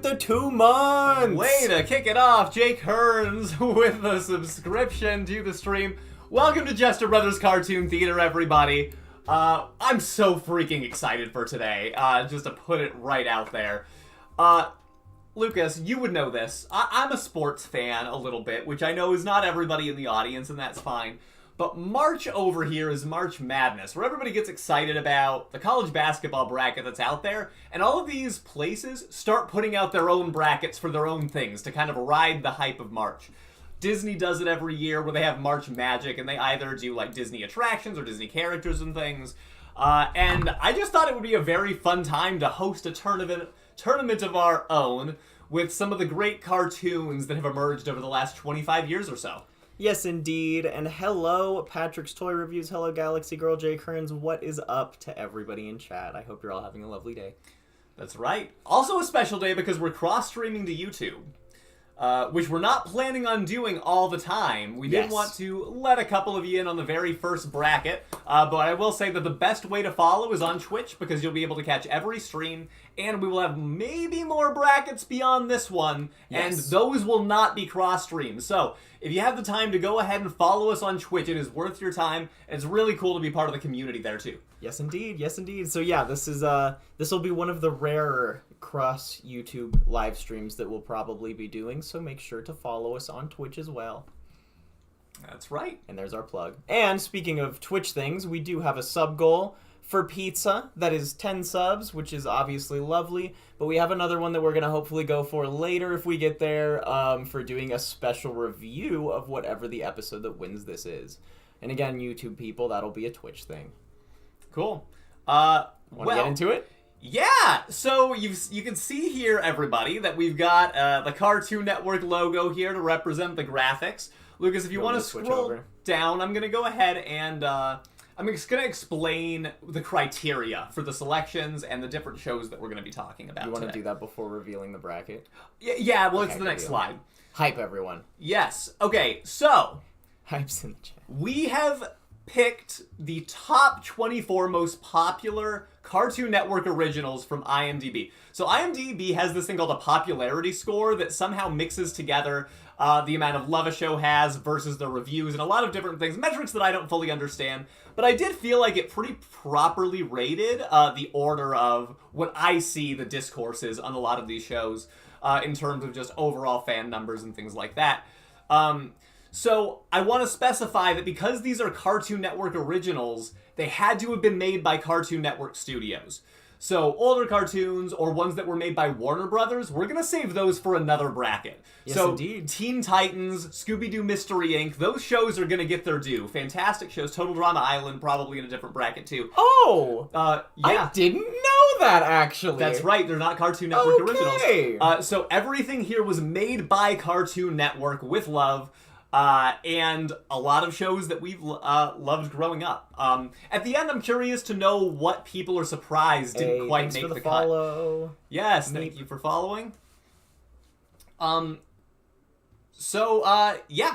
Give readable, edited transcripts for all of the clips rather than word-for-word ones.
The 2 months! Way to kick it off, Jake Hearns with a subscription to the stream. Welcome to Jester Bros Cartoon Theater, everybody. I'm so freaking excited for today, just to put it right out there. Lucas, you would know this. I'm a sports fan a little bit, which I know is not everybody in the audience, and that's fine. But March over here is March Madness, where everybody gets excited about the college basketball bracket that's out there, and all of these places start putting out their own brackets for their own things to kind of ride the hype of March. Disney does it every year where they have March Magic, and they either do like Disney attractions or Disney characters and things. And I just thought it would be a very fun time to host a tournament of our own with some of the great cartoons that have emerged over the last 25 years or so. Yes, indeed. And hello, Patrick's Toy Reviews. Hello, Galaxy Girl, Jake Hearns. What is up to everybody in chat? I hope you're all having a lovely day. That's right. Also a special day because we're cross-streaming to YouTube, which we're not planning on doing all the time. We did want to let a couple of you in on the very first bracket, but I will say that the best way to follow is on Twitch because you'll be able to catch every stream, and we will have maybe more brackets beyond this one, and those will not be cross-streamed. So if you have the time to go ahead and follow us on Twitch, it is worth your time. It's really cool to be part of the community there too. Yes, indeed. Yes, indeed. So yeah, this will be one of the rarer cross YouTube live streams that we'll probably be doing. So make sure to follow us on Twitch as well. That's right. And there's our plug. And speaking of Twitch things, we do have a sub goal for pizza that is 10 subs, which is obviously lovely. But we have another one that we're going to hopefully go for later if we get there, for doing a special review of whatever the episode that wins this is. And again, YouTube people, that'll be a Twitch thing. Cool. Want to get into it? Yeah! So you can see here, everybody, that we've got the Cartoon Network logo here to represent the graphics. Lucas, if you want to scroll down, I'm going to go ahead and I'm just going to explain the criteria for the selections and the different shows that we're going to be talking about. You want to do that before revealing the bracket? Yeah, well, it's the next slide. Hype, everyone. Yes. Okay, so Hype's in the chat. We have picked the top 24 most popular Cartoon Network originals from IMDb. So IMDb has this thing called a popularity score that somehow mixes together the amount of love a show has versus the reviews and a lot of different things, metrics that I don't fully understand. But I did feel like it pretty properly rated the order of what I see the discourse is on a lot of these shows in terms of just overall fan numbers and things like that. So I want to specify that because these are Cartoon Network originals, they had to have been made by Cartoon Network Studios. So older cartoons or ones that were made by Warner Brothers, we're going to save those for another bracket. Yes, so indeed. Teen Titans, Scooby-Doo Mystery Inc., those shows are going to get their due. Fantastic shows. Total Drama Island, probably in a different bracket too. Oh! Yeah. I didn't know that, actually. That's right. They're not Cartoon Network originals. So everything here was made by Cartoon Network with love. And a lot of shows that we've loved growing up. At the end, I'm curious to know what people are surprised didn't quite make the cut. Yes, thank you for following. Yeah,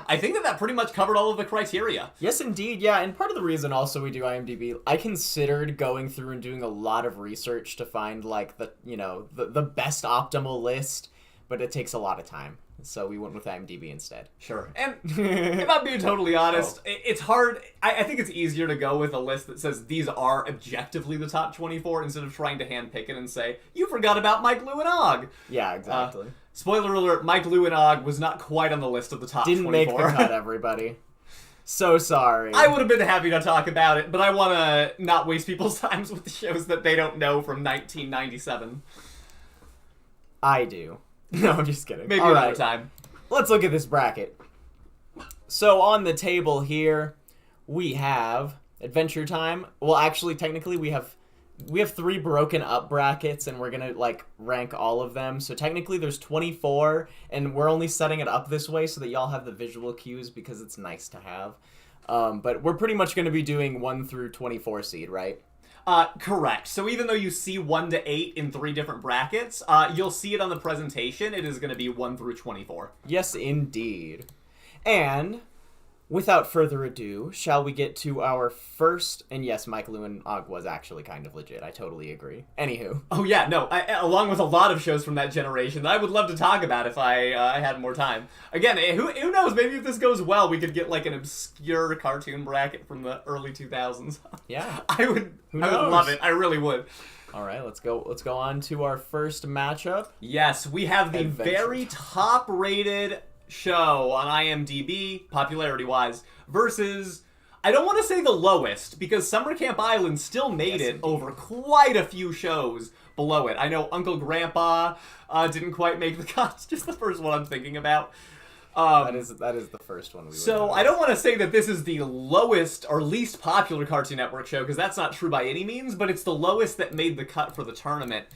I think that pretty much covered all of the criteria. Yes, indeed, yeah, and part of the reason also we do IMDb, I considered going through and doing a lot of research to find, like, the best optimal list, but it takes a lot of time. So we went with IMDb instead. Sure. And if I'm being totally honest, it's hard. I think it's easier to go with a list that says these are objectively the top 24 instead of trying to handpick it and say, you forgot about Mike, Lou, and Og. Yeah, exactly. Spoiler alert, Mike, Lou, and Og was not quite on the list of the top 24. Didn't make the cut, everybody. So sorry. I would have been happy to talk about it, but I want to not waste people's times with the shows that they don't know from 1997. I do. No, I'm just kidding. Maybe another time. Let's look at this bracket. So on the table here, we have Adventure Time. Well, actually, technically, we have 3 broken up brackets, and we're gonna rank all of them. So technically, there's 24, and we're only setting it up this way so that y'all have the visual cues because it's nice to have. But we're pretty much gonna be doing 1 through 24 seed, right? Correct. So even though you see 1 to 8 in 3 different brackets, you'll see it on the presentation. It is going to be 1 through 24. Yes, indeed. And without further ado, shall we get to our first? And yes, Mike Lewin-Og was actually kind of legit. I totally agree. Anywho. Oh yeah, no. Along with a lot of shows from that generation that I would love to talk about if I had more time. Again, who knows? Maybe if this goes well, we could get like an obscure cartoon bracket from the early 2000s. Yeah. I would love it. I really would. All right, let's go on to our first matchup. Yes, we have the very top-rated show on IMDb, popularity-wise, versus, I don't want to say the lowest, because Summer Camp Island still made it over quite a few shows below it. I know Uncle Grandpa didn't quite make the cut. It's just the first one I'm thinking about. That is the first one we would So I don't want to say that this is the lowest or least popular Cartoon Network show, because that's not true by any means, but it's the lowest that made the cut for the tournament.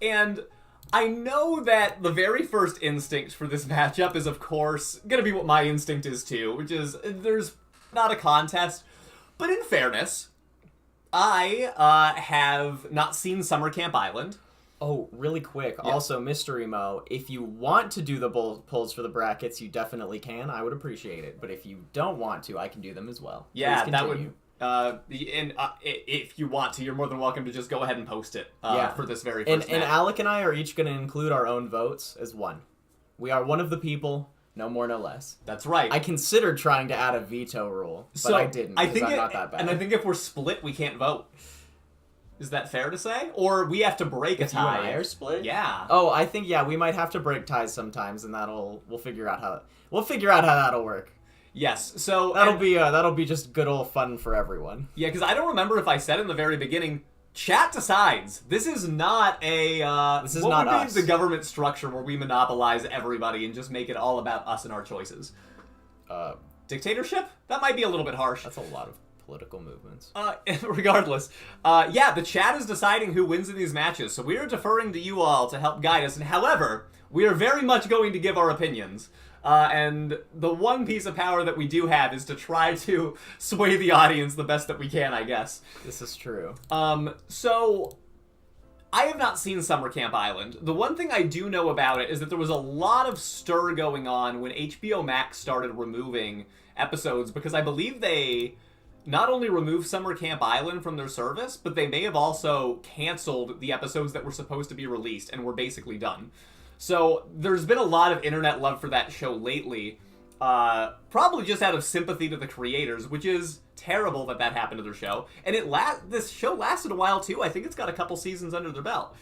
And I know that the very first instinct for this matchup is, of course, going to be what my instinct is too, which is there's not a contest. But in fairness, I have not seen Summer Camp Island. Oh, really quick. Yeah. Also, Mystery Mo, if you want to do the polls for the brackets, you definitely can. I would appreciate it. But if you don't want to, I can do them as well. Yeah, Please that continue. if you want to, you're more than welcome to just go ahead and post it for this very And first match. Alec and I are each going to include our own votes as one. We are one of the people, no more, no less. That's right. I considered trying to add a veto rule, but I didn't because I'm not that bad. And I think if we're split, we can't vote. Is that fair to say? Or we have to break a tie? You and I are split? Yeah. Oh, I think we might have to break ties sometimes, and we'll figure out how that'll work. Yes. So that'll be just good old fun for everyone. Yeah, because I don't remember if I said in the very beginning. Chat decides. This is not a. This is what not would us. be the government structure where we monopolize everybody and just make it all about us and our choices? Dictatorship? That might be a little bit harsh. That's a lot of political movements. Regardless, the chat is deciding who wins in these matches, so we are deferring to you all to help guide us. And however, we are very much going to give our opinions. And the one piece of power that we do have is to try to sway the audience the best that we can, I guess. This is true. So I have not seen Summer Camp Island. The one thing I do know about it is that there was a lot of stir going on when HBO Max started removing episodes, because I believe they not only removed Summer Camp Island from their service, but they may have also canceled the episodes that were supposed to be released and were basically done. So there's been a lot of internet love for that show lately, probably just out of sympathy to the creators, which is terrible that happened to their show. And this show lasted a while too. I think it's got a couple seasons under their belt.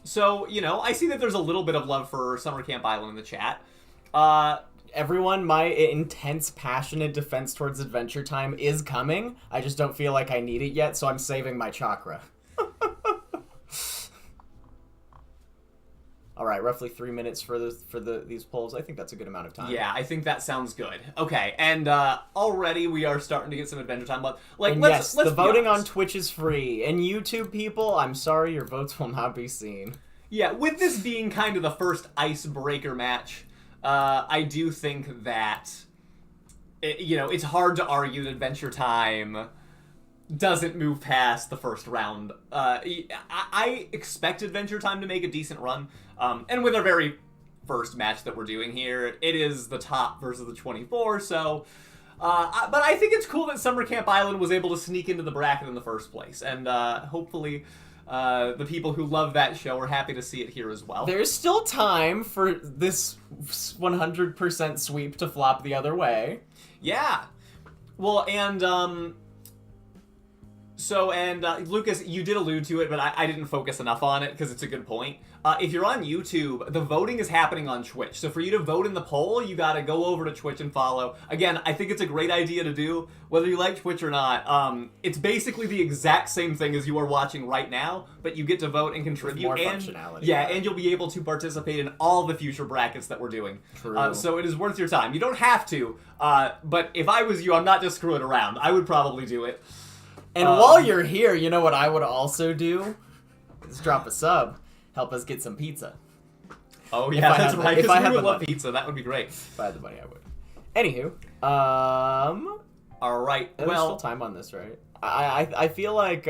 So, I see that there's a little bit of love for Summer Camp Island in the chat. Everyone, my intense, passionate defense towards Adventure Time is coming. I just don't feel like I need it yet, so I'm saving my chakra. All right, roughly 3 minutes for these polls. I think that's a good amount of time. Yeah, I think that sounds good. Okay, and already we are starting to get some Adventure Time love. Let's the voting on Twitch is free. And YouTube people, I'm sorry, your votes will not be seen. Yeah, with this being kind of the first icebreaker match, I do think that, it's hard to argue that Adventure Time doesn't move past the first round. I expect Adventure Time to make a decent run. And with our very first match that we're doing here, it is the top versus the 24, so... but I think it's cool that Summer Camp Island was able to sneak into the bracket in the first place. And hopefully... the people who love that show are happy to see it here as well. There's still time for this 100% sweep to flop the other way. Yeah. Well, and, Lucas, you did allude to it, but I didn't focus enough on it because it's a good point. If you're on YouTube, the voting is happening on Twitch. So for you to vote in the poll, you gotta go over to Twitch and follow. Again, I think it's a great idea to do, whether you like Twitch or not. It's basically the exact same thing as you are watching right now, but you get to vote and contribute. With more functionality. Yeah, and you'll be able to participate in all the future brackets that we're doing. True. So it is worth your time. You don't have to, but if I was you, I'm not just screwing around. I would probably do it. And while you're here, you know what I would also do? Is drop a sub. Help us get some pizza. Oh, yeah, that's right, because we would love money. pizza. That would be great. If I had the money, I would. Anywho, all right, there's still time on this, right? I feel like,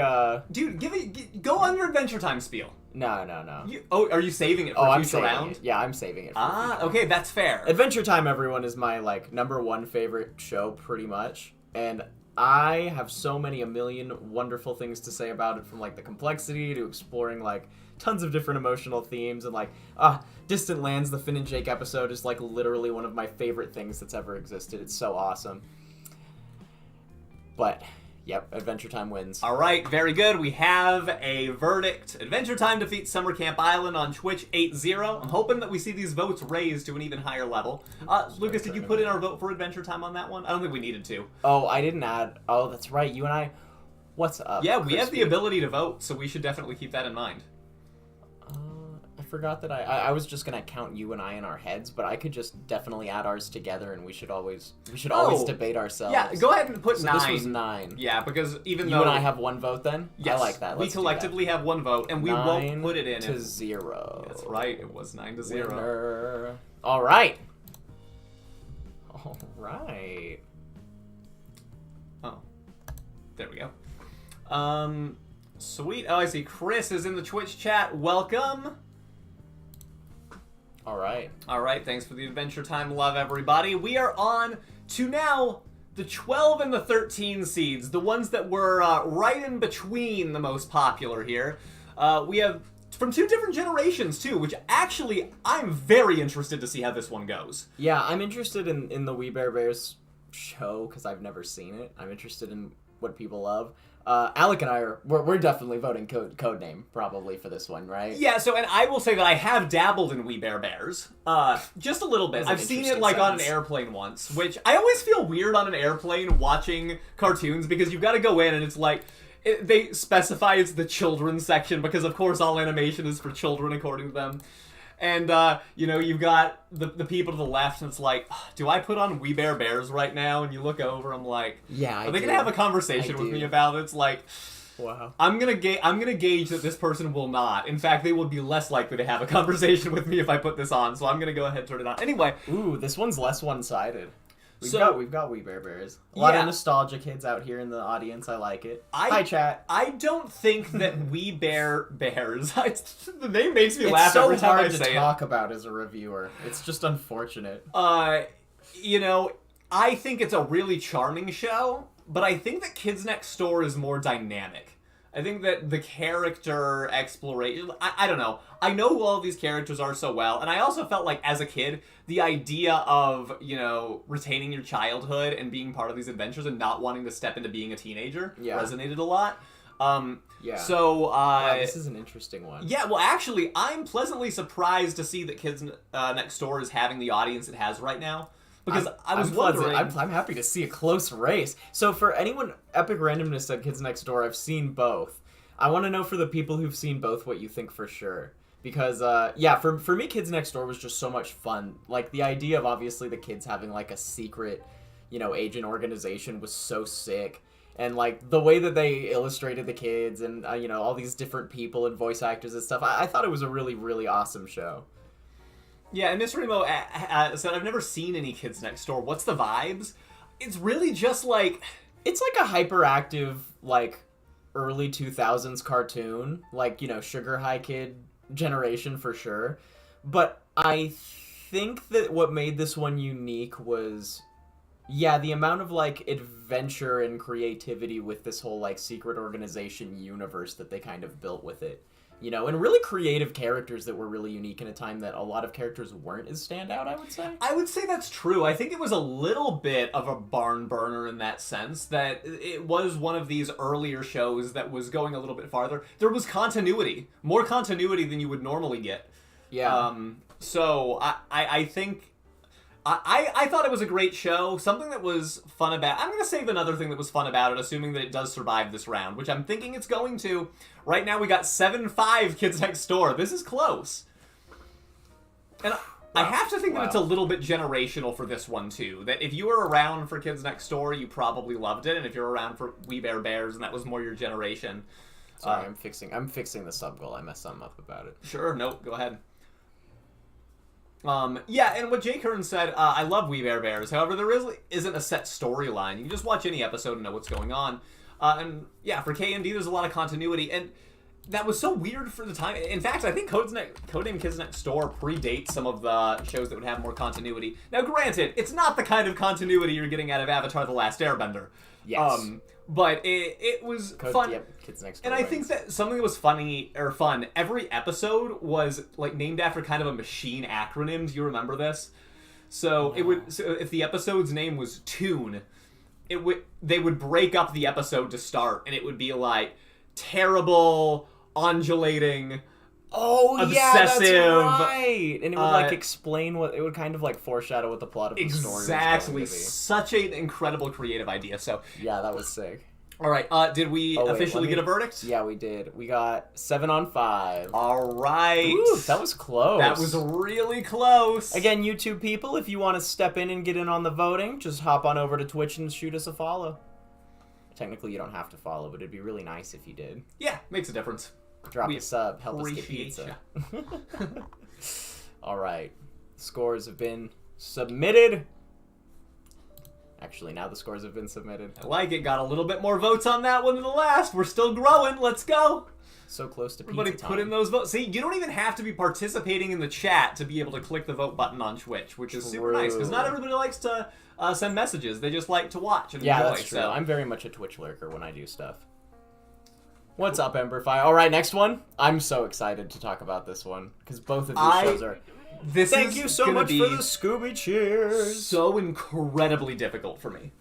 dude, go on your Adventure Time spiel. No. Are you saving it for I'm future saving round? it. Yeah, I'm saving it for future okay, that's fair. Adventure Time, everyone, is my, like, #1 favorite show, pretty much. And I have a million wonderful things to say about it, from, like, the complexity to exploring, like, tons of different emotional themes. And, like, Distant Lands, the Finn and Jake episode, is, like, literally one of my favorite things that's ever existed. It's so awesome. But... yep, Adventure Time wins. All right, very good. We have a verdict. Adventure Time defeats Summer Camp Island on Twitch 8-0. I'm hoping that we see these votes raised to an even higher level. Lucas, did you put in our vote for Adventure Time on that one? I don't think we needed to. Oh, I didn't add. Oh, that's right. You and I. What's up? Yeah, we have the ability to vote, so we should definitely keep that in mind. I forgot that I was just gonna count you and I in our heads, but I could just definitely add ours together, and we should always debate ourselves. Yeah, go ahead and put 9. This was 9. Yeah, because even though you and I have 1 vote, then yes, I like that. We collectively have 1 vote, and we won't put it in 9-0. That's right. It was 9-0. Winner. All right. Oh, there we go. Sweet. Oh, I see. Chris is in the Twitch chat. Welcome. All right. Thanks for the Adventure Time love, everybody. We are on to now the 12 and the 13 seeds, the ones that were right in between the most popular here. We have from 2 different generations, too, which actually I'm very interested to see how this one goes. Yeah, I'm interested in the We Bare Bears show because I've never seen it. I'm interested in what people love. Alec and I we're definitely voting Codename probably for this one, right? Yeah, so, and I will say that I have dabbled in We Bare Bears, just a little bit. I've seen it, like, on an airplane once, which I always feel weird on an airplane watching cartoons, because you've got to go in and it's like, they specify it's the children's section, because of course all animation is for children according to them. And, you've got the people to the left, and it's like, do I put on We Bare Bears right now? And you look over, I'm like, yeah, are they going to have a conversation with me about it? It's like, wow. I'm gonna gauge that this person will not. In fact, they would be less likely to have a conversation with me if I put this on, so I'm going to go ahead and turn it on. Anyway. Ooh, this one's less one-sided. We've got We Bare Bears. A lot of nostalgia kids out here in the audience. I like it. Hi, chat. I don't think that We Bare Bears. The name makes me laugh every time I say it. It's so hard to talk about as a reviewer. It's just unfortunate. I think it's a really charming show, but I think that Kids Next Door is more dynamic. I think that the character exploration... I don't know. I know who all of these characters are so well, and I also felt like, as a kid, the idea of, retaining your childhood and being part of these adventures and not wanting to step into being a teenager resonated a lot. So, wow, this is an interesting one. Yeah, well, actually, I'm pleasantly surprised to see that Kids Next Door is having the audience it has right now. Because I was wondering... I'm happy to see a close race. So for anyone, Epic Randomness at Kids Next Door, I've seen both. I want to know for the people who've seen both what you think for sure. Because, for me, Kids Next Door was just so much fun. Like, the idea of, obviously, the kids having, like, a secret, agent organization was so sick. And, like, the way that they illustrated the kids and, all these different people and voice actors and stuff, I thought it was a really, really awesome show. Yeah, and Miss Remo said, I've never seen any Kids Next Door. What's the vibes? It's really just like... It's like a hyperactive, like, early 2000s cartoon. Like, Sugar High Kid generation for sure. But I think that what made this one unique was... yeah, the amount of, like, adventure and creativity with this whole, like, secret organization universe that they kind of built with it. And really creative characters that were really unique in a time that a lot of characters weren't as standout, I would say. I would say that's true. I think it was a little bit of a barn burner in that sense, that it was one of these earlier shows that was going a little bit farther. There was continuity. More continuity than you would normally get. Yeah. So I think... I thought it was a great show. Something that was fun about... I'm going to save another thing that was fun about it, assuming that it does survive this round, which I'm thinking it's going to. Right now, we got 7-5 Kids Next Door. This is close. And I have to think that it's a little bit generational for this one, too. That if you were around for Kids Next Door, you probably loved it. And if you're around for We Bare Bears, and that was more your generation... Sorry, I'm fixing the sub goal. I messed something up about it. Sure, nope, go ahead. Yeah, and what Jake Hearn said, I love We Bare Bears. However, there isn't a set storyline. You can just watch any episode and know what's going on. And yeah, for K&D, there's a lot of continuity. And that was so weird for the time. In fact, I think Codename Kids Next Door predates some of the shows that would have more continuity. Now, granted, it's not the kind of continuity you're getting out of Avatar: The Last Airbender. Yes. But it was fun. Yep, Kids Next Door. And I think that something that was funny or fun, every episode was like named after kind of a machine acronym. Do you remember this? So if the episode's name was Toon, they would break up the episode to start, and it would be like terrible, undulating, obsessive. Yeah, that's right. And it would like explain what it would kind of like foreshadow what the plot of the story was going to be. Exactly. Such an incredible creative idea. So yeah, that was sick. all right, did we officially get a verdict? Yeah, we did. We got 7 on 5. All right. Ooh, that was close. That was really close. Again, YouTube people, if you want to step in and get in on the voting, just hop on over to Twitch and shoot us a follow. Technically, you don't have to follow, but it'd be really nice if you did. Yeah, makes a difference. Drop a sub, help us get appreciate pizza. All right, scores have been submitted. Actually, now the scores have been submitted. I like it. Got a little bit more votes on that one than the last. We're still growing. Let's go. So close to pizza Everybody time. put in those votes. See, you don't even have to be participating in the chat to be able to click the vote button on Twitch, which is super nice, because not everybody likes to send messages. They just like to watch and enjoy. That's true. So. I'm very much a Twitch lurker when I do stuff. What's up, Emberfire? All right, next one. I'm so excited to talk about this one, because both of these shows are... Thank you so much for the Scooby Cheers. So incredibly difficult for me.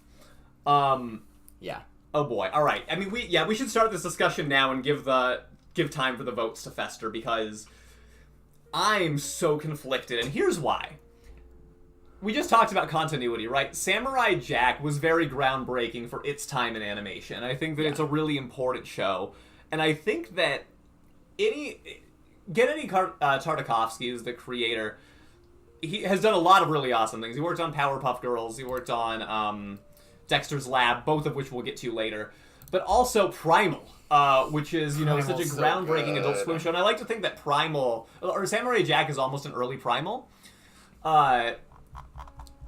Yeah. Oh boy. All right. I mean, we should start this discussion now and give time for the votes to fester, because I'm so conflicted, and here's why. We just talked about continuity, right? Samurai Jack was very groundbreaking for its time in animation. I think that it's a really important show, and I think that Eddy Tartakovsky is the creator. He has done a lot of really awesome things. He worked on Powerpuff Girls. He worked on Dexter's Lab, both of which we'll get to later. But also Primal, which is, Primal's such a groundbreaking Adult Swim show. And I like to think that Samurai Jack is almost an early Primal.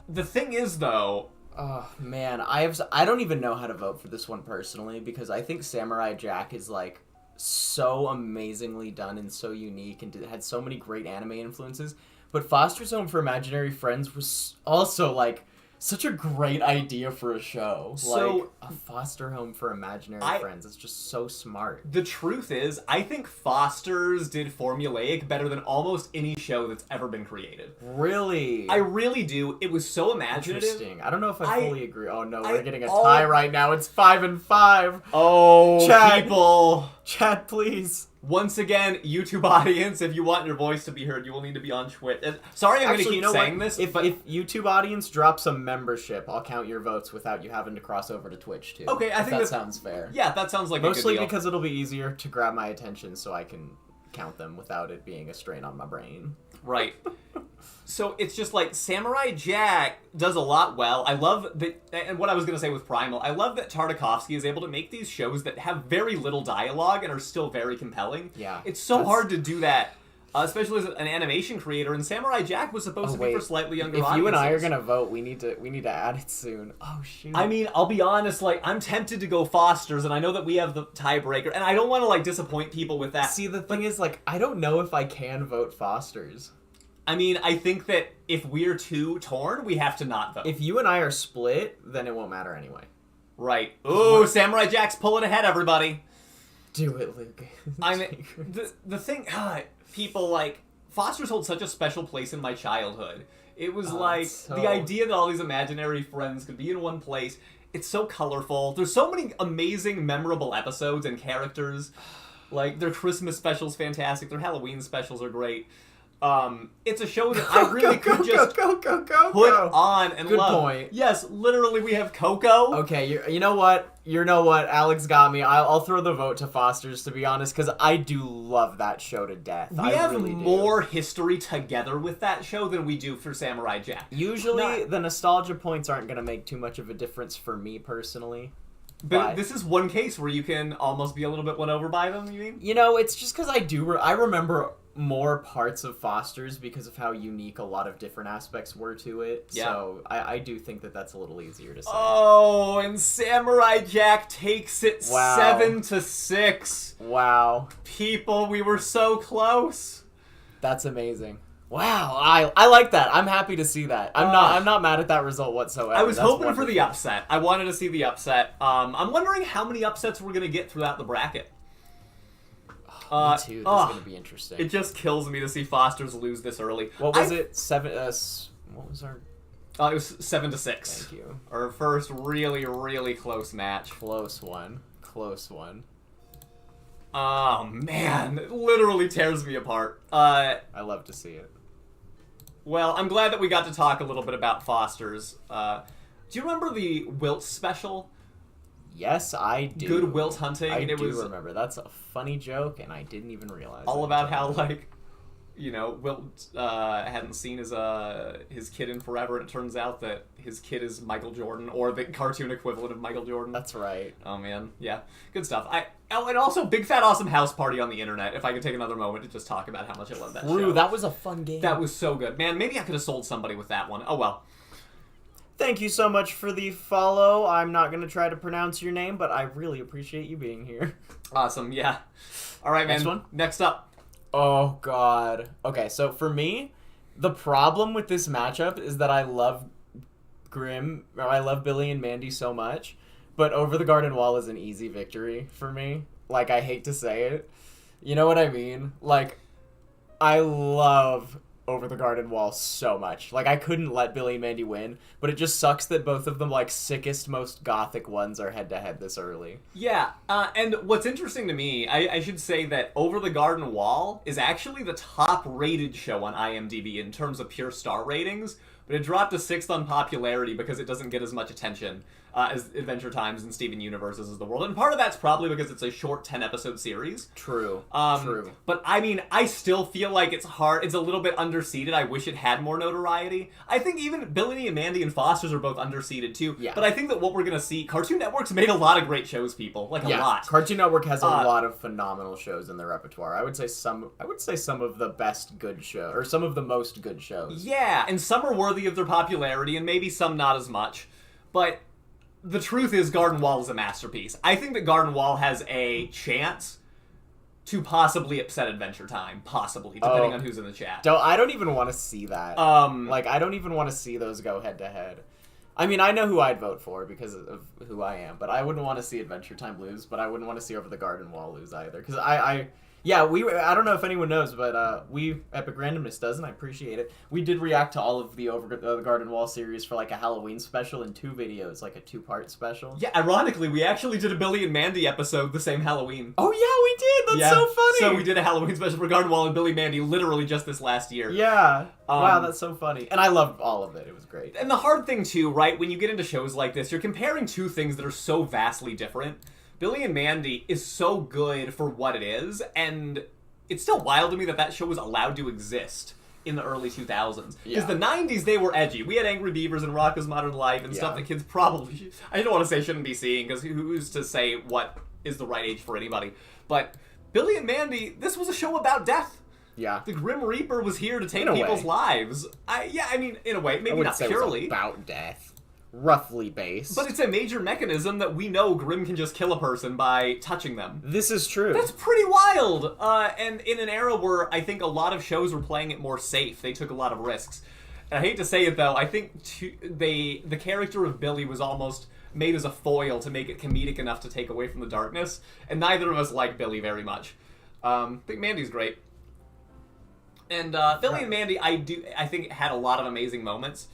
The thing is, though... Oh, man. I don't even know how to vote for this one personally, because I think Samurai Jack is, like, so amazingly done and so unique and had so many great anime influences. But Foster's Home for Imaginary Friends was also, like, such a great idea for a show. So, like, a foster home for imaginary friends. It's just so smart. The truth is, I think Foster's did formulaic better than almost any show that's ever been created. Really? I really do. It was so imaginative. Interesting. I don't know if I fully agree. Oh, no, we're getting a tie right now. It's 5-5. Oh, Chad, people. Chad, please. Once again, YouTube audience, if you want your voice to be heard, you will need to be on Twitch. Sorry I'm going to keep saying this, if YouTube audience drops a membership, I'll count your votes without you having to cross over to Twitch, too. Okay, I think that sounds fair. Yeah, that sounds like a good deal. Mostly because it'll be easier to grab my attention so I can count them without it being a strain on my brain. Right. So it's just like Samurai Jack does a lot well. I love that, and what I was going to say with Primal, I love that Tartakovsky is able to make these shows that have very little dialogue and are still very compelling. Yeah. It's so hard to do that, especially as an animation creator, and Samurai Jack was supposed to be for slightly younger audiences. If you and I are going to vote, we need to add it soon. Oh, shoot. I mean, I'll be honest, like, I'm tempted to go Foster's, and I know that we have the tiebreaker, and I don't want to, like, disappoint people with that. See, the thing is, like, I don't know if I can vote Foster's. I mean, I think that if we're too torn, we have to not vote. If you and I are split, then it won't matter anyway. Right. Ooh, Samurai Jack's pulling ahead, everybody. Do it, Luke. I mean, the thing, people, like, Foster's hold such a special place in my childhood. It was the idea that all these imaginary friends could be in one place. It's so colorful. There's so many amazing, memorable episodes and characters. Like, their Christmas specials fantastic. Their Halloween specials are great. It's a show that I really could just put on and love. Good point. Yes, literally we have Coco. Okay, you know what? Alex got me. I'll throw the vote to Foster's, to be honest, because I do love that show to death. We have more history together with that show than we do for Samurai Jack. Usually, the nostalgia points aren't going to make too much of a difference for me, personally. But this is one case where you can almost be a little bit won over by them, you mean? You know, it's just because I remember more parts of Foster's because of how unique a lot of different aspects were to it. Yeah. So I do think that that's a little easier to say. Oh, and Samurai Jack takes it Wow. 7-6. Wow. People, we were so close. That's amazing. Wow, I like that. I'm happy to see that. I'm not mad at that result whatsoever. I was That's hoping for wonderful. the upset. I wanted to see the upset. I'm wondering how many upsets we're gonna get throughout the bracket. Me too. That's gonna be interesting. It just kills me to see Foster's lose this early. What was it? What was our? It was 7-6. Thank you. Our first really, really close match. Close one. Close one. Oh man, it literally tears me apart. I love to see it. Well, I'm glad that we got to talk a little bit about Foster's. Do you remember the Wilt special? Yes, I do. Good Wilt hunting. I and it do was remember. That's a funny joke, and I didn't even realize. all it about until how, now. like, you know, Wilt hadn't seen his kid in forever, and it turns out that his kid is Michael Jordan, or the cartoon equivalent of Michael Jordan. That's right. Oh man, yeah, good stuff. And also Big Fat Awesome House Party on the internet. If I could take another moment to just talk about how much I love that show. That was a fun game. That was so good, man. Maybe I could have sold somebody with that one. Oh well. Thank you so much for the follow. I'm not going to try to pronounce your name, but I really appreciate you being here. Awesome, yeah. All right, man. Next one? Next up. Oh, God. Okay, so for me, the problem with this matchup is that I love Billy and Mandy so much, but Over the Garden Wall is an easy victory for me. Like, I hate to say it. You know what I mean? Like, I love Over the Garden Wall so much. Like, I couldn't let Billy and Mandy win, but it just sucks that both of them, like, sickest, most gothic ones are head-to-head this early. Yeah, and what's interesting to me, I should say that Over the Garden Wall is actually the top-rated show on IMDb in terms of pure star ratings, but it dropped to 6th on popularity because it doesn't get as much attention as Adventure Times and Steven Universe's As the World. And part of that's probably because it's a short 10-episode series. True. True. But, I mean, I still feel like it's a little bit underseeded. I wish it had more notoriety. I think even Billy and Mandy and Foster's are both underseeded, too. Yeah. But I think that what we're going to see, Cartoon Network's made a lot of great shows, people. Like, a lot. Cartoon Network has a lot of phenomenal shows in their repertoire. I would say some of the best good shows, or some of the most good shows. Yeah, and some are worthy of their popularity, and maybe some not as much. But the truth is, Garden Wall is a masterpiece. I think that Garden Wall has a chance to possibly upset Adventure Time. Possibly, depending on who's in the chat. I don't even want to see that. I don't even want to see those go head-to-head. I mean, I know who I'd vote for because of who I am, but I wouldn't want to see Adventure Time lose, but I wouldn't want to see Over the Garden Wall lose either. Because I don't know if anyone knows, but Epic Randomness does, and I appreciate it. We did react to all of the Over the Garden Wall series for like a Halloween special in 2 videos, like a 2-part special. Yeah, ironically, we actually did a Billy and Mandy episode the same Halloween. Oh yeah, we did. That's so funny. So we did a Halloween special for Garden Wall and Billy and Mandy literally just this last year. Yeah. Wow, that's so funny. And I loved all of it. It was great. And the hard thing too, right, when you get into shows like this, you're comparing two things that are so vastly different. Billy and Mandy is so good for what it is, and it's still wild to me that show was allowed to exist in the early 2000s. Because the 90s, they were edgy. We had Angry Beavers and Rocko's Modern Life and stuff that kids probably, I don't want to say shouldn't be seeing, because who's to say what is the right age for anybody. But Billy and Mandy, this was a show about death. Yeah. The Grim Reaper was here to take people's lives. I mean, in a way, maybe not purely. It was about death. Roughly based. But it's a major mechanism that we know Grim can just kill a person by touching them. This is true. That's pretty wild. And in an era where I think a lot of shows were playing it more safe, they took a lot of risks. And I hate to say it though, I think the character of Billy was almost made as a foil to make it comedic enough to take away from the darkness. And neither of us like Billy very much. I think Mandy's great. And Billy and Mandy, I think had a lot of amazing moments.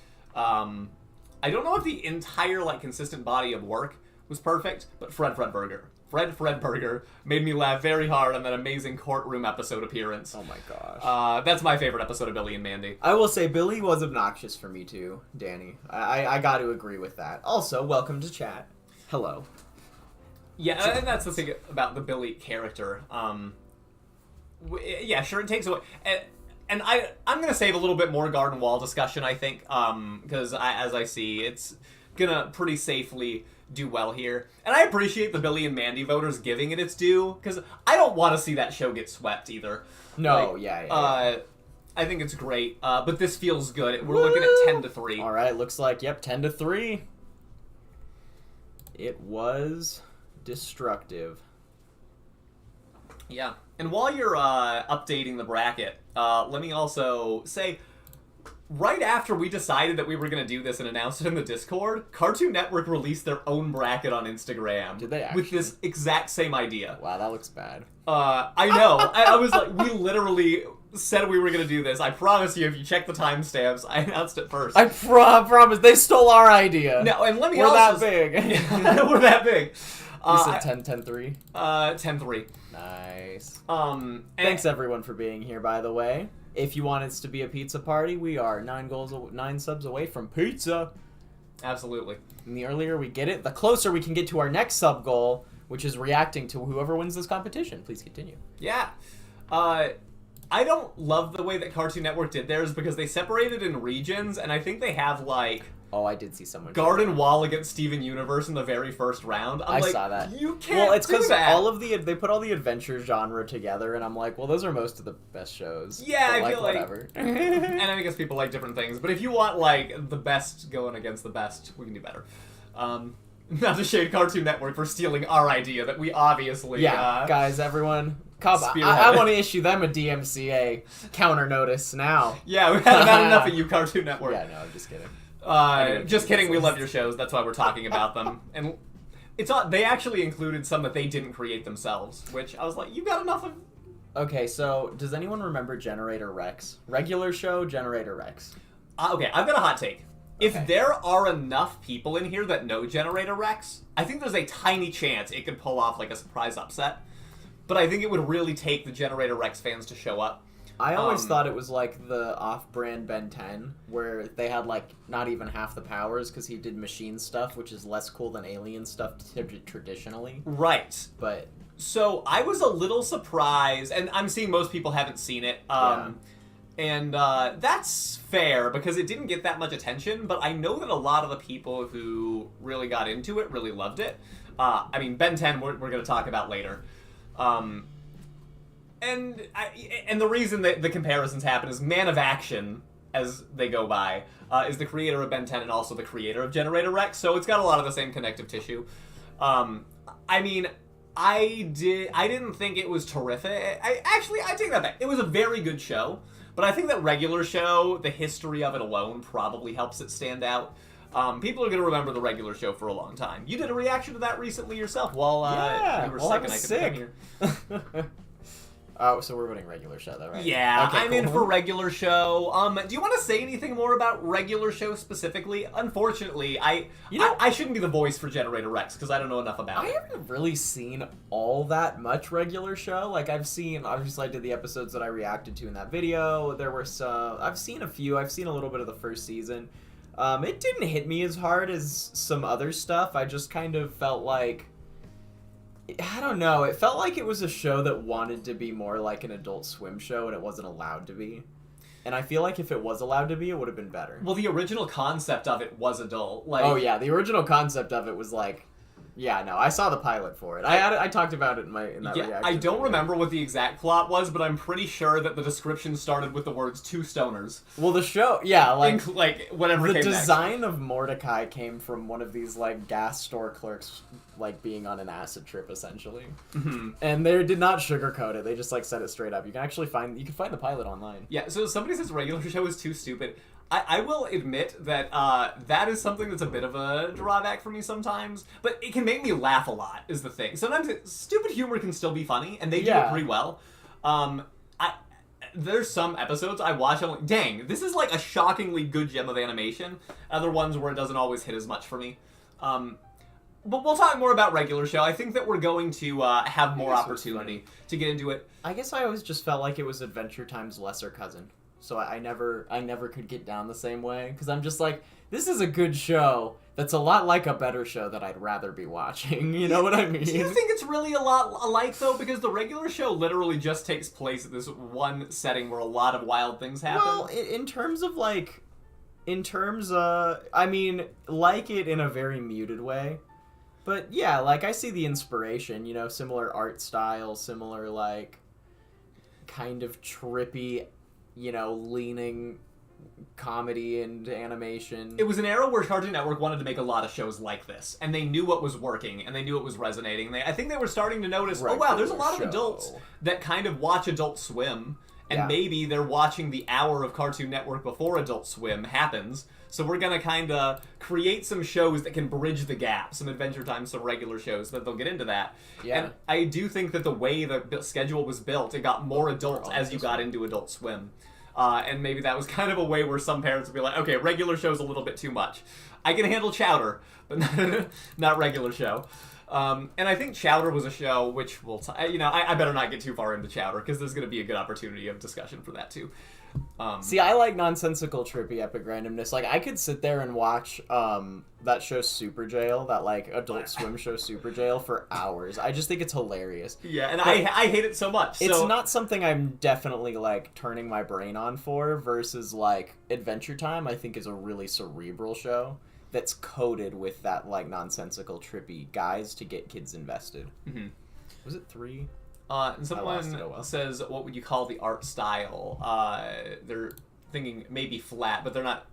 I don't know if the entire, consistent body of work was perfect, but Fred Burger made me laugh very hard on that amazing courtroom episode appearance. Oh my gosh. That's my favorite episode of Billy and Mandy. I will say, Billy was obnoxious for me too, Danny. I got to agree with that. Also, welcome to chat. Hello. Yeah, and that's the thing about the Billy character. Yeah, sure, it takes away... And I'm going to save a little bit more Garden Wall discussion, I think, because as I see, it's going to pretty safely do well here. And I appreciate the Billy and Mandy voters giving it its due, because I don't want to see that show get swept either. No, like, yeah. I think it's great, but this feels good. We're looking at 10-3. All right, looks like, 10-3. It was destructive. Yeah. And while you're updating the bracket, let me also say, right after we decided that we were going to do this and announced it in the Discord, Cartoon Network released their own bracket on Instagram. Did they actually? With this exact same idea. Wow, that looks bad. I know. I was like, we literally said we were going to do this. I promise you, if you check the timestamps, I announced it first. I promise. They stole our idea. No, and let me We're also... that big. We're that big. You said 10-3? 10-3. Nice. Thanks everyone for being here, by the way. If you want it to be a pizza party, we are 9 subs away from pizza. Absolutely. And the earlier we get it, the closer we can get to our next sub goal, which is reacting to whoever wins this competition. Please continue. Yeah. I don't love the way that Cartoon Network did theirs because they separated in regions, and I think they have, like... Oh, I did see someone. Garden Wall against Steven Universe in the very first round. I saw that. You can't do it's because that. they put all the adventure genre together, and I'm like, well, those are most of the best shows. Yeah, but, I feel like whatever. And I guess people like different things, but if you want like the best going against the best, we can do better. Not to shade Cartoon Network for stealing our idea that we obviously guys, everyone. I want to issue them a DMCA counter notice now. Yeah, we've had about enough of you, Cartoon Network. Yeah, no, I'm just kidding. Just kidding. We love your shows. That's why we're talking about them. And it's they actually included some that they didn't create themselves, which I was like, you got enough of. Okay, so does anyone remember Generator Rex? Regular show, Generator Rex. Okay, I've got a hot take. Okay. If there are enough people in here that know Generator Rex, I think there's a tiny chance it could pull off like a surprise upset. But I think it would really take the Generator Rex fans to show up. I always thought it was like the off-brand Ben 10, where they had like not even half the powers because he did machine stuff, which is less cool than alien stuff traditionally. Right. But so I was a little surprised, and I'm seeing most people haven't seen it. And that's fair because it didn't get that much attention, but I know that a lot of the people who really got into it really loved it. I mean, Ben 10 we're going to talk about later. And the reason that the comparisons happen is Man of Action, as they go by, is the creator of Ben 10 and also the creator of Generator Rex, so it's got a lot of the same connective tissue. I mean, I didn't think it was terrific. I take that back. It was a very good show, but I think that regular show, the history of it alone, probably helps it stand out. People are going to remember the regular show for a long time. You did a reaction to that recently yourself while you were sick I and was I couldn't come here. Oh, so we're voting regular show, though, right? Yeah, okay, I'm in for regular show. Do you want to say anything more about regular show specifically? Unfortunately, I shouldn't be the voice for Generator Rex because I don't know enough about it. I haven't really seen all that much regular show. Like, I've seen, obviously I did the episodes that I reacted to in that video. There were some, I've seen a few. I've seen a little bit of the first season. It didn't hit me as hard as some other stuff. I just kind of felt like, I don't know, it felt like it was a show that wanted to be more like an Adult Swim show and it wasn't allowed to be. And I feel like if it was allowed to be, it would have been better. Well, the original concept of it was adult. Like, oh yeah, the original concept of it was like, yeah, no, I saw the pilot for it. I talked about it in that reaction. I don't remember what the exact plot was, but I'm pretty sure that the description started with the words "two stoners." Well, the show, yeah, like whatever. The came design next. of Mordecai came from one of these like gas store clerks like being on an acid trip essentially, and they did not sugarcoat it. They just like said it straight up. You can find the pilot online. Yeah, so somebody says regular show is too stupid. I will admit that that is something that's a bit of a drawback for me sometimes, but it can make me laugh a lot, is the thing. Sometimes stupid humor can still be funny, and they do it pretty well. There's some episodes I watch, I'm like, dang, this is like a shockingly good gem of animation. Other ones where it doesn't always hit as much for me. But we'll talk more about regular show. I think that we're going to have more opportunity to get into it. I guess I always just felt like it was Adventure Time's lesser cousin. So I never could get down the same way because I'm just like, this is a good show that's a lot like a better show that I'd rather be watching. You know what I mean? Do you think it's really a lot alike though? Because the regular show literally just takes place at this one setting where a lot of wild things happen. Well, I mean, like it in a very muted way. But yeah, like I see the inspiration, you know, similar art style, similar like kind of trippy, you know, leaning comedy and animation. It was an era where Cartoon Network wanted to make a lot of shows like this, and they knew what was working, and they knew it was resonating. I think they were starting to notice, oh wow, there's a lot of adults that kind of watch Adult Swim, and maybe they're watching the hour of Cartoon Network before Adult Swim happens, so we're gonna kind of create some shows that can bridge the gap, some Adventure Time, some regular shows, that they'll get into that. Yeah. And I do think that the way the schedule was built, it got more adult as you got into Adult Swim. And maybe that was kind of a way where some parents would be like, okay, regular show's a little bit too much. I can handle Chowder, but not regular show. And I think Chowder was a show which will, I better not get too far into Chowder because there's going to be a good opportunity of discussion for that too. See, I like nonsensical, trippy, epic randomness. Like, I could sit there and watch that show Super Jail, that, like, Adult Swim show Super Jail for hours. I just think it's hilarious. Yeah, and I hate it so much. It's not something I'm definitely, like, turning my brain on for, versus, like, Adventure Time, I think is a really cerebral show that's coded with that, like, nonsensical, trippy guys to get kids invested. Mm-hmm. Was it 3? And someone says, what would you call the art style? They're thinking maybe flat, but they're not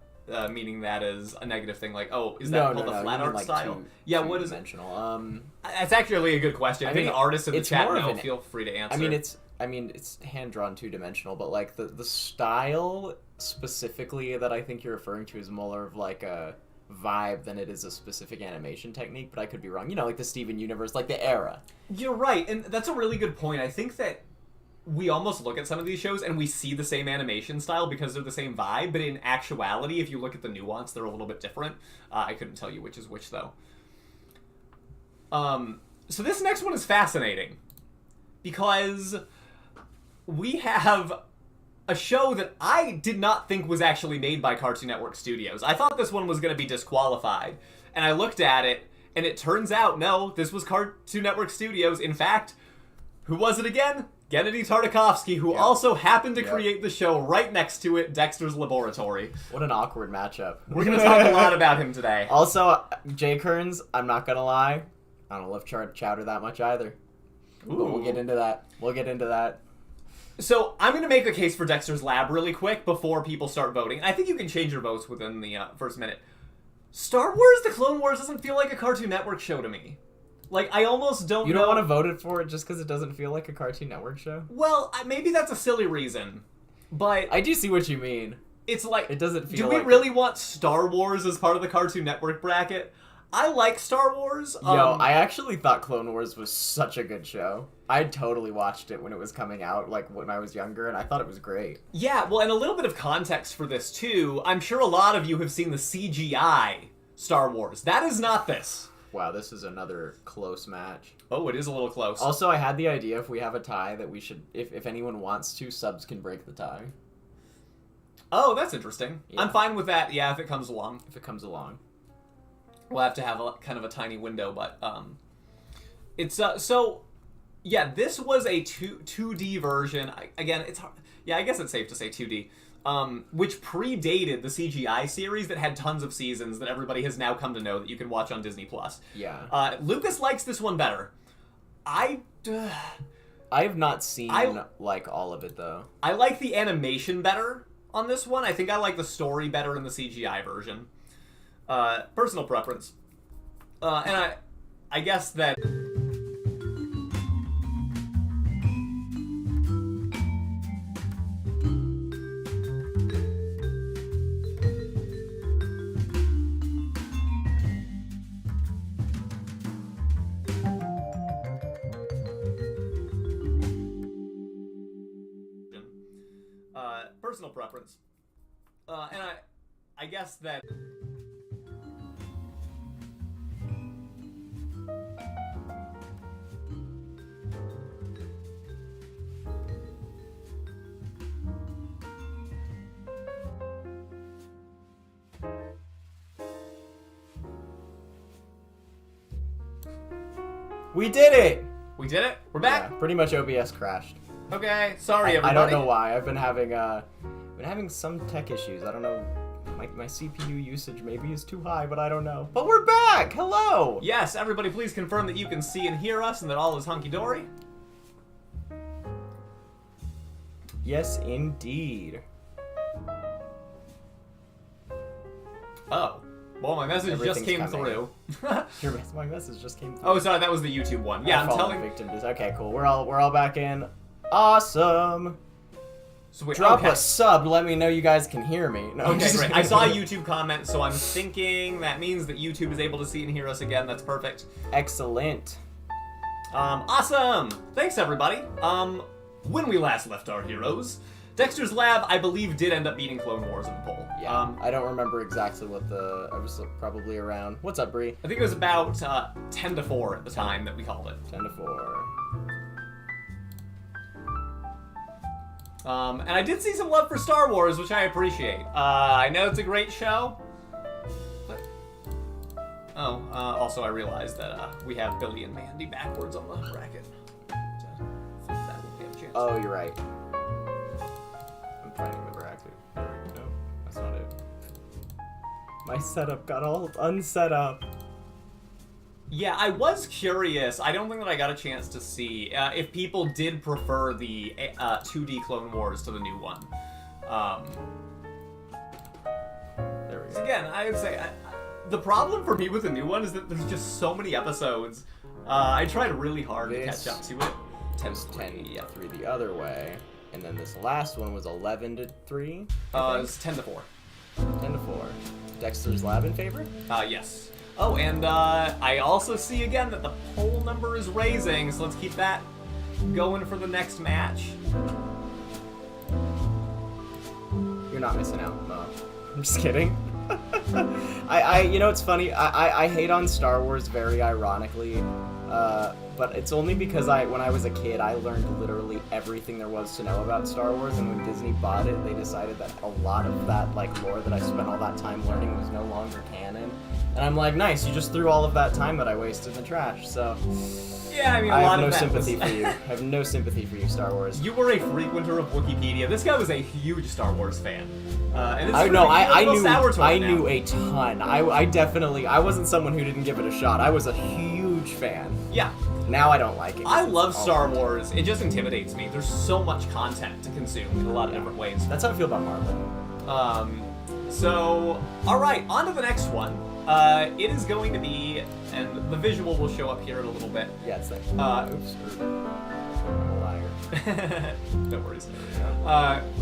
meaning that as a negative thing. Like, oh, is that called a flat art style? Yeah, what is it? That's actually a good question. I think artists in the chat know. Feel free to answer. I mean, it's hand-drawn two-dimensional, but, like, the style specifically that I think you're referring to is more of, like, a vibe than it is a specific animation technique, but I could be wrong. You know, like the Steven Universe, like the era. You're right, and that's a really good point. I think that we almost look at some of these shows and we see the same animation style because they're the same vibe, but in actuality, if you look at the nuance, they're a little bit different. I couldn't tell you which is which, though. So this next one is fascinating because we have a show that I did not think was actually made by Cartoon Network Studios. I thought this one was going to be disqualified. And I looked at it, and it turns out, no, this was Cartoon Network Studios. In fact, who was it again? Gennady Tartakovsky, who also happened to create the show right next to it, Dexter's Laboratory. What an awkward matchup. We're going to talk a lot about him today. Also, Jake Hearns, I'm not going to lie, I don't love Chowder that much either. Ooh. But we'll get into that. So, I'm going to make a case for Dexter's Lab really quick before people start voting. I think you can change your votes within the first minute. Star Wars The Clone Wars doesn't feel like a Cartoon Network show to me. Like, I almost don't know... You don't want to vote for it just because it doesn't feel like a Cartoon Network show? Well, maybe that's a silly reason, but... I do see what you mean. It's like... It doesn't feel like... Do we really want Star Wars as part of the Cartoon Network bracket? I like Star Wars. I actually thought Clone Wars was such a good show. I totally watched it when it was coming out, like when I was younger, and I thought it was great. Yeah, well, and a little bit of context for this, too. I'm sure a lot of you have seen the CGI Star Wars. That is not this. Wow, this is another close match. Oh, it is a little close. Also, I had the idea if we have a tie that we should, if anyone wants to, subs can break the tie. Oh, that's interesting. Yeah. I'm fine with that, yeah, if it comes along. We'll have to have a kind of a tiny window, but it's so yeah. This was a 2D version. Again, it's hard. Yeah, I guess it's safe to say 2D, which predated the CGI series that had tons of seasons that everybody has now come to know that you can watch on Disney Plus. Yeah. Lucas likes this one better. I have not seen like all of it though. I like the animation better on this one. I think I like the story better in the CGI version. Personal preference. And I guess that... personal preference. And I guess that... We did it! We did it? We're back? Yeah, pretty much OBS crashed. Okay, sorry everybody. I don't know why. I've been having some tech issues. I don't know My CPU usage maybe is too high, but I don't know. But we're back! Hello! Yes, everybody please confirm that you can see and hear us and that all is hunky-dory. Yes, indeed. Oh. Well, my message just came coming. through. My message just came through. Oh, sorry, that was the YouTube one. Yeah, I'm telling... Okay, cool. We're all back in. Awesome! So wait, Drop a sub, let me know you guys can hear me. No, okay, great. I saw a YouTube comment, so I'm thinking that means that YouTube is able to see and hear us again. That's perfect. Excellent. Awesome! Thanks, everybody. When we last left our heroes, Dexter's lab, I believe, did end up beating Clone Wars in the poll. Yeah, I don't remember exactly what I was probably around. What's up, Bree? I think it was about 10-4 at the time that we called it. 10-4. And I did see some love for Star Wars, which I appreciate. I know it's a great show, but... Oh, also I realized that we have Billy and Mandy backwards on the bracket. So that will give a chance. Oh, you're right. I'm finding the bracket. There we go. No, that's not it. My setup got all unset up. Yeah, I was curious. I don't think that I got a chance to see if people did prefer the 2D Clone Wars to the new one. There we go. Again, I would say the problem for me with the new one is that there's just so many episodes. I tried really hard to catch up to it. 10-3, yeah, 3 the other way, and then this last one was 11-3. It was 10-4. 10-4. Dexter's lab in favor? Yes. Oh, and I also see again that the poll number is raising, so let's keep that going for the next match. You're not missing out. No, I'm just kidding. You know, it's funny. I hate on Star Wars very ironically, but it's only because when I was a kid, I learned literally everything there was to know about Star Wars, and when Disney bought it, they decided that a lot of that lore that I spent all that time learning was no longer canon. And I'm like, nice, you just threw all of that time that I wasted in the trash, so... Yeah, I mean, I have no sympathy for you. I have no sympathy for you, Star Wars. You were a frequenter of Wikipedia. This guy was a huge Star Wars fan. And I knew a ton. I wasn't someone who didn't give it a shot. I was a huge fan. Yeah. Now I don't like it. I love Star Wars. It just intimidates me. There's so much content to consume in a lot of different ways. That's how I feel about Marvel. So, alright, on to the next one. It is going to be, and the visual will show up here in a little bit. Yeah, it's like, oops, I'm a liar. No worries.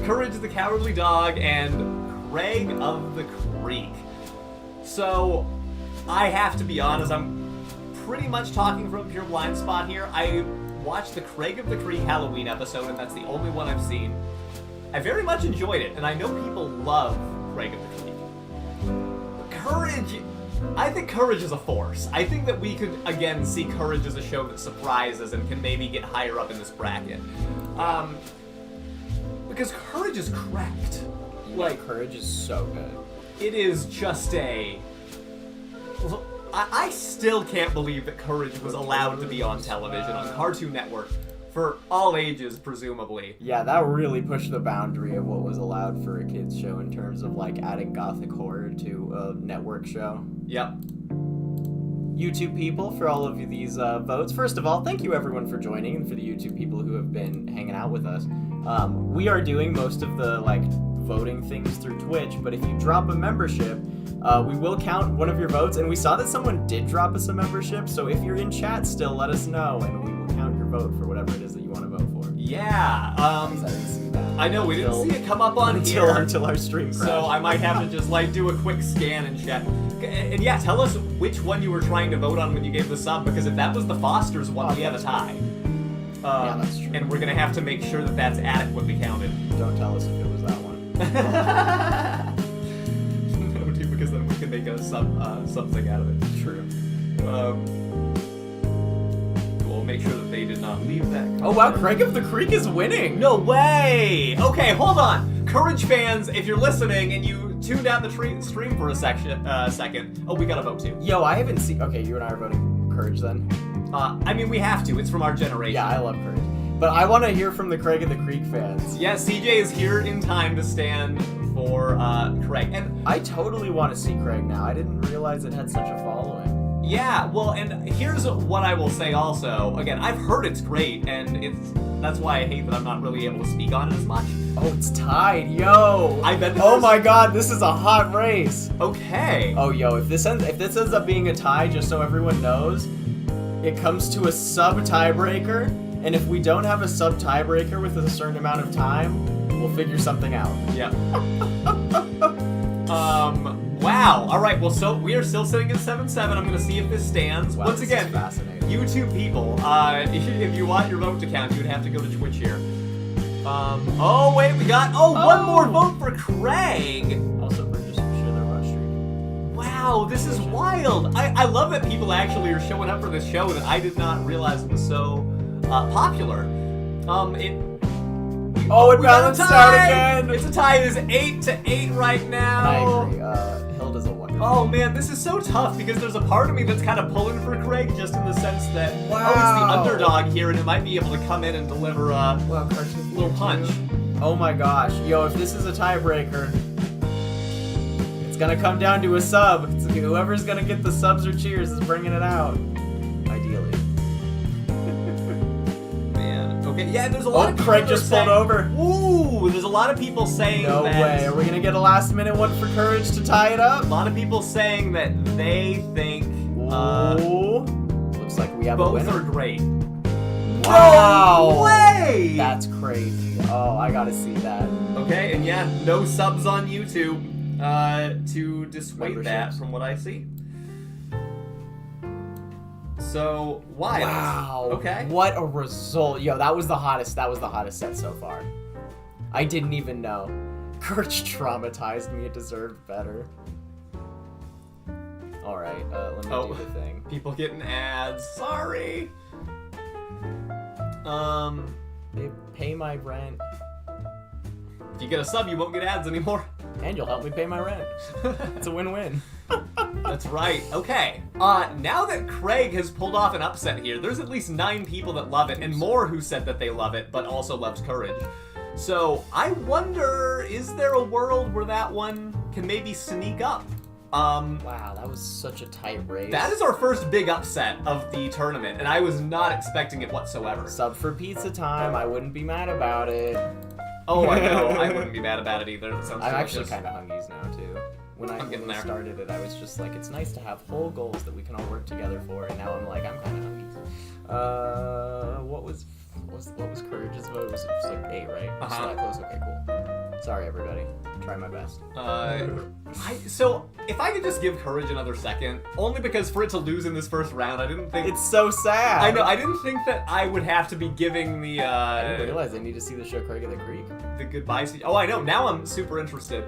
Courage the Cowardly Dog and Craig of the Creek. So, I have to be honest, I'm pretty much talking from a pure blind spot here. I watched the Craig of the Creek Halloween episode, and that's the only one I've seen. I very much enjoyed it, and I know people love Craig of the Creek. Courage, I think Courage is a force. I think that we could, again, see Courage as a show that surprises and can maybe get higher up in this bracket. Because Courage is cracked. Courage is so good. It is just a... I still can't believe that Courage was allowed to be on television, on Cartoon Network, for all ages, presumably. Yeah, that really pushed the boundary of what was allowed for a kids show in terms of adding gothic horror to a network show. Yep. YouTube people, for all of these votes. First of all, thank you everyone for joining, and for the YouTube people who have been hanging out with us. We are doing most of the voting things through Twitch, but if you drop a membership, we will count one of your votes, and we saw that someone did drop us a membership, so if you're in chat still, let us know, and we will count your vote for whatever it is that you want to vote for. Yeah, I didn't see that. I know, we didn't see it come up on here. Until our stream crashed. So I might have to just do a quick scan and check. And yeah, tell us which one you were trying to vote on when you gave the sub, because if that was the Foster's one, we have a tie. Yeah, that's true. And we're gonna have to make sure that that's adequately counted. Don't tell us if it was that one. No, dude, because then we can make a something out of it. True. We'll make sure that they did not leave that. Oh wow, Craig of the Creek is winning! No way! Okay, hold on. Courage fans, if you're listening and you tuned out the stream for a second. Oh, we got a vote too. Yo, I haven't seen... Okay, you and I are voting Courage then? I mean, we have to. It's from our generation. Yeah, I love Courage. But I want to hear from the Craig of the Creek fans. Yeah, CJ is here in time to stand for Craig. And I totally want to see Craig now. I didn't realize it had such a following. yeah, well, and here's what I will say also. Again, I've heard it's great, and that's why I hate that I'm not really able to speak on it as much. Oh, it's tied, yo! I bet. Oh my God, this is a hot race. Okay. Oh, yo, if this ends up being a tie, just so everyone knows, it comes to a sub tiebreaker, and if we don't have a sub tiebreaker with a certain amount of time, we'll figure something out. Yeah. Wow. All right. Well, so we are still sitting at 7-7. I'm gonna see if this stands. Wow, Once this again, is fascinating. YouTube people, if you want your vote to count, you would have to go to Twitch here. Oh wait, we got one more vote for Craig. Also, we're just sure they're rush streak. Wow, this is wild. I love that people actually are showing up for this show that I did not realize was so popular. It balanced out again. It's a tie. It is 8-8 right now. I agree. Hilda's a wonderful. Oh man, this is so tough because there's a part of me that's kind of pulling for Craig, just in the sense that it's the underdog here, and it might be able to come in and deliver a little punch. Oh my gosh, yo! If this is a tiebreaker, it's gonna come down to a sub. Whoever's gonna get the subs or cheers is bringing it out. Ideally. Man. Okay. Yeah. There's a lot of people Craig just pulled over. Ooh. There's a lot of people saying No that. way. Are we gonna get a last minute one for Courage to tie it up? A lot of people saying that they think looks like we have a both winner. are great. Wow! No way! That's crazy. Oh, I gotta see that. Okay, and yeah, no subs on YouTube to dissuade that from what I see. So, wild. Wow. Okay. What a result. Yo, that was the hottest set so far. I didn't even know. Courage traumatized me. It deserved better. Alright, let me do the thing. People getting ads. Sorry. They pay my rent. If you get a sub, you won't get ads anymore. And you'll help me pay my rent. It's a win-win. That's right. Okay. Now that Craig has pulled off an upset here, there's at least 9 people that love it, and more who said that they love it, but also loves Courage. So, I wonder, is there a world where that one can maybe sneak up? Wow, that was such a tight race. That is our first big upset of the tournament, and I was not expecting it whatsoever. Sub for pizza time. I wouldn't be mad about it. Oh, I know. I wouldn't be mad about it either. That sounds I'm delicious. actually kind of hungies now, too. When we started it, I was just like, it's nice to have whole goals that we can all work together for, and now I'm like, I'm kind of hungies. What was Courage's vote? Was it just like 8, right? So that close? Okay, cool. Sorry, everybody. Try my best. So, if I could just give Courage another second, only because for it to lose in this first round, I didn't think... It's so sad! I know, I didn't think that I would have to be giving the, I didn't realize I need to see the show Craig of the Creek. The goodbye speech. Oh, I know, now I'm super interested.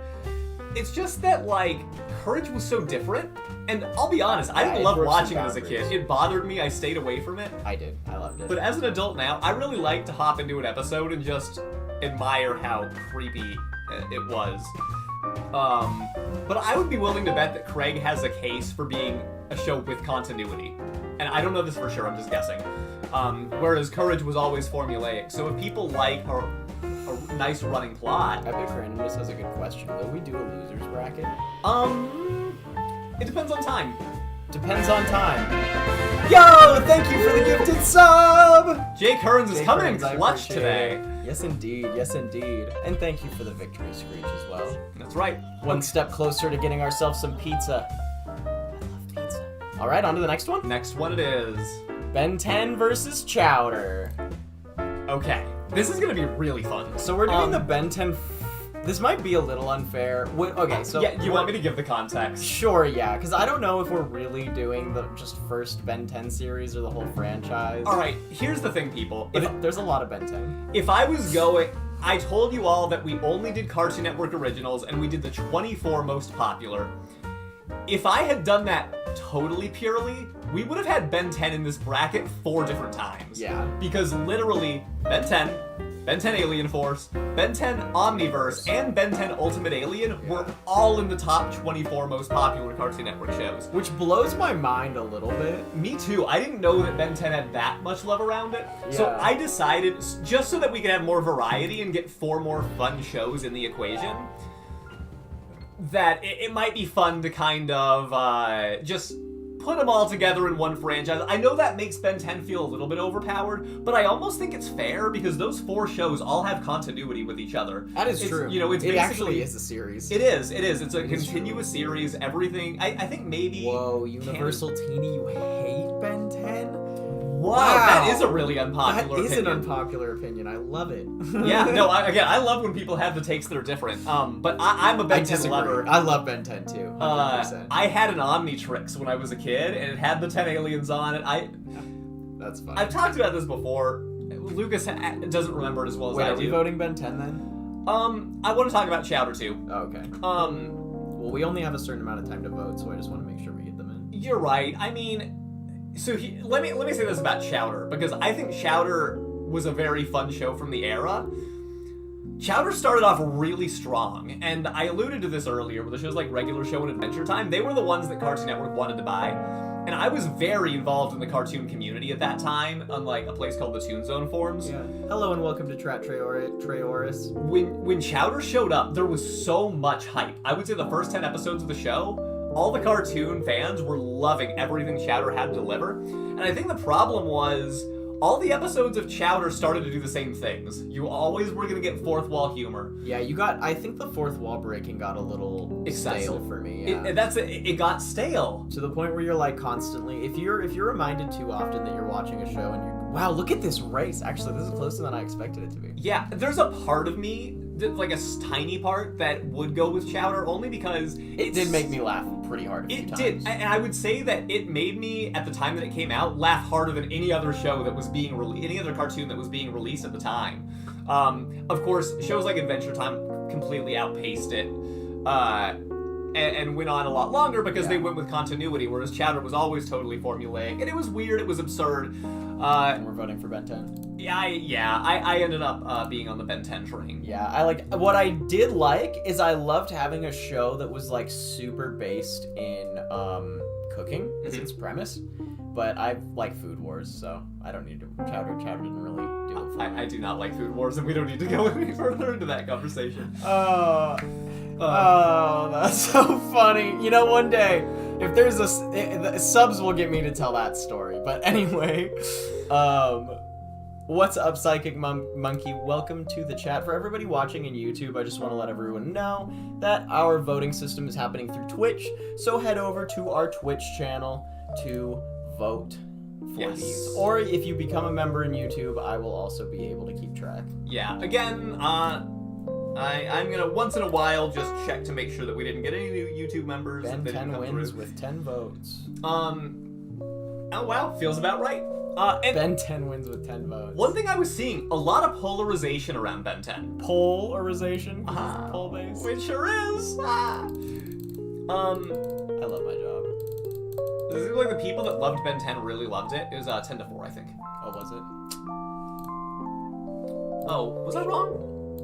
It's just that, like, Courage was so different, and I'll be honest, I didn't love watching it as a kid. It bothered me, I stayed away from it. I did, I loved it. But as an adult now, I really like to hop into an episode and just admire how creepy it was. But I would be willing to bet that Craig has a case for being a show with continuity. And I don't know this for sure, I'm just guessing. Whereas Courage was always formulaic. So if people like a nice running plot... Epic Randomness has a good question. Will we do a loser's bracket? It depends on time. Depends on time. Yo, thank you for the gifted sub! Jake Hearns is coming in clutch today. Yes, indeed. Yes, indeed. And thank you for the victory screech as well. That's right. One step closer to getting ourselves some pizza. I love pizza. All right, on to the next one. Next one it is. Ben 10 versus Chowder. Okay. This is going to be really fun. So we're doing the Ben 10... This might be a little unfair. Okay, so... Yeah, you want me to give the context? Sure, yeah, because I don't know if we're really doing the just first Ben 10 series or the whole franchise. Alright, here's the thing, people. There's a lot of Ben 10. If I was going... I told you all that we only did Cartoon Network originals, and we did the 24 most popular. If I had done that totally purely, we would have had Ben 10 in this bracket 4 different times. Yeah. Because literally, Ben 10... Ben 10 Alien Force, Ben 10 Omniverse, and Ben 10 Ultimate Alien were all in the top 24 most popular Cartoon Network shows. Which blows my mind a little bit. Me too. I didn't know that Ben 10 had that much love around it. Yeah. So I decided, just so that we could have more variety and get 4 more fun shows in the equation, that it might be fun to kind of just put them all together in one franchise. I know that makes Ben 10 feel a little bit overpowered, but I almost think it's fair because those 4 shows all have continuity with each other. That is true. You know, it's it basically, actually is a series. It is. It's a continuous series. Everything. I think maybe. Whoa, Universal Teeny, you hate Ben 10? Wow, that is a really unpopular opinion. That is an unpopular opinion. I love it. Yeah, no, I love when people have the takes that are different. But I'm a Ben 10 lover. I love Ben 10 too. 100%. I had an Omnitrix when I was a kid, and it had the 10 aliens on it. That's fine. I've talked about this before. Lucas doesn't remember it as well as I do. Are we voting Ben 10 then? I want to talk about Chowder too. Oh, okay. Well, we only have a certain amount of time to vote, so I just want to make sure we get them in. You're right. I mean, so let me say this about Chowder, because I think Chowder was a very fun show from the era. Chowder started off really strong, and I alluded to this earlier with the shows like Regular Show and Adventure Time. They were the ones that Cartoon Network wanted to buy, and I was very involved in the cartoon community at that time, on like a place called the Toon Zone forums. Yeah. Hello and welcome to Treoris. When Chowder showed up, there was so much hype. I would say the first 10 episodes of the show, all the cartoon fans were loving everything Chowder had to deliver. And I think the problem was all the episodes of Chowder started to do the same things. You always were going to get fourth wall humor. Yeah, I think the fourth wall breaking got a little stale for me. Yeah. It got stale. To the point where you're like constantly, if you're reminded too often that you're watching a show and you're, wow, look at this race. Actually, this is closer than I expected it to be. Yeah, there's a part of me, like a tiny part, that would go with Chowder only because it did make me laugh pretty hard a few times. It did, and I would say that it made me, at the time that it came out, laugh harder than any other show that was being any other cartoon that was being released at the time. Of course, shows like Adventure Time completely outpaced it, and went on a lot longer because they went with continuity, whereas Chowder was always totally formulaic, and it was weird, it was absurd. And we're voting for Ben 10. I ended up being on the Ben 10 train. Yeah, what I did like is I loved having a show that was like super based in cooking as its premise, but I like Food Wars, so I don't need to. Chowder didn't really do it for me. I do not like Food Wars, and we don't need to go any further into that conversation. Oh, that's so funny. You know, one day, if there's subs will get me to tell that story. But anyway, what's up, Psychic Monkey? Welcome to the chat. For everybody watching in YouTube, I just want to let everyone know that our voting system is happening through Twitch. So head over to our Twitch channel to vote for these. Or if you become a member in YouTube, I will also be able to keep track. Yeah, again, I'm gonna once in a while just check to make sure that we didn't get any new YouTube members. Ben 10 wins with 10 votes. Oh wow, feels about right. And Ben 10 wins with 10 votes. One thing I was seeing, a lot of polarization around Ben 10. Polarization? Poll based? It sure is. I love my job. Does it seem like the people that loved Ben 10 really loved it? It was 10-4, I think. Oh, was it? Oh, was I wrong?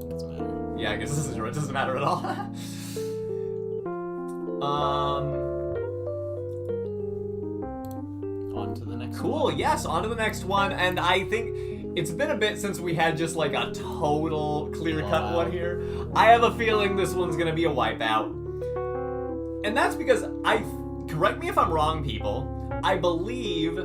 Doesn't matter. Yeah, I guess this is true. It doesn't matter at all. On to the next one. Cool, yes, on to the next one. And I think it's been a bit since we had just like a total clear-cut one here. I have a feeling this one's gonna be a wipeout. And that's because correct me if I'm wrong, people, I believe,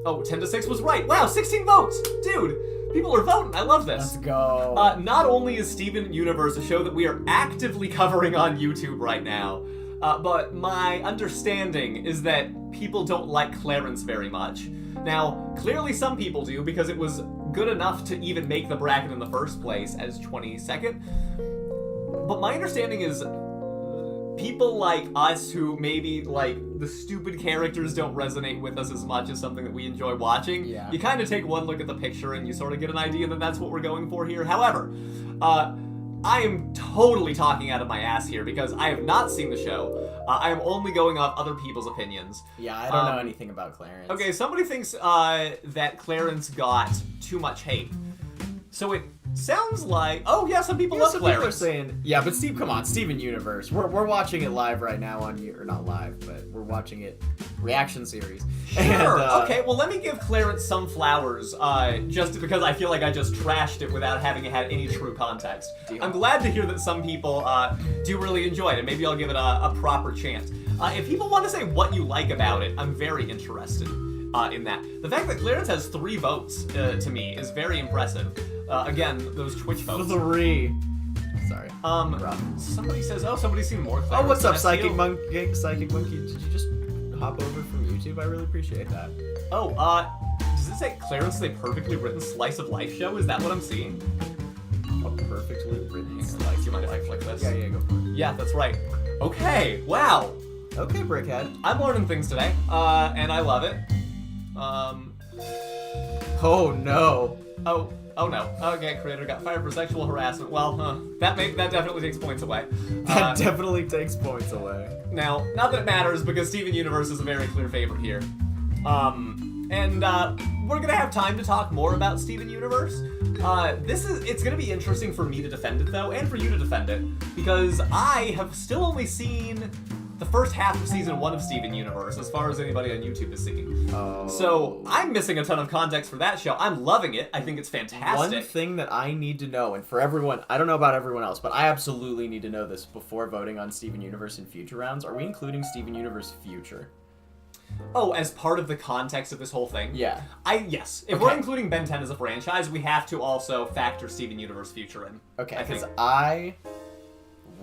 10-6 was right. Wow, 16 votes! Dude, people are voting. I love this. Let's go. Not only is Steven Universe a show that we are actively covering on YouTube right now, but my understanding is that people don't like Clarence very much. Now, clearly some people do, because it was good enough to even make the bracket in the first place as 22nd. But my understanding is people like us who maybe, like, the stupid characters don't resonate with us as much as something that we enjoy watching. Yeah. You kind of take one look at the picture and you sort of get an idea that that's what we're going for here. However, I am totally talking out of my ass here because I have not seen the show. I am only going off other people's opinions. Yeah, I don't know anything about Clarence. Okay, somebody thinks that Clarence got too much hate. So Sounds like... Oh, yeah, some people love some people are Clarence. saying... Yeah, but Steve, come on, Steven Universe. We're watching it live right now on you... Or not live, but we're watching it... Reaction series. Sure, okay, well, let me give Clarence some flowers, just because I feel like I just trashed it without having had any true context. I'm glad to hear that some people do really enjoy it, and maybe I'll give it a proper chance. If people want to say what you like about it, I'm very interested in that. The fact that Clarence has 3 votes, to me, is very impressive. Again, those Twitch votes. 3. Sorry. Somebody says, oh, somebody's seen more Clarence. Oh, what's up, Psychic Monkey? Did you just hop over from YouTube? I really appreciate that. Oh, does it say Clarence is a perfectly written slice of life show? Is that what I'm seeing? A perfectly written slice. Do you mind if I click this? Yeah, go for it. Yeah, that's right. Okay, wow. Okay, Brickhead. I'm learning things today, and I love it. Oh no. Oh no. Okay, creator got fired for sexual harassment. Well, that definitely takes points away. That definitely takes points away. Now, not that it matters because Steven Universe is a very clear favorite here. And we're gonna have time to talk more about Steven Universe. It's gonna be interesting for me to defend it though, and for you to defend it, because I have still only seen the first half of season 1 of Steven Universe, as far as anybody on YouTube has seen. Oh. So I'm missing a ton of context for that show. I'm loving it. I think it's fantastic. One thing that I need to know, and for everyone, I don't know about everyone else, but I absolutely need to know this before voting on Steven Universe in future rounds. Are we including Steven Universe Future? Oh, as part of the context of this whole thing? Yeah. Yes. If we're including Ben 10 as a franchise, we have to also factor Steven Universe Future in. Okay, because I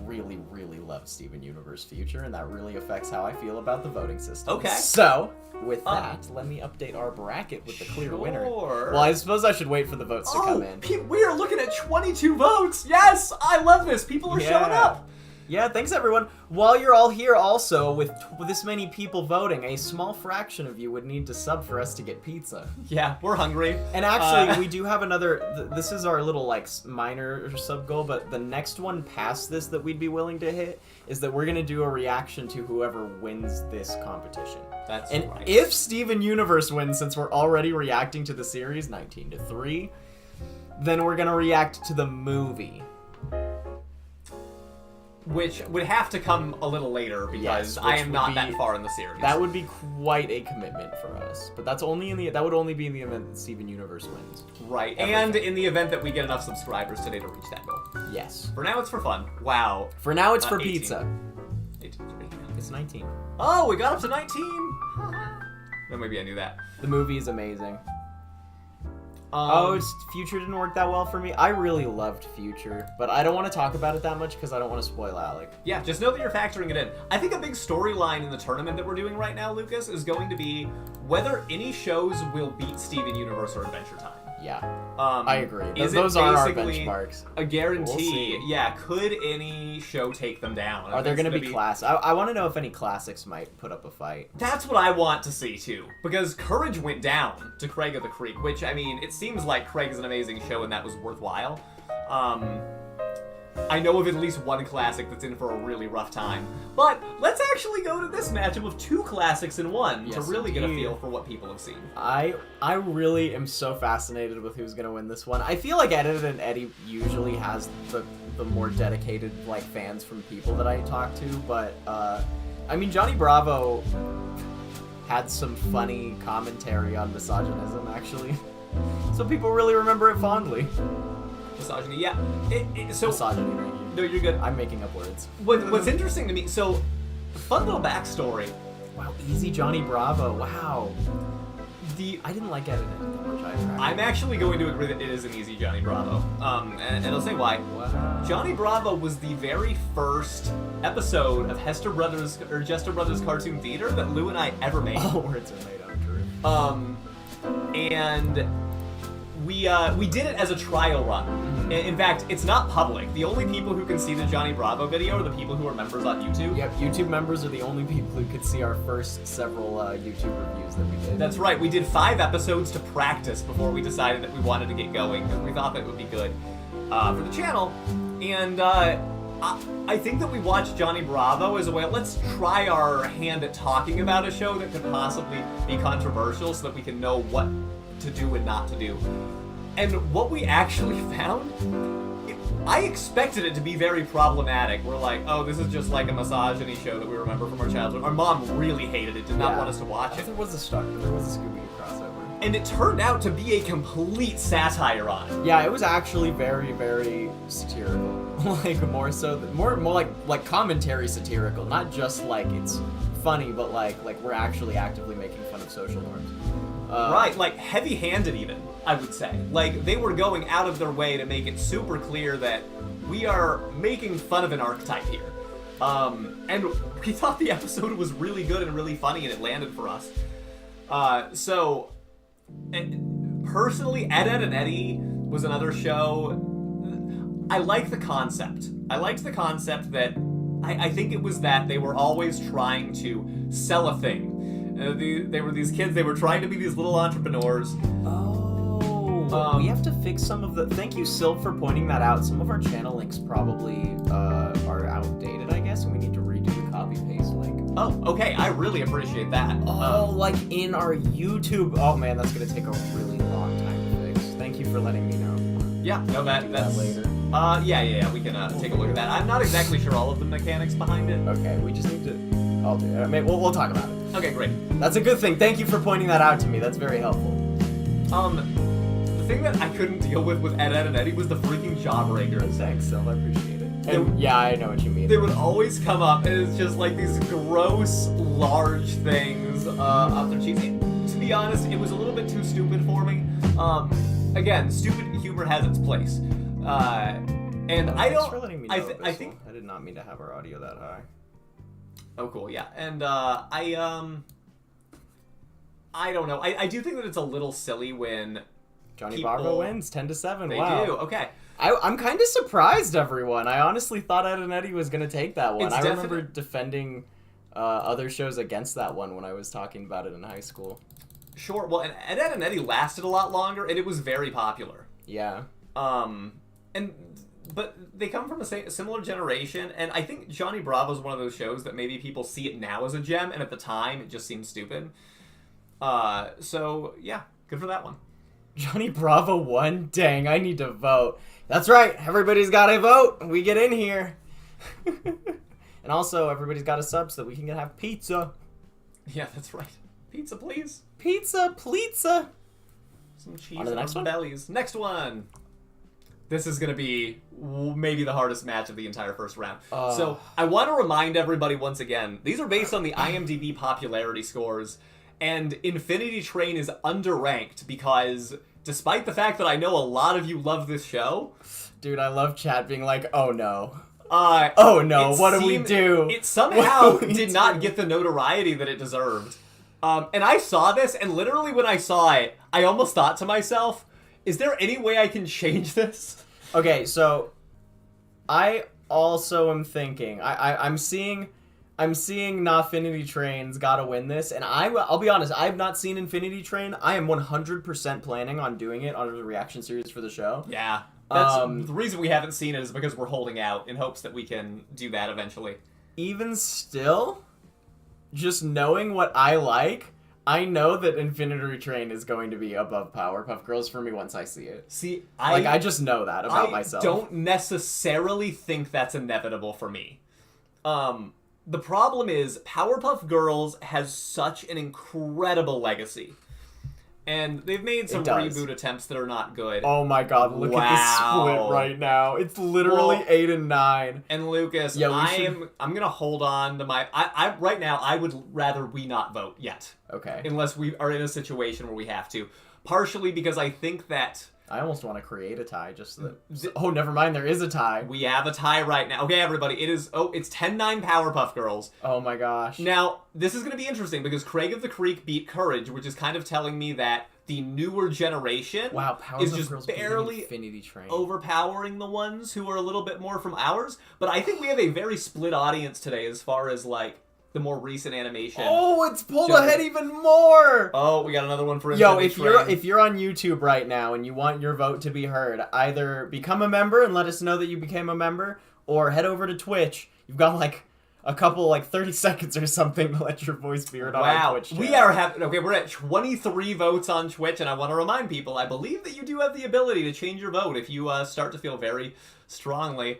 really, really love Steven Universe Future, and that really affects how I feel about the voting system. Okay. So, with that, let me update our bracket with the clear winner. Well, I suppose I should wait for the votes to come in. We are looking at 22 votes! Yes! I love this! People are showing up! Yeah, thanks everyone. While you're all here also, with this many people voting, a small fraction of you would need to sub for us to get pizza. Yeah, we're hungry. And actually, we do have another, this is our little, like, minor sub goal, but the next one past this that we'd be willing to hit is that we're going to do a reaction to whoever wins this competition. That's and right. if Steven Universe wins, since we're already reacting to the series, 19-3, then we're going to react to the movie. Which would have to come a little later because I am not that far in the series. That would be quite a commitment for us. But that would only be in the event that Steven Universe wins. Right. And in the event that we get enough subscribers today to reach that goal. Yes. For now it's for fun. Wow. For now it's for 18. pizza. 18. It's 19. Oh, we got up to 19? Then maybe I knew that. The movie is amazing. Future didn't work that well for me. I really loved Future, but I don't want to talk about it that much because I don't want to spoil Alec. Yeah, just know that you're factoring it in. I think a big storyline in the tournament that we're doing right now, Lucas, is going to be whether any shows will beat Steven Universe or Adventure Time. Yeah, I agree. Those are our benchmarks. A guarantee. We'll yeah, could any show take them down? Are there going to be class? I want to know if any classics might put up a fight. That's what I want to see too, because Courage went down to Craig of the Creek, which I mean, it seems like Craig is an amazing show and that was worthwhile. I know of at least one classic that's in for a really rough time. But let's actually go to this matchup of 2 classics in one to really get a feel for what people have seen. I really am so fascinated with who's going to win this one. I feel like Eddy and Eddy usually has the more dedicated like fans from people that I talk to, but I mean Johnny Bravo had some funny commentary on misogynism actually. So people really remember it fondly. Misogyny, yeah. So misogyny, right? No, you're good. I'm making up words. What's interesting to me, so, fun little backstory. Wow, easy Johnny Bravo, wow. I didn't like Eddy that much. I'm actually going to agree that it is an easy Johnny Bravo. And I'll say why. Wow. Johnny Bravo was the very first episode of Jester Bros Cartoon Theater that Lou and I ever made. All words are made up, Drew. And we did it as a trial run. In fact, it's not public. The only people who can see the Johnny Bravo video are the people who are members on YouTube. Yep, YouTube members are the only people who could see our first several YouTube reviews that we did. That's right. We did 5 episodes to practice before we decided that we wanted to get going because we thought that would be good for the channel. And I think that we watched Johnny Bravo as a way, let's try our hand at talking about a show that could possibly be controversial so that we can know what to do and not to do. And what we actually found, I expected it to be very problematic. We're like, oh, this is just like a misogyny show that we remember from our childhood. Our mom really hated it, did not want us to watch it. There was a Scooby-Doo crossover. And it turned out to be a complete satire on it. Yeah, it was actually very, very satirical. Like, more so, more like commentary satirical. Not just like it's funny, but like we're actually actively making fun of social norms. Right, like heavy-handed even, I would say. Like, they were going out of their way to make it super clear that we are making fun of an archetype here. And we thought the episode was really good and really funny, and it landed for us. And personally, Ed, and Eddy was another show. I like the concept. I liked the concept that I think it was that they were always trying to sell a thing. They were these kids, they were trying to be these little entrepreneurs. Oh, we have to fix some of the... Thank you, Sil, for pointing that out. Some of our channel links probably are outdated, I guess, and we need to redo the copy-paste link. Oh, okay, I really appreciate that. Like in our YouTube... Oh, man, that's going to take a really long time to fix. Thank you for letting me know. Yeah, no, that's... later. Yeah, we can take a look at that. I'm not exactly sure all of the mechanics behind it. Okay, we just need to... I'll do it. We'll talk about it. Okay, great. That's a good thing. Thank you for pointing that out to me. That's very helpful. The thing that I couldn't deal with Ed, and Eddy was the freaking jawbreakers. Thanks, Sil. I appreciate it. And yeah, I know what you mean. They would always come up, and it's just like these gross, large things up their cheeks. To be honest, it was a little bit too stupid for me. Again, stupid humor has its place. And I don't... Thanks for letting me know, I think... I did not mean to have our audio that high. Oh, cool, yeah. And, I don't know. I do think that it's a little silly when Johnny Bravo wins 10-7. They wow. do, okay. I'm kind of surprised, everyone. I honestly thought Ed and Eddy was going to take that one. I remember defending other shows against that one when I was talking about it in high school. Sure, well, and Ed and Eddy lasted a lot longer, and it was very popular. Yeah. But they come from a similar generation, and I think Johnny Bravo's one of those shows that maybe people see it now as a gem, and at the time, it just seemed stupid. So, yeah, good for that one. Johnny Bravo won? Dang, I need to vote. That's right, everybody's got to vote. We get in here. And also, everybody's got to sub so that we can have pizza. Yeah, that's right. Pizza, please. Pizza, pleatza. Some cheese on our bellies. Next one. This is going to be maybe the hardest match of the entire first round. So I want to remind everybody once again, these are based on the IMDb popularity scores, and Infinity Train is underranked because despite the fact that I know a lot of you love this show... Dude, I love chat being like, oh no. Oh no, what do we do? It somehow did not get the notoriety that it deserved. And I saw this, and literally when I saw it, I almost thought to myself, is there any way I can change this? Okay, so I also am thinking I'm seeing Infinity Train's gotta win this, and I'll be honest, I've not seen Infinity Train. I am 100% planning on doing it on a reaction series for the show. Yeah, that's the reason we haven't seen it is because we're holding out in hopes that we can do that eventually. Even still, just knowing what I like, I know that Infinity Train is going to be above Powerpuff Girls for me once I see it. See, I just know that about myself. I don't necessarily think that's inevitable for me. The problem is Powerpuff Girls has such an incredible legacy. And they've made some reboot attempts that are not good. Oh my god, look at this split right now. It's literally 8 and 9. And Lucas, I'm gonna hold on to my right now I would rather we not vote yet. Okay. Unless we are in a situation where we have to. Partially because I think that I almost want to create a tie just so that... Oh, never mind, there is a tie. We have a tie right now. Okay, everybody, it's 10-9 Powerpuff Girls. Oh my gosh. Now, this is going to be interesting because Craig of the Creek beat Courage, which is kind of telling me that the newer generation is just barely Infinity Train. Overpowering the ones who are a little bit more from ours. But I think we have a very split audience today as far as, like, the more recent animation. Oh, it's pulled ahead even more! Oh, we got another one for Infinity Train. If you're on YouTube right now and you want your vote to be heard, either become a member and let us know that you became a member, or head over to Twitch. You've got like a couple, like 30 seconds or something to let your voice be heard on our Twitch channel. We are we're at 23 votes on Twitch, and I want to remind people, I believe that you do have the ability to change your vote if you start to feel very strongly.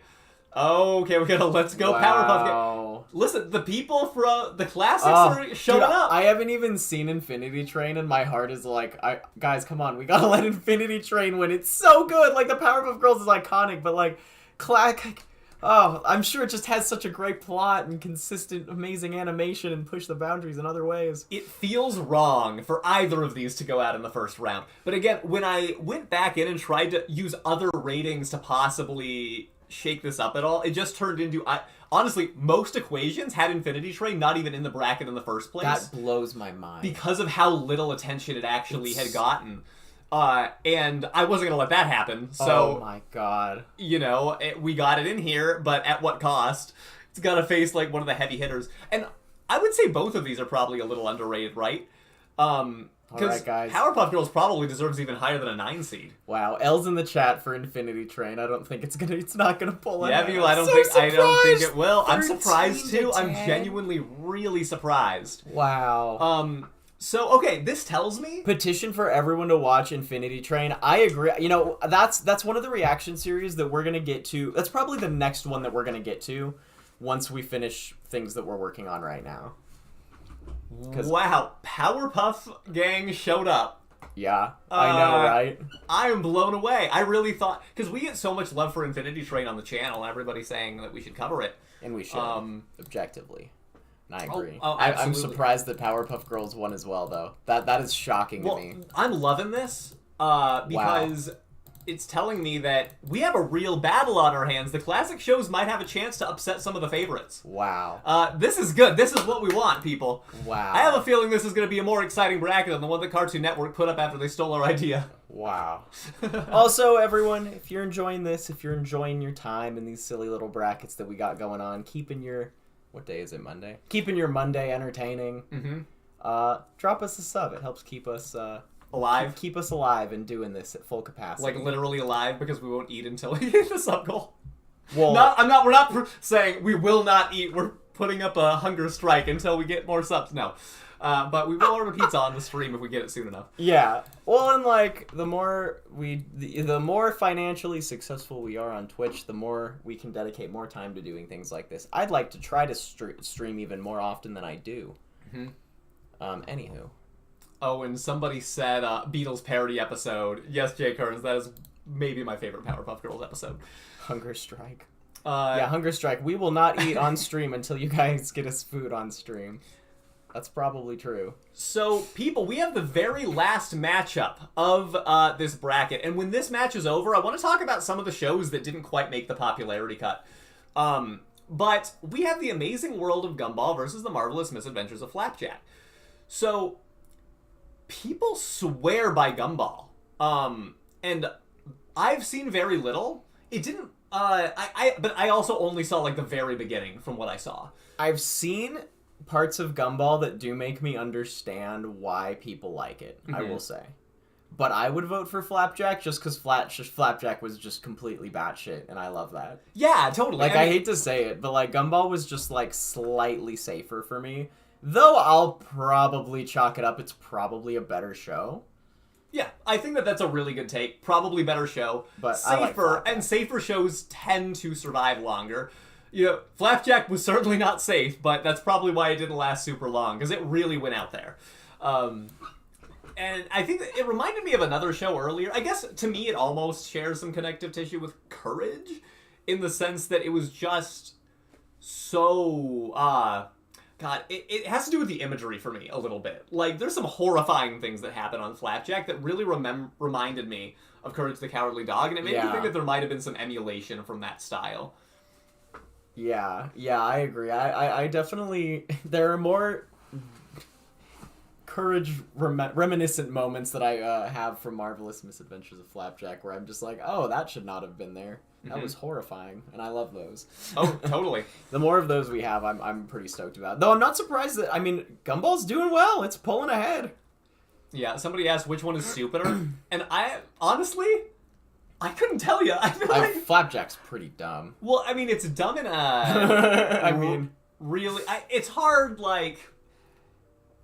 Okay, we're gonna Let's Go Powerpuff. Listen, the people from the classics are showing up. I haven't even seen Infinity Train, and my heart is like, guys, come on, we gotta let Infinity Train win. It's so good. Like, the Powerpuff Girls is iconic, but like, I'm sure it just has such a great plot and consistent, amazing animation and push the boundaries in other ways. It feels wrong for either of these to go out in the first round. But again, when I went back in and tried to use other ratings to possibly shake this up at all, it just turned into, honestly, most equations had Infinity Train not even in the bracket in the first place. That blows my mind. Because of how little attention it actually had gotten. And I wasn't going to let that happen, so... Oh my god. You know, we got it in here, but at what cost? It's got to face, like, one of the heavy hitters. And I would say both of these are probably a little underrated, right? Because Powerpuff Girls probably deserves even higher than a 9 seed. Wow, L's in the chat for Infinity Train. I don't think it's not gonna pull it. Yeah, I don't think it will. I'm surprised too. I'm genuinely really surprised. Wow. So okay, this tells me petition for everyone to watch Infinity Train. I agree. You know, that's one of the reaction series that we're gonna get to. That's probably the next one that we're gonna get to once we finish things that we're working on right now. Wow, Powerpuff gang showed up. Yeah, I know, right? I am blown away. I really thought, because we get so much love for Infinity Train on the channel, and everybody's saying that we should cover it. And we should, objectively. And I agree. I'm surprised that Powerpuff Girls won as well, though. That is shocking to me. I'm loving this, because it's telling me that we have a real battle on our hands. The classic shows might have a chance to upset some of the favorites. Wow. This is good. This is what we want, people. Wow. I have a feeling this is going to be a more exciting bracket than the one that Cartoon Network put up after they stole our idea. Wow. Also, everyone, if you're enjoying this, if you're enjoying your time in these silly little brackets that we got going on, keeping your... What day is it? Monday? Keeping your Monday entertaining. Mm-hmm. Drop us a sub. It helps keep us... alive? Keep us alive and doing this at full capacity. Like, literally alive, because we won't eat until we hit the sub goal. Well, we're not saying we will not eat. We're putting up a hunger strike until we get more subs. No. But we will order pizza on the stream if we get it soon enough. Yeah. Well, and like, the more financially successful we are on Twitch, the more we can dedicate more time to doing things like this. I'd like to try to stream even more often than I do. Mm-hmm. Anywho. Oh, and somebody said Beatles parody episode. Yes, Jay Kearns, that is maybe my favorite Powerpuff Girls episode. Hunger Strike. Yeah, Hunger Strike. We will not eat on stream until you guys get us food on stream. That's probably true. So, people, we have the very last matchup of this bracket. And when this match is over, I want to talk about some of the shows that didn't quite make the popularity cut. But we have The Amazing World of Gumball versus The Marvelous Misadventures of Flapjack. So... people swear by Gumball, and I've seen very little. It didn't. But I also only saw like the very beginning from what I saw. I've seen parts of Gumball that do make me understand why people like it. Mm-hmm. I will say, but I would vote for Flapjack just because Flapjack was just completely batshit, and I love that. Yeah, totally. Like, I hate to say it, but like Gumball was just like slightly safer for me. Though I'll probably chalk it up, it's probably a better show. Yeah, I think that that's a really good take. Probably better show. But safer, and safer shows tend to survive longer. You know, Flapjack was certainly not safe, but that's probably why it didn't last super long, because it really went out there. And I think that it reminded me of another show earlier. I guess, to me, it almost shares some connective tissue with Courage, in the sense that it was just so... God, it has to do with the imagery for me a little bit. Like, there's some horrifying things that happen on Flapjack that really reminded me of Courage the Cowardly Dog, and it made me think that there might have been some emulation from that style. Yeah, I agree. I definitely... There are more Courage reminiscent moments that I have from Marvelous Misadventures of Flapjack, where I'm just like, oh, that should not have been there. That was horrifying, and I love those. Oh, totally. The more of those we have, I'm pretty stoked about. Though I'm not surprised that, I mean, Gumball's doing well. It's pulling ahead. Yeah, somebody asked which one is stupider, and honestly, I couldn't tell you. I feel like Flapjack's pretty dumb. Well, I mean, it's dumb in a really... it's hard, like...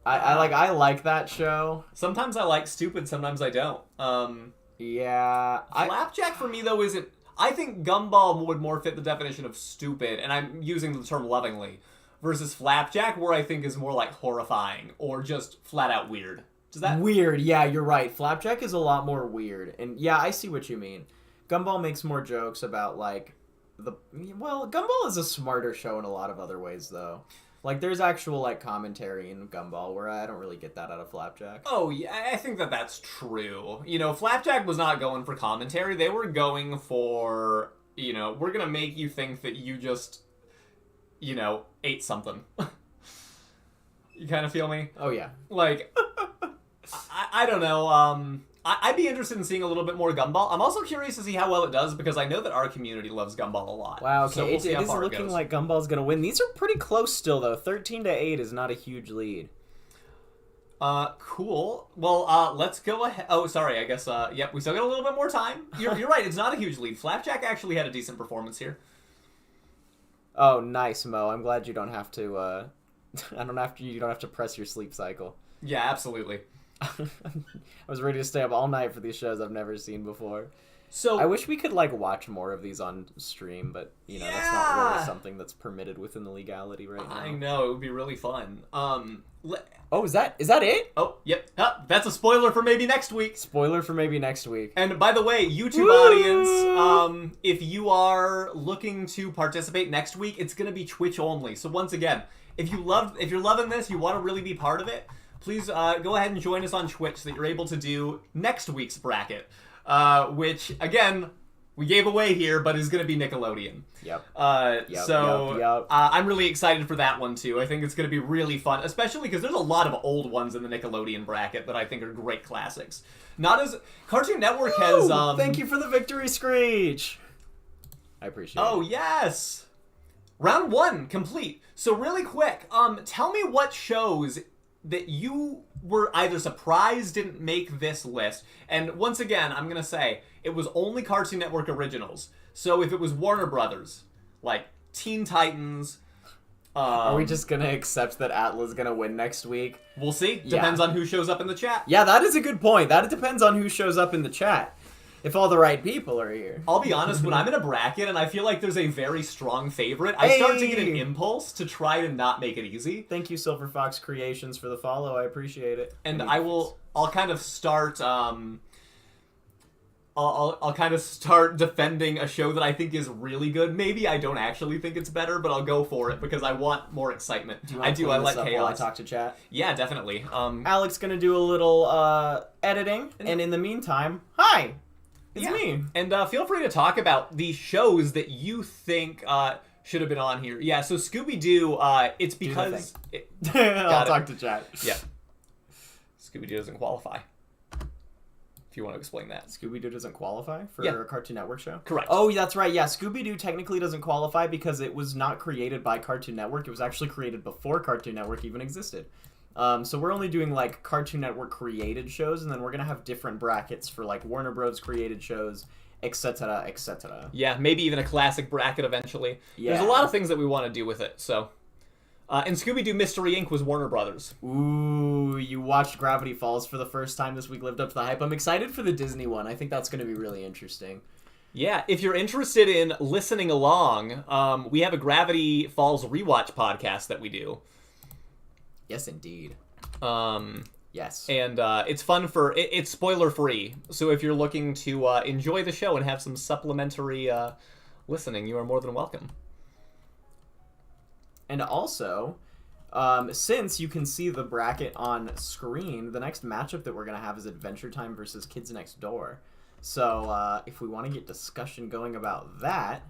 I like that show. Sometimes I like stupid, sometimes I don't. Yeah. Flapjack for me, though, isn't... I think Gumball would more fit the definition of stupid, and I'm using the term lovingly, versus Flapjack, where I think is more like horrifying, or just flat-out weird. Does that... Weird, yeah, you're right. Flapjack is a lot more weird. And yeah, I see what you mean. Gumball makes more jokes about, like, Gumball is a smarter show in a lot of other ways, though. Like, there's actual, like, commentary in Gumball, where I don't really get that out of Flapjack. Oh, yeah, I think that's true. You know, Flapjack was not going for commentary. They were going for, you know, we're gonna make you think that you just, you know, ate something. You kind of feel me? Oh, yeah. Like, I don't know, I'd be interested in seeing a little bit more Gumball. I'm also curious to see how well it does, because I know that our community loves Gumball a lot. Wow, okay, So we'll see it how is far it looking goes. like Gumball's gonna win. These are pretty close still, though. 13-8 is not a huge lead. Cool. Well, let's go ahead. Oh, sorry, I guess, yep, we still got a little bit more time. You're right, it's not a huge lead. Flapjack actually had a decent performance here. Oh, nice, Mo. I'm glad you don't have to, you don't have to press your sleep cycle. Yeah, absolutely. I was ready to stay up all night for these shows I've never seen before. So I wish we could, like, watch more of these on stream, but, you know, that's not really something that's permitted within the legality right now. I know, it would be really fun. Oh, is that it? Oh, yep. That's a spoiler for maybe next week. Spoiler for maybe next week. And by the way, YouTube audience, if you are looking to participate next week, it's going to be Twitch only. So once again, if you're loving this, you want to really be part of it, please go ahead and join us on Twitch so that you're able to do next week's bracket, which, again, we gave away here, but is going to be Nickelodeon. Yep. Yep. I'm really excited for that one, too. I think it's going to be really fun, especially because there's a lot of old ones in the Nickelodeon bracket that I think are great classics. Not as... Cartoon Network has... Thank you for the victory screech! I appreciate it. Oh, yes! Round 1, complete. So really quick, tell me what shows that you were either surprised didn't make this list. And once again, I'm going to say, it was only Cartoon Network originals. So if it was Warner Brothers, like Teen Titans... Are we just going to accept that Atla's going to win next week? We'll see. Depends on who shows up in the chat. Yeah, that is a good point. That depends on who shows up in the chat. If all the right people are here. I'll be honest, when I'm in a bracket and I feel like there's a very strong favorite, I start to get an impulse to try to not make it easy. Thank you, Silver Fox Creations, for the follow. I appreciate it. And I'll kind of start, I'll kind of start defending a show that I think is really good. Maybe I don't actually think it's better, but I'll go for it because I want more excitement. I like chaos. While I talk to chat? Yeah, definitely. Alex gonna do a little editing, and in the meantime, hi! It's me. And feel free to talk about the shows that you think should have been on here. Yeah, so Scooby-Doo, it's because... I'll talk to chat. Yeah. Scooby-Doo doesn't qualify. If you want to explain that. Scooby-Doo doesn't qualify for a Cartoon Network show? Correct. Oh, that's right. Yeah, Scooby-Doo technically doesn't qualify because it was not created by Cartoon Network. It was actually created before Cartoon Network even existed. So we're only doing, like, Cartoon Network created shows, and then we're going to have different brackets for, like, Warner Bros. Created shows, etc., etc. Yeah, maybe even a classic bracket eventually. Yeah. There's a lot of things that we want to do with it, so... and Scooby-Doo Mystery Inc. was Warner Brothers. Ooh, you watched Gravity Falls for the first time this week, lived up to the hype. I'm excited for the Disney one. I think that's going to be really interesting. Yeah, if you're interested in listening along, we have a Gravity Falls rewatch podcast that we do. Yes, indeed. Yes. And it's fun it's spoiler-free. So if you're looking to enjoy the show and have some supplementary listening, you are more than welcome. And also, since you can see the bracket on screen, the next matchup that we're going to have is Adventure Time versus Kids Next Door. So if we want to get discussion going about that,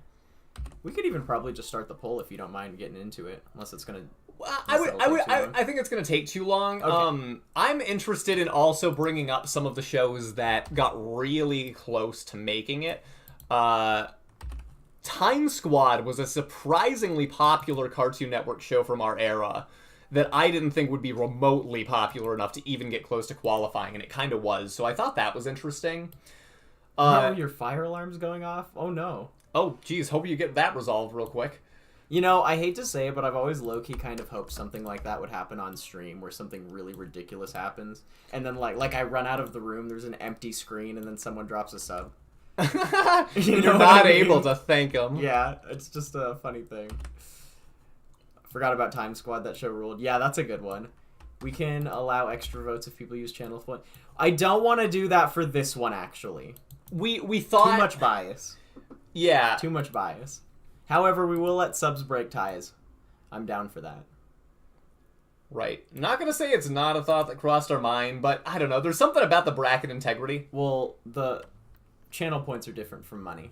we could even probably just start the poll if you don't mind getting into it, unless it's going to... I think it's going to take too long. Okay. I'm interested in also bringing up some of the shows that got really close to making it. Time Squad was a surprisingly popular Cartoon Network show from our era that I didn't think would be remotely popular enough to even get close to qualifying, and it kind of was. So I thought that was interesting. Are your fire alarms going off? Oh, no. Oh, geez. Hope you get that resolved real quick. You know, I hate to say it, but I've always low-key kind of hoped something like that would happen on stream, where something really ridiculous happens, and then like I run out of the room, there's an empty screen, and then someone drops a sub. You're not able to thank them. Yeah, it's just a funny thing. Forgot about Time Squad, that show ruled. Yeah, that's a good one. We can allow extra votes if people use channel fun. I don't want to do that for this one, actually. We thought... Too much bias. Yeah. Too much bias. However, we will let subs break ties. I'm down for that. Right. Not gonna say it's not a thought that crossed our mind, but I don't know. There's something about the bracket integrity. Well, the channel points are different from money.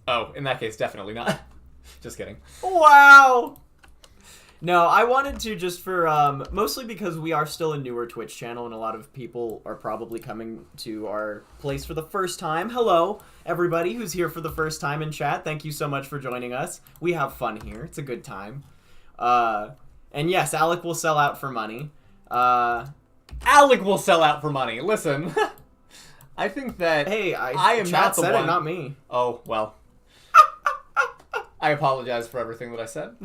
Oh, in that case, definitely not. Just kidding. Wow! No, I wanted to just for, mostly because we are still a newer Twitch channel and a lot of people are probably coming to our place for the first time. Hello, everybody who's here for the first time in chat. Thank you so much for joining us. We have fun here. It's a good time. And yes, Alec will sell out for money. Alec will sell out for money. Listen, I think that hey, I am not the said one. It, not me. Oh, well. I apologize for everything that I said.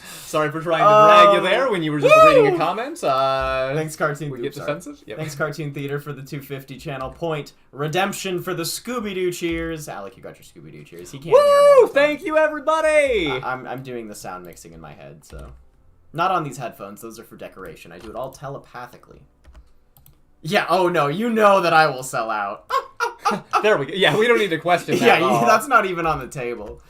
Sorry for trying to drag you there when you were just reading a comment. Thanks, Cartoon. We get defensive. Yep. Thanks, Cartoon Theater, for the 250 channel point. Redemption for the Scooby-Doo cheers. Alec, you got your Scooby-Doo cheers. He can't hear them. Thank you, everybody! I'm doing the sound mixing in my head, so... Not on these headphones. Those are for decoration. I do it all telepathically. Yeah, oh no, you know that I will sell out. There we go. Yeah, we don't need to question that. Yeah, that's not even on the table.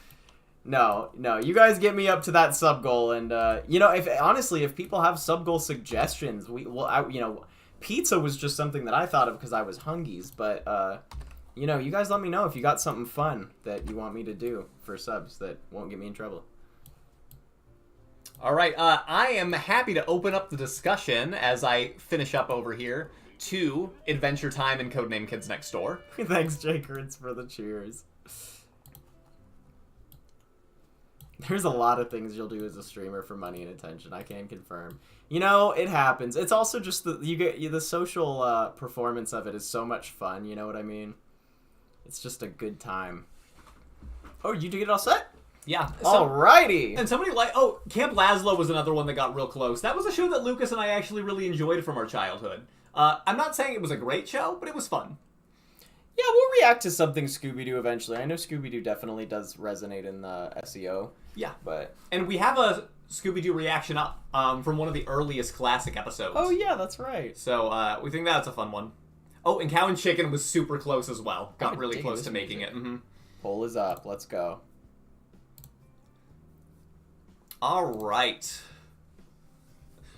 No, you guys get me up to that sub goal, and you know, if people have sub goal suggestions, you know, pizza was just something that I thought of because I was hungies, but you know, you guys let me know if you got something fun that you want me to do for subs that won't get me in trouble. All right, I am happy to open up the discussion as I finish up over here to Adventure Time and Codename Kids Next Door. Thanks, Jake Ritz, for the cheers. There's a lot of things you'll do as a streamer for money and attention. I can confirm. You know, it happens. It's also just the social performance of it is so much fun. You know what I mean? It's just a good time. Oh, you did get it all set? Yeah. Alrighty. And somebody Camp Laszlo was another one that got real close. That was a show that Lucas and I actually really enjoyed from our childhood. I'm not saying it was a great show, but it was fun. Yeah, we'll react to something Scooby-Doo eventually. I know Scooby-Doo definitely does resonate in the SEO. Yeah. But and we have a Scooby-Doo reaction up from one of the earliest classic episodes. Oh, yeah, that's right. So we think that's a fun one. Oh, and Cow and Chicken was super close as well. Got really close to making it. Mm-hmm. Poll is up. Let's go. All right.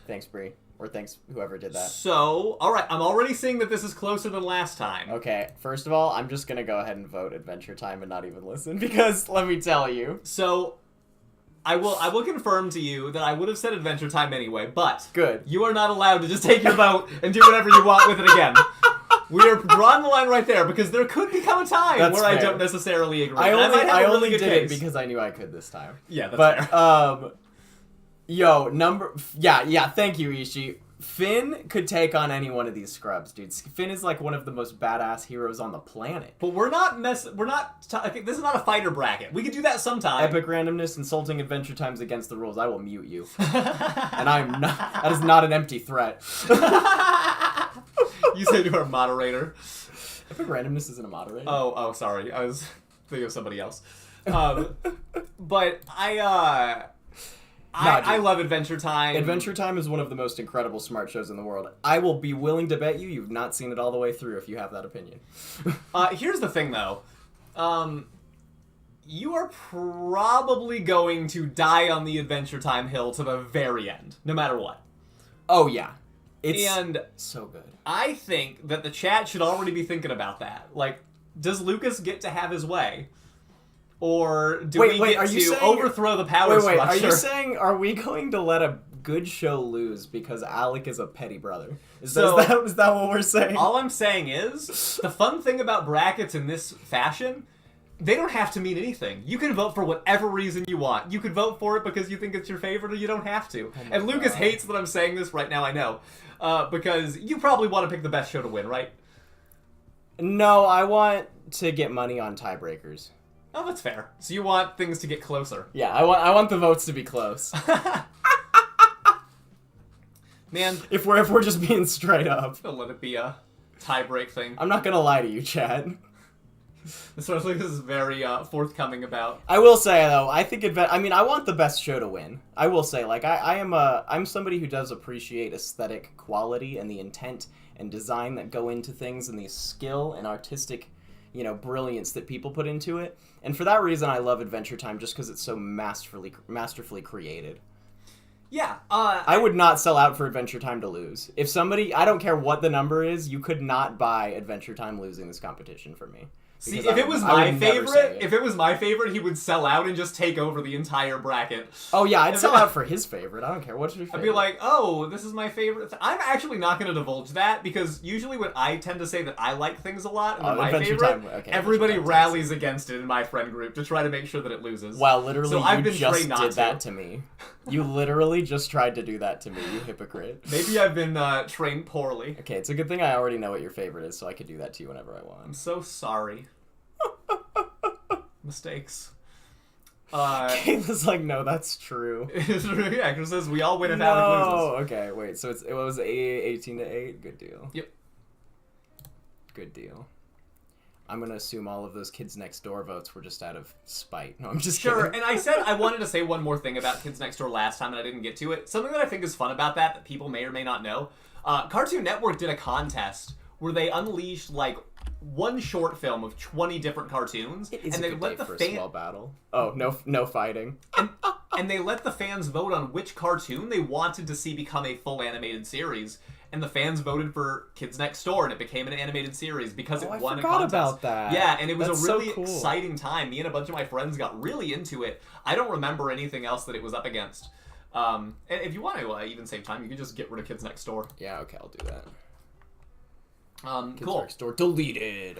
Thanks, Bree. Or thanks, whoever did that. So, all right, I'm already seeing that this is closer than last time. Okay, first of all, I'm just going to go ahead and vote Adventure Time and not even listen, because let me tell you. So, I will confirm to you that I would have said Adventure Time anyway, but good. You are not allowed to just take your vote and do whatever you want with it again. We are drawing the line right there, because there could become a time where I don't necessarily agree. I only did it because I knew I could this time. Yeah, that's fair. Yeah, thank you, Ishii. Finn could take on any one of these scrubs, dude. Finn is like one of the most badass heroes on the planet. But I think this is not a fighter bracket. We could do that sometime. Epic randomness, insulting Adventure Time's against the rules. I will mute you. And I'm not. That is not an empty threat. You said you were a moderator. Epic randomness isn't a moderator. Oh, sorry. I was thinking of somebody else. But I love Adventure Time. Adventure Time is one of the most incredible smart shows in the world. I will be willing to bet you've not seen it all the way through if you have that opinion. Here's the thing, though. You are probably going to die on the Adventure Time hill to the very end, no matter what. Oh, yeah. It's so good. I think that the chat should already be thinking about that. Like, does Lucas get to have his way? Or do we get to overthrow the power structure? Are you saying, are we going to let a good show lose because Alec is a petty brother? Is that what we're saying? All I'm saying is, the fun thing about brackets in this fashion, they don't have to mean anything. You can vote for whatever reason you want. You could vote for it because you think it's your favorite, or you don't have to. And Lucas hates that I'm saying this right now, I know. Because you probably want to pick the best show to win, right? No, I want to get money on tiebreakers. Oh, that's fair. So you want things to get closer. Yeah, I want the votes to be close. Man, if we're just being straight up, I'll let it be a tie-break thing. I'm not gonna lie to you, Chad. Especially this is very forthcoming about. I will say though, I think I want the best show to win. I will say, like, I'm somebody who does appreciate aesthetic quality and the intent and design that go into things and the skill and artistic, brilliance that people put into it. And for that reason, I love Adventure Time just because it's so masterfully created. Yeah, I would not sell out for Adventure Time to lose. If somebody, I don't care what the number is, you could not buy Adventure Time losing this competition for me. See, if it was my favorite, he would sell out and just take over the entire bracket. Oh yeah, I'd sell out for his favorite. I don't care. What's your favorite? I'd be like, oh, this is my favorite. I'm actually not going to divulge that because usually when I tend to say that I like things a lot and they're my favorite, everybody rallies against it in my friend group to try to make sure that it loses. Wow, literally, so you just did that to me. You literally just tried to do that to me, you hypocrite. Maybe I've been trained poorly. Okay, it's a good thing I already know what your favorite is, so I could do that to you whenever I want. I'm so sorry. Mistakes. Kayla's like, no, that's true. Yeah, because says we all win if no. Alec loses. Okay, wait, so it was 18-8? Good deal. Yep. Good deal. I'm gonna assume all of those Kids Next Door votes were just out of spite. No, I'm just kidding. Sure, and I said I wanted to say one more thing about Kids Next Door last time, and I didn't get to it. Something that I think is fun about that people may or may not know. Cartoon Network did a contest where they unleashed, like, one short film of 20 different cartoons, and they let the small battle. Oh, no fighting. And they let the fans vote on which cartoon they wanted to see become a full animated series. And the fans voted for Kids Next Door, and it became an animated series because it won a contest. I forgot about that. Yeah, and it was That's a really so cool. exciting time. Me and a bunch of my friends got really into it. I don't remember anything else that it was up against. And if you want to even save time, you can just get rid of Kids Next Door. Yeah, okay, I'll do that. Kids cool. Next Door deleted.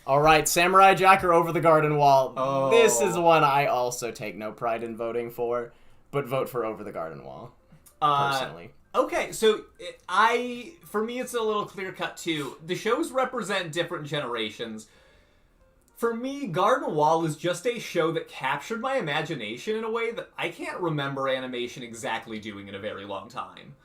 All right, Samurai Jack or Over the Garden Wall. Oh. This is one I also take no pride in voting for, but vote for Over the Garden Wall. Personally. Okay, so for me, it's a little clear cut too. The shows represent different generations. For me, Garden Wall is just a show that captured my imagination in a way that I can't remember animation exactly doing in a very long time.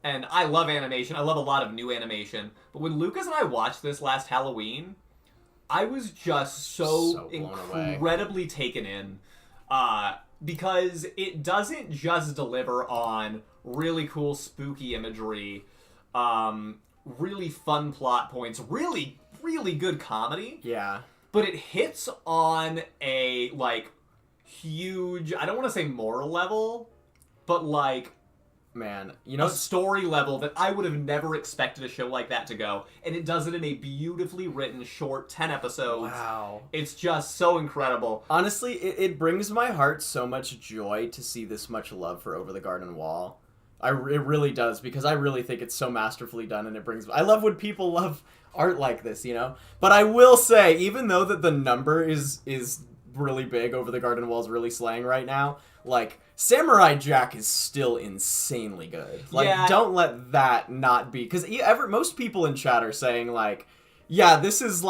And I love animation. I love a lot of new animation. But when Lucas and I watched this last Halloween, I was just so incredibly taken in. Because it doesn't just deliver on really cool, spooky imagery, really fun plot points, really, really good comedy. Yeah. But it hits on a, like, huge, I don't want to say moral level, but, like, man, a story level that I would have never expected a show like that to go. And it does it in a beautifully written, short 10 episodes. Wow. It's just so incredible. Honestly, it brings my heart so much joy to see this much love for Over the Garden Wall. It really does, because I really think it's so masterfully done, and I love when people love art like this, But I will say, even though that the number is really big, Over the Garden Wall is really slaying right now, like, Samurai Jack is still insanely good. Like, yeah. Don't let that not be, because most people in chat are saying, like, yeah, this is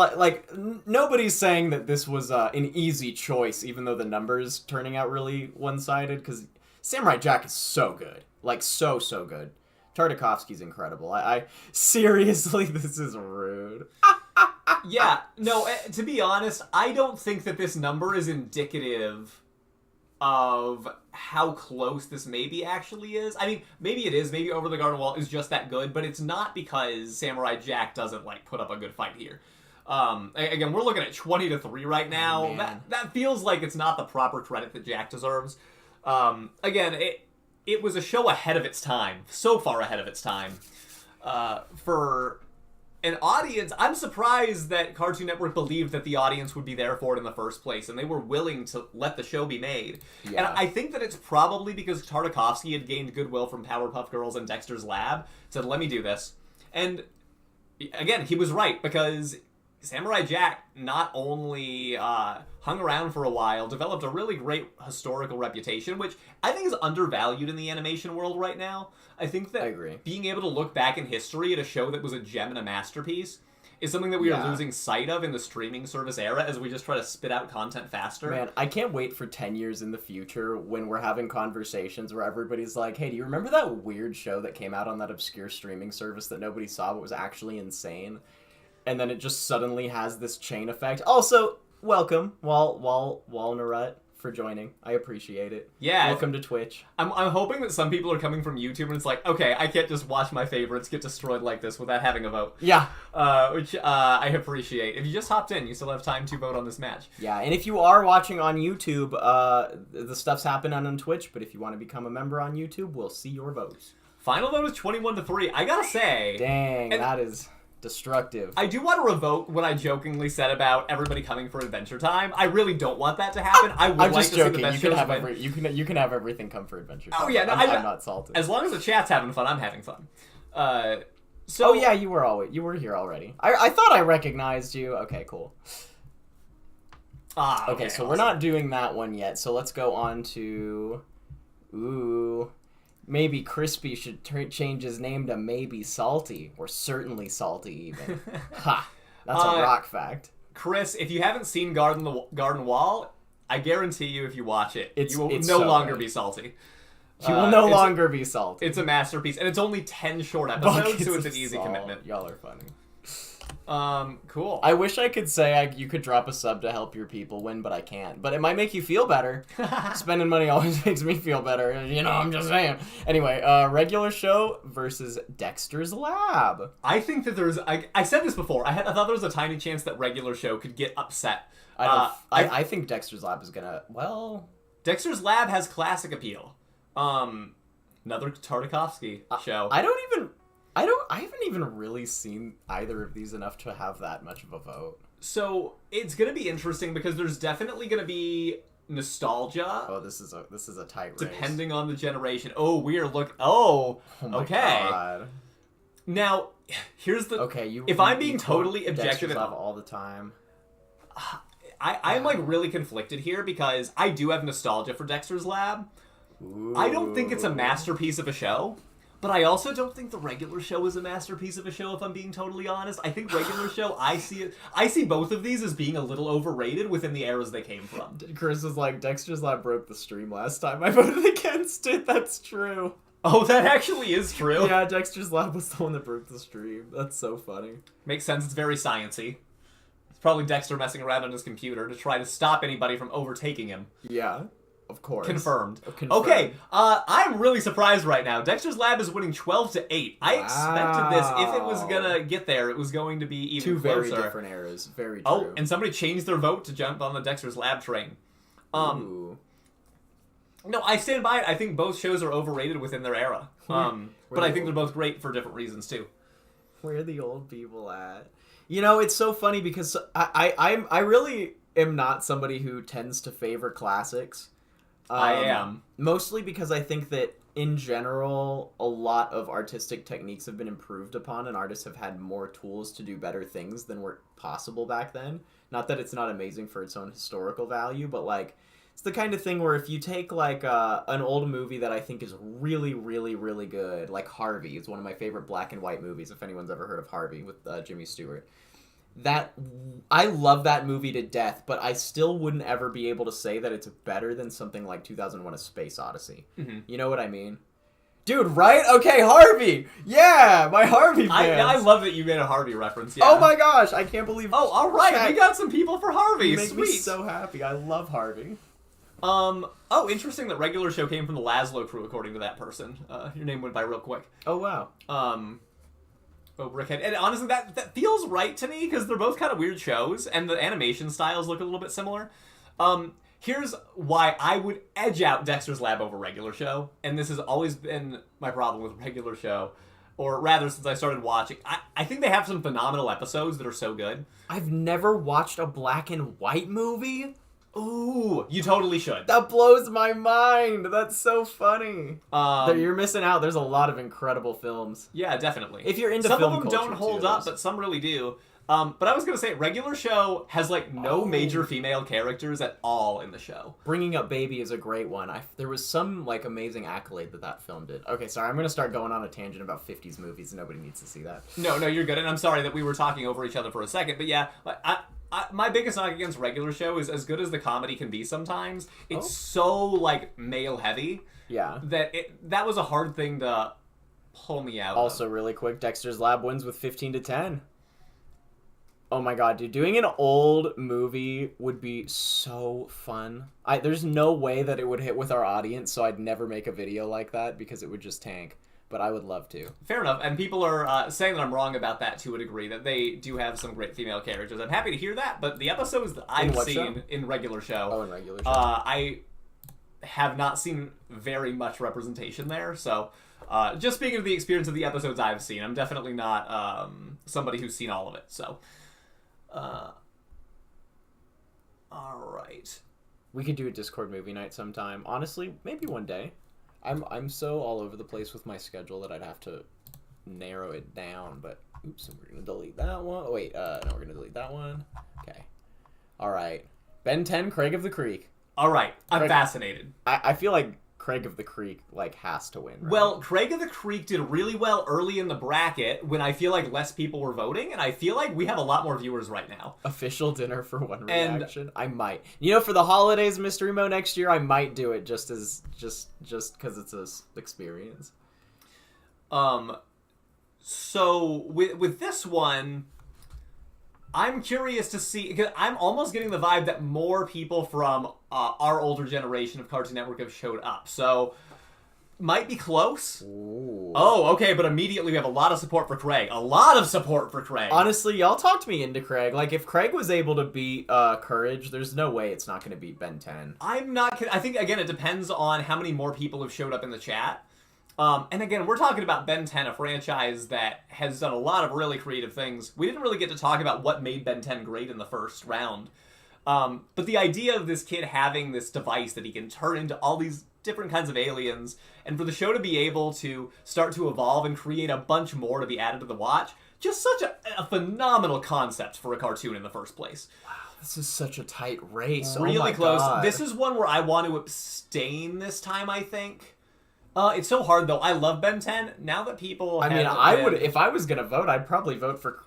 nobody's saying that this was an easy choice, even though the number's turning out really one-sided, because Samurai Jack is so good. Like, so good. Tartakovsky's incredible. I seriously, this is rude. Yeah, no, to be honest, I don't think that this number is indicative of how close this maybe actually is. I mean, maybe it is. Maybe Over the Garden Wall is just that good, but it's not because Samurai Jack doesn't, like, put up a good fight here. Again, we're looking at 20-3 right now. Oh, that feels like it's not the proper credit that Jack deserves. Again, it was a show ahead of its time. So far ahead of its time. For an audience, I'm surprised that Cartoon Network believed that the audience would be there for it in the first place, and they were willing to let the show be made. Yeah. And I think that it's probably because Tartakovsky had gained goodwill from Powerpuff Girls and Dexter's Lab, said, let me do this. And again, he was right, because Samurai Jack not only hung around for a while, developed a really great historical reputation, which I think is undervalued in the animation world right now. I think that being able to look back in history at a show that was a gem and a masterpiece is something that we are Yeah. losing sight of in the streaming service era as we just try to spit out content faster. Man, I can't wait for 10 years in the future when we're having conversations where everybody's like, hey, do you remember that weird show that came out on that obscure streaming service that nobody saw but was actually insane? And then it just suddenly has this chain effect. Also, welcome, Walnut, for joining. I appreciate it. Yeah. Welcome to Twitch. I'm hoping that some people are coming from YouTube and it's like, okay, I can't just watch my favorites get destroyed like this without having a vote. Yeah. Which I appreciate. If you just hopped in, you still have time to vote on this match. Yeah, and if you are watching on YouTube, the stuff's happening on Twitch, but if you want to become a member on YouTube, we'll see your votes. Final vote is 21-3. I gotta say... Dang, that is... destructive. I do want to revoke what I jokingly said about everybody coming for Adventure Time. I really don't want that to happen. I would I'm like just to joking. see the best You can shows have win. you can have everything come for Adventure Time. Oh yeah, no, I'm not salted. As long as the chat's having fun, I'm having fun. Oh yeah, you were here already. I thought I recognized you. Okay, cool. Okay, so awesome. we're not doing that one yet. So let's go on to maybe Crispy should change his name to maybe Salty, or certainly Salty even. Ha! That's a rock fact. Chris, if you haven't seen Garden Wall, I guarantee you if you watch it, you will no so longer good. be salty. You will no longer be salty. It's a masterpiece, and it's only 10 short episodes, Buckets so it's an of easy salt. commitment. Y'all are funny. Cool. I wish I could say you could drop a sub to help your people win, but I can't. But it might make you feel better. Spending money always makes me feel better. You know, I'm just saying. Anyway, regular show versus Dexter's Lab. I think that there's... I said this before. I thought there was a tiny chance that regular show could get upset. I think Dexter's Lab is gonna... Well... Dexter's Lab has classic appeal. Another Tartakovsky show. I haven't even really seen either of these enough to have that much of a vote. So it's gonna be interesting because there's definitely gonna be nostalgia. Oh, this is a tight race. Depending on the generation. Oh, weird. Look. Oh my okay. God. Now, here's the. Okay, if I'm being totally objective, Dexter's Lab all the time. I'm like really conflicted here because I do have nostalgia for Dexter's Lab. Ooh. I don't think it's a masterpiece of a show. But I also don't think the regular show is a masterpiece of a show, if I'm being totally honest. I think regular show, I see both of these as being a little overrated within the eras they came from. Chris is like, Dexter's Lab broke the stream last time. I voted against it. That's true. Oh, that actually is true. Yeah, Dexter's Lab was the one that broke the stream. That's so funny. Makes sense. It's very sciencey. It's probably Dexter messing around on his computer to try to stop anybody from overtaking him. Yeah. Of course. Confirmed. Confirmed. Okay, I'm really surprised right now. Dexter's Lab is winning 12-8. I expected this. If it was gonna get there, it was going to be even closer. Two very different eras. Very true. Oh, and somebody changed their vote to jump on the Dexter's Lab train. Ooh. No, I stand by it. I think both shows are overrated within their era. But I think they're both great for different reasons too. Where are the old people at? You know, it's so funny because I really am not somebody who tends to favor classics. I am. Mostly because I think that, in general, a lot of artistic techniques have been improved upon, and artists have had more tools to do better things than were possible back then. Not that it's not amazing for its own historical value, but, like, it's the kind of thing where if you take, like, an old movie that I think is really, really, really good, like Harvey, it's one of my favorite black and white movies, if anyone's ever heard of Harvey, with Jimmy Stewart. I love that movie to death, but I still wouldn't ever be able to say that it's better than something like 2001: A Space Odyssey. Mm-hmm. You know what I mean? Dude, right? Okay, Harvey! Yeah, my Harvey fans! I love that you made a Harvey reference, yeah. Oh my gosh, I can't believe... Oh, alright, we got some people for Harvey, you make sweet! me so happy, I love Harvey. Oh, interesting that regular show came from the Laszlo crew, according to that person. Your name went by real quick. Oh, wow. Oh, Brickhead. And honestly, that feels right to me, because they're both kind of weird shows, and the animation styles look a little bit similar. Here's why I would edge out Dexter's Lab over regular show, and this has always been my problem with regular show, or rather, since I started watching. I think they have some phenomenal episodes that are so good. I've never watched a black and white movie? Ooh, you totally should. That blows my mind. That's so funny. You're missing out. There's a lot of incredible films. Yeah, definitely. If you're into some film of them culture, don't hold too, up, but some really do. But I was gonna say, regular show has like no major female characters at all in the show. Bringing Up Baby is a great one. There was some like amazing accolade that film did. Okay, sorry, I'm gonna start going on a tangent about 50s movies. Nobody needs to see that. No, you're good. And I'm sorry that we were talking over each other for a second. But yeah, my biggest knock against regular show is as good as the comedy can be sometimes. It's so like male heavy. Yeah. That was a hard thing to pull me out. Also, really quick, Dexter's Lab wins with 15-10. Oh my god, dude. Doing an old movie would be so fun. There's no way that it would hit with our audience, so I'd never make a video like that because it would just tank. But I would love to. Fair enough. And people are saying that I'm wrong about that to a degree, that they do have some great female characters. I'm happy to hear that, but the episodes that I've seen in regular show... Oh, in regular show. I have not seen very much representation there, so... just speaking of the experience of the episodes I've seen, I'm definitely not somebody who's seen all of it, so... Alright. We could do a Discord movie night sometime. Honestly, maybe one day. I'm so all over the place with my schedule that I'd have to narrow it down, but oops, we're gonna delete that one. Oh, wait, no, we're gonna delete that one. Okay. Alright. Ben 10, Craig of the Creek. Alright, I'm fascinated. I feel like Craig of the Creek, like, has to win, right? Well, Craig of the Creek did really well early in the bracket when I feel like less people were voting, and I feel like we have a lot more viewers right now. Official dinner for one reaction? I might. You know, for the holidays Mystery Mo next year, I might do it just because it's a experience. So, with this one... I'm curious to see, because I'm almost getting the vibe that more people from our older generation of Cartoon Network have showed up. So, might be close. Ooh. Oh, okay, but immediately we have a lot of support for Craig. A lot of support for Craig. Honestly, y'all talked me into Craig. Like, if Craig was able to beat Courage, there's no way it's not going to beat Ben 10. I'm not kidding. I think, again, it depends on how many more people have showed up in the chat. And again, we're talking about Ben 10, a franchise that has done a lot of really creative things. We didn't really get to talk about what made Ben 10 great in the first round. But the idea of this kid having this device that he can turn into all these different kinds of aliens, and for the show to be able to start to evolve and create a bunch more to be added to the watch, just such a phenomenal concept for a cartoon in the first place. Wow, this is such a tight race. Really close. God. This is one where I want to abstain this time, I think. It's so hard though. I love Ben 10. Now that people, would if I was gonna vote, I'd probably vote for.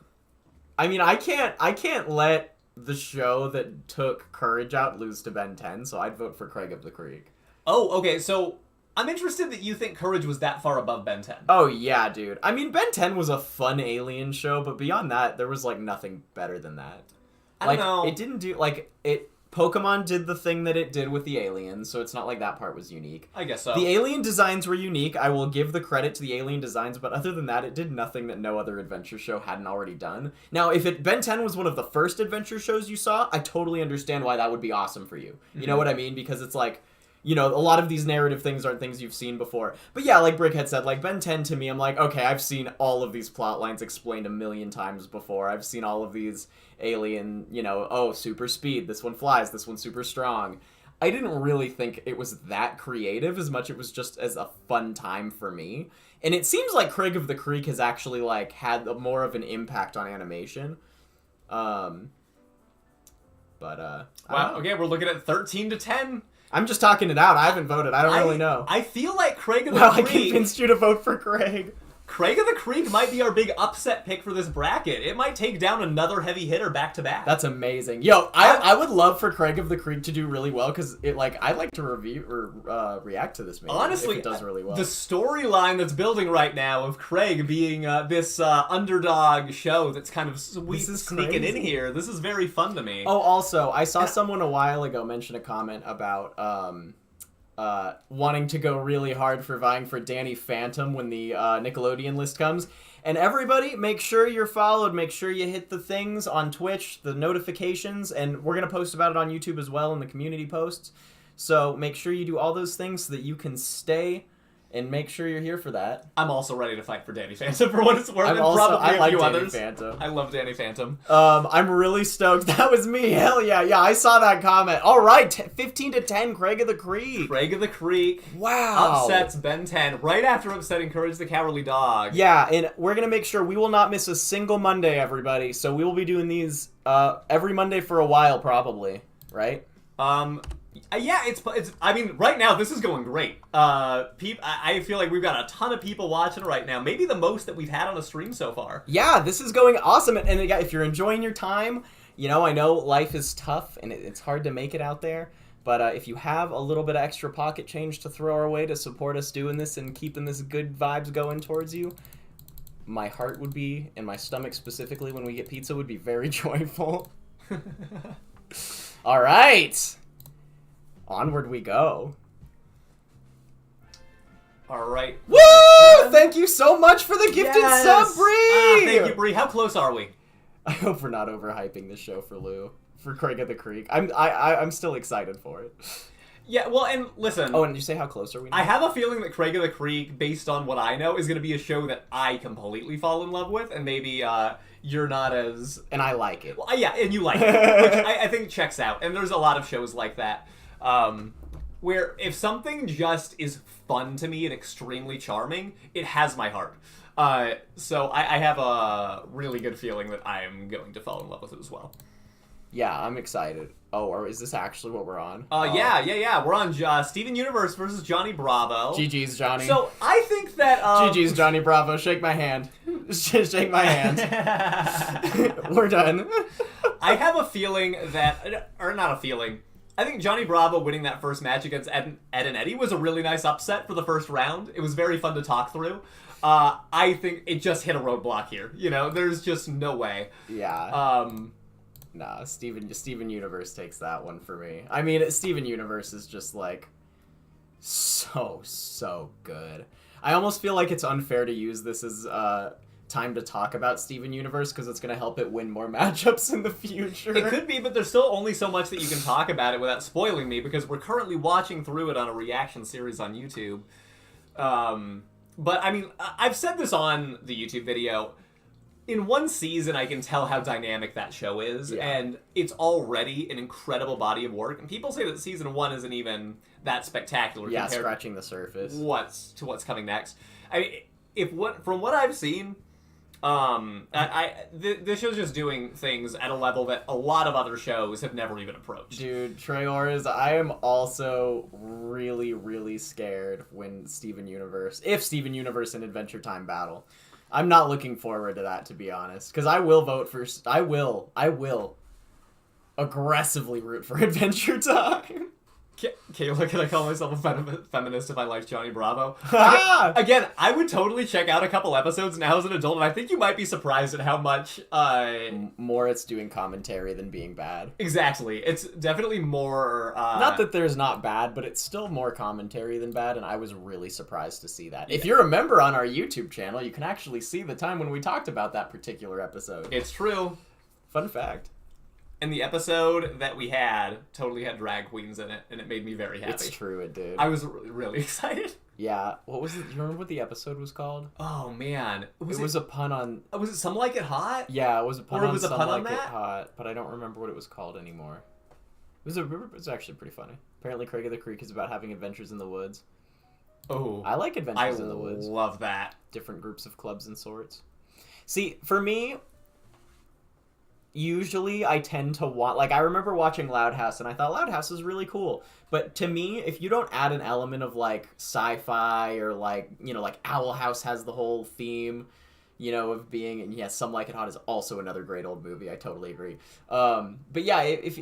I mean, I can't let the show that took Courage out lose to Ben 10, so I'd vote for Craig of the Creek. Oh, okay. So I'm interested that you think Courage was that far above Ben 10. Oh yeah, dude. I mean, Ben 10 was a fun alien show, but beyond that, there was like nothing better than that. I don't know. It didn't do Pokemon did the thing that it did with the aliens, so it's not like that part was unique. I guess so. The alien designs were unique. I will give the credit to the alien designs, but other than that, it did nothing that no other adventure show hadn't already done. Now, if Ben 10 was one of the first adventure shows you saw, I totally understand why that would be awesome for you. You know what I mean? Because it's like, you know, a lot of these narrative things aren't things you've seen before. But yeah, like Brickhead said, like Ben 10 to me, I'm like, okay, I've seen all of these plot lines explained a million times before. I've seen all of these alien, you know, oh, super speed, this one flies, this one's super strong. I didn't really think it was that creative as much it was just as a fun time for me. And it seems like Craig of the Creek has actually like had more of an impact on animation. Wow, okay, we're looking at 13-10. I'm just talking it out. I haven't voted. I don't really know. I feel like Craig of the Well, Creek... I convinced you to vote for Craig. Craig of the Creek might be our big upset pick for this bracket. It might take down another heavy hitter back-to-back. That's amazing. Yo, I would love for Craig of the Creek to do really well, because I like to review or react to this maybe. Honestly, if it does really well. The storyline that's building right now of Craig being this underdog show that's kind of sneaking in here, this is very fun to me. Oh, also, I saw someone a while ago mention a comment about wanting to go really hard for vying for Danny Phantom when the Nickelodeon list comes. And everybody, make sure you're followed. Make sure you hit the things on Twitch, the notifications, and we're going to post about it on YouTube as well in the community posts. So make sure you do all those things so that you can stay and make sure you're here for that. I'm also ready to fight for Danny Phantom for what it's worth. I like few Danny others. Phantom. I love Danny Phantom. I'm really stoked. That was me. Hell yeah. Yeah, I saw that comment. All right, 15-10, Craig of the Creek. Craig of the Creek. Wow. Upsets Ben 10 right after upsetting Courage the Cowardly Dog. Yeah, and we're going to make sure we will not miss a single Monday, everybody. So we will be doing these every Monday for a while, probably. Right? Yeah, it's. I mean, right now this is going great. I feel like we've got a ton of people watching right now. Maybe the most that we've had on a stream so far. Yeah, this is going awesome. And if you're enjoying your time, you know, I know life is tough and it's hard to make it out there. But if you have a little bit of extra pocket change to throw our way to support us doing this and keeping this good vibes going towards you, my heart would be, and my stomach specifically when we get pizza, would be very joyful. All right. Onward we go. All right. Woo! Thank you so much for the gifted sub, Bree! Thank you, Bree. How close are we? I hope we're not overhyping this show for Lou. For Craig of the Creek. I'm still excited for it. Yeah, well, and listen. Oh, and did you say how close are we now? I have a feeling that Craig of the Creek, based on what I know, is going to be a show that I completely fall in love with, and maybe you're not as... And I like it. Well, yeah, and you like it, which I think checks out. And there's a lot of shows like that. Where if something just is fun to me and extremely charming, it has my heart. So I have a really good feeling that I'm going to fall in love with it as well. Yeah, I'm excited. Oh, or is this actually what we're on? Yeah. We're on Steven Universe versus Johnny Bravo. GG's, Johnny. So I think that... GG's, Johnny Bravo. Shake my hand. Shake my hand. We're done. I have a feeling that... Or not a feeling... I think Johnny Bravo winning that first match against Ed and Eddy was a really nice upset for the first round. It was very fun to talk through. I think it just hit a roadblock here. You know, there's just no way. Yeah. Nah, Steven Universe takes that one for me. I mean, Steven Universe is just, like, so good. I almost feel like it's unfair to use this as time to talk about Steven Universe because it's going to help it win more matchups in the future. It could be, but there's still only so much that you can talk about it without spoiling me because we're currently watching through it on a reaction series on YouTube. But, I mean, I've said this on the YouTube video. In one season, I can tell how dynamic that show is, and it's already an incredible body of work. And people say that season 1 isn't even that spectacular compared scratching the surface. to what's coming next. I mean, from what I've seen, this show's just doing things at a level that a lot of other shows have never even approached. Dude, Treyors, I am also really, really scared when if Steven Universe and Adventure Time battle. I'm not looking forward to that, to be honest, because I will vote for... I will aggressively root for Adventure Time. Kayla, can I call myself a feminist if I like Johnny Bravo? Again, I would totally check out a couple episodes now as an adult, and I think you might be surprised at how much... more it's doing commentary than being bad. Exactly. It's definitely more... Not that there's not bad, but it's still more commentary than bad, and I was really surprised to see that. Yeah. If you're a member on our YouTube channel, you can actually see the time when we talked about that particular episode. It's true. Fun fact. And the episode that we had totally had drag queens in it, and it made me very happy. It's true, it did. I was really excited. Yeah. What was it? Do you remember what the episode was called? Oh, man. It was a pun on... Was it Some Like It Hot? Yeah, it was a pun on Some Like It Hot, but I don't remember what it was called anymore. It was actually pretty funny. Apparently, Craig of the Creek is about having adventures in the woods. Oh. I like adventures in the woods. I love that. Different groups of clubs and sorts. See, for me... Usually, I tend to want... Like, I remember watching Loud House, and I thought Loud House is really cool. But to me, if you don't add an element of, like, sci-fi or, like, you know, like, Owl House has the whole theme, you know, of being... And yes, Some Like It Hot is also another great old movie. I totally agree. But yeah, if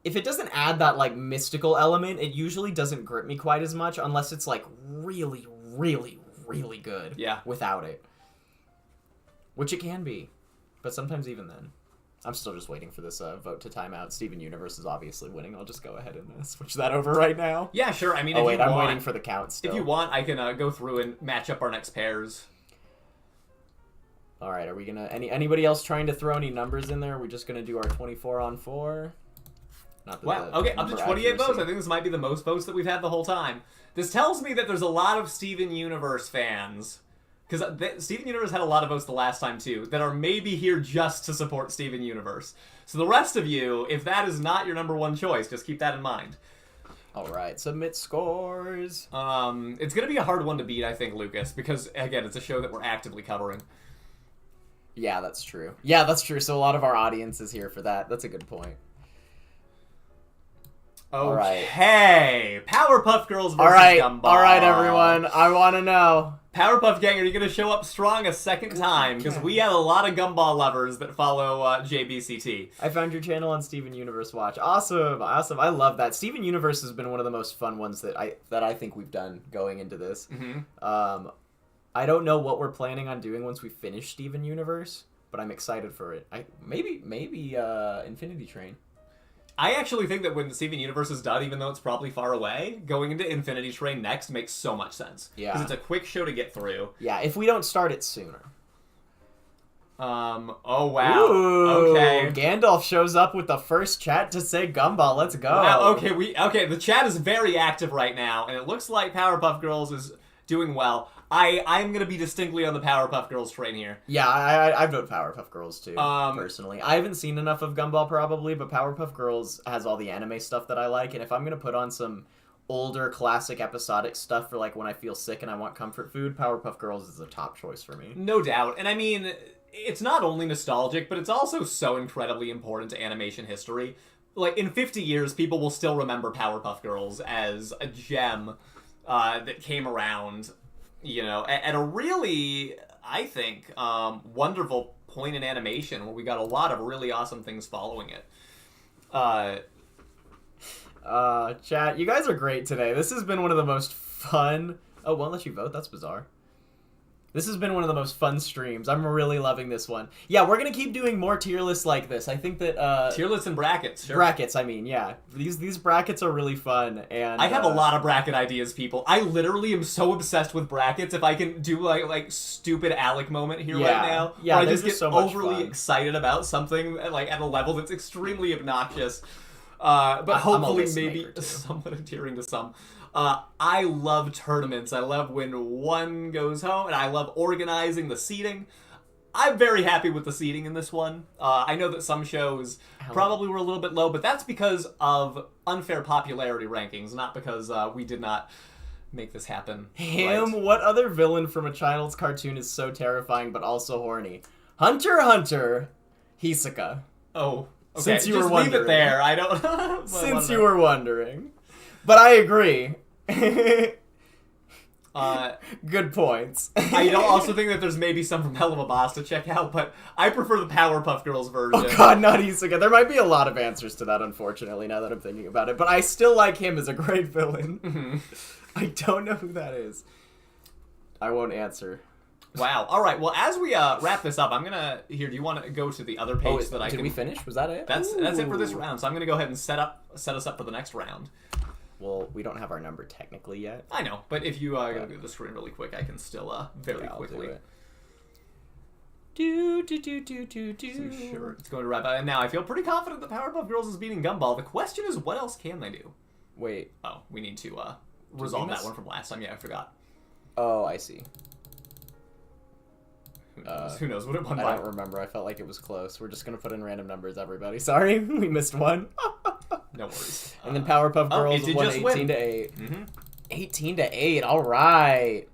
it doesn't add that, like, mystical element, it usually doesn't grip me quite as much unless it's, like, really, really, really good. Yeah. Without it. Which it can be. But sometimes even then. I'm still just waiting for this vote to time out. Steven Universe is obviously winning. I'll just go ahead and switch that over right now. Yeah, sure. I mean, I'm waiting for the count still. If you want, I can go through and match up our next pairs. All right, are we gonna... Anybody else trying to throw any numbers in there? Are we just gonna do our 24-on-4? Not that Wow. the Okay, up to number 28 votes. accuracy. I think this might be the most votes that we've had the whole time. This tells me that there's a lot of Steven Universe fans, because Steven Universe had a lot of votes the last time too, that are maybe here just to support Steven Universe. So the rest of you, if that is not your number one choice, just keep that in mind. All right, submit scores. It's gonna be a hard one to beat, I think, Lucas, because again, it's a show that we're actively covering. Yeah, that's true. Yeah, that's true. So a lot of our audience is here for that. That's a good point. Okay, Powerpuff Girls versus Gumball. All right, everyone. I want to know. Powerpuff Gang, are you going to show up strong a second time? Because we have a lot of Gumball lovers that follow JBCT. I found your channel on Steven Universe Watch. Awesome, awesome. I love that. Steven Universe has been one of the most fun ones that I think we've done going into this. Mm-hmm. I don't know what we're planning on doing once we finish Steven Universe, but I'm excited for it. Maybe Infinity Train. I actually think that when Steven Universe is done, even though it's probably far away, going into Infinity Train next makes so much sense. Yeah. Because it's a quick show to get through. Yeah, if we don't start it sooner. Oh wow. Ooh, okay. Gandalf shows up with the first chat to say Gumball. Let's go. Wow, okay, the chat is very active right now, and it looks like Powerpuff Girls is doing well. I'm gonna be distinctly on the Powerpuff Girls train here. Yeah, I vote Powerpuff Girls too, personally. I haven't seen enough of Gumball probably, but Powerpuff Girls has all the anime stuff that I like, and if I'm gonna put on some older classic episodic stuff for like when I feel sick and I want comfort food, Powerpuff Girls is a top choice for me. No doubt. And I mean, it's not only nostalgic, but it's also so incredibly important to animation history. Like, in 50 years, people will still remember Powerpuff Girls as a gem that came around, you know, at a really, I think, wonderful point in animation where we got a lot of really awesome things following it. Chat, you guys are great today. This has been one of the most fun... Oh, won't let you vote? That's bizarre. This has been one of the most fun streams. I'm really loving this one. Yeah, we're gonna keep doing more tier lists like this. I think that, tier lists and brackets, sure. Brackets, I mean, yeah. These brackets are really fun, and... I have a lot of bracket ideas, people. I literally am so obsessed with brackets. If I can do, like stupid Alec moment here right now, yeah, where I just get so much overly fun. excited about something, like, at a level that's extremely obnoxious. But hopefully maybe somewhat endearing to some. I love tournaments. I love when one goes home, and I love organizing the seating. I'm very happy with the seating in this one. I know that some shows probably were a little bit low, but that's because of unfair popularity rankings, not because we did not make this happen. Him? Right. What other villain from a child's cartoon is so terrifying but also horny? Hunter, Hisoka. Oh, okay. Since you just were wondering. leave it there. I don't... Since you were wondering. But I agree. Good points. I also think that there's maybe some from Hell of a Boss to check out, but I prefer the Powerpuff Girls version. Oh god, not Hisoka. There might be a lot of answers to that, unfortunately, now that I'm thinking about it. But I still like him as a great villain. Mm-hmm. I don't know who that is. I won't answer. Wow. All right. Well, as we wrap this up, I'm gonna do you want to go to the other page that I can? Did we finish? Was that it? That's it for this round. So I'm gonna go ahead and set us up for the next round. Well, we don't have our number technically yet. I know, but if you go to the screen really quick, I can still very quickly. Do. Sure, it's going to wrap up. And now I feel pretty confident that Powerpuff Girls is beating Gumball. The question is, what else can they do? Wait. Oh, we need to resolve that one from last time. Yeah, I forgot. Oh, I see. Who knows what it won by? I don't remember. I felt like it was close. We're just going to put in random numbers, everybody. Sorry, we missed one. No worries. And then Powerpuff Girls won 18 to 8. Mm-hmm. 18 to 8. All right.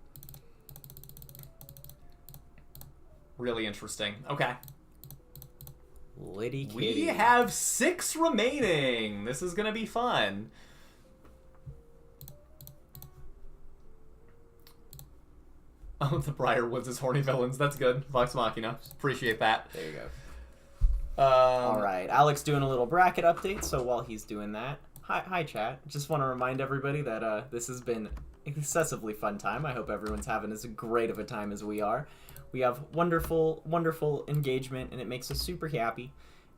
Really interesting. Okay. Liddy kitty. We have 6 remaining. This is gonna be fun. Oh, the Briarwoods is horny villains. That's good. Vox Machina. Appreciate that. There you go. All right, Alex doing a little bracket update. So while he's doing that, hi chat. Just want to remind everybody that this has been an excessively fun time. I hope everyone's having as great of a time as we are. We have wonderful engagement, and it makes us super happy.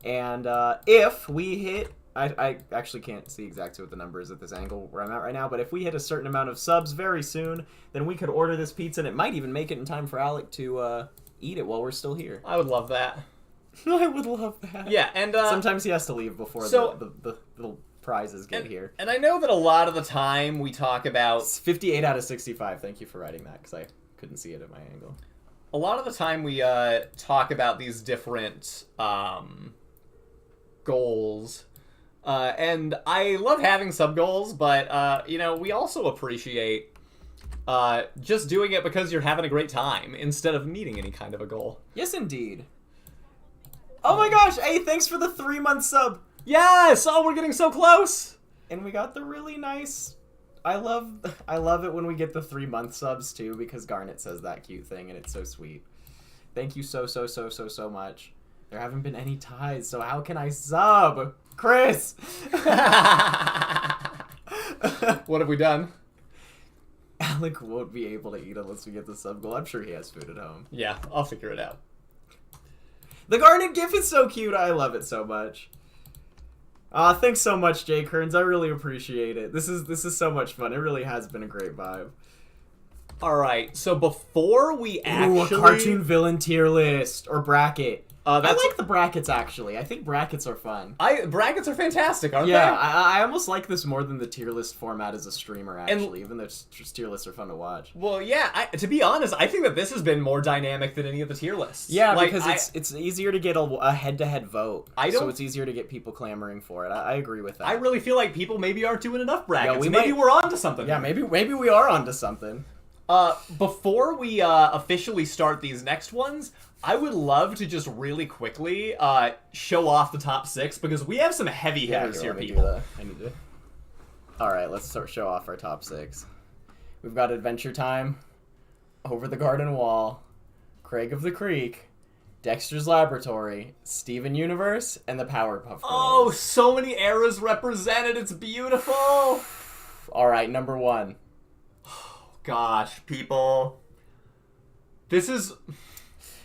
And if we hit, I actually can't see exactly what the number is at this angle where I'm at right now, but if we hit a certain amount of subs very soon, then we could order this pizza, and it might even make it in time for Alec to eat it while we're still here. I would love that. I would love that. Yeah, and sometimes he has to leave before the prizes get here. And I know that a lot of the time we talk about... It's 58 out of 65. Thank you for writing that, because I couldn't see it at my angle. A lot of the time we talk about these different goals. And I love having sub-goals, but, we also appreciate just doing it because you're having a great time instead of needing any kind of a goal. Yes, indeed. Oh my gosh! Hey, thanks for the 3-month sub! Yes! Oh, we're getting so close! And we got the really nice... I love it when we get the 3-month subs, too, because Garnet says that cute thing, and it's so sweet. Thank you so much. There haven't been any ties, so how can I sub? Chris! What have we done? Alec won't be able to eat unless we get the sub goal. I'm sure he has food at home. Yeah, I'll figure it out. The Garnet GIF is so cute. I love it so much. Thanks so much, Jake Hearns. I really appreciate it. This is so much fun. It really has been a great vibe. All right, so before we actually... Ooh, a cartoon villain tier list or bracket. I like the brackets, actually. I think brackets are fun. Brackets are fantastic, aren't they? Yeah, I almost like this more than the tier list format as a streamer, actually, even though tier lists are fun to watch. Well, yeah, to be honest, I think that this has been more dynamic than any of the tier lists. Yeah, like, because it's easier to get a head-to-head vote, so it's easier to get people clamoring for it. I agree with that. I really feel like people maybe aren't doing enough brackets. Yeah, maybe we're on to something. Yeah, maybe we are on to something. Before we officially start these next ones, I would love to just really quickly show off the top 6 because we have some heavy hitters here, people. I need to. All right, let's show off our top 6. We've got Adventure Time, Over the Garden Wall, Craig of the Creek, Dexter's Laboratory, Steven Universe, and the Powerpuff Girls. Oh, so many eras represented. It's beautiful. All right, number 1. Gosh, people. This is...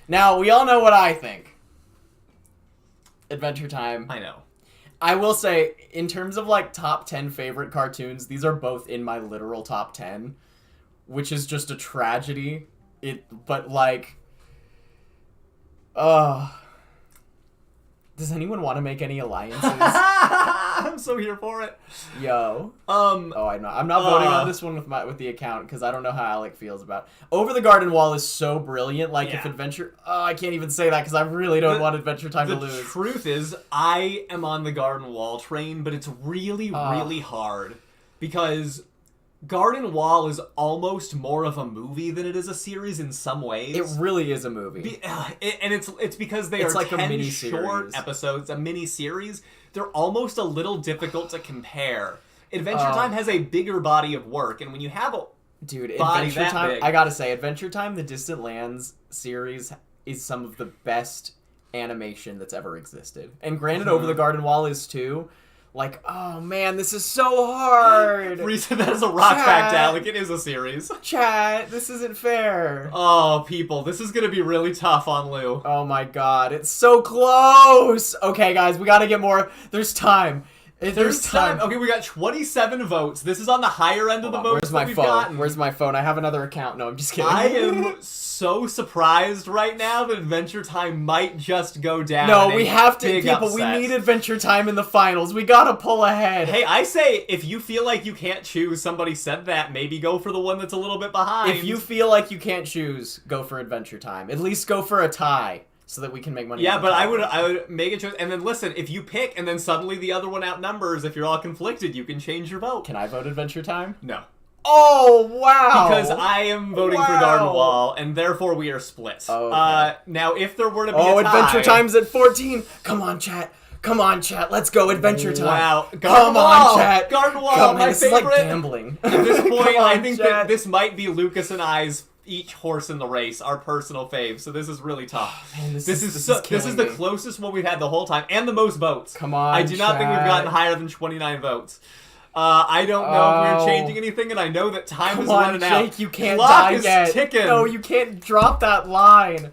Now, we all know what I think. Adventure Time. I know. I will say, in terms of, like, top 10 favorite cartoons, these are both in my literal top 10, which is just a tragedy. But, like... Does anyone want to make any alliances? I'm so here for it. Yo. I'm not voting on this one with the account because I don't know how Alec feels about it. Over the Garden Wall is so brilliant. Like, if Adventure... I can't even say that because I really don't want Adventure Time to lose. The truth is, I am on the Garden Wall train, but it's really, really hard because... Garden Wall is almost more of a movie than it is a series in some ways. It really is a movie. And it's because they are like 10 a mini short episodes, a mini-series. They're almost a little difficult to compare. Adventure Time has a bigger body of work, and when you have a body Adventure that Time, big... I gotta say, Adventure Time, the Distant Lands series is some of the best animation that's ever existed. And granted, Over the Garden Wall is too... Like, oh man, this is so hard! Reason that is a rock fact, Alec. It is a series. Chat, this isn't fair. Oh, people, this is gonna be really tough on Lou. Oh my god, it's so close! Okay, guys, we gotta get more. There's time. There's time. Okay, we got 27 votes. This is on the higher end of the votes that we've gotten. Where's my phone? I have another account. No, I'm just kidding. I am so surprised right now that Adventure Time might just go down. No, we have to, people. We need Adventure Time in the finals. We gotta pull ahead. Hey, I say if you feel like you can't choose, somebody said that, maybe go for the one that's a little bit behind. If you feel like you can't choose, go for Adventure Time. At least go for a tie. So that we can make money. Yeah, but I would make a choice. And then listen, if you pick and then suddenly the other one outnumbers, if you're all conflicted, you can change your vote. Can I vote Adventure Time? No. Oh, wow! Because I am voting for Garden Wall, and therefore we are split. Okay. Now, if there were to be a tie... Adventure Time's at 14! Come on, chat. Come on, chat. Let's go, Adventure Time. Wow. Come on, chat. Garden Wall, my this favorite. Is like gambling. At this point, I think that this might be Lucas and I's each horse in the race, our personal fave. So this is really tough. Oh, man, this is the closest one we've had the whole time, and the most votes. Come on, I do not think we've gotten higher than 29 votes. I don't know if we're changing anything, and I know that time is running out. Jake, you can't die yet. Ticking. No, you can't drop that line.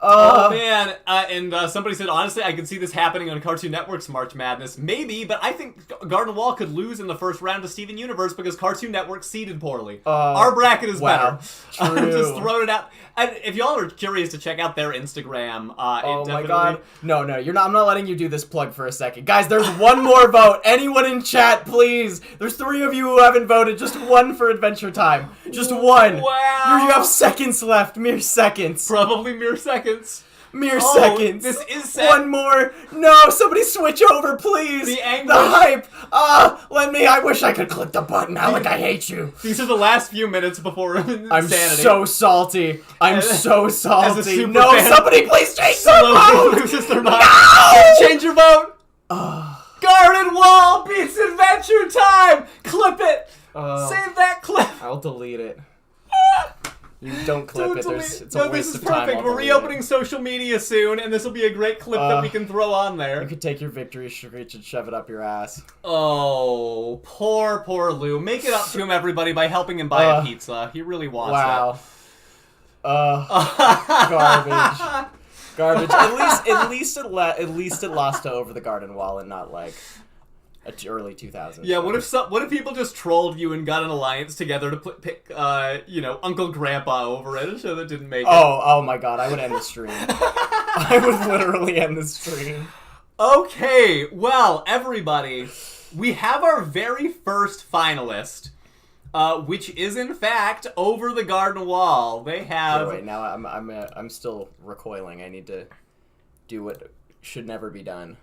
Oh man, and somebody said, honestly, I could see this happening on Cartoon Network's March Madness. Maybe, but I think Garden Wall could lose in the first round to Steven Universe because Cartoon Network seeded poorly. Our bracket is better. True. Just throwing it out. And if y'all are curious to check out their Instagram, oh my god. No, you're not. I'm not letting you do this plug for a second. Guys, there's one more vote. Anyone in chat, please. There's 3 of you who haven't voted. Just one for Adventure Time. Just one. Wow. You have seconds left. Mere seconds. Probably mere seconds. Mere seconds. This is one more. No, somebody switch over, please. The anguish. The hype. I wish I could click the button. Alec, I hate you. These are the last few minutes before insanity. I'm so salty. I'm so salty. No, fan, somebody please change their vote. Loses their mind. No! Change your vote. Garden Wall beats Adventure Time. Clip it. Save that clip. I'll delete it. You don't clip it. It's a waste of time. This is perfect. We're reopening social media soon, and this will be a great clip that we can throw on there. You could take your victory screech and shove it up your ass. Oh, poor Lou. Make it up to him, everybody, by helping him buy a pizza. He really wants it. Garbage. At least it lost to Over the Garden Wall and not like early 2000s. Yeah, what if people just trolled you and got an alliance together to pick Uncle Grandpa over it, so that didn't make it? Oh my god, I would end the stream. I would literally end the stream. Okay, well, everybody, we have our very first finalist, which is in fact Over the Garden Wall. They have. Wait, now I'm still recoiling. I need to do what should never be done.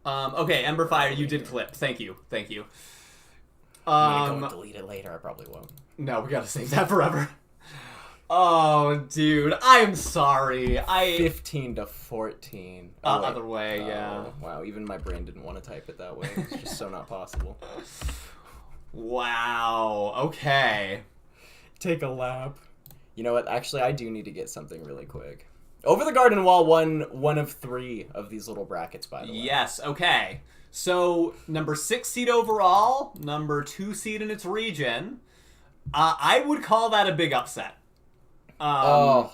Okay, Emberfire, you did clip. Thank you. I'm gonna go and delete it later. I probably won't. No, we gotta save that forever. Oh, dude, I'm sorry. 15-14. Other way, yeah. Wow, even my brain didn't want to type it that way. It's just so not possible. Wow. Okay. Take a lap. You know what? Actually, I do need to get something really quick. Over the Garden Wall won one of 3 of these little brackets, by the way. Yes, okay. So, number 6 seed overall, number 2 seed in its region. I would call that a big upset. Man,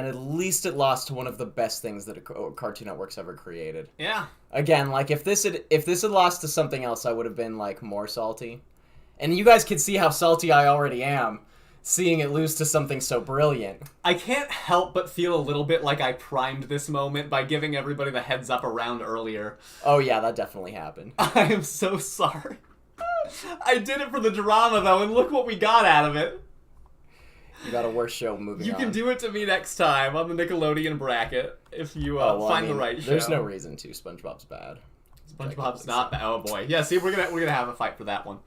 at least it lost to one of the best things that Cartoon Network's ever created. Yeah. Again, like, if this had lost to something else, I would have been, like, more salty. And you guys could see how salty I already am, seeing it lose to something so brilliant. I can't help but feel a little bit like I primed this moment by giving everybody the heads up around earlier. Oh yeah, that definitely happened. I am so sorry. I did it for the drama though, and look what we got out of it. You got a worse show moving on. You can do it to me next time on the Nickelodeon bracket if you find the right show. There's no reason to. SpongeBob's bad. SpongeBob's not bad. Oh boy. Yeah, see, we're gonna have a fight for that one.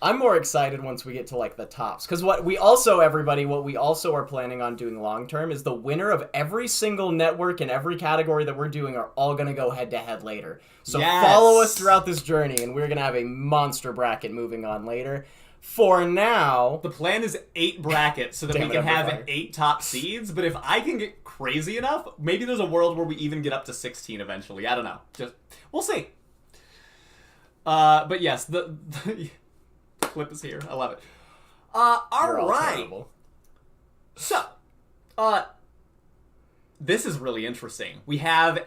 I'm more excited once we get to like the tops, because what we also are planning on doing long term is the winner of every single network and every category that we're doing are all gonna go head to head later. So follow us throughout this journey, and we're gonna have a monster bracket moving on later. For now, the plan is 8 brackets so that we can have 8 top seeds. But if I can get crazy enough, maybe there's a world where we even get up to 16 eventually. I don't know. We'll see. But yes, the clip is here. I love it. All right. Terrible. So, this is really interesting. We have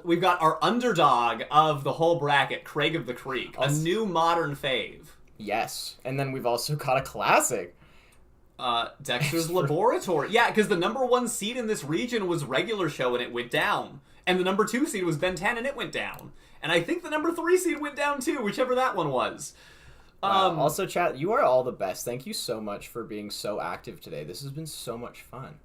we've got our underdog of the whole bracket, Craig of the Creek, a new modern fave. Yes, and then we've also got a classic. Dexter's Laboratory. Yeah, because the number 1 seed in this region was Regular Show and it went down. And the number 2 seed was Ben 10 and it went down. And I think the number 3 seed went down too, whichever that one was. Also, chat, you are all the best. Thank you so much for being so active today. This has been so much fun.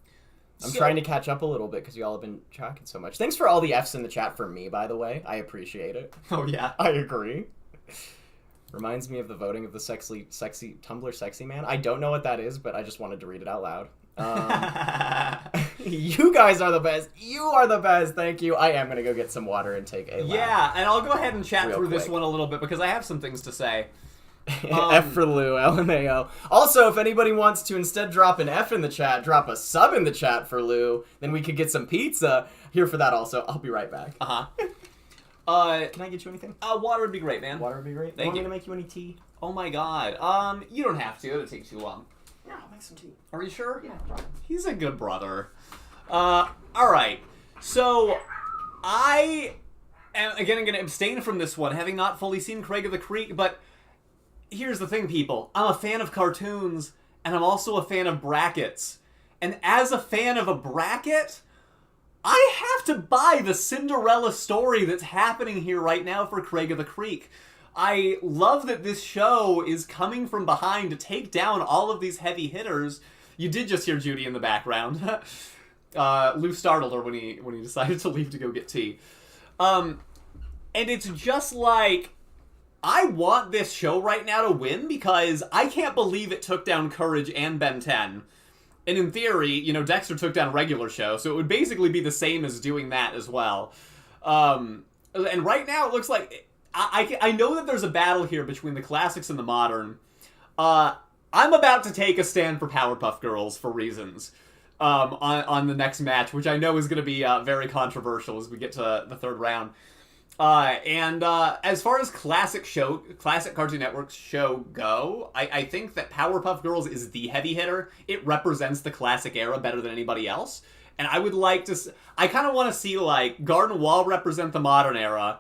I'm trying to catch up a little bit because y'all have been tracking so much. Thanks for all the Fs in the chat for me, by the way. I appreciate it. Oh, yeah. I agree. Reminds me of the voting of the sexy Tumblr sexy man. I don't know what that is, but I just wanted to read it out loud. You guys are the best. You are the best. Thank you. I am going to go get some water and take a lap. Yeah, and I'll go ahead and chat through this one a little bit because I have some things to say. F for Lou, LMAO. Also, if anybody wants to instead drop an F in the chat, drop a sub in the chat for Lou, then we could get some pizza. Here for that also. I'll be right back. Can I get you anything? Water would be great, man. Water would be great. Thank you. Want me to make you any tea? Oh my god. You don't have to. It'll take too long. Yeah, I'll make some tea. Are you sure? Yeah, no problem. He's a good brother. Alright. So, I am, again, going to abstain from this one, having not fully seen Craig of the Creek, but here's the thing, people. I'm a fan of cartoons, and I'm also a fan of brackets. And as a fan of a bracket, I have to buy the Cinderella story that's happening here right now for Craig of the Creek. I love that this show is coming from behind to take down all of these heavy hitters. You did just hear Judy in the background. Lou startled her when he decided to leave to go get tea. And it's just like, I want this show right now to win because I can't believe it took down Courage and Ben 10. And in theory, you know, Dexter took down Regular Show, so it would basically be the same as doing that as well. And right now it looks like, I know that there's a battle here between the classics and the modern. I'm about to take a stand for Powerpuff Girls for reasons. On the next match, which I know is going to be very controversial as we get to the third round. As far as classic Cartoon Network show go, I think that Powerpuff Girls is the heavy hitter. It represents the classic era better than anybody else. And I would like to, I kind of want to see like Garden Wall represent the modern era.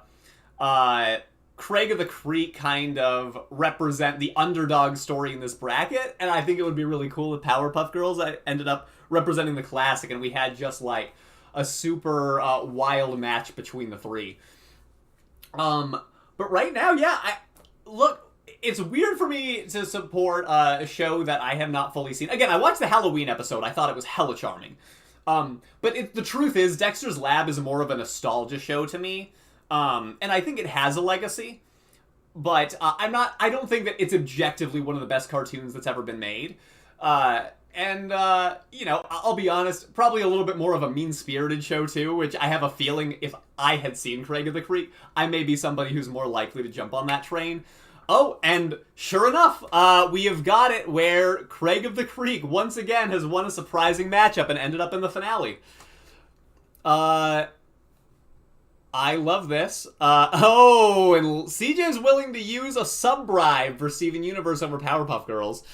Craig of the Creek kind of represent the underdog story in this bracket. And I think it would be really cool if Powerpuff Girls ended up representing the classic and we had just like a super wild match between the three. But right now, yeah, look, it's weird for me to support a show that I have not fully seen. Again, I watched the Halloween episode. I thought it was hella charming. But the truth is, Dexter's Lab is more of a nostalgia show to me. And I think it has a legacy. But I don't think that it's objectively one of the best cartoons that's ever been made. You know, I'll be honest, probably a little bit more of a mean-spirited show, too, which I have a feeling if I had seen Craig of the Creek, I may be somebody who's more likely to jump on that train. Oh, and sure enough, we have got it where Craig of the Creek, once again, has won a surprising matchup and ended up in the finale. I love this. And CJ's willing to use a sub-bribe for Steven Universe over Powerpuff Girls.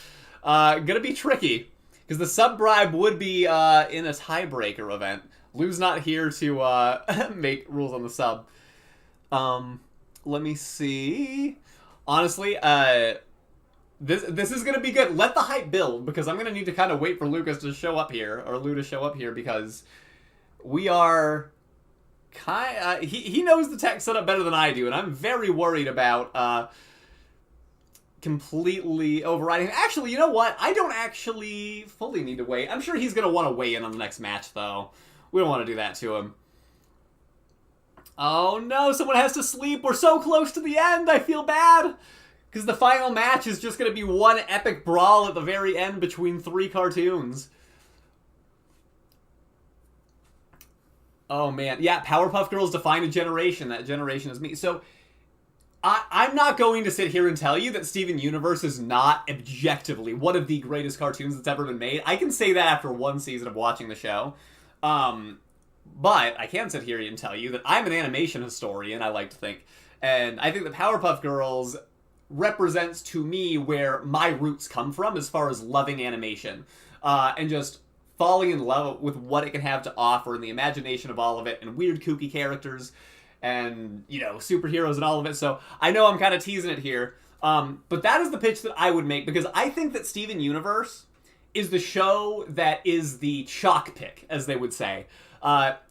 Gonna be tricky. Because the sub-bribe would be in a tiebreaker event. Lou's not here to make rules on the sub. Let me see. Honestly, this is going to be good. Let the hype build, because I'm going to need to kind of wait for Lucas to show up here, or Lou to show up here, because we are he knows the tech setup better than I do, and I'm very worried about completely overriding. Actually, you know what? I don't actually fully need to wait. I'm sure he's going to want to weigh in on the next match, though. We don't want to do that to him. Oh no, someone has to sleep. We're so close to the end. I feel bad. Because the final match is just going to be one epic brawl at the very end between three cartoons. Oh man. Yeah, Powerpuff Girls define a generation. That generation is me. So, I'm not going to sit here and tell you that Steven Universe is not objectively one of the greatest cartoons that's ever been made. I can say that after one season of watching the show. But I can sit here and tell you that I'm an animation historian, I like to think. And I think that Powerpuff Girls represents to me where my roots come from as far as loving animation. And just falling in love with what it can have to offer and the imagination of all of it and weird kooky characters. And, you know, superheroes and all of it. So I know I'm kind of teasing it here. But that is the pitch that I would make, because I think that Steven Universe is the show that is the chalk pick, as they would say.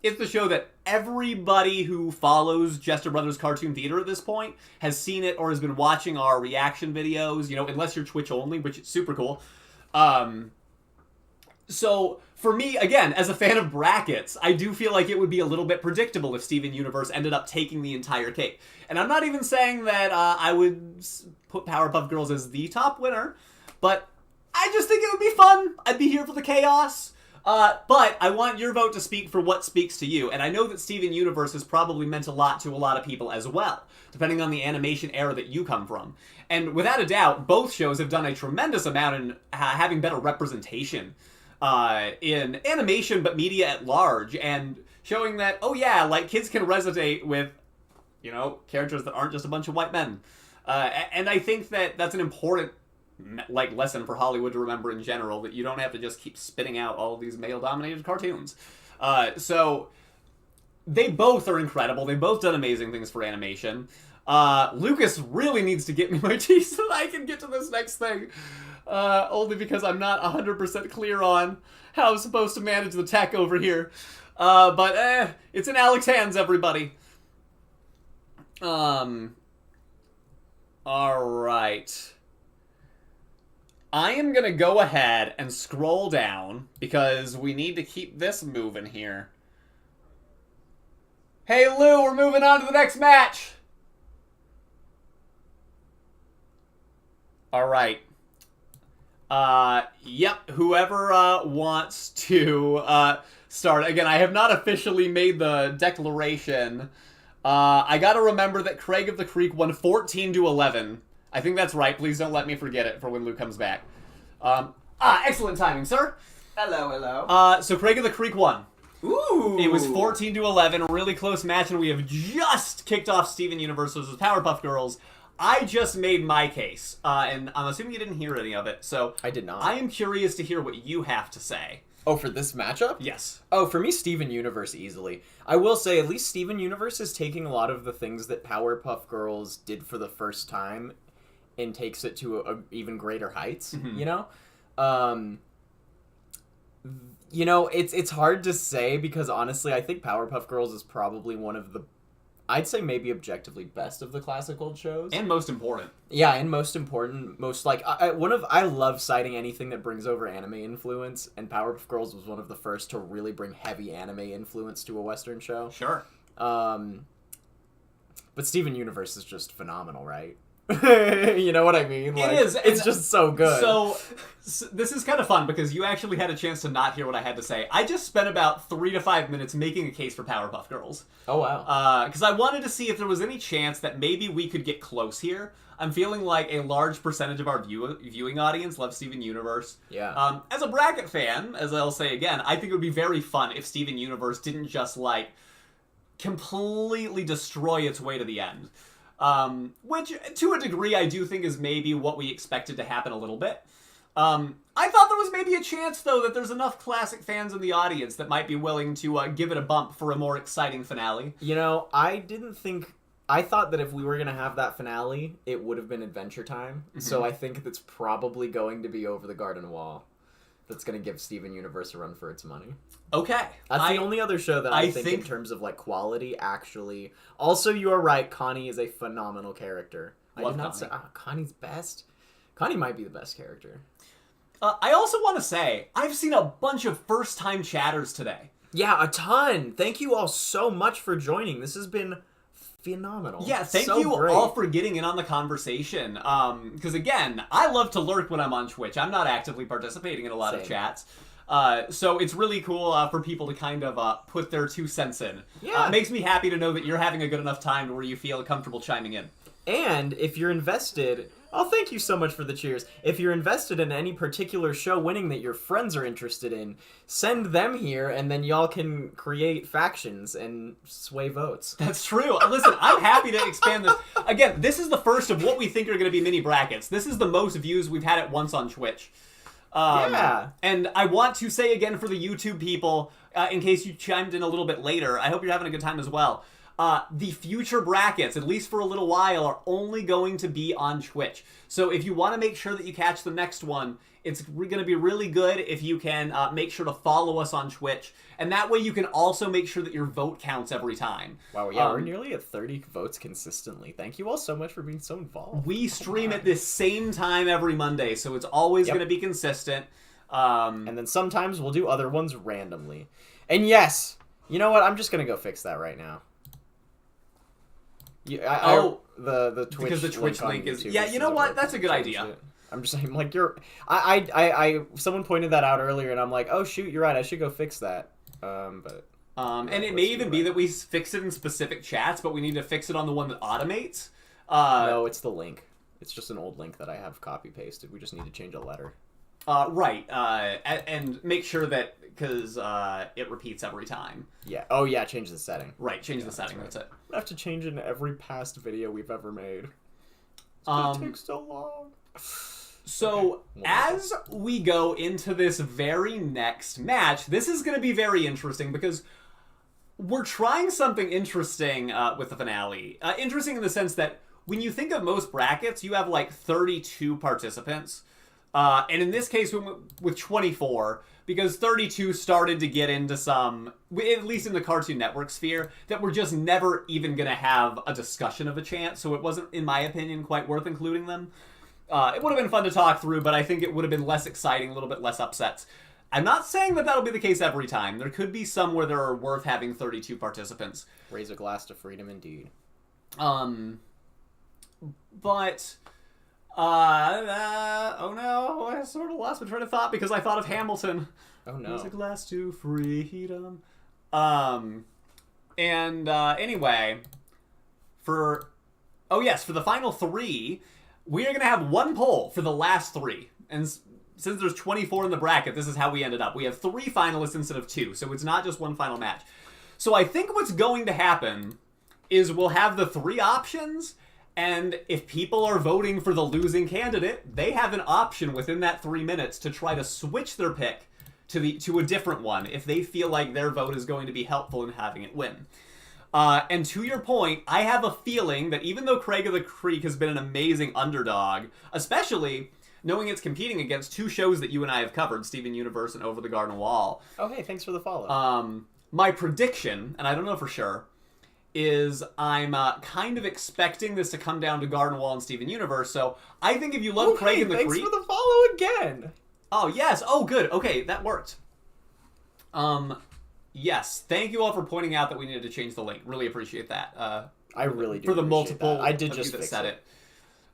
It's the show that everybody who follows Jester Bros Cartoon Theater at this point has seen it or has been watching our reaction videos, you know, unless you're Twitch only, which is super cool. So, for me, again, as a fan of brackets, I do feel like it would be a little bit predictable if Steven Universe ended up taking the entire cake. And I'm not even saying that I would put Powerpuff Girls as the top winner, but I just think it would be fun. I'd be here for the chaos. But I want your vote to speak for what speaks to you. And I know that Steven Universe has probably meant a lot to a lot of people as well, depending on the animation era that you come from. And without a doubt, both shows have done a tremendous amount in having better representation in animation, but media at large, and showing that, oh yeah, like, kids can resonate with, you know, characters that aren't just a bunch of white men. And I think that that's an important like lesson for Hollywood to remember in general, that you don't have to just keep spitting out all of these male-dominated cartoons. So they both are incredible. They've both done amazing things for animation. Lucas really needs to get me my tea so that I can get to this next thing. Only because I'm not 100% clear on how I'm supposed to manage the tech over here. But it's in Alex's hands, everybody. Alright. I am gonna go ahead and scroll down, because we need to keep this moving here. Hey Lou, we're moving on to the next match! Alright. Yep, whoever wants to start. Again, I have not officially made the declaration. I gotta remember that Craig of the Creek won 14-11. I think that's right. Please don't let me forget it for when Luke comes back. Excellent timing, sir. Hello, hello. So Craig of the Creek won. Ooh. It was 14-11, a really close match, and we have just kicked off Steven Universe vs. Powerpuff Girls. I just made my case, and I'm assuming you didn't hear any of it, so... I did not. I am curious to hear what you have to say. Oh, for this matchup? Yes. Oh, for me, Steven Universe easily. I will say, at least Steven Universe is taking a lot of the things that Powerpuff Girls did for the first time and takes it to even greater heights, you know? You know, it's hard to say because, honestly, I think Powerpuff Girls is probably one of the, I'd say maybe objectively best of the classic old shows. And most important. Yeah, and most important, most, like, I love citing anything that brings over anime influence, and Powerpuff Girls was one of the first to really bring heavy anime influence to a Western show. Sure. But Steven Universe is just phenomenal, right? You know what I mean? Like, it is. It's just so good. So this is kind of fun because you actually had a chance to not hear what I had to say. I just spent about 3 to 5 minutes making a case for Powerpuff Girls. Oh, wow. Because I wanted to see if there was any chance that maybe we could get close here. I'm feeling like a large percentage of our viewing audience loves Steven Universe. Yeah. As a bracket fan, as I'll say again, I think it would be very fun if Steven Universe didn't just, like, completely destroy its way to the end. Which, to a degree, I do think is maybe what we expected to happen a little bit. I thought there was maybe a chance, though, that there's enough classic fans in the audience that might be willing to give it a bump for a more exciting finale. You know, I thought that if we were going to have that finale, it would have been Adventure Time. Mm-hmm. So I think that's probably going to be Over the Garden Wall. That's going to give Steven Universe a run for its money. Okay. That's the only other show that I think in terms of, like, quality, actually. Also, you are right, Connie is a phenomenal character. I did not say Connie's best. Connie might be the best character. I also want to say, I've seen a bunch of first-time chatters today. Yeah, a ton. Thank you all so much for joining. This has been phenomenal. Yeah, thank you all for getting in on the conversation. Because, again, I love to lurk when I'm on Twitch. I'm not actively participating in a lot of chats. So it's really cool for people to kind of put their 2 cents in. Yeah. It makes me happy to know that you're having a good enough time to where you feel comfortable chiming in. And if you're invested... Oh, thank you so much for the cheers. If you're invested in any particular show winning that your friends are interested in, send them here, and then y'all can create factions and sway votes. That's true. Listen, I'm happy to expand this. Again, this is the first of what we think are going to be mini brackets. This is the most views we've had at once on Twitch. Yeah. And I want to say again for the YouTube people, in case you chimed in a little bit later, I hope you're having a good time as well. The future brackets, at least for a little while, are only going to be on Twitch. So if you want to make sure that you catch the next one, it's going to be really good if you can make sure to follow us on Twitch. And that way you can also make sure that your vote counts every time. Wow, yeah, we're nearly at 30 votes consistently. Thank you all so much for being so involved. We stream at this same time every Monday, so it's always going to be consistent. And then sometimes we'll do other ones randomly. And yes, you know what? I'm just going to go fix that right now. The Twitch because the Twitch link is YouTube yeah. You know what? That's a good idea. It. I'm just saying, like, someone pointed that out earlier, and I'm like, oh shoot, you're right. I should go fix that. And it may even be that we fix it in specific chats, but we need to fix it on the one that automates. No, it's the link. It's just an old link that I have copy pasted. We just need to change a letter. Right. And make sure that because it repeats every time. Yeah. Oh yeah. Change the setting. Right. Change the setting. That's it. I have to change it in every past video we've ever made. It's gonna take so long. So, as we go into this very next match, this is going to be very interesting because we're trying something interesting with the finale. Interesting in the sense that when you think of most brackets, you have like 32 participants. And in this case, we went with 24, because 32 started to get into some, at least in the Cartoon Network sphere, that we're just never even going to have a discussion of a chance, so it wasn't, in my opinion, quite worth including them. It would have been fun to talk through, but I think it would have been less exciting, a little bit less upsets. I'm not saying that that'll be the case every time. There could be some where there are worth having 32 participants. Raise a glass to freedom indeed. But... oh no, I sort of lost my train of thought because I thought of Hamilton. Oh no. There's a glass to freedom. Anyway, for the final 3, we are going to have one poll for the last 3. And since there's 24 in the bracket, this is how we ended up. We have 3 finalists instead of 2, so it's not just one final match. So I think what's going to happen is we'll have the 3 options, and if people are voting for the losing candidate, they have an option within that 3 minutes to try to switch their pick to a different one if they feel like their vote is going to be helpful in having it win. And to your point, I have a feeling that even though Craig of the Creek has been an amazing underdog, especially knowing it's competing against 2 shows that you and I have covered, Steven Universe and Over the Garden Wall. Oh, hey, thanks for the follow. My prediction, and I don't know for sure, is I'm kind of expecting this to come down to Garden Wall and Steven Universe, so I think if you love Craig and the Creek... Thanks for the follow again! Oh, yes! Oh, good! Okay, that worked. Yes, thank you all for pointing out that we needed to change the link. Really appreciate that. I really do for the appreciate multiple that. I did of just you that fix said it.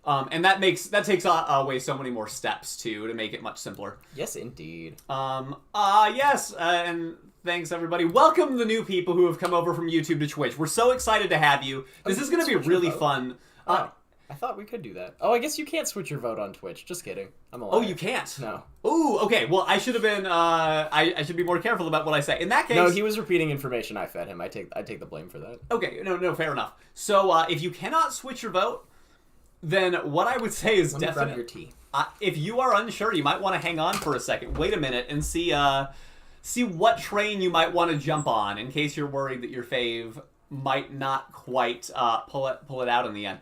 And that takes away so many more steps, too, to make it much simpler. Yes, indeed. Yes, and thanks, everybody. Welcome the new people who have come over from YouTube to Twitch. We're so excited to have you. This is going to be really fun. I thought we could do that. Oh, I guess you can't switch your vote on Twitch. Just kidding. I'm a liar. Oh, you can't? No. Ooh, okay. Well, I should have been, I should be more careful about what I say. In that case... No, he was repeating information I fed him. I take the blame for that. Okay, no, fair enough. So, if you cannot switch your vote, then what I would say is definitely... Grab your tea. If you are unsure, you might want to hang on for a second. Wait a minute and see what train you might want to jump on in case you're worried that your fave might not quite pull it out in the end.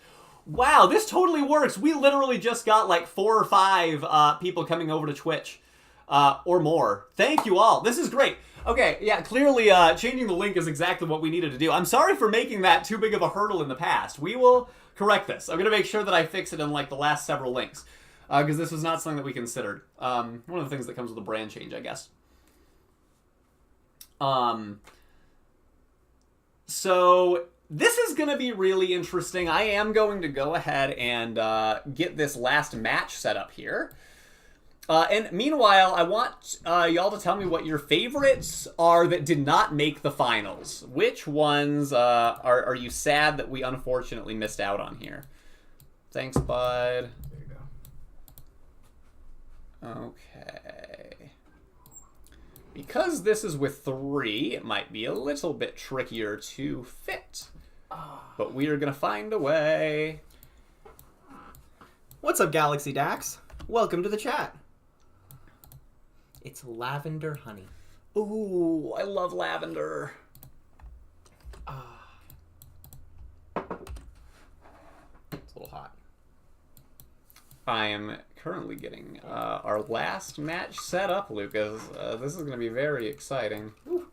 Wow, this totally works. We literally just got like 4 or 5 people coming over to Twitch or more. Thank you all. This is great. Okay, yeah, clearly changing the link is exactly what we needed to do. I'm sorry for making that too big of a hurdle in the past. We will correct this. I'm going to make sure that I fix it in like the last several links because this was not something that we considered. One of the things that comes with a brand change, I guess. So this is going to be really interesting. I am going to go ahead and get this last match set up here. And meanwhile, I want y'all to tell me what your favorites are that did not make the finals. Which ones are you sad that we unfortunately missed out on here? Thanks, bud. There you go. Okay. Because this is with 3, it might be a little bit trickier to fit. But we are going to find a way. What's up, Galaxy Dax? Welcome to the chat. It's lavender honey. Ooh, I love lavender. It's a little hot. I am currently getting our last match set up, Lucas. This is going to be very exciting. Ooh.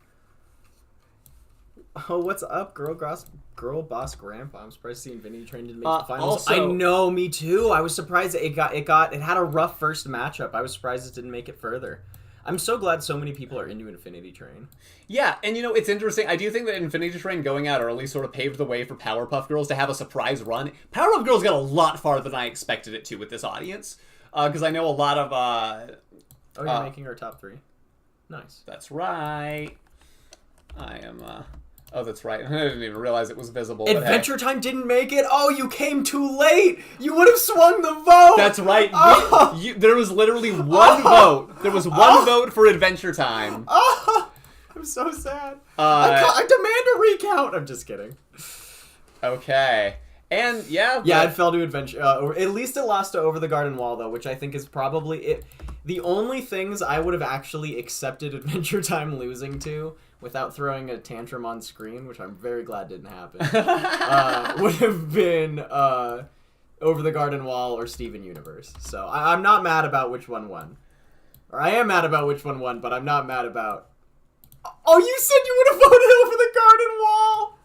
Oh, what's up, girl boss grandpa? I'm surprised seeing Infinity Train didn't make the finals. Also, I know, me too. I was surprised that it had a rough first matchup. I was surprised it didn't make it further. I'm so glad so many people are into Infinity Train. Yeah, and you know, it's interesting. I do think that Infinity Train going out early sort of paved the way for Powerpuff Girls to have a surprise run. Powerpuff Girls got a lot farther than I expected it to with this audience. Because I know a lot of... oh, you're making our top 3. Nice. That's right. I am... Oh, that's right. I didn't even realize it was visible. Adventure Time didn't make it? Oh, you came too late! You would have swung the vote! That's right. Oh. There was literally one vote. There was one vote for Adventure Time. Oh, I'm so sad. I demand a recount! I'm just kidding. Okay. And yeah, yeah, it fell to Adventure. At least it lost to Over the Garden Wall, though, which I think is probably it. The only things I would have actually accepted Adventure Time losing to without throwing a tantrum on screen, which I'm very glad didn't happen, would have been Over the Garden Wall or Steven Universe. So I'm not mad about which one won. Or I am mad about which one won, but I'm not mad about... Oh, you said you would have voted Over the Garden Wall!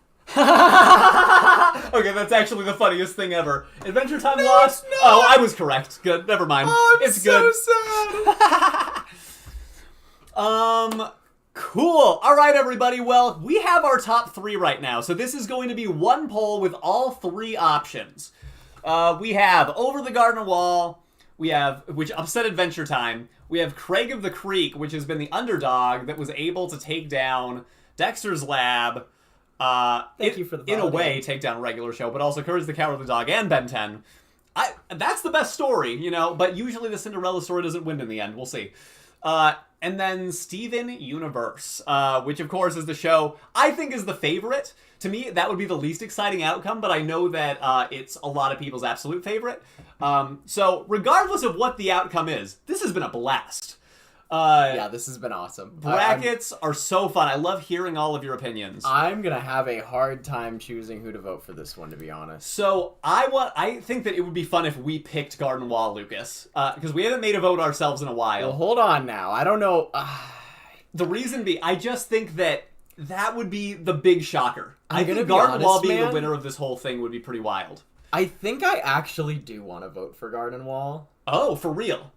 Okay, that's actually the funniest thing ever. Adventure Time No, lost. it's not. Oh, I was correct. Good. Never mind. Oh, I'm it's so good. sad. Cool. All right, everybody. Well, we have our top 3 right now. So this is going to be one poll with all 3 options. We have Over the Garden Wall. We have, which upset Adventure Time. We have Craig of the Creek, which has been the underdog that was able to take down Dexter's Lab. Thank you for the in a validating. way, take down a regular show, but also Courage the Cowardly Dog and Ben 10. That's the best story, you know, but usually the Cinderella story doesn't win in the end. We'll see. And then Steven Universe, which of course is the show I think is the favorite. To me, that would be the least exciting outcome, but I know that it's a lot of people's absolute favorite. So regardless of what the outcome is, this has been a blast. Yeah, this has been awesome. Brackets are so fun. I love hearing all of your opinions. I'm gonna have a hard time choosing who to vote for this one, to be honest. So I think that it would be fun if we picked Garden Wall, Lucas, because we haven't made a vote ourselves in a while. Well, hold on now. I don't know. The reason being, I just think that would be the big shocker. I gonna think be Garden Wall honest, being man. the winner of this whole thing would be pretty wild. I think I actually do want to vote for Garden Wall. Oh, for real?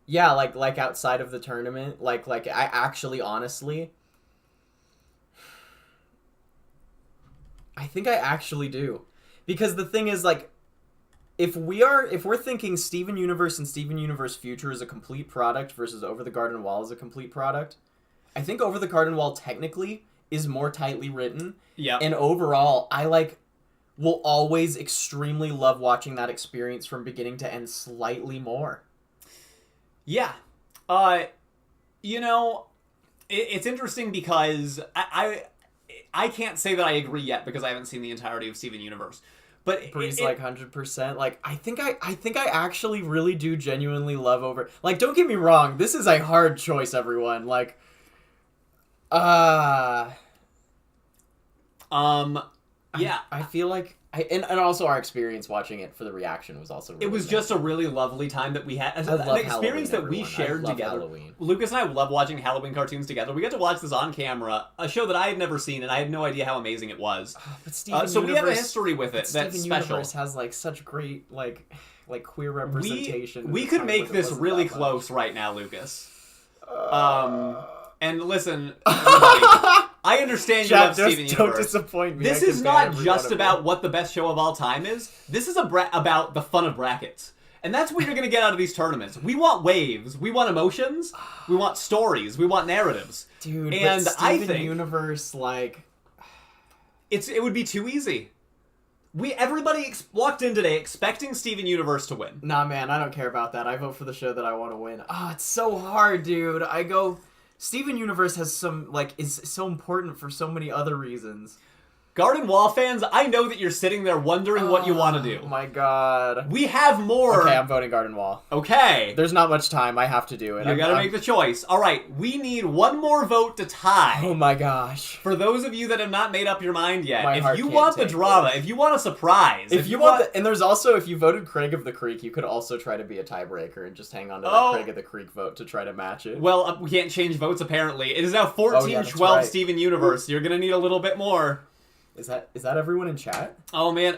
Yeah, like outside of the tournament, like I actually honestly, I think I actually do, because the thing is, like, if we're thinking Steven Universe and Steven Universe Future is a complete product versus Over the Garden Wall is a complete product, I think Over the Garden Wall technically is more tightly written. Yeah. And overall, I will always extremely love watching that experience from beginning to end slightly more. Yeah. You know, it's interesting because I can't say that I agree yet because I haven't seen the entirety of Steven Universe. But Bree's like 100%. Like, I think I actually really do genuinely love Over. Like, don't get me wrong, this is a hard choice, everyone. Like, yeah. I feel like and also our experience watching it for the reaction was also really it was nice. just a really lovely time that we had. I love An experience Halloween, that we everyone. shared I love together. Halloween. Lucas and I love watching Halloween cartoons together. We got to watch this on camera, a show that I had never seen, and I had no idea how amazing it was. But Steven So we have a Universe, history with it that's Steven special. Universe has like such great like queer representation. We in the could time make when it this wasn't really that much. close right now, Lucas. And listen, everybody, I understand you love Steven Don't Universe. disappoint me. This I is can not ban every just one of about you. what the best show of all time is. This is about the fun of brackets. And that's what you're going to get out of these tournaments. We want waves. We want emotions. We want stories. We want narratives. Dude, and but I Steven think Universe, like, it would be too easy. Everybody walked in today expecting Steven Universe to win. nah, man, I don't care about that. I vote for the show that I want to win. It's so hard, dude. I go, Steven Universe has is so important for so many other reasons. Garden Wall fans, I know that you're sitting there wondering what you want to do. Oh my god. We have more. Okay, I'm voting Garden Wall. Okay. There's not much time. I have to do it. You gotta make the choice. All right, we need one more vote to tie. Oh my gosh. For those of you that have not made up your mind yet, My if heart you can't want the take drama, this. if you want a surprise, If you want and there's also, if you voted Craig of the Creek, you could also try to be a tiebreaker and just hang on to that Craig of the Creek vote to try to match it. well, we can't change votes apparently. It is now 14-12 that's right. Steven Universe. You're gonna need a little bit more. Is that everyone in chat? Oh man,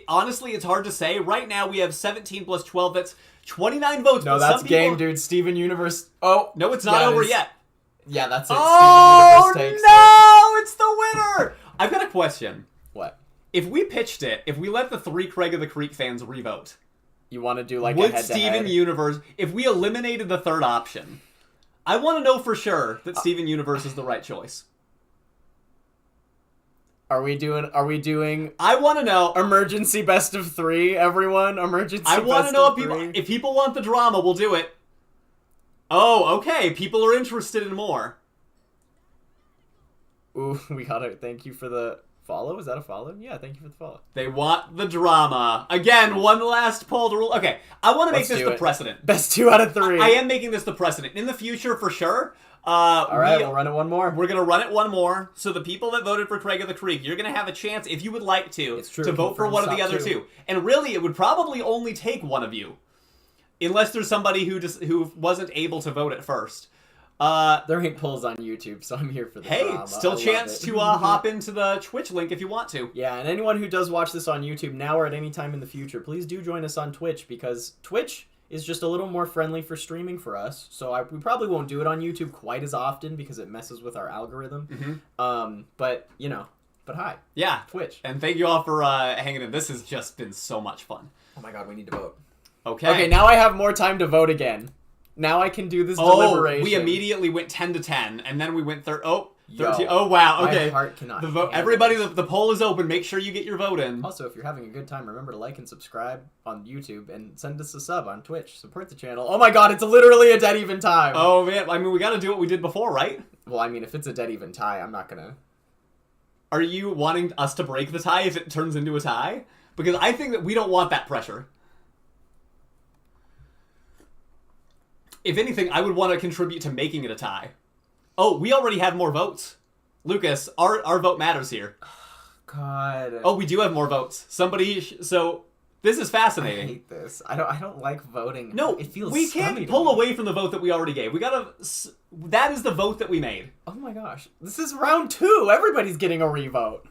honestly, it's hard to say. Right now we have 17 plus 12. That's 29 votes. No, but that's some game, people... dude. Steven Universe. Oh, No, it's not yeah, it over is. yet. Yeah, that's it. Oh Steven Universe takes no! It's the winner. I've got a question. What? If we pitched it, if we let the 3 Craig of the Creek fans revote, You want to do like a would head-to-head? Steven Universe, if we eliminated the third option, I want to know for sure that Steven Universe is the right choice. Are we doing I want to know. emergency best of 3, everyone? Emergency I want best to know of if people, 3? if people want the drama, we'll do it. Oh, okay. People are interested in more. Ooh, we got it. Thank you for the Follow? Is that a follow? Yeah, thank you for the follow. They want the drama. Again, one last poll to rule. Okay, I want to make this the precedent. Best 2 out of 3. I am making this the precedent. In the future, for sure. All right, we'll run it one more. We're going to run it one more. So the people that voted for Craig of the Creek, you're going to have a chance, if you would like to vote for one of the other 2. And really, it would probably only take one of you. Unless there's somebody who wasn't able to vote at first. There ain't polls on YouTube, so I'm here for the drama. Still chance to hop into the Twitch link if you want to. Yeah, and anyone who does watch this on YouTube now or at any time in the future, please do join us on Twitch, because Twitch is just a little more friendly for streaming for us. So we probably won't do it on YouTube quite as often because it messes with our algorithm. But, but hi. Yeah. Twitch. And thank you all for hanging in. This has just been so much fun. Oh my god, we need to vote. Okay, now I have more time to vote again. Now I can do this deliberation. We immediately went 10 to 10, and then we went 13. Oh, wow. Okay. My heart cannot. Everybody, the poll is open. Make sure you get your vote in. Also, if you're having a good time, remember to like and subscribe on YouTube and send us a sub on Twitch. Support the channel. Oh my god, it's literally a dead even time. Oh, man. I mean, we got to do what we did before, right? Well, I mean, if it's a dead even tie, I'm not gonna... Are you wanting us to break the tie if it turns into a tie? Because I think that we don't want that pressure. If anything, I would want to contribute to making it a tie. Oh, we already have more votes. Lucas, our vote matters here. God. Oh, we do have more votes. So this is fascinating. I hate this. I don't like voting. No, it feels we can't pull away from the vote that we already gave. That is the vote that we made. Oh my gosh. This is round 2. Everybody's getting a revote.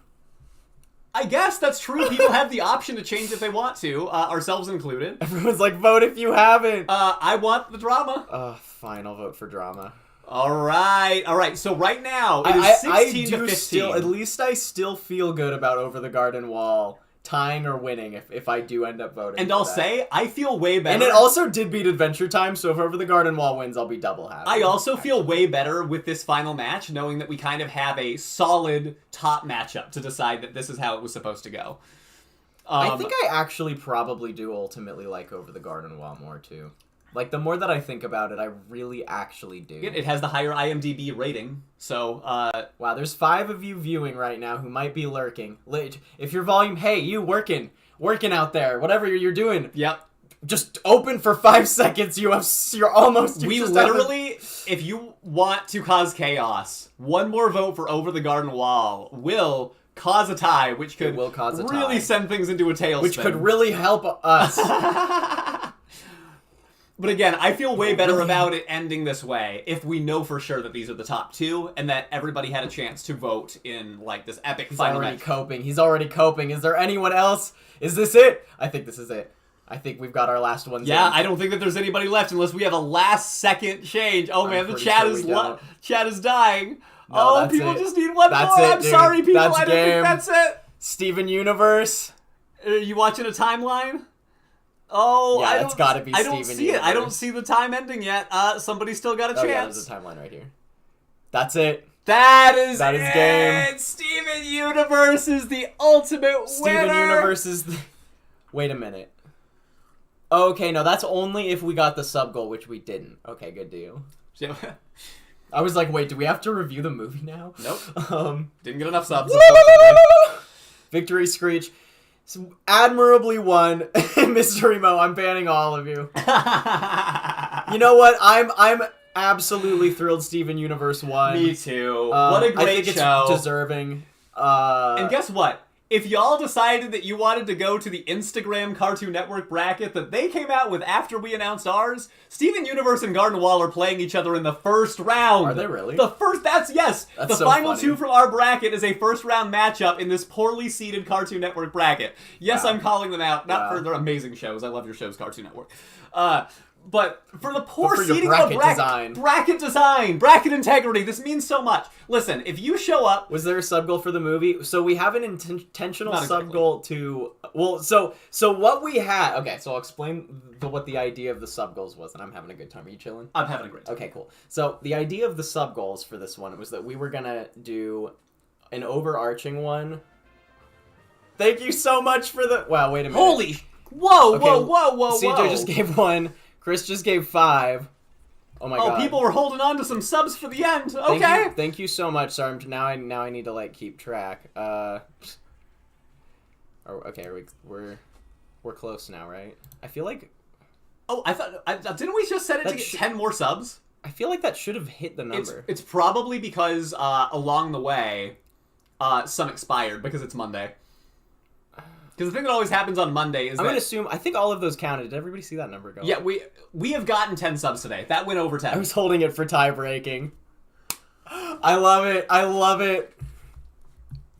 I guess that's true. People have the option to change if they want to, ourselves included. Everyone's like, vote if you haven't. I want the drama. Fine, I'll vote for drama. All right. So right now, it is 16 to 15. At least I still feel good about Over the Garden Wall tying or winning if I do end up voting. And I'll say, I feel way better. And it also did beat Adventure Time, so if Over the Garden Wall wins, I'll be double happy. I also feel way better with this final match, knowing that we kind of have a solid top matchup to decide that this is how it was supposed to go. I think I actually probably do ultimately like Over the Garden Wall more, too. Like, the more that I think about it, I really actually do. It has the higher IMDb rating, so, Wow, there's 5 of you viewing right now who might be lurking. If your volume... Hey, you working out there, whatever you're doing. Yep. Just open for 5 seconds, you're almost... We literally, if you want to cause chaos, one more vote for Over the Garden Wall will cause a tie, which could really send things into a tailspin. Which could really help us. But again, I feel way better about it ending this way if we know for sure that these are the top 2 and that everybody had a chance to vote in, like, this epic final match. He's already coping. Is there anyone else? Is this it? I think this is it. I think we've got our last ones. Yeah, I don't think that there's anybody left unless we have a last-second change. Oh, man, the chat is dying. No, people just need one more. I'm sorry, people. I don't think that's it. Steven Universe. Are you watching a timeline? Oh, yeah, it's got to be Steven Universe. I don't see it. I don't see the time ending yet. Somebody's still got a chance. Yeah, there's a timeline right here. That's it. That is game. Steven Universe is the ultimate winner. Steven Universe is the... Wait a minute. Okay, no, that's only if we got the sub goal, which we didn't. Okay, good deal. I was like, wait, do we have to review the movie now? Nope. Didn't get enough subs. Victory Screech. Admirably won. Mystery Mo, I'm banning all of you. You know what? I'm absolutely thrilled Steven Universe won. Me too. What a great show. It's deserving. And guess what? If y'all decided that you wanted to go to the Instagram Cartoon Network bracket that they came out with after we announced ours, Steven Universe and Garden Wall are playing each other in the first round. Are they really? That's the so final funny. 2 from our bracket is a first round matchup in this poorly seeded Cartoon Network bracket. Yes, Wow. I'm calling them out, not for their amazing shows. I love your shows, Cartoon Network. But for the poor seeding of bracket design, bracket integrity, this means so much. Listen, if you show up... Was there a sub goal for the movie? So we have an intentional sub goal to... Well, so what we had... Okay, so I'll explain what the idea of the sub goals was, and I'm having a good time. Are you chilling? I'm having a great time. Okay, cool. So the idea of the sub goals for this one was that we were going to do an overarching one. Thank you so much for the... Wow, wait a minute. Holy... Whoa, okay, whoa. CJ just gave 1. Chris just gave 5. Oh my god. Oh, people were holding on to some subs for the end. Okay. Thank you so much. Sorry, now I need to like keep track. Okay, we're close now, right? I feel like. Oh, didn't we just set it to get 10 more subs? I feel like that should have hit the number. It's probably because along the way, some expired because it's Monday. Because the thing that always happens on Monday is I'm gonna assume. I think all of those counted. Did everybody see that number go? Yeah, we have gotten 10 subs today. That went over 10. I was holding it for tie breaking. I love it. I love it.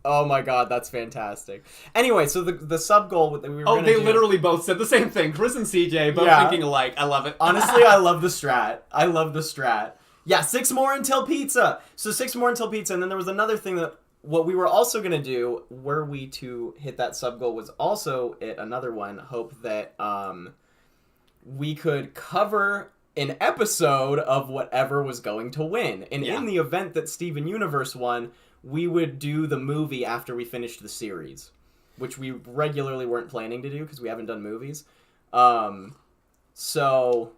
Oh my god, that's fantastic. Anyway, so the sub goal that we were gonna do... literally both said the same thing. Chris and CJ both thinking alike. I love it. Honestly, I love the strat. I love the strat. Yeah, 6 more until pizza. So 6 more until pizza, and then there was another thing that what we were also gonna do, were we to hit that sub goal, was also another one. Hope that we could cover an episode of whatever was going to win, and in the event that Steven Universe won, we would do the movie after we finished the series, which we regularly weren't planning to do because we haven't done movies. So,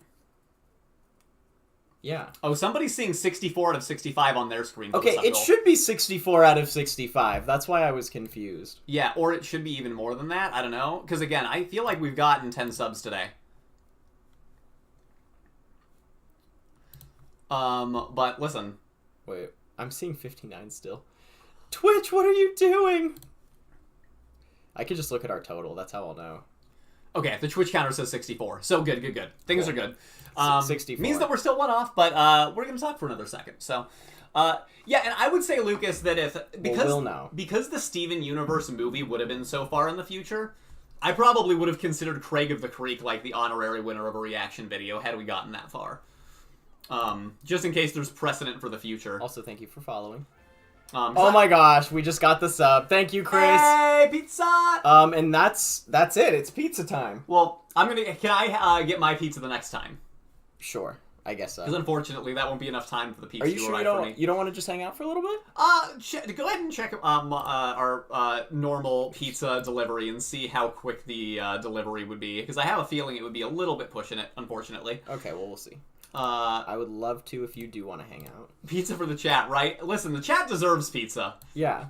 yeah. Oh, somebody's seeing 64 out of 65 on their screen. Okay, it should be 64 out of 65. That's why I was confused. Yeah, or it should be even more than that. I don't know. Because, again, I feel like we've gotten 10 subs today. But listen. Wait, I'm seeing 59 still. Twitch, what are you doing? I could just look at our total. That's how I'll know. Okay, the Twitch counter says 64. So good. Things are good. 64. Means that we're still one off, but we're going to talk for another second. So, yeah, and I would say, Lucas, that because the Steven Universe movie would have been so far in the future, I probably would have considered Craig of the Creek like the honorary winner of a reaction video had we gotten that far. Just in case there's precedent for the future. Also, thank you for following. Oh my gosh, we just got the sub. Thank you, Chris. Hey, pizza! And that's it. It's pizza time. Well, can I get my pizza the next time? Sure, I guess so. Because unfortunately, that won't be enough time for the pizza. Are you sure you don't want to just hang out for a little bit? Go ahead and check our normal pizza delivery and see how quick the delivery would be. Because I have a feeling it would be a little bit pushing it, unfortunately. Okay, well, we'll see. I would love to if you do want to hang out. Pizza for the chat, right? Listen, the chat deserves pizza. Yeah.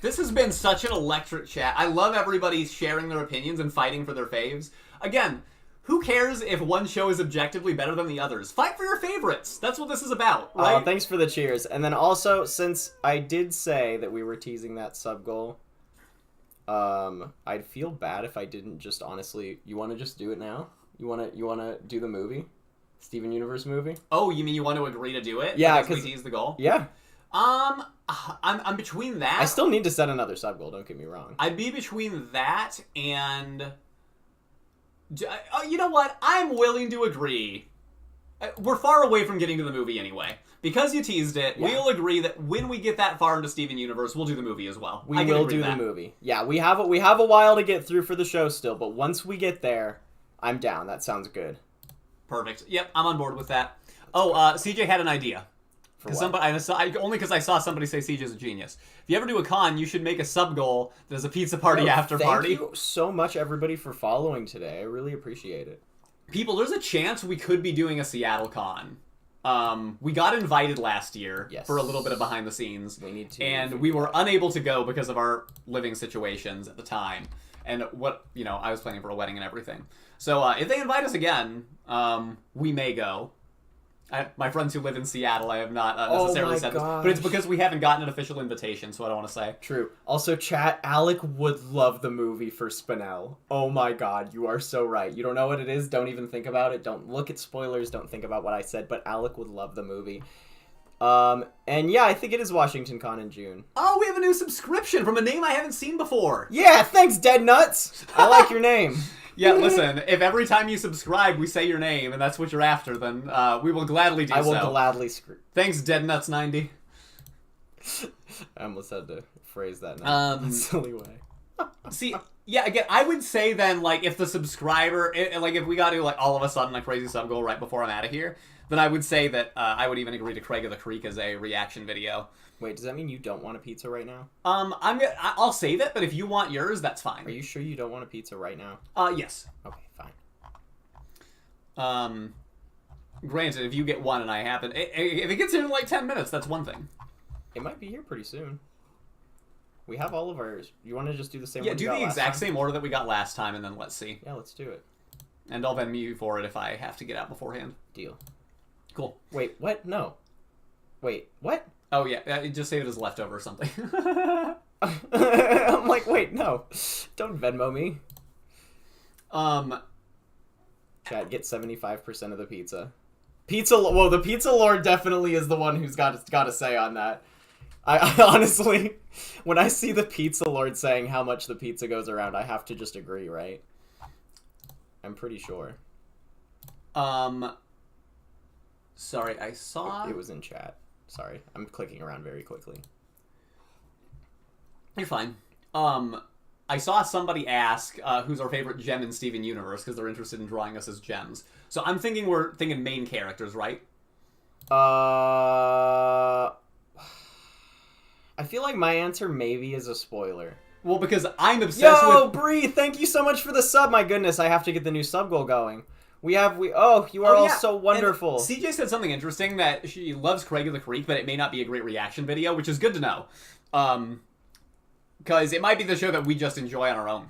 This has been such an electric chat. I love everybody sharing their opinions and fighting for their faves. Again, who cares if one show is objectively better than the others? Fight for your favorites. That's what this is about, right? Thanks for the cheers. And then also, since I did say that we were teasing that sub goal, I'd feel bad if I didn't just honestly... You want to just do it now? You want to do the movie? Steven Universe movie? Oh, you mean you want to agree to do it? Yeah, because we teased the goal? Yeah. I'm between that. I still need to set another sub goal, don't get me wrong. I'd be between that and... you know what? I'm willing to agree. We're far away from getting to the movie anyway. Because you teased it, we'll agree that when we get that far into Steven Universe, we'll do the movie as well. We will do the movie. Yeah, we have a while to get through for the show still, but once we get there, I'm down. That sounds good. Perfect. Yep, I'm on board with that. Oh, CJ had an idea. Only because I saw somebody say CJ's a genius. If you ever do a con, you should make a sub goal that is a pizza party after party. Thank you so much, everybody, for following today. I really appreciate it. People, there's a chance we could be doing a Seattle con. We got invited last year for a little bit of behind the scenes. We need to. And we were unable to go because of our living situations at the time. And I was planning for a wedding and everything. So if they invite us again, we may go. My friends who live in Seattle, I have not necessarily said this. But it's because we haven't gotten an official invitation, so I don't want to say. True. Also, chat, Alec would love the movie for Spinell. Oh my god, you are so right. You don't know what it is? Don't even think about it. Don't look at spoilers. Don't think about what I said. But Alec would love the movie. And yeah, I think it is Washington Con in June. Oh, we have a new subscription from a name I haven't seen before. Yeah, thanks, Dead Nuts. I like your name. Yeah, listen, if every time you subscribe we say your name and that's what you're after, then we will gladly do so. I will gladly Thanks, Deadnuts90. I almost had to phrase that now in a silly way. See, yeah, again, I would say then, like, if the subscriber, if we got to, like, all of a sudden a crazy sub goal right before I'm out of here, then I would say that I would even agree to Craig of the Creek as a reaction video. Wait, does that mean you don't want a pizza right now? I'll save it, but if you want yours, that's fine. Are you sure you don't want a pizza right now? Yes. Okay, fine. Granted, if you get one and I happen... If it gets here in like 10 minutes, that's one thing. It might be here pretty soon. We have all of ours. You want to just do the same? Yeah, do the exact same order that we got last time, and then let's see. Yeah, let's do it. And I'll Venmo you for it if I have to get out beforehand. Deal. Cool. Wait, what? No. Wait, what? Oh, yeah. Just save it as leftover or something. I'm like, wait, no. Don't Venmo me. Chat, get 75% of the pizza. Well, the Pizza Lord definitely is the one who's got to say on that. I honestly, when I see the Pizza Lord saying how much the pizza goes around, I have to just agree, right? I'm pretty sure. Sorry, I saw... It was in chat. Sorry, I'm clicking around very quickly. You're fine. I saw somebody ask who's our favorite gem in Steven Universe, because they're interested in drawing us as gems. So I'm thinking we're thinking main characters, right? I feel like my answer maybe is a spoiler. Well, because I'm obsessed with... Yo, Bree, thank you so much for the sub. My goodness, I have to get the new sub goal going. You are all so wonderful. And CJ said something interesting, that she loves Craig of the Creek, but it may not be a great reaction video, which is good to know. Because it might be the show that we just enjoy on our own.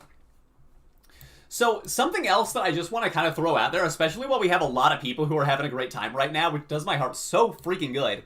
So, something else that I just want to kind of throw out there, especially while we have a lot of people who are having a great time right now, which does my heart so freaking good.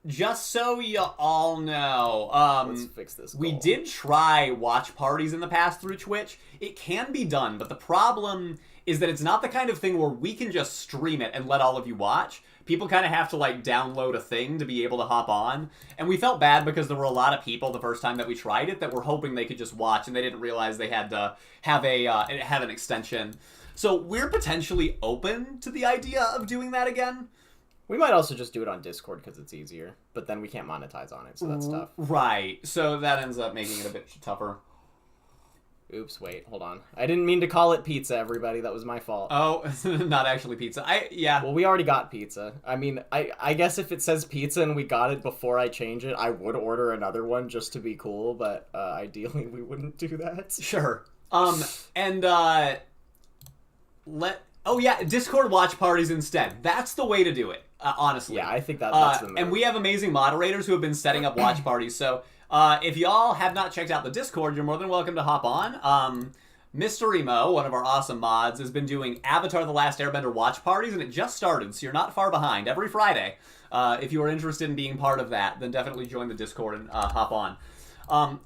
Just so you all know, let's fix this goal. We did try watch parties in the past through Twitch. It can be done, but the problem is that it's not the kind of thing where we can just stream it and let all of you watch. People kind of have to, like, download a thing to be able to hop on. And we felt bad because there were a lot of people the first time that we tried it that were hoping they could just watch, and they didn't realize they had to have an extension. So we're potentially open to the idea of doing that again. We might also just do it on Discord because it's easier, but then we can't monetize on it, so that's tough. Right. So that ends up making it a bit tougher. Oops, wait, hold on. I didn't mean to call it pizza, everybody. That was my fault. Oh, not actually pizza. Yeah. Well, we already got pizza. I mean, I guess if it says pizza and we got it before I change it, I would order another one just to be cool, but ideally we wouldn't do that. Sure. Oh yeah, Discord watch parties instead. That's the way to do it, honestly. Yeah, I think that's the move. And we have amazing moderators who have been setting up watch parties, so if y'all have not checked out the Discord, you're more than welcome to hop on. Mr. Emo, one of our awesome mods, has been doing Avatar The Last Airbender watch parties, and it just started, so you're not far behind. Every Friday. If you are interested in being part of that, then definitely join the Discord and hop on.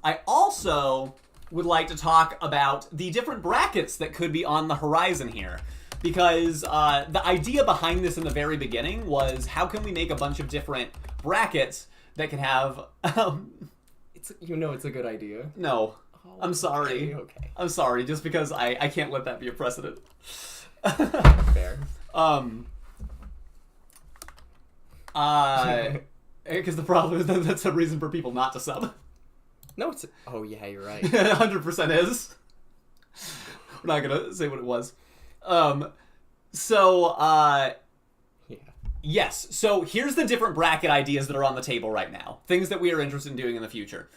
I also would like to talk about the different brackets that could be on the horizon here. Because the idea behind this in the very beginning was, how can we make a bunch of different brackets that can have... it's a good idea. No. Oh, I'm sorry. Okay. I'm sorry, just because I can't let that be a precedent. Fair. Because the problem is that that's a reason for people not to sub. No, it's... Oh, yeah, you're right. 100% is. We're not going to say what it was. Yeah. Yes, so here's the different bracket ideas that are on the table right now. Things that we are interested in doing in the future.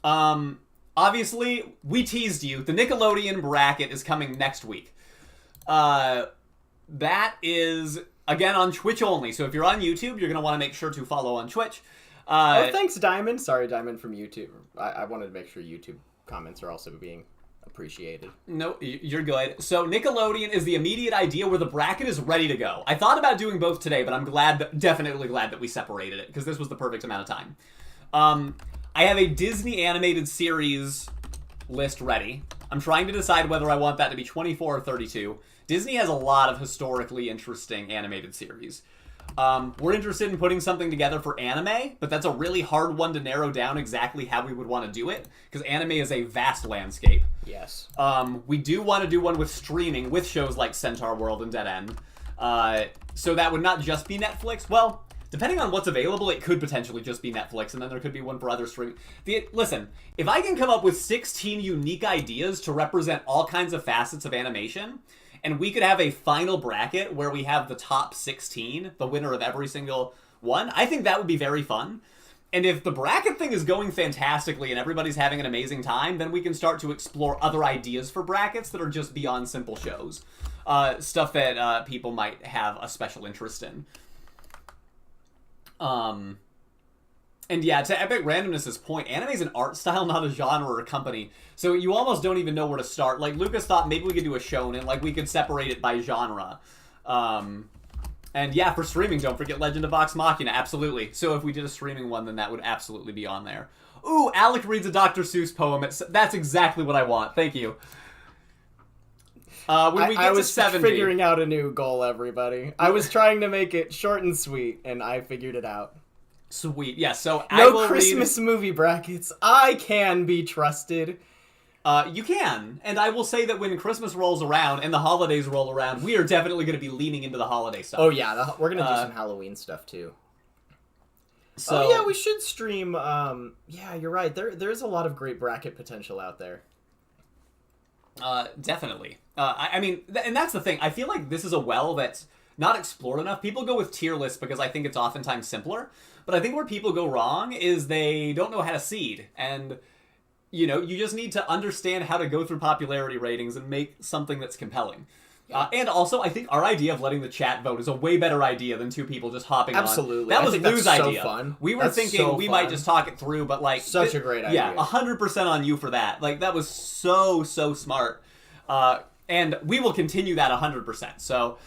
Obviously, we teased you. The Nickelodeon bracket is coming next week. That is, again, on Twitch only. So if you're on YouTube, you're going to want to make sure to follow on Twitch. Thanks, Diamond. Sorry, Diamond from YouTube. I wanted to make sure YouTube comments are also being... appreciated. No, you're good. So Nickelodeon is the immediate idea where the bracket is ready to go. I thought about doing both today, but I'm definitely glad that we separated it, because this was the perfect amount of time. I have a Disney animated series list ready. I'm trying to decide whether I want that to be 24 or 32. Disney has a lot of historically interesting animated series. We're interested in putting something together for anime, but that's a really hard one to narrow down exactly how we would want to do it, because anime is a vast landscape. Yes. We do want to do one with streaming, with shows like Centaur World and Dead End. So that would not just be Netflix. Well, depending on what's available, it could potentially just be Netflix, and then there could be one for other streaming. Listen, if I can come up with 16 unique ideas to represent all kinds of facets of animation, and we could have a final bracket where we have the top 16, the winner of every single one, I think that would be very fun. And if the bracket thing is going fantastically and everybody's having an amazing time, then we can start to explore other ideas for brackets that are just beyond simple shows. Stuff that people might have a special interest in. And yeah, to Epic Randomness's point, anime is an art style, not a genre or a company. So you almost don't even know where to start. Like, Lucas thought maybe we could do a shonen, like we could separate it by genre. And yeah, for streaming, don't forget Legend of Vox Machina, absolutely. So if we did a streaming one, then that would absolutely be on there. Ooh, Alec reads a Dr. Seuss poem. That's exactly what I want. Thank you. When we get to 70... figuring out a new goal, everybody. I was trying to make it short and sweet, and I figured it out. Sweet. Yeah, so I will Christmas movie brackets. I can be trusted. You can. And I will say that when Christmas rolls around and the holidays roll around, we are definitely going to be leaning into the holiday stuff. Oh, yeah. We're going to do some Halloween stuff, too. So, oh, yeah, we should stream. Yeah, you're right. There's a lot of great bracket potential out there. Definitely. I mean, and that's the thing. I feel like this is a well that's not explored enough. People go with tier lists because I think it's oftentimes simpler. But I think where people go wrong is they don't know how to seed. And, you know, you just need to understand how to go through popularity ratings and make something that's compelling. Yeah. And also, I think our idea of letting the chat vote is a way better idea than two people just hopping Absolutely. on. That was Lou's idea. So fun. We were thinking we might just talk it through, but like... Such a great idea. Yeah, 100% on you for that. Like, that was so smart. And we will continue that 100%. So,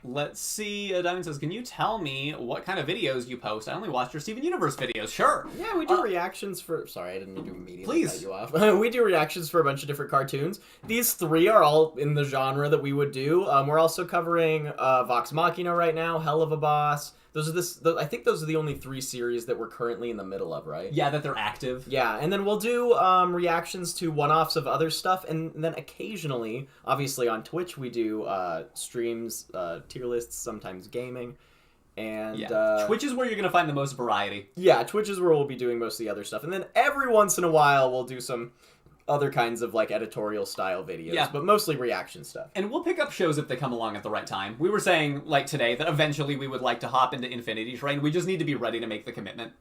let's see. Diamond says, can you tell me what kind of videos you post? I only watch your Steven Universe videos. Sure. Yeah, we do reactions for... Sorry, I didn't mean to immediately cut you off. We do reactions for a bunch of different cartoons. These three are all in the genre that we would do. We're also covering Vox Machina right now, Hell of a Boss. I think those are the only three series that we're currently in the middle of, right? Yeah, that they're active. Yeah, and then we'll do reactions to one-offs of other stuff, and then occasionally, obviously on Twitch, we do streams, tier lists, sometimes gaming, and... Yeah, Twitch is where you're going to find the most variety. Yeah, Twitch is where we'll be doing most of the other stuff, and then every once in a while, we'll do some other kinds of, like, editorial-style videos, but mostly reaction stuff. And we'll pick up shows if they come along at the right time. We were saying, like, today, that eventually we would like to hop into Infinity Train. We just need to be ready to make the commitment.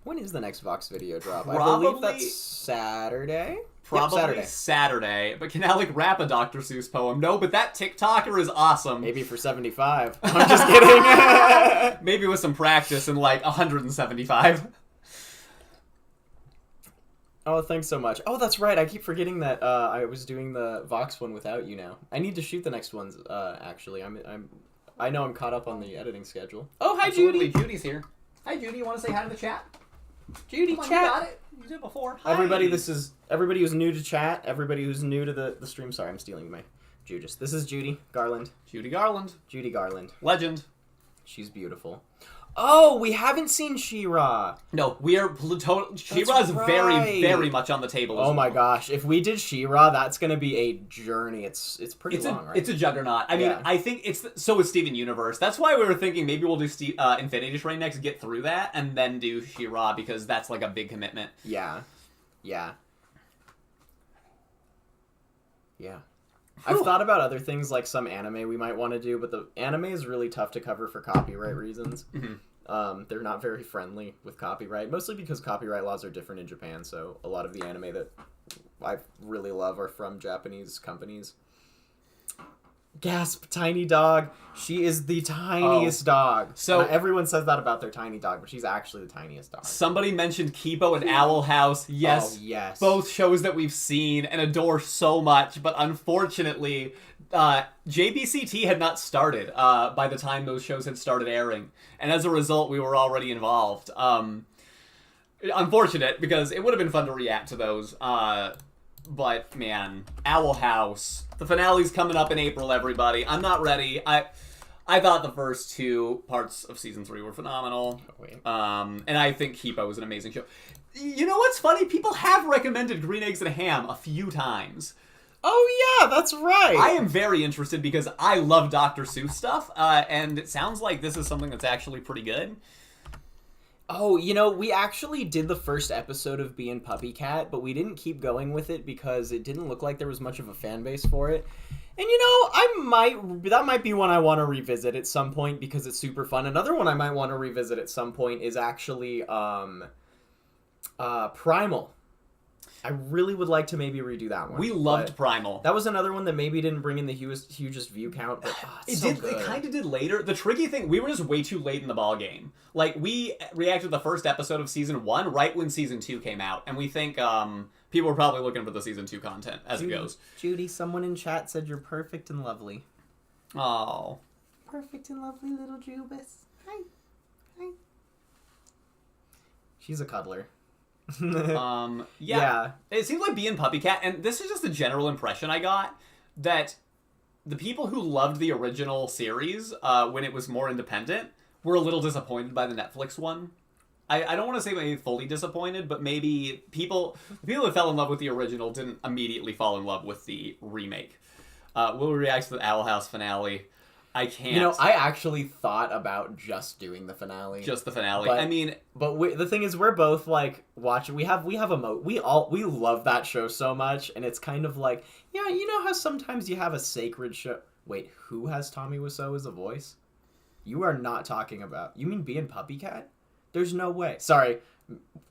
When is the next Vox video drop? Probably, I believe that's Saturday? Probably Saturday. But can Alec rap a Dr. Seuss poem? No, but that TikToker is awesome. Maybe for 75. I'm just kidding. Maybe with some practice and, like, 175. Oh, thanks so much. Oh, that's right. I keep forgetting that I was doing the Vox one without you now. I need to shoot the next ones. Actually, I know I'm caught up on the editing schedule. Oh, hi, Absolutely. Judy. Judy's here. Hi, Judy. You want to say hi to the chat? Judy, Come on, chat. You got it. You did it before. Hi. Everybody, this is everybody who's new to chat. Everybody who's new to the stream. Sorry, I'm stealing my Judas. This is Judy Garland. Judy Garland. Judy Garland. Legend. She's beautiful. Oh, we haven't seen She-Ra. No, we are She-Ra's very, very much on the table. Oh my gosh, if we did She-Ra, that's gonna be a journey. It's pretty long, right? It's a juggernaut. I mean, I think so is Steven Universe. That's why we were thinking maybe we'll do Infinity Train next, get through that, and then do She-Ra because that's like a big commitment. Yeah. I've thought about other things like some anime we might want to do, but the anime is really tough to cover for copyright reasons. Mm-hmm. They're not very friendly with copyright, mostly because copyright laws are different in Japan, so a lot of the anime that I really love are from Japanese companies. Gasp, tiny dog. She is the tiniest dog. So everyone says that about their tiny dog, but she's actually the tiniest dog. Somebody mentioned Kibo and Owl House. Yes. Oh, yes. Both shows that we've seen and adore so much, but unfortunately, JBCT had not started by the time those shows had started airing. And as a result, we were already involved. Unfortunate, because it would have been fun to react to those. But, man, Owl House. The finale's coming up in April, everybody. I'm not ready. I thought the first two parts of Season 3 were phenomenal. And I think Kipo was an amazing show. You know what's funny? People have recommended Green Eggs and Ham a few times. Oh, yeah, that's right. I am very interested because I love Dr. Seuss stuff, and it sounds like this is something that's actually pretty good. Oh, we actually did the first episode of Bein' Puppy Cat, but we didn't keep going with it because it didn't look like there was much of a fan base for it. And that might be one I want to revisit at some point because it's super fun. Another one I might want to revisit at some point is actually Primal. I really would like to maybe redo that one. We loved Primal. That was another one that maybe didn't bring in the hugest view count, but it's so good. It kind of did later. The tricky thing, we were just way too late in the ball game. Like, we reacted to the first episode of Season 1 right when Season 2 came out, and we think people were probably looking for the Season 2 content as it goes. Judy, someone in chat said you're perfect and lovely. Oh. Perfect and lovely little Jubis. Hi. Hi. She's a cuddler. Yeah. It seems like Bein' Puppy Cat, and this is just a general impression I got, that the people who loved the original series when it was more independent were a little disappointed by the Netflix one. I don't want to say maybe fully disappointed, but maybe the people that fell in love with the original didn't immediately fall in love with the remake. We'll react to the Owl House finale. I can't. I actually thought about just doing the finale. Just the finale. But the thing is, we're both like watching. We love that show so much, and it's kind of like, you know how sometimes you have a sacred show. Wait, who has Tommy Wiseau as a voice? You are not talking about. You mean Bein' Puppy Cat? There's no way. Sorry.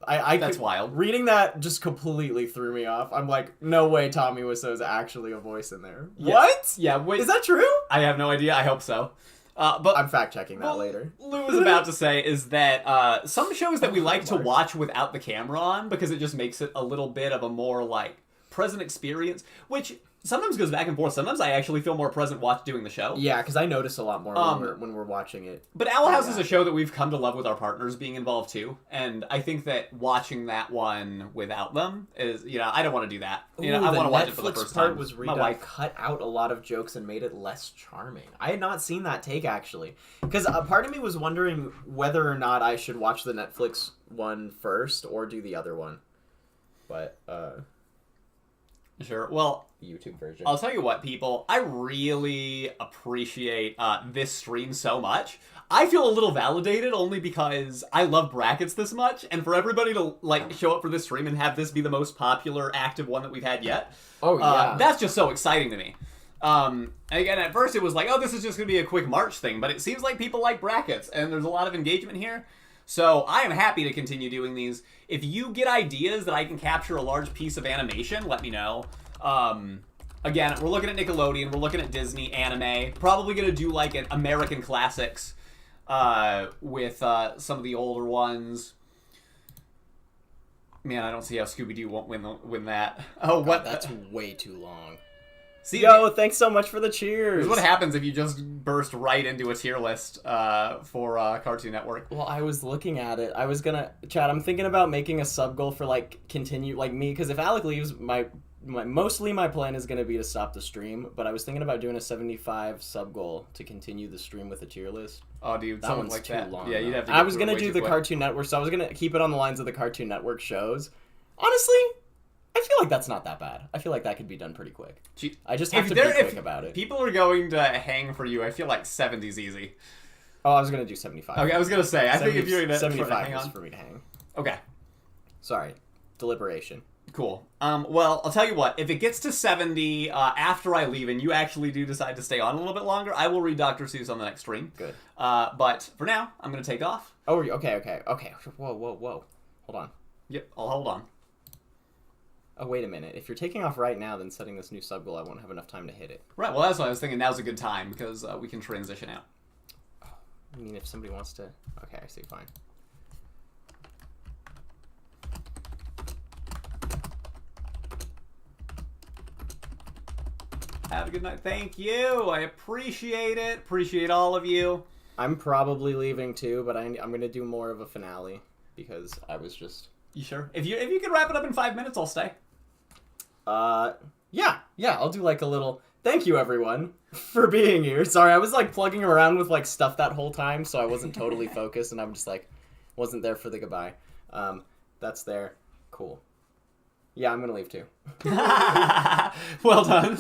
That's wild. Reading that just completely threw me off. I'm like, no way Tommy Wiseau is actually a voice in there. Yeah. What? Yeah, wait. Is that true? I have no idea. I hope so. But I'm fact-checking that later. Lou was about to say is that some shows that we like to watch without the camera on because it just makes it a little bit of a more, like, present experience, which sometimes goes back and forth. Sometimes I actually feel more present doing the show. Yeah, because I notice a lot more when we're watching it. But Owl House is a show that we've come to love with our partners being involved too, and I think that watching that one without them is, I don't want to do that. I want to watch it for the first time. Was my wife cut out a lot of jokes and made it less charming. I had not seen that take actually, because a part of me was wondering whether or not I should watch the Netflix one first or do the other one, but Sure. Well, YouTube version. I'll tell you what, people. I really appreciate this stream so much. I feel a little validated only because I love brackets this much, and for everybody to show up for this stream and have this be the most popular active one that we've had yet. Oh yeah. That's just so exciting to me. And again, at first it was like, oh, this is just going to be a quick March thing, but it seems like people like brackets, and there's a lot of engagement here. So I am happy to continue doing these. If you get ideas that I can capture a large piece of animation, let me know. Again, we're looking at Nickelodeon, we're looking at Disney, anime. Probably going to do like an American classics with some of the older ones. Man, I don't see how Scooby-Doo won't win that. Oh, what? That's way too long. See, yo, thanks so much for the cheers. Here's what happens if you just burst right into a tier list for Cartoon Network. Well, I was looking at it. I was gonna, Chad, I'm thinking about making a sub goal for continue me, because if Alec leaves, mostly my plan is gonna be to stop the stream. But I was thinking about doing a 75 sub goal to continue the stream with a tier list. Oh, dude, that one's like too that. long. Yeah, you'd have to. I was gonna do the Cartoon Network, so I was gonna keep it on the lines of the Cartoon Network shows. Honestly, I feel like that's not that bad. I feel like that could be done pretty quick. I just have to be quick about it. People are going to hang for you. I feel like 70's easy. Oh, I was going to do 75. Okay, I was going to say, I think if you're going to 75 is for me to hang. Okay. Sorry. Deliberation. Cool. Well, I'll tell you what. If it gets to 70 after I leave and you actually do decide to stay on a little bit longer, I will read Dr. Seuss on the next stream. Good. But for now, I'm going to take off. Oh, okay. Whoa. Hold on. Yep, I'll hold on. Oh, wait a minute. If you're taking off right now, then setting this new sub goal, I won't have enough time to hit it. Right, well, that's why I was thinking now's a good time, because we can transition out. I mean, if somebody wants to... Okay, I see, fine. Have a good night. Thank you. I appreciate it. Appreciate all of you. I'm probably leaving, too, but I'm going to do more of a finale, because I was just... You sure? If you could wrap it up in 5 minutes, I'll stay. Yeah, I'll do like a little thank you everyone for being here. Sorry, I was like plugging around with like stuff that whole time, so I wasn't totally focused, and I'm just like wasn't there for the goodbye. That's there. Cool. Yeah, I'm gonna leave too. Well done.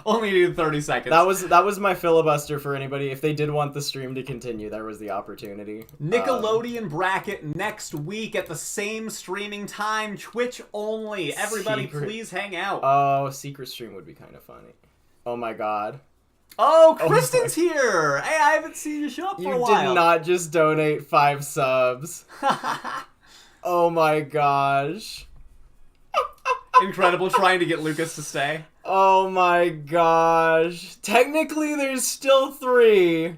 Only needed 30 seconds. That was my filibuster for anybody. If they did want the stream to continue, there was the opportunity. Nickelodeon bracket next week at the same streaming time, Twitch only. Everybody, please hang out. Oh, secret stream would be kind of funny. Oh my god. Oh, Kristen's here! Hey, I haven't seen you show up for a while. You did not just donate 5 subs. Oh my gosh. Incredible, trying to get Lucas to stay. Oh my gosh. Technically, there's still 3.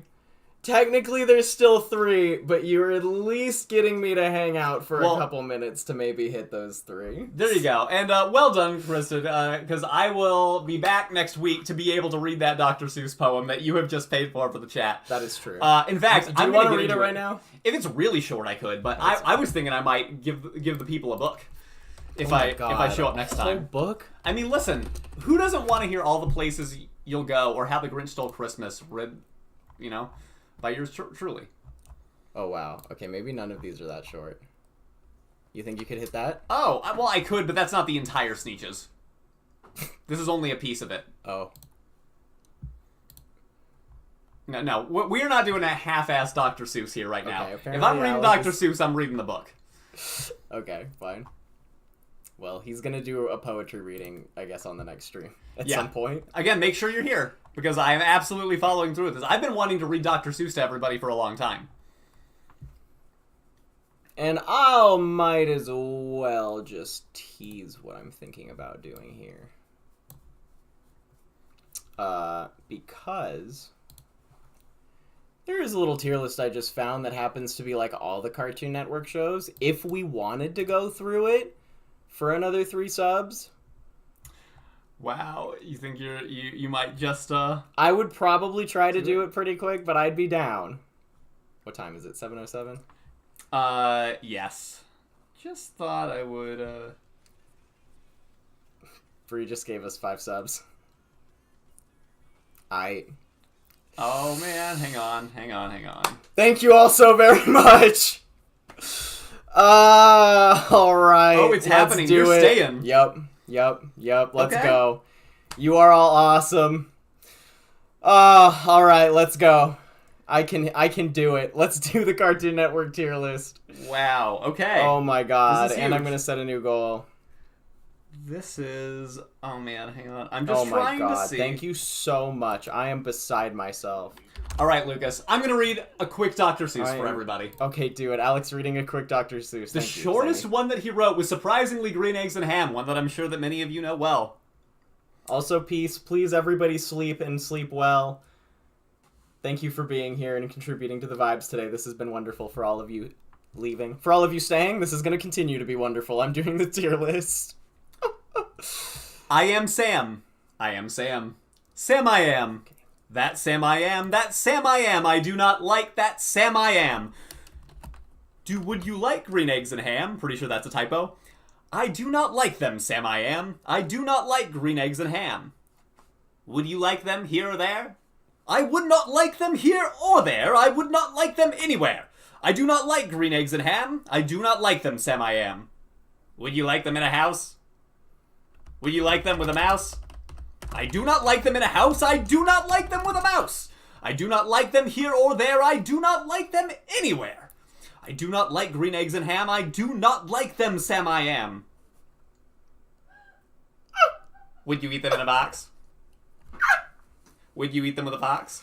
But you're at least getting me to hang out for a couple minutes to maybe hit those 3. There you go. And well done, Kristen, because I will be back next week to be able to read that Dr. Seuss poem that you have just paid for the chat. That is true. In fact, do you want to read it right now? If it's really short, I could, but I was thinking I might give the people a book. If I show up next time. Whole book? I mean, listen, who doesn't want to hear all the places you'll go or how the Grinch Stole Christmas read, by yours truly? Oh, wow. Okay, maybe none of these are that short. You think you could hit that? Oh, well, I could, but that's not the entire Sneeches. This is only a piece of it. Oh. No, we're not doing a half-ass Dr. Seuss here right now. Okay, if I'm reading Dr. Seuss, I'm reading the book. Okay, fine. Well, he's gonna do a poetry reading, I guess, on the next stream at some point. Again, make sure you're here, because I am absolutely following through with this. I've been wanting to read Dr. Seuss to everybody for a long time. And I might as well just tease what I'm thinking about doing here. Because there is a little tier list I just found that happens to be like all the Cartoon Network shows. If we wanted to go through it for another 3 subs. Wow, you think you might just I would probably try to do it pretty quick, but I'd be down. What time is it? 7:07? Yes. Just thought I would Bree just gave us 5 subs. Oh man, hang on. Thank you all so very much. All right. Oh, it's happening. You're staying. Yep. Let's go. You are all awesome. All right, let's go. I can do it. Let's do the Cartoon Network tier list. Wow. Okay. Oh my god. And I'm going to set a new goal. This is... Oh man, hang on. I'm just trying to see. Thank you so much. I am beside myself. All right, Lucas. I'm going to read a quick Dr. Seuss for everybody. Okay, do it. Alex reading a quick Dr. Seuss. The shortest one that he wrote was surprisingly Green Eggs and Ham, one that I'm sure that many of you know well. Also, peace. Please, everybody sleep and sleep well. Thank you for being here and contributing to the vibes today. This has been wonderful for all of you leaving. For all of you staying, this is going to continue to be wonderful. I'm doing the tier list. I am Sam. Sam I am. That Sam I am. That Sam I am. I do not like that Sam I am. Would you like green eggs and ham? Pretty sure that's a typo. I do not like them, Sam I am. I do not like green eggs and ham. Would you like them here or there? I would not like them here or there. I would not like them anywhere. I do not like green eggs and ham. I do not like them, Sam I am. Would you like them in a house? Would you like them with a mouse? I do not like them in a house. I do not like them with a mouse. I do not like them here or there. I do not like them anywhere. I do not like green eggs and ham. I do not like them, Sam I am. Would you eat them in a box? Would you eat them with a fox?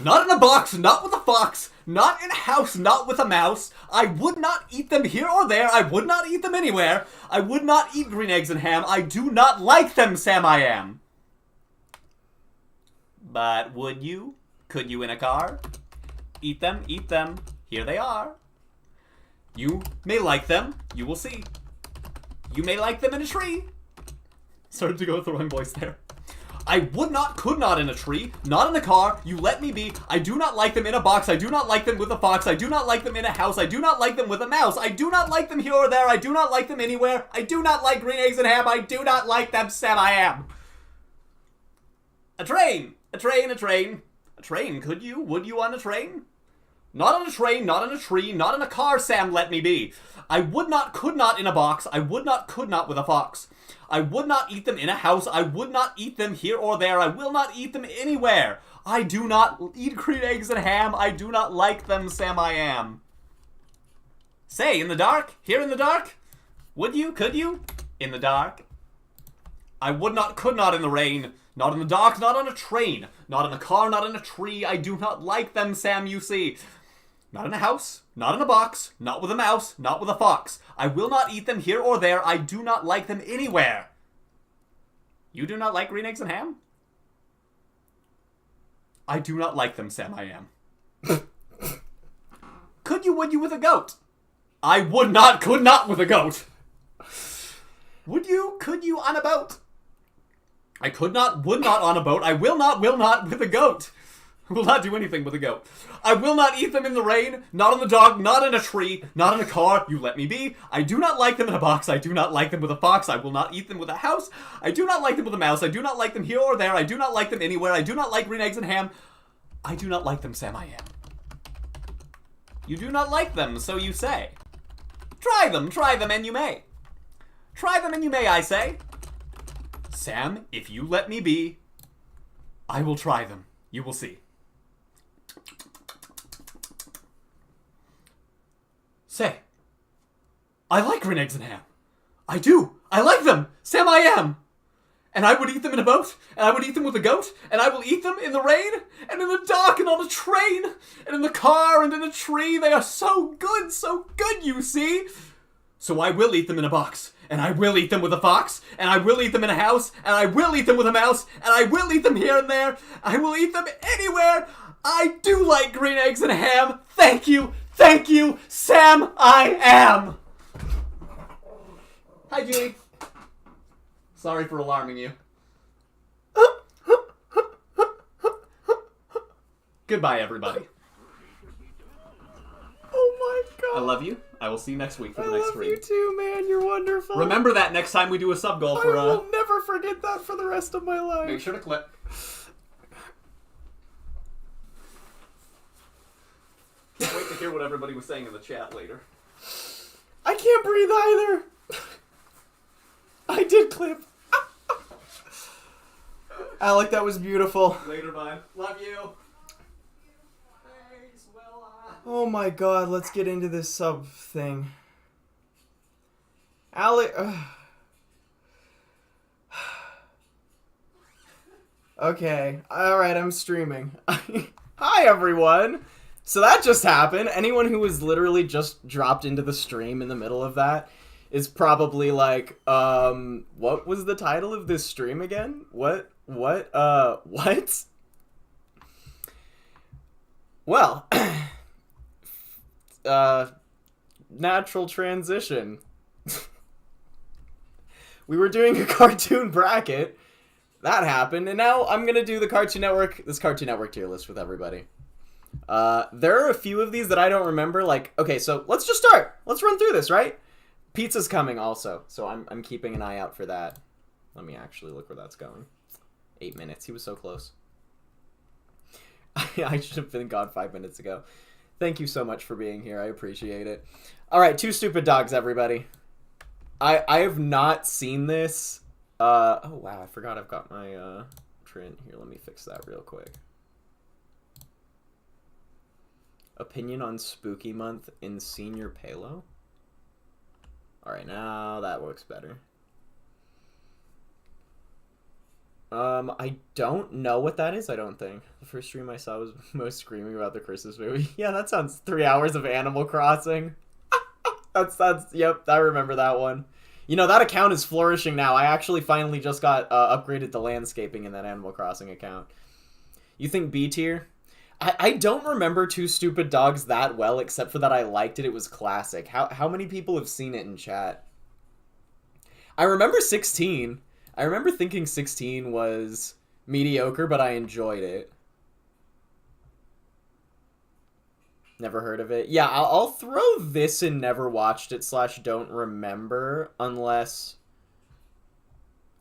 Not in a box, not with a fox, not in a house, not with a mouse. I would not eat them here or there. I would not eat them anywhere. I would not eat green eggs and ham. I do not like them, Sam I am. But would you? Could you in a car? Eat them, eat them. Here they are. You may like them. You will see. You may like them in a tree. Started to go with the wrong voice there. I would not, could not in a tree, not in a car, you let me be. I do not like them in a box, I do not like them with a fox, I do not like them in a house, I do not like them with a mouse, I do not like them here or there, I do not like them anywhere, I do not like green eggs and ham, I do not like them, Sam I am. A train, a train, a train. A train, could you? Would you on a train? Not on a train, not on a tree, not in a car, Sam, let me be. I would not, could not in a box. I would not, could not with a fox. I would not eat them in a house. I would not eat them here or there. I will not eat them anywhere. I do not eat green eggs and ham. I do not like them, Sam, I am. Say, in the dark? Here in the dark? Would you? Could you? In the dark? I would not, could not in the rain. Not in the dark, not on a train. Not in a car, not in a tree. I do not like them, Sam, you see. Not in a house, not in a box, not with a mouse, not with a fox. I will not eat them here or there. I do not like them anywhere. You do not like green eggs and ham? I do not like them, Sam, I am. Could you, would you with a goat? I would not, could not with a goat. Would you, could you on a boat? I could not, would not on a boat. I will not with a goat. Will not do anything with a goat. I will not eat them in the rain, not on the dog, not in a tree, not in a car. You let me be. I do not like them in a box. I do not like them with a fox. I will not eat them with a house. I do not like them with a mouse. I do not like them here or there. I do not like them anywhere. I do not like green eggs and ham. I do not like them, Sam, I am. You do not like them, so you say. Try them, and you may. Try them, and you may, I say. Sam, if you let me be, I will try them. You will see. Say, I like green eggs and ham. I do. I like them. Sam, I am. And I would eat them in a boat, and I would eat them with a goat, and I will eat them in the rain, and in the dark, and on a train, and in the car, and in a tree. They are so good, you see. So I will eat them in a box, and I will eat them with a fox, and I will eat them in a house, and I will eat them with a mouse, and I will eat them here and there. I will eat them anywhere. I do like green eggs and ham. Thank you, Sam, I am. Hi, Julie. Sorry for alarming you. Goodbye, everybody. Oh my god. I love you. I will see you next week for the next stream. I love you too, man. You're wonderful. Remember that next time we do a sub goal for I will never forget that for the rest of my life. Make sure to click. Can't wait to hear what everybody was saying in the chat later. I can't breathe either. I did clip. Alec, that was beautiful. Later, bye. Love you. Thanks, Oh my god, let's get into this sub thing. Alec... Okay, alright, I'm streaming. Hi, everyone! So that just happened. Anyone who was literally just dropped into the stream in the middle of that is probably like, what was the title of this stream again? What? Well, natural transition. We were doing a cartoon bracket. That happened, and now I'm gonna do this Cartoon Network tier list with everybody. There are a few of these that I don't remember, like, okay, so let's just start. Let's run through this, right? Pizza's coming also, so I'm keeping an eye out for that. Let me actually look where that's going. 8 minutes. He was so close. I should have been gone 5 minutes ago. Thank you so much for being here. I appreciate it. All right, Two Stupid Dogs, everybody. I have not seen this. Oh, wow, I forgot I've got my print here. Let me fix that real quick. Opinion on Spooky Month in Senior Palo? All right, now that works better. I don't know what that is, I don't think. The first stream I saw was most screaming about the Christmas movie. Yeah, that sounds 3 hours of Animal Crossing. Yep, I remember that one. You know, that account is flourishing now. I actually finally just got upgraded to landscaping in that Animal Crossing account. You think B tier? I don't remember Two Stupid Dogs that well, except for that I liked it. It was classic. How many people have seen it in chat? I remember 16. I remember thinking 16 was mediocre, but I enjoyed it. Never heard of it. Yeah, I'll throw this in never watched it / don't remember, unless...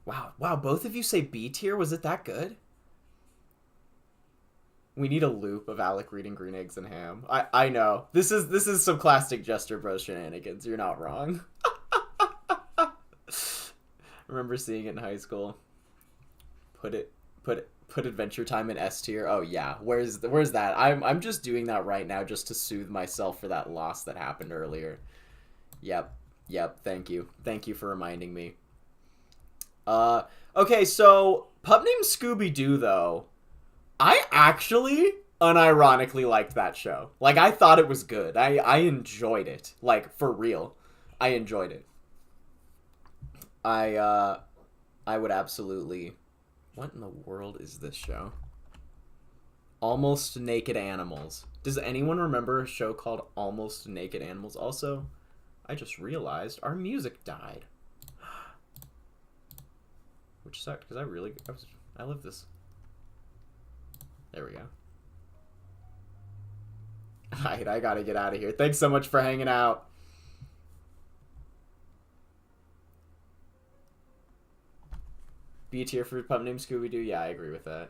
Wow, both of you say B tier? Was it that good? We need a loop of Alec reading Green Eggs and Ham. I know. This is some classic Jester Bros shenanigans. You're not wrong. I remember seeing it in high school. Put Adventure Time in S tier. Oh yeah. Where's that? I'm just doing that right now just to soothe myself for that loss that happened earlier. Yep. Thank you for reminding me. Okay, so Pup Named Scooby-Doo though, I actually unironically liked that show. Like, I thought it was good. I enjoyed it. Like, for real. I enjoyed it. I would absolutely... What in the world is this show? Almost Naked Animals. Does anyone remember a show called Almost Naked Animals? Also, I just realized our music died. Which sucked, because I live this. There we go. Alright, I gotta get out of here. Thanks so much for hanging out. B tier for Pup Named Scooby-Doo? Yeah, I agree with that.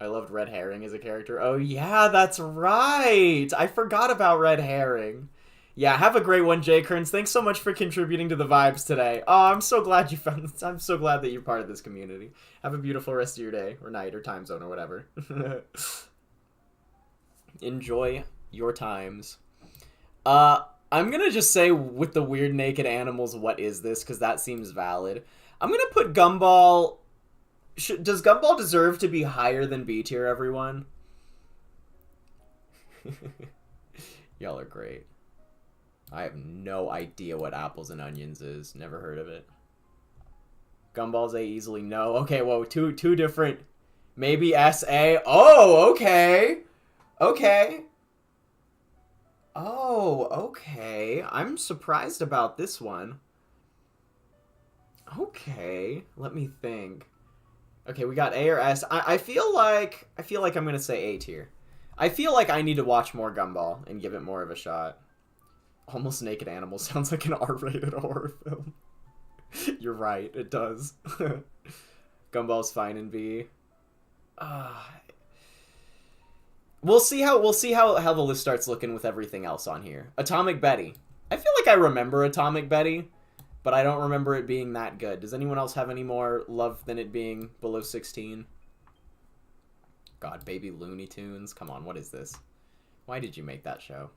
I loved Red Herring as a character. Oh yeah, that's right! I forgot about Red Herring. Yeah, have a great one, Jay Kearns. Thanks so much for contributing to the vibes today. Oh, I'm so glad you found this. I'm so glad that you're part of this community. Have a beautiful rest of your day, or night, or time zone, or whatever. Enjoy your times. I'm gonna just say with the weird naked animals, what is this? Because that seems valid. I'm gonna put Gumball... Does Gumball deserve to be higher than B tier, everyone? Y'all are great. I have no idea what Apples and Onions is. Never heard of it. Gumball's A easily no. Okay, whoa, two different... Maybe S-A. Oh, okay. Okay. Oh, okay. I'm surprised about this one. Okay, let me think. Okay, we got A or S. I feel like I'm gonna say A tier. I feel like I need to watch more Gumball and give it more of a shot. Almost Naked Animal sounds like an R-rated horror film. You're right, it does. Gumball's fine in B. We'll see how the list starts looking with everything else on here. Atomic Betty. I feel like I remember Atomic Betty, but I don't remember it being that good. Does anyone else have any more love than it being below 16? God, Baby Looney Tunes. Come on, what is this? Why did you make that show?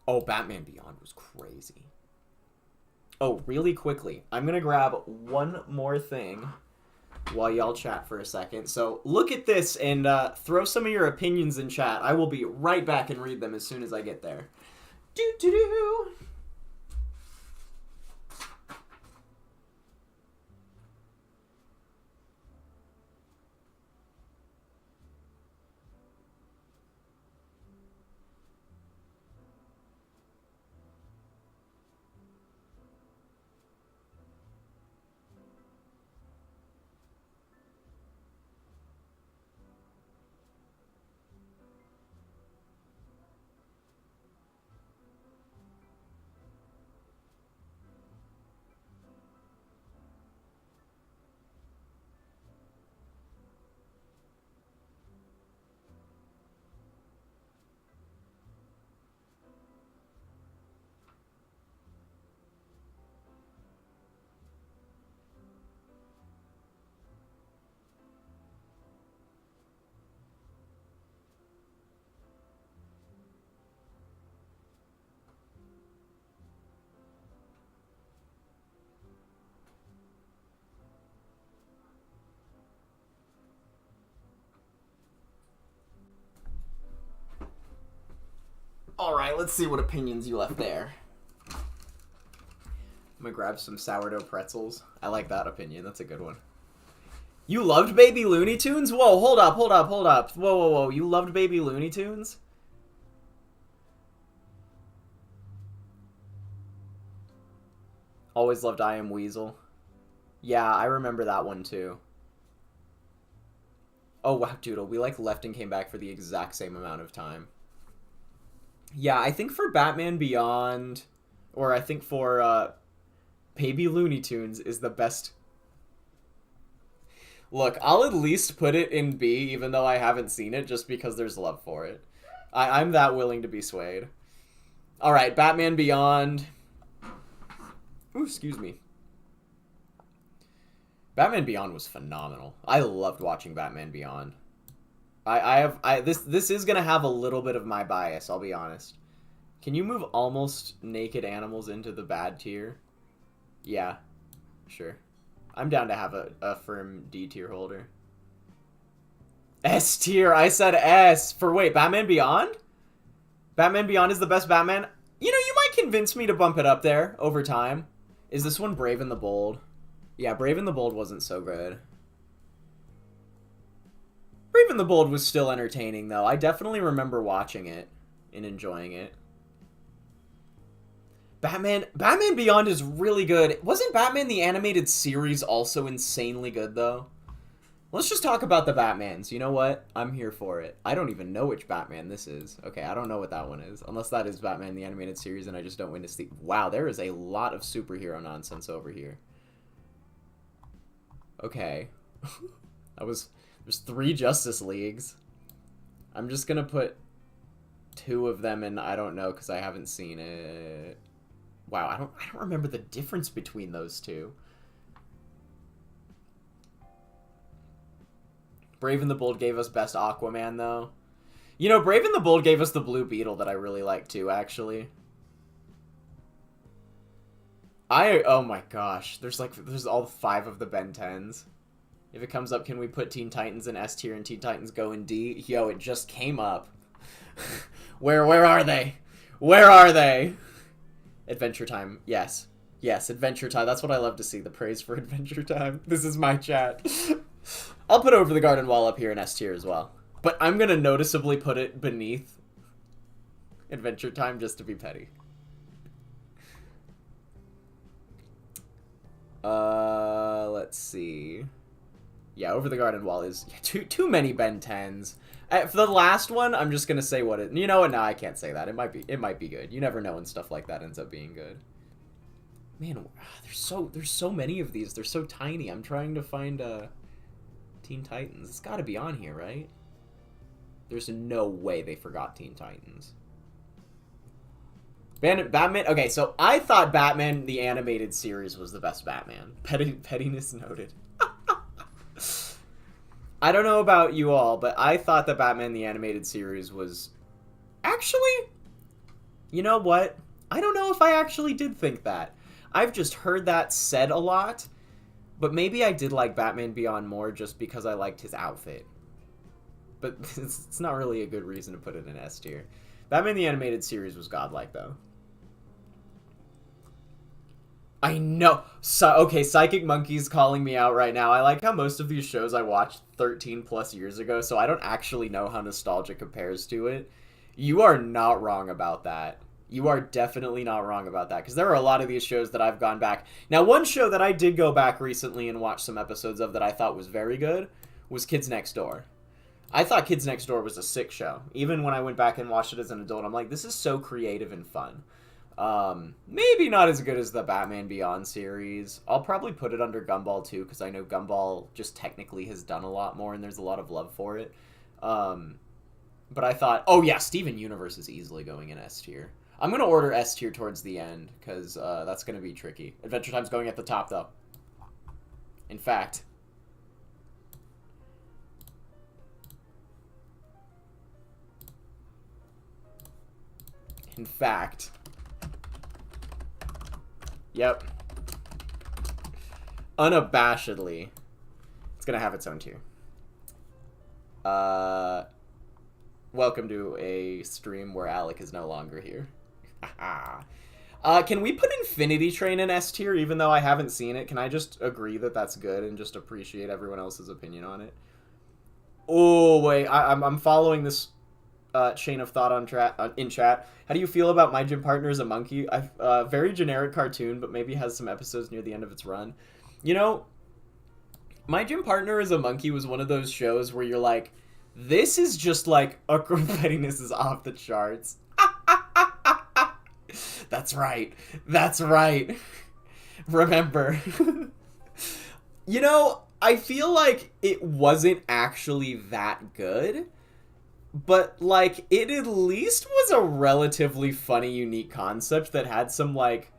Oh, Batman Beyond was crazy. Oh, really quickly, I'm gonna grab one more thing while y'all chat for a second. So look at this and throw some of your opinions in chat. I will be right back and read them as soon as I get there. Doo-doo-doo. Alright, let's see what opinions you left there. I'm gonna grab some sourdough pretzels. I like that opinion. That's a good one. You loved Baby Looney Tunes? Whoa, hold up. Whoa. You loved Baby Looney Tunes? Always loved I Am Weasel. Yeah, I remember that one too. Oh, wow, Doodle. We, left and came back for the exact same amount of time. Yeah, I think for Batman Beyond, or I think for Baby Looney Tunes is the best. Look, I'll at least put it in B, even though I haven't seen it, just because there's love for it. I'm that willing to be swayed. Alright, Batman Beyond. Ooh, excuse me. Batman Beyond was phenomenal. I loved watching Batman Beyond. This is gonna have a little bit of my bias, I'll be honest. Can you move almost naked animals into the bad tier? Yeah, sure. I'm down to have a firm D tier holder. S tier, I said S. Wait, Batman Beyond? Batman Beyond is the best Batman? You know, you might convince me to bump it up there over time. Is this one Brave and the Bold? Yeah, Brave and the Bold wasn't so good. Brave and the Bold was still entertaining, though. I definitely remember watching it and enjoying it. Batman Beyond is really good. Wasn't Batman the Animated Series also insanely good, though? Let's just talk about the Batmans. You know what? I'm here for it. I don't even know which Batman this is. Okay, I don't know what that one is. Unless that is Batman the Animated Series and I just don't witness the... Wow, there is a lot of superhero nonsense over here. Okay. There's 3 Justice Leagues. I'm just gonna put 2 of them in I don't know because I haven't seen it. Wow, I don't remember the difference between those 2. Brave and the Bold gave us Best Aquaman, though. You know, Brave and the Bold gave us the Blue Beetle that I really like, too, actually. Oh my gosh. There's all 5 of the Ben 10s. If it comes up, can we put Teen Titans in S tier and Teen Titans go in D? Yo, it just came up. Where are they? Where are they? Adventure Time. Yes. Yes, Adventure Time. That's what I love to see. The praise for Adventure Time. This is my chat. I'll put Over the Garden Wall up here in S tier as well. But I'm going to noticeably put it beneath Adventure Time just to be petty. Let's see. Yeah, Over the Garden Wall is too many Ben 10s. For the last one, I'm just gonna say what it. You know what? No, I can't say that. It might be good. You never know when stuff like that ends up being good. Man, there's so many of these. They're so tiny. I'm trying to find Teen Titans. It's got to be on here, right? There's no way they forgot Teen Titans. Batman. Okay, so I thought Batman the Animated Series was the best Batman. Pettiness noted. I don't know about you all, but I thought that Batman the Animated Series was... Actually, you know what? I don't know if I actually did think that. I've just heard that said a lot, but maybe I did like Batman Beyond more just because I liked his outfit. But it's not really a good reason to put it in S tier. Batman the Animated Series was godlike, though. I know. Okay, Psychic Monkey's calling me out right now. I like how most of these shows I watched 13 plus years ago, so I don't actually know how nostalgia compares to it. You are not wrong about that. You are definitely not wrong about that, because there are a lot of these shows that I've gone back. Now, one show that I did go back recently and watch some episodes of that I thought was very good was Kids Next Door. I thought Kids Next Door was a sick show. Even when I went back and watched it as an adult, I'm like, this is so creative and fun. Maybe not as good as the Batman Beyond series. I'll probably put it under Gumball too, because I know Gumball just technically has done a lot more and there's a lot of love for it. But I thought, oh yeah, Steven Universe is easily going in S tier. I'm going to order S tier towards the end, because that's going to be tricky. Adventure Time's going at the top, though. In fact... Yep. Unabashedly, it's going to have its own tier. Welcome to a stream where Alec is no longer here. Can we put Infinity Train in S tier, even though I haven't seen it? Can I just agree that that's good and just appreciate everyone else's opinion on it? Oh, wait. I'm following this chain of thought in chat. How do you feel about My Gym Partner is a Monkey? Very generic cartoon, but maybe has some episodes near the end of its run. You know, My Gym Partner is a Monkey was one of those shows where you're like, this is just like, pettiness is off the charts. That's right. That's right. Remember. You know, I feel like it wasn't actually that good, but like it at least was a relatively funny, unique concept that had some like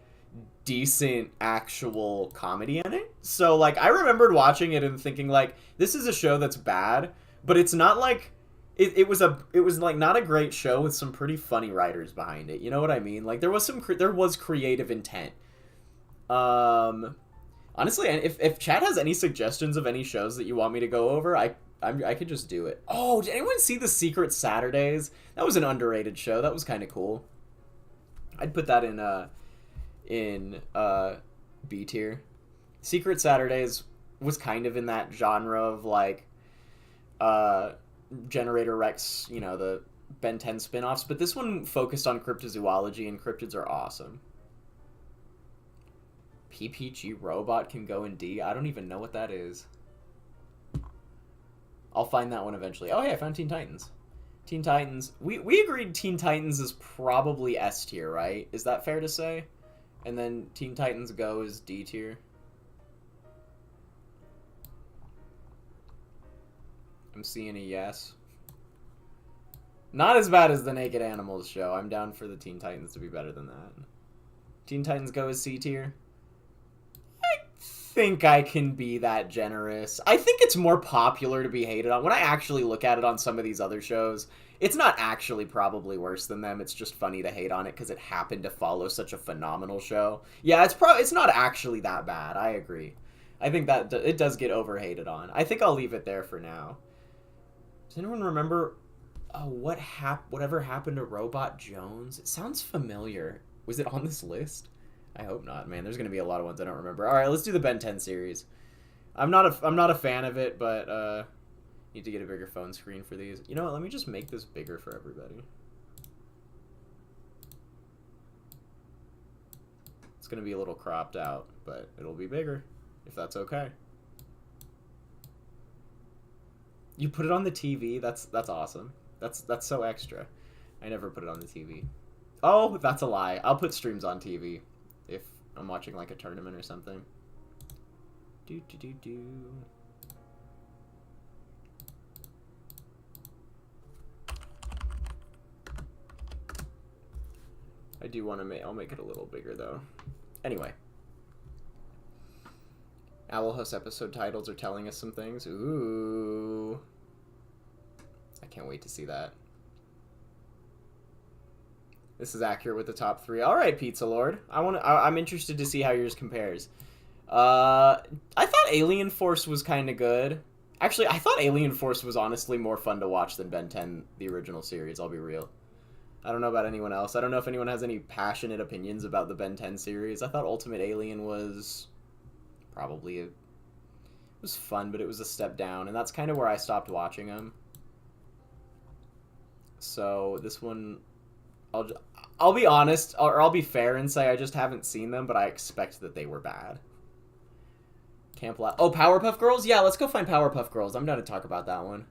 decent actual comedy in it. So like I remembered watching it and thinking like this is a show that's bad, but it's not like it was like not a great show with some pretty funny writers behind it. You know what I mean? Like there was creative intent. Honestly, if chat has any suggestions of any shows that you want me to go over, I could just do it. Oh, did anyone see The Secret Saturdays? That was an underrated show. That was kind of cool. I'd put that in B tier. Secret Saturdays was kind of in that genre of like Generator Rex, you know, the Ben 10 spin-offs, but this one focused on cryptozoology, and cryptids are awesome. PPG Robot can go in D. I don't even know what that is. I'll find that one eventually. Oh, hey, I found Teen Titans. Teen Titans. We agreed Teen Titans is probably S tier, right? Is that fair to say? And then Teen Titans Go is D tier. I'm seeing a yes. Not as bad as the Naked Animals show. I'm down for the Teen Titans to be better than that. Teen Titans Go is C tier. I think I can be that generous. I think it's more popular to be hated on. When I actually look at it on some of these other shows, it's not actually probably worse than them. It's just funny to hate on it because it happened to follow such a phenomenal show. Yeah, it's not actually that bad. I agree. I think that it does get overhated on. I think I'll leave it there for now. Does anyone remember whatever happened to Robot Jones? It sounds familiar. Was it on this list? I hope not, man. There's gonna be a lot of ones I don't remember. All right, let's do the Ben 10 series. I'm not a fan of it, but need to get a bigger phone screen for these. You know what? Let me just make this bigger for everybody. It's gonna be a little cropped out, but it'll be bigger if that's okay. You put it on the TV? That's awesome. That's so extra. I never put it on the TV. Oh, that's a lie. I'll put streams on TV if I'm watching like a tournament or something. Do. I do want to I'll make it a little bigger though. Anyway. Owlhouse episode titles are telling us some things. Ooh. I can't wait to see that. This is accurate with the top 3. All right, Pizza Lord. I'm interested to see how yours compares. I thought Alien Force was kind of good. Actually, I thought Alien Force was honestly more fun to watch than Ben 10, the original series, I'll be real. I don't know about anyone else. I don't know if anyone has any passionate opinions about the Ben 10 series. I thought Ultimate Alien was it was fun, but it was a step down, and that's kind of where I stopped watching them. So this one, I'll be honest, or I'll be fair and say I just haven't seen them, but I expect that they were bad. Oh, Powerpuff Girls? Yeah, let's go find Powerpuff Girls. I'm down to talk about that one.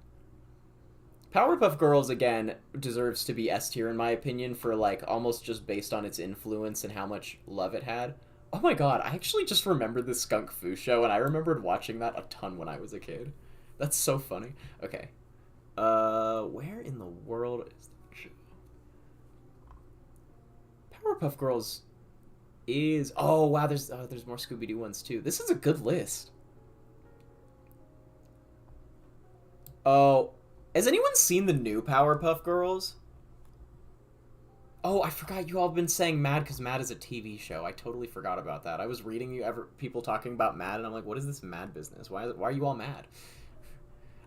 Powerpuff Girls, again, deserves to be S tier in my opinion for, like, almost just based on its influence and how much love it had. Oh my god, I actually just remembered the Skunk Fu show, and I remembered watching that a ton when I was a kid. That's so funny. Okay. Where in the world is the show? Powerpuff Girls is... Oh, wow, there's more Scooby-Doo ones, too. This is a good list. Oh, has anyone seen the new Powerpuff Girls? Oh, I forgot you all have been saying Mad because Mad is a TV show. I totally forgot about that. I was reading people talking about Mad, and I'm like, what is this Mad business? Why are you all mad?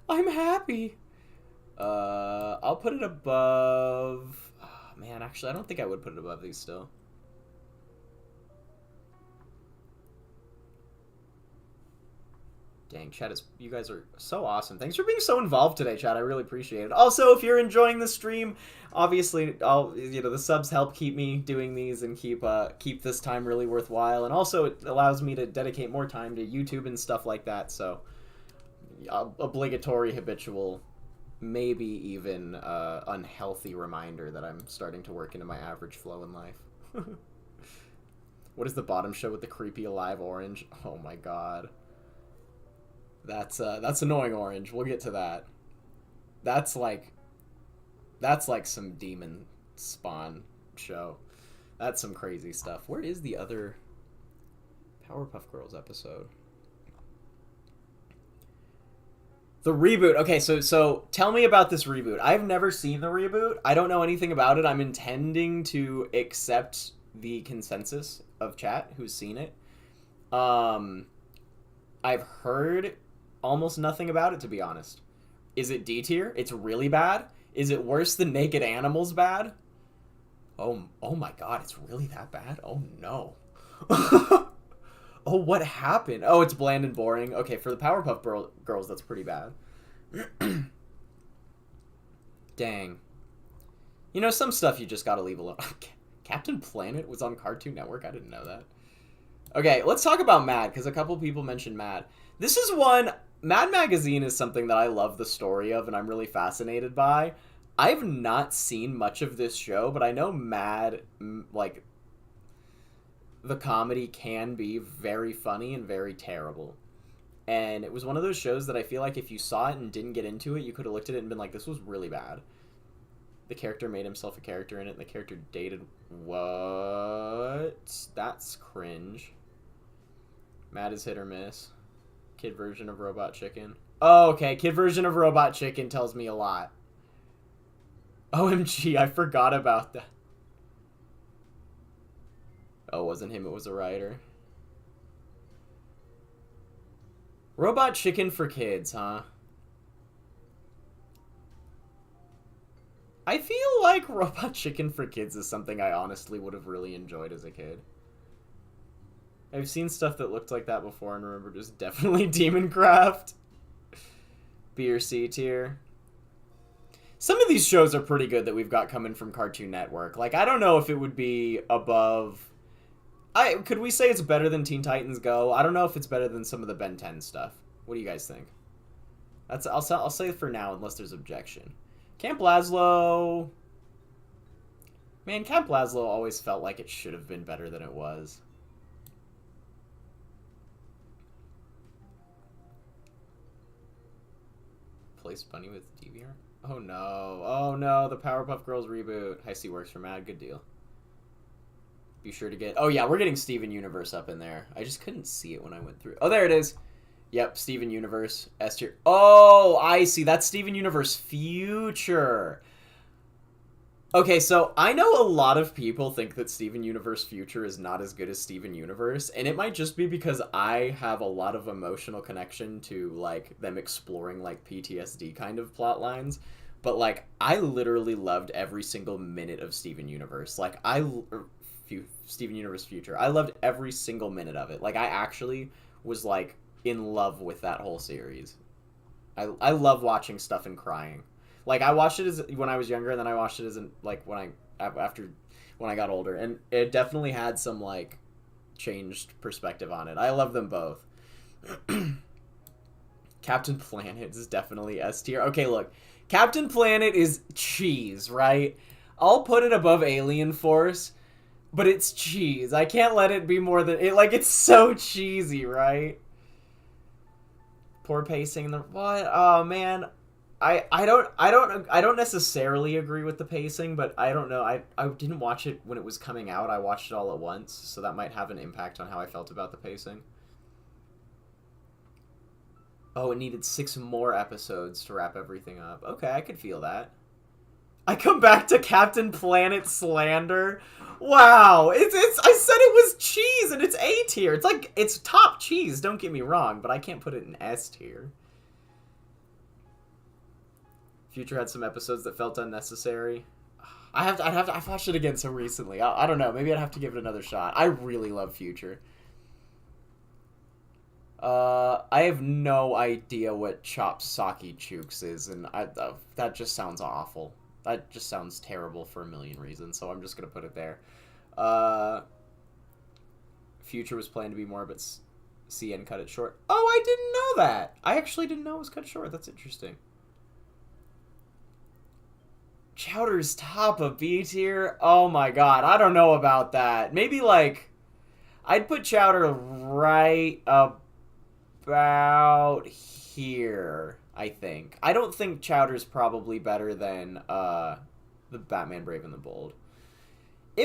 I'm happy. I'll put it above... Oh, man, actually, I don't think I would put it above these still. Dang, chat, you guys are so awesome. Thanks for being so involved today, chat. I really appreciate it. Also, if you're enjoying the stream, obviously, the subs help keep me doing these and keep this time really worthwhile. And also, it allows me to dedicate more time to YouTube and stuff like that. So, obligatory, habitual, maybe even unhealthy reminder that I'm starting to work into my average flow in life. What is the bottom show with the creepy alive orange? Oh my god. That's annoying orange. We'll get to that. That's like some demon spawn show. That's some crazy stuff. Where is the other Powerpuff Girls episode? The reboot. Okay, so tell me about this reboot. I've never seen the reboot. I don't know anything about it. I'm intending to accept the consensus of chat who's seen it. I've heard almost nothing about it, to be honest. Is it D tier? It's really bad? Is it worse than Naked Animals bad? Oh my god, it's really that bad? Oh no. Oh, what happened? Oh, it's bland and boring. Okay, for the Powerpuff Girls, that's pretty bad. Dang. You know, some stuff you just gotta leave alone. Captain Planet was on Cartoon Network? I didn't know that. Okay, let's talk about Mad, because a couple people mentioned Mad. This is one... Mad Magazine is something that I love the story of, and I'm really fascinated by. I've not seen much of this show, but I know Mad, like... the comedy can be very funny and very terrible. And it was one of those shows that I feel like if you saw it and didn't get into it, you could have looked at it and been like, this was really bad. The character made himself a character in it, and the character dated... What? That's cringe. Mad is hit or miss. Kid version of Robot Chicken. Oh, okay. Kid version of Robot Chicken tells me a lot. OMG, I forgot about that. Oh, it wasn't him, it was a writer. Robot Chicken for kids, huh? I feel like Robot Chicken for kids is something I honestly would have really enjoyed as a kid. I've seen stuff that looked like that before and remember just definitely Demon Craft. B or C tier. Some of these shows are pretty good that we've got coming from Cartoon Network. Like, I don't know if it would be above... Could we say it's better than Teen Titans Go? I don't know if it's better than some of the Ben 10 stuff. What do you guys think? I'll say for now, unless there's objection. Camp Lazlo... Man, Camp Lazlo always felt like it should have been better than it was. Place Bunny with DVR? Oh no. Oh no, the Powerpuff Girls reboot. High C works for Mad. Good deal. Be sure to get... Oh yeah, we're getting Steven Universe up in there. I just couldn't see it when I went through. Oh, there it is. Yep, Steven Universe. S tier. Oh, I see. That's Steven Universe Future. Okay, so I know a lot of people think that Steven Universe Future is not as good as Steven Universe, and it might just be because I have a lot of emotional connection to, like, them exploring, like, PTSD kind of plot lines. But, like, I literally loved every single minute of Steven Universe. Like, Steven Universe Future. I loved every single minute of it. Like, I actually was, like, in love with that whole series. I love watching stuff and crying. Like, I watched it as when I was younger, and then I watched it as like when I got older, and it definitely had some like changed perspective on it. I love them both. Captain Planet is definitely S tier. Okay, look, Captain Planet is cheese, right? I'll put it above Alien Force, but it's cheese. I can't let it be more than it. Like, it's so cheesy, right? Poor pacing in the what? Oh man. I don't necessarily agree with the pacing, but I don't know. I didn't watch it when it was coming out. I watched it all at once, so that might have an impact on how I felt about the pacing. Oh, it needed 6 more episodes to wrap everything up. Okay, I could feel that. I come back to Captain Planet slander. Wow, I said it was cheese and it's A tier. It's like it's top cheese. Don't get me wrong, but I can't put it in S tier. Future had some episodes that felt unnecessary. I've watched it again so recently. I don't know. Maybe I'd have to give it another shot. I really love Future. I have no idea what Chop Saki Chooks is, and that just sounds awful. That just sounds terrible for a million reasons, so I'm just gonna put it there. Future was planned to be more, but CN cut it short. Oh, I didn't know that! I actually didn't know it was cut short. That's interesting. Chowder's top of B tier? Oh my god, I don't know about that. Maybe, like, I'd put Chowder right up... about here, I think. I don't think Chowder's probably better than the Batman Brave and the Bold.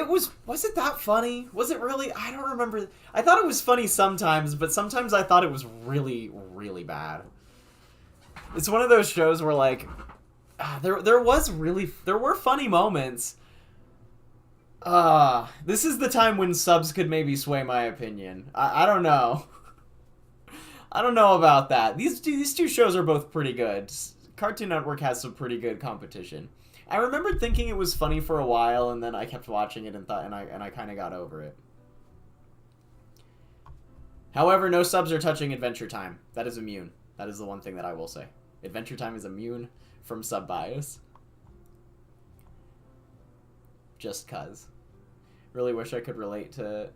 Was it that funny? Was it really? I don't remember. I thought it was funny sometimes, but sometimes I thought it was really, really bad. It's one of those shows where, like, there were funny moments. This is the time when subs could maybe sway my opinion. I don't know. I don't know about that. These two shows are both pretty good. Cartoon Network has some pretty good competition. I remember thinking it was funny for a while, and then I kept watching it and I kind of got over it. However, no subs are touching Adventure Time. That is immune. That is the one thing that I will say. Adventure Time is immune from sub bias. Just cuz. Really wish I could relate to...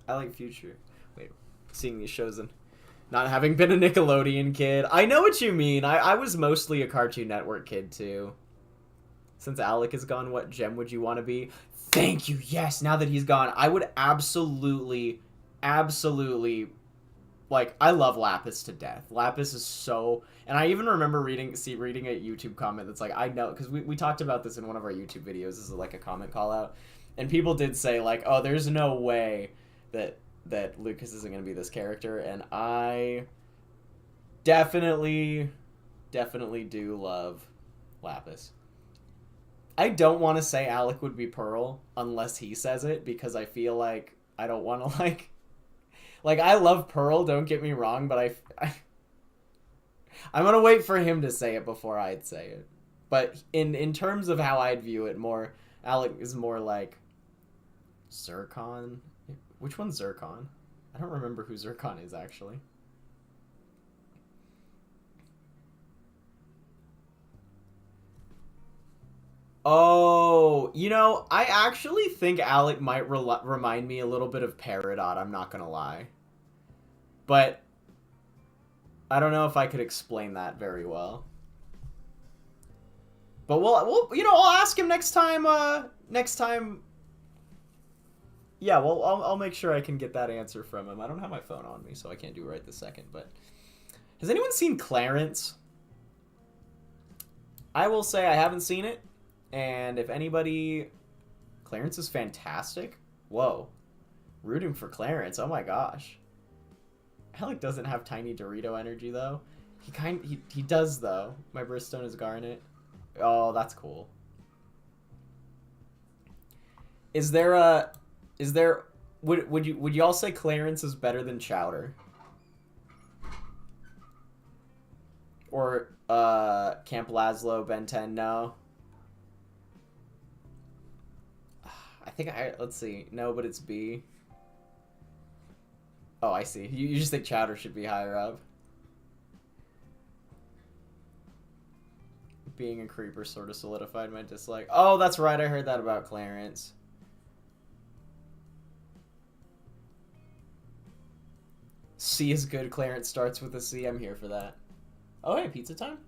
I like Future. Wait, seeing these shows and not having been a Nickelodeon kid. I know what you mean. I was mostly a Cartoon Network kid, too. Since Alec is gone, what gem would you want to be? Thank you, yes, now that he's gone. I would absolutely... Like, I love Lapis to death. Lapis is so... And I even remember reading a YouTube comment that's like, I know... Because we talked about this in one of our YouTube videos. This is like a comment call-out. And people did say, like, oh, there's no way that Lucas isn't going to be this character. And I definitely do love Lapis. I don't want to say Alec would be Pearl unless he says it, because I feel like I don't want to, like... Like, I love Pearl, don't get me wrong, but I'm going to wait for him to say it before I'd say it. But in terms of how I'd view it, Alec is more like Zircon. Which one's Zircon? I don't remember who Zircon is, actually. Oh, you know, I actually think Alec might remind me a little bit of Peridot, I'm not gonna lie. But I don't know if I could explain that very well. But we'll you know, I'll ask him next time, Yeah, well, I'll make sure I can get that answer from him. I don't have my phone on me, so I can't do it right this second, but... Has anyone seen Clarence? I will say I haven't seen it. And if anybody... Clarence is fantastic? Whoa. Rooting for Clarence, oh my gosh. Alec doesn't have Tiny Dorito energy, though. He does, though. My birthstone is Garnet. Oh, that's cool. Would y'all say Clarence is better than Chowder? Or, Camp Lazlo, Ben 10, no? Let's see. No, but it's B. Oh, I see. You just think Chowder should be higher up. Being a creeper sort of solidified my dislike. Oh, that's right. I heard that about Clarence. C is good. Clarence starts with a C. I'm here for that. Oh, hey, pizza time?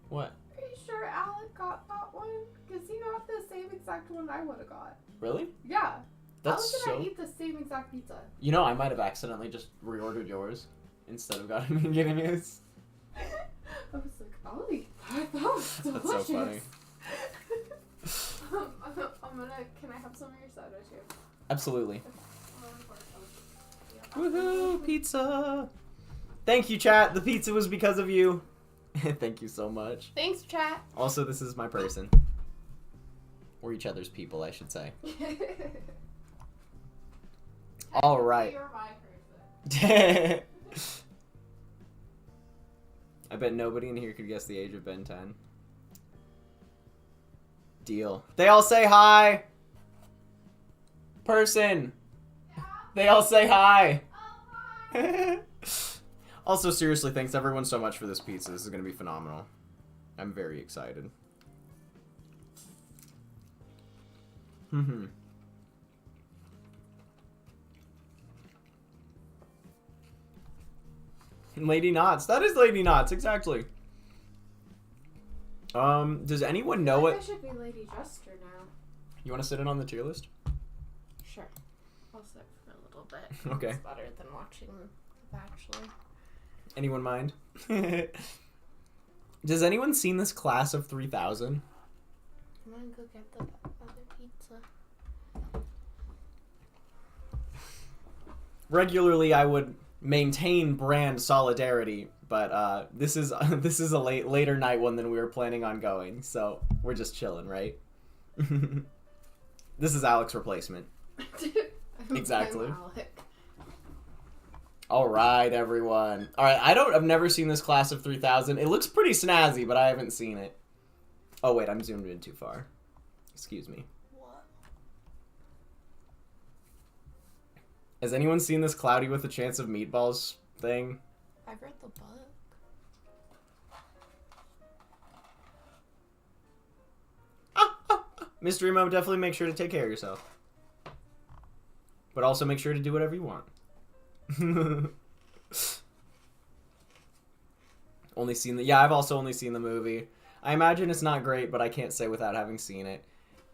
What? Are you sure Alec got that one? Because he got the same exact one I would have got. Really? Yeah. That's Alec and I eat the same exact pizza. You know, I might have accidentally just reordered yours instead of getting his. I was like, Ollie, that was delicious. That's so funny. Can I have some of your soda too? Absolutely. Woohoo, pizza! Thank you, chat. The pizza was because of you. Thank you so much. Thanks, chat. Also, this is my person. Or each other's people, I should say. All right. You're my person. I bet nobody in here could guess the age of Ben 10. Deal. They all say hi. Person. Yeah. They all say hi. Oh, hi. Also, seriously, thanks everyone so much for this pizza. This is going to be phenomenal. I'm very excited. Lady Knots. That is Lady Knots, exactly. Does anyone know what... I should be Lady Jester now. You want to sit in on the tier list? Sure. I'll sit for a little bit. Okay. It's better than watching actually. Anyone mind? Does anyone seen this class of 3000? I'm gonna go get the other pizza. Regularly, I would maintain brand solidarity, but this is a later night one than we were planning on going, so we're just chilling, right? This is Alec's replacement. Exactly. All right, everyone. All right, I've never seen this class of 3000. It looks pretty snazzy, but I haven't seen it. Oh wait, I'm zoomed in too far. Excuse me. What? Has anyone seen this Cloudy with a Chance of Meatballs thing? I've read the book. Mystery Mo, definitely make sure to take care of yourself. But also make sure to do whatever you want. I've also only seen the movie. I imagine it's not great, but I can't say without having seen it.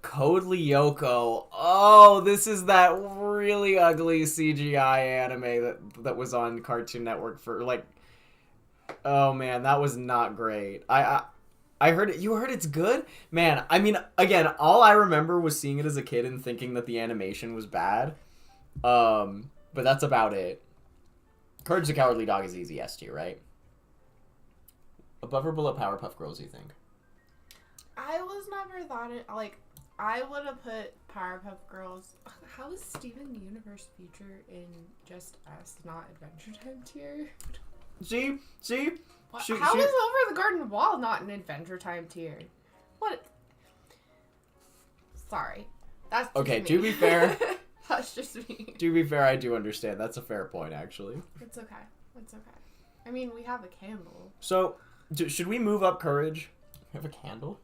Code Lyoko. Oh, this is that really ugly CGI anime that was on Cartoon Network for like. Oh man, that was not great. I heard it. You heard it's good? Man, I mean, again, all I remember was seeing it as a kid and thinking that the animation was bad. But that's about it. Courage the Cowardly Dog is easy S tier, right? Above or below Powerpuff Girls, you think? I was never thought it like I would have put Powerpuff Girls. How is Steven Universe feature in Just Us not Adventure Time tier? See? How is Over the Garden Wall not an Adventure Time tier? What? Sorry, that's just okay. me. To be fair, that's just me. To be fair, I do understand. That's a fair point, actually. It's okay. It's okay. I mean, we have a candle. So, should we move up Courage? We have a candle?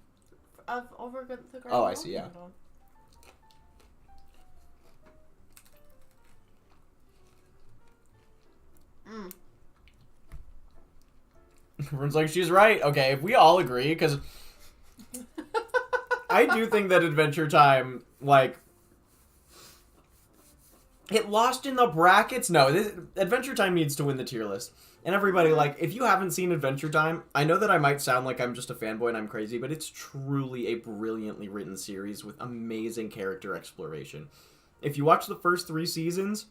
Of Over the Garden Oh, Wall I see. Yeah. candle. Mm. Everyone's like, she's right. Okay, if we all agree, because I do think that Adventure Time, like, it lost in the brackets. No, Adventure Time needs to win the tier list. And everybody, like, if you haven't seen Adventure Time, I know that I might sound like I'm just a fanboy and I'm crazy, but it's truly a brilliantly written series with amazing character exploration. If you watch the first 3 seasons,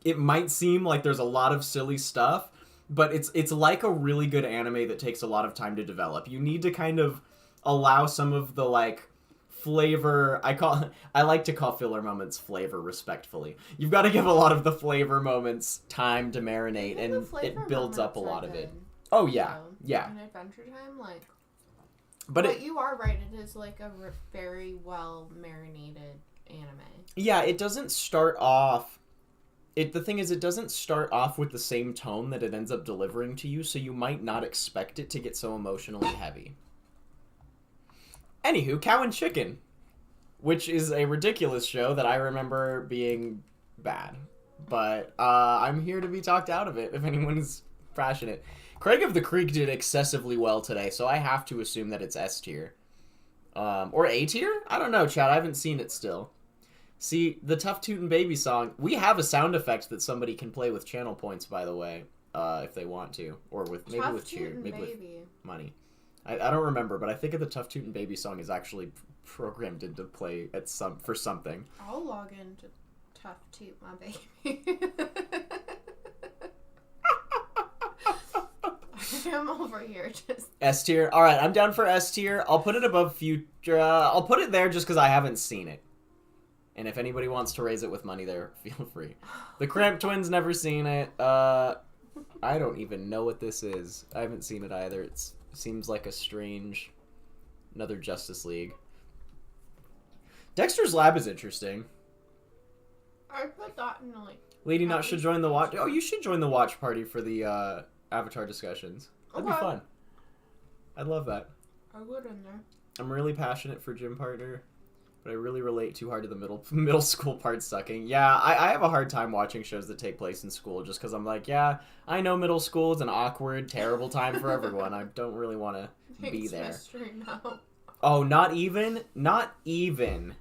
it might seem like there's a lot of silly stuff, but it's like a really good anime that takes a lot of time to develop. You need to kind of allow some of the, like, flavor. I like to call filler moments flavor respectfully. You've got to give a lot of the flavor moments time to marinate, and it builds up a lot of it. Oh yeah, yeah. In Adventure Time, like, but you are right. It is like a very well marinated anime. Yeah, it doesn't start off. The thing is, it doesn't start off with the same tone that it ends up delivering to you, so you might not expect it to get so emotionally heavy. Anywho, Cow and Chicken, which is a ridiculous show that I remember being bad. But I'm here to be talked out of it if anyone's passionate. Craig of the Creek did excessively well today, so I have to assume that it's S tier. Or A tier? I don't know, Chad. I haven't seen it still. See, the Tough Tootin' Baby song, we have a sound effect that somebody can play with channel points, by the way, if they want to. Or with money. I don't remember, but I think the Tough Tootin' Baby song is actually programmed into play for something. I'll log into Tough Toot My Baby. I'm over here just... S tier? Alright, I'm down for S tier. I'll put it above Future. I'll put it there just because I haven't seen it. And if anybody wants to raise it with money there, feel free. The Cramp Twins, never seen it. I don't even know what this is. I haven't seen it either. It seems like a strange... another Justice League. Dexter's Lab is interesting. I put that in, like... Lady Nut should join the watch... Oh, you should join the watch party for the Avatar discussions. That'd be fun. I'd love that. I would in there. I'm really passionate for Gym Partner, but I really relate too hard to the middle school part sucking. Yeah, I have a hard time watching shows that take place in school just because I'm like, yeah, I know middle school is an awkward, terrible time for everyone. I don't really want to be there. Mystery, no. Oh, not even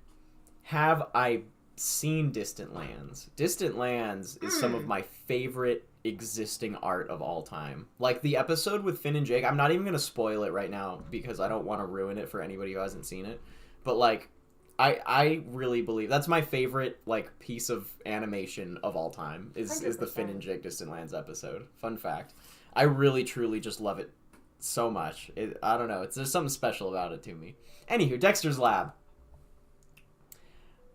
have I seen Distant Lands. Distant Lands is some of my favorite existing art of all time. Like, the episode with Finn and Jake, I'm not even going to spoil it right now because I don't want to ruin it for anybody who hasn't seen it. But, like, I really believe that's my favorite, like, piece of animation of all time is the 100%. Finn and Jake Distant Lands episode. Fun fact. I really, truly just love it so much. I don't know. There's something special about it to me. Anywho, Dexter's Lab.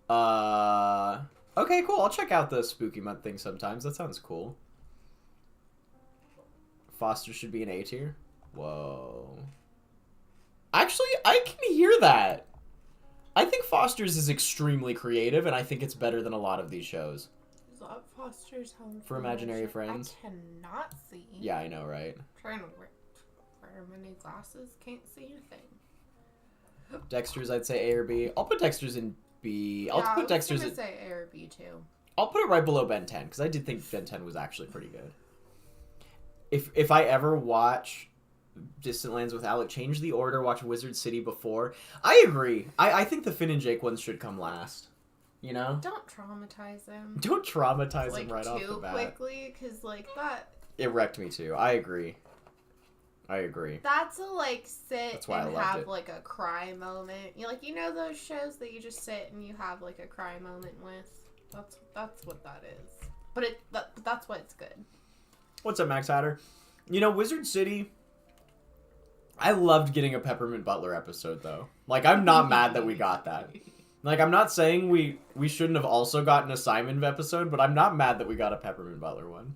Okay, cool. I'll check out the Spooky Month thing sometimes. That sounds cool. Foster should be an A tier. Whoa. Actually, I can hear that. I think Foster's is extremely creative, and I think it's better than a lot of these shows. Is that Foster's Home For Imaginary Friends? I cannot see. Yeah, I know, right? Trying to wear many glasses, can't see a thing. Dexter's, I'd say A or B. I'll put Dexter's in B. I'll put Dexter's I in... was gonna say A or B too. I'll put it right below Ben 10, because I did think Ben 10 was actually pretty good. If I ever watch Distant Lands with Alec, change the order, watch Wizard City before. I agree. I think the Finn and Jake ones should come last. You know? Don't traumatize him. Don't traumatize Like, them right off the too bat. quickly, because, like, that... It wrecked me too. I agree. That's a, like, sit That's why I and loved have, it. like, a cry moment. You know those shows that you just sit and you have, like, a cry moment with? That's what that is. But that's why it's good. What's up, Max Hatter? You know, Wizard City... I loved getting a Peppermint Butler episode, though. Like, I'm not mad that we got that. Like, I'm not saying we shouldn't have also gotten a Simon episode, but I'm not mad that we got a Peppermint Butler one.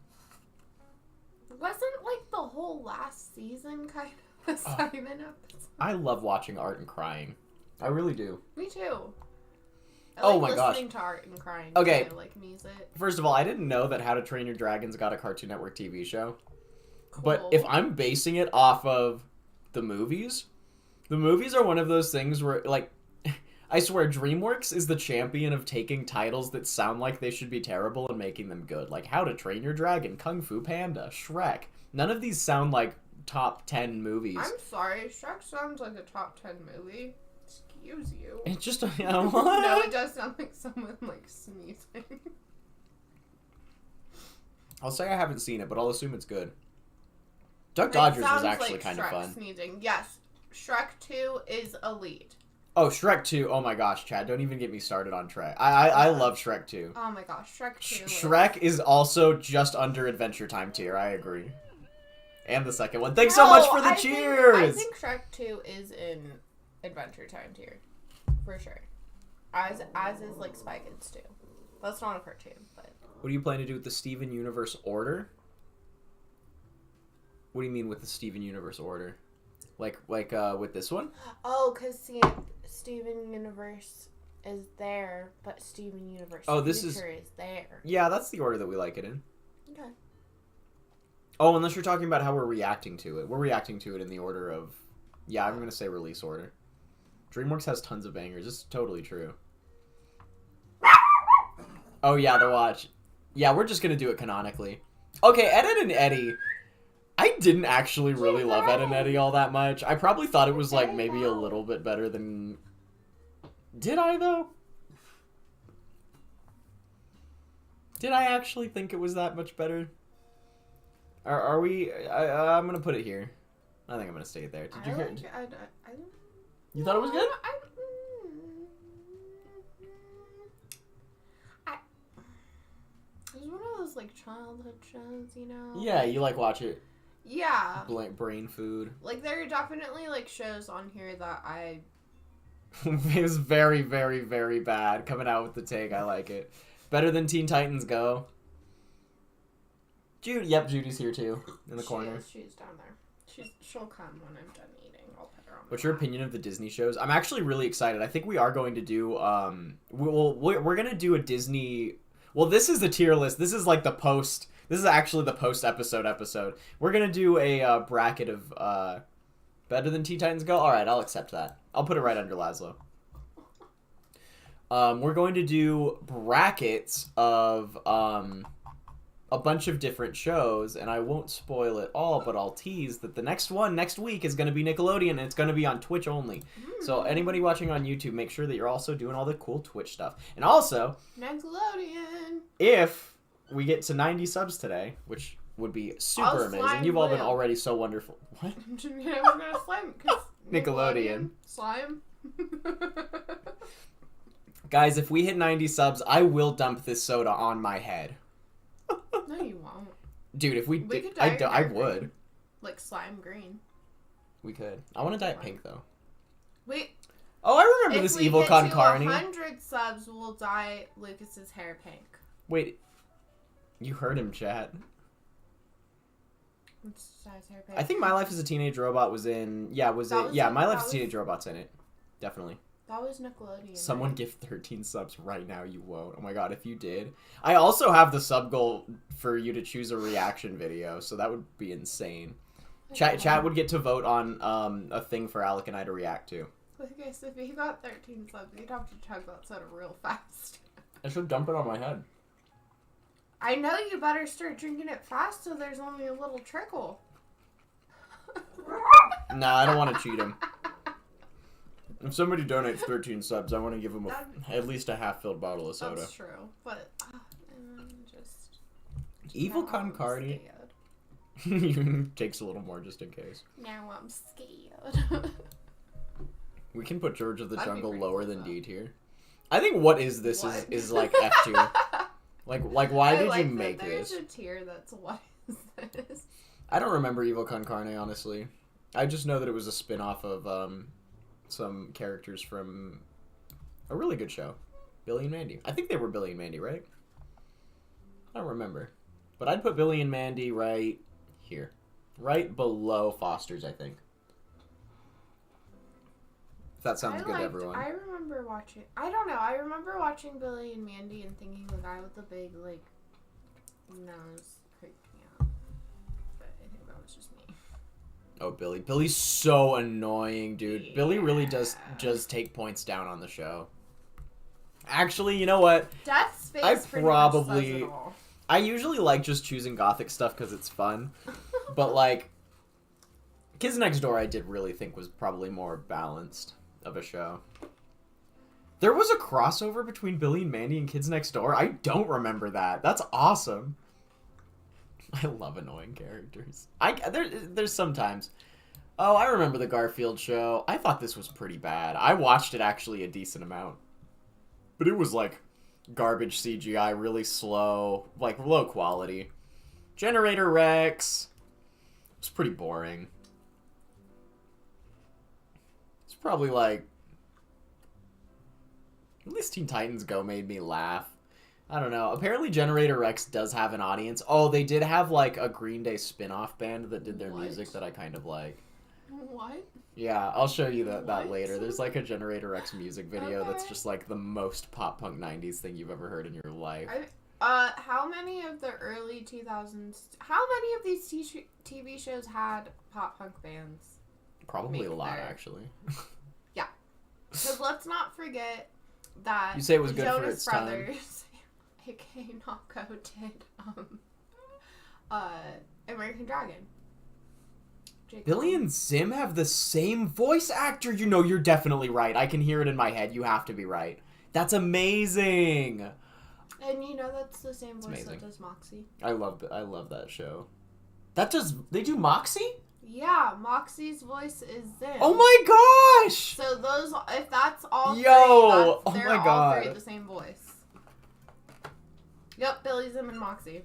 Wasn't, like, the whole last season kind of a Simon episode? I love watching art and crying. I really do. Me too. I Oh like my gosh. listening to art and crying. Okay. I like music. First of all, I didn't know that How to Train Your Dragons got a Cartoon Network TV show. Cool. But if I'm basing it off of the movies are one of those things where, like, I swear DreamWorks is the champion of taking titles that sound like they should be terrible and making them good. Like How to Train Your Dragon, Kung Fu Panda, Shrek. None of these sound like top 10 movies. I'm sorry, Shrek sounds like a top 10 movie. Excuse you. It's just what? No, it does sound like someone, like, sneezing. I'll say I haven't seen it, but I'll assume it's good. Duck It Dodgers was sounds actually like kind of Shrek fun. Sneezing. Yes, Shrek 2 is elite. Oh, Shrek 2. Oh my gosh, Chad, don't even get me started on Shrek. I love Shrek 2. Oh my gosh, Shrek 2. Shrek is also just under Adventure Time tier, I agree. And the second one. Thanks so much for the cheers! I think Shrek 2 is in Adventure Time tier. For sure. As is, like, Spy Kids 2. That's not a cartoon, but... What do you plan to do with the Steven Universe order? What do you mean with the Steven Universe order? Like with this one? Oh, because, see, Steven Universe is there, but Steven Universe Future is there. Yeah, that's the order that we like it in. Okay. Oh, unless you're talking about how we're reacting to it. We're reacting to it in the order of... Yeah, I'm going to say release order. DreamWorks has tons of bangers. It's totally true. Oh, yeah, the watch. Yeah, we're just going to do it canonically. Okay, Ed and Eddy. I didn't actually really love Ed and Eddy all that much. I probably thought it was, like, maybe a little bit better than... Did I, though? Did I actually think it was that much better? Are we... I'm going to put it here. I think I'm going to stay there. Did you hear it? You thought it was good? It's one of those, like, childhood shows, you know? Yeah, you, like, watch it. Yeah. Brain food. Like, there are definitely, like, shows on here that I... It was very, very, very bad. Coming out with the take, I like it. Better than Teen Titans Go. Judy's here too, in the corner. She's down there. She'll come when I'm done eating. I'll put her on. What's your opinion of the Disney shows? I'm actually really excited. I think we are going to do, we're going to do a Disney... Well, this is the tier list. This is like the post... This is actually the post-episode. We're going to do a bracket of better than Teen Titans Go. All right, I'll accept that. I'll put it right under Laszlo. We're going to do brackets of a bunch of different shows, and I won't spoil it all, but I'll tease that the next one next week is going to be Nickelodeon, and it's going to be on Twitch only. So anybody watching on YouTube, make sure that you're also doing all the cool Twitch stuff. And also, Nickelodeon. if we get to 90 subs today, which would be super amazing. You've all been already so wonderful. What? Yeah, we're gonna slime because Nickelodeon. Slime. Guys, if we hit 90 subs, I will dump this soda on my head. No, you won't. Dude, if we could did, dye your I hair would. green. Like slime green. We could. I want to dye it pink, though. Wait. Oh, I remember this evil con carne. If we get to 100 subs, we'll dye Lucas's hair pink. Wait. You heard him, chat. Let's dye his hair pink. I think My Life as a Teenage Robot was in... Yeah, My Life as a Teenage Robot's in it. Definitely. That was Nickelodeon. Someone right? give 13 subs right now, you won't. Oh my god, if you did. I also have the sub goal for you to choose a reaction video, so that would be insane. Chat would get to vote on a thing for Alec and I to react to. Okay, so if you got 13 subs, you'd have to chug that soda real fast. I should dump it on my head. I know you better start drinking it fast so there's only a little trickle. Nah, I don't want to cheat him. If somebody donates 13 subs, I want to give him at least a half-filled bottle of soda. That's true, but just Evil con carne takes a little more just in case. Now I'm scared. We can put George of the That'd be Jungle pretty lower cool, than though. D tier. I think what is this What? is like F2. Like why did you make there's this? a tier that's what is this? I don't remember Evil con carne, honestly. I just know that it was a spin-off of some characters from a really good show, Billy and Mandy. I think they were Billy and Mandy, right? I don't remember. But I'd put Billy and Mandy right here. Right below Foster's, I think. If that sounds good to everyone. I remember watching... I don't know. I remember watching Billy and Mandy and thinking the guy with the big, like, nose creeped me out. But I think that was just me. Oh, Billy. Billy's so annoying, dude. Yeah. Billy really does just take points down on the show. Actually, you know what? Death's face I pretty much says probably... it all. I usually like just choosing gothic stuff because it's fun. But, like, Kids Next Door I did really think was probably more balanced of a show. There was a crossover between Billy and Mandy and Kids Next Door? I don't remember that. That's awesome. I love annoying characters. There's sometimes. Oh, I remember the Garfield show. I thought this was pretty bad. I watched it actually a decent amount. But it was like garbage CGI, really slow, like low quality. Generator Rex. It was pretty boring. It's probably like... At least Teen Titans Go made me laugh. I don't know. Apparently Generator Rex does have an audience. Oh, they did have like a Green Day spin-off band that did their music that I kind of like. What? Yeah, I'll show you that later. There's like a Generator X music video that's just like the most pop punk 90s thing you've ever heard in your life. How many of the early 2000s, how many of these TV shows had pop punk bands? Probably a lot, there. actually. Yeah. Because let's not forget that You say it was good Jonas for its Brothers, aka Nako, did American Dragon. Billy and Zim have the same voice actor. You know, you're definitely right. I can hear it in my head. You have to be right. That's amazing. And you know that's the same voice amazing. that does Moxie. I love that show. They do Moxie? Yeah, Moxie's voice is Zim. Oh my gosh! So if that's all Yo, three, oh they're my all God. three the same voice. Yep, Billy, Zim, and Moxie.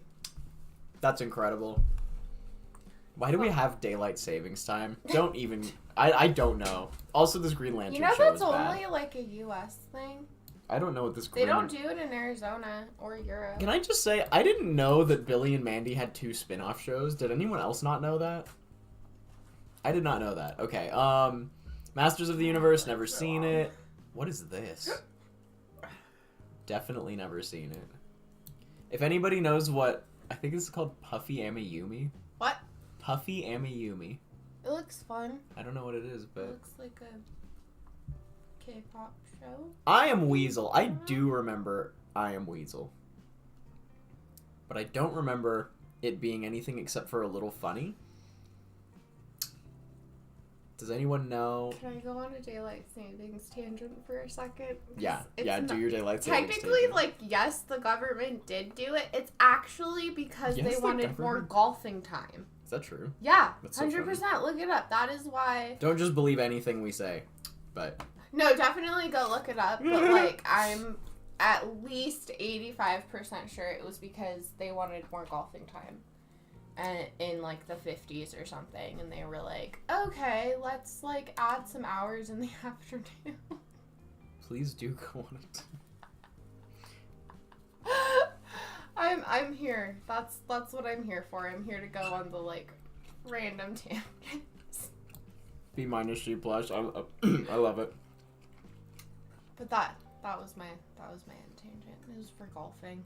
That's incredible. Why do we have daylight savings time? Don't even... I don't know. Also, this Green Lantern show is bad. You know that's only like a U.S. thing? I don't know what this... They don't do it in Arizona or Europe. Can I just say, I didn't know that Billy and Mandy had 2 spin-off shows. Did anyone else not know that? I did not know that. Okay, Masters of the Universe, never seen it. What is this? Definitely never seen it. If anybody knows what... I think this is called Puffy Amiyumi. What? Puffy Amiyumi. It looks fun. I don't know what it is, but... It looks like a K-pop show. I Am Weasel. I do remember I Am Weasel. but I don't remember it being anything except for a little funny. Does anyone know? Can I go on a daylight savings tangent for a second? Yeah, It's do your daylight savings technically, tangent. like, yes, the government did do it. It's actually because Yes, they the wanted more government- golfing time. Is that true? Yeah, That's so 100%. Look it up. That is why. Don't just believe anything we say, but... No, definitely go look it up. But, like, I'm at least 85% sure it was because they wanted more golfing time. And in like the 50s or something, and they were like, okay, let's like add some hours in the afternoon. Please do go on it. I'm here. That's what I'm here for. I'm here to go on the like random tangents. B minus G plus. I love it. But that was my end tangent. It was for golfing.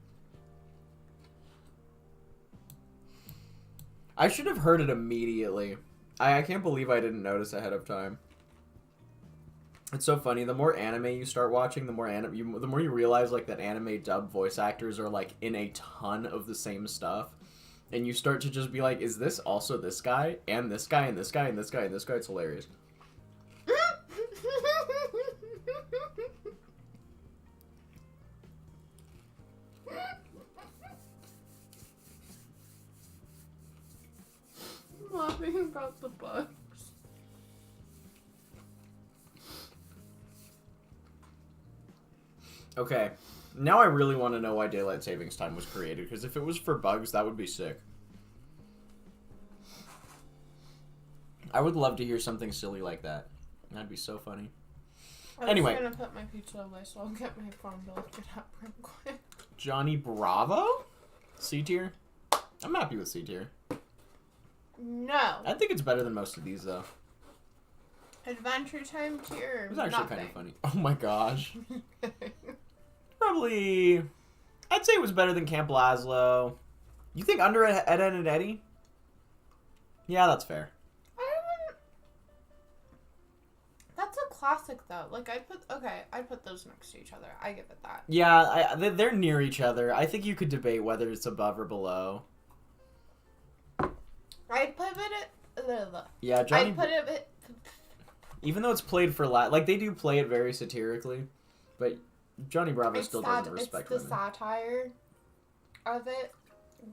I should have heard it immediately. I can't believe I didn't notice ahead of time. It's so funny. The more anime you start watching, the more you realize like that anime dub voice actors are like in a ton of the same stuff, and you start to just be like, is this also this guy and this guy and this guy and this guy and this guy? It's hilarious. Laughing about the bugs. Okay, now I really want to know why daylight savings time was created, because if it was for bugs, that would be sick. I would love to hear something silly like that. That'd be so funny. Anyway. I'm just gonna put my pizza away so I'll get my phone to look it up real quick. Johnny Bravo? C tier? I'm happy with C tier. No. I think it's better than most of these, though. Adventure Time tier. It was actually nothing. kind of funny. Oh my gosh. Probably... I'd say it was better than Camp Lazlo. You think under Ed, Ed, and Eddy? Yeah, that's fair. That's a classic though. Like I'd put those next to each other. I give it that. Yeah, they're near each other. I think you could debate whether it's above or below. I'd put it. Yeah, Johnny. I'd put it a bit. Even though it's played for like they do play it very satirically, but Johnny Bravo still doesn't respect It's the women. satire of it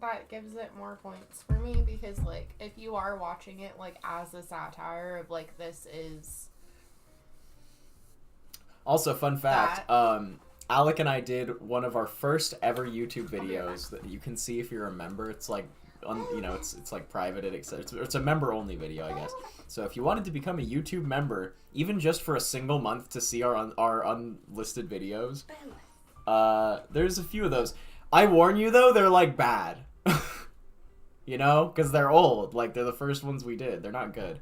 that gives it more points for me, because like if you are watching it like as a satire of like this is. Also, fun fact, Alec and I did one of our first ever YouTube videos that you can see if you're a member. It's like, it's like private. It's a member only video, I guess. So if you wanted to become a YouTube member, even just for a single month to see our unlisted videos, there's a few of those. I warn you though, they're like bad. You know, because they're old. Like they're the first ones we did. They're not good.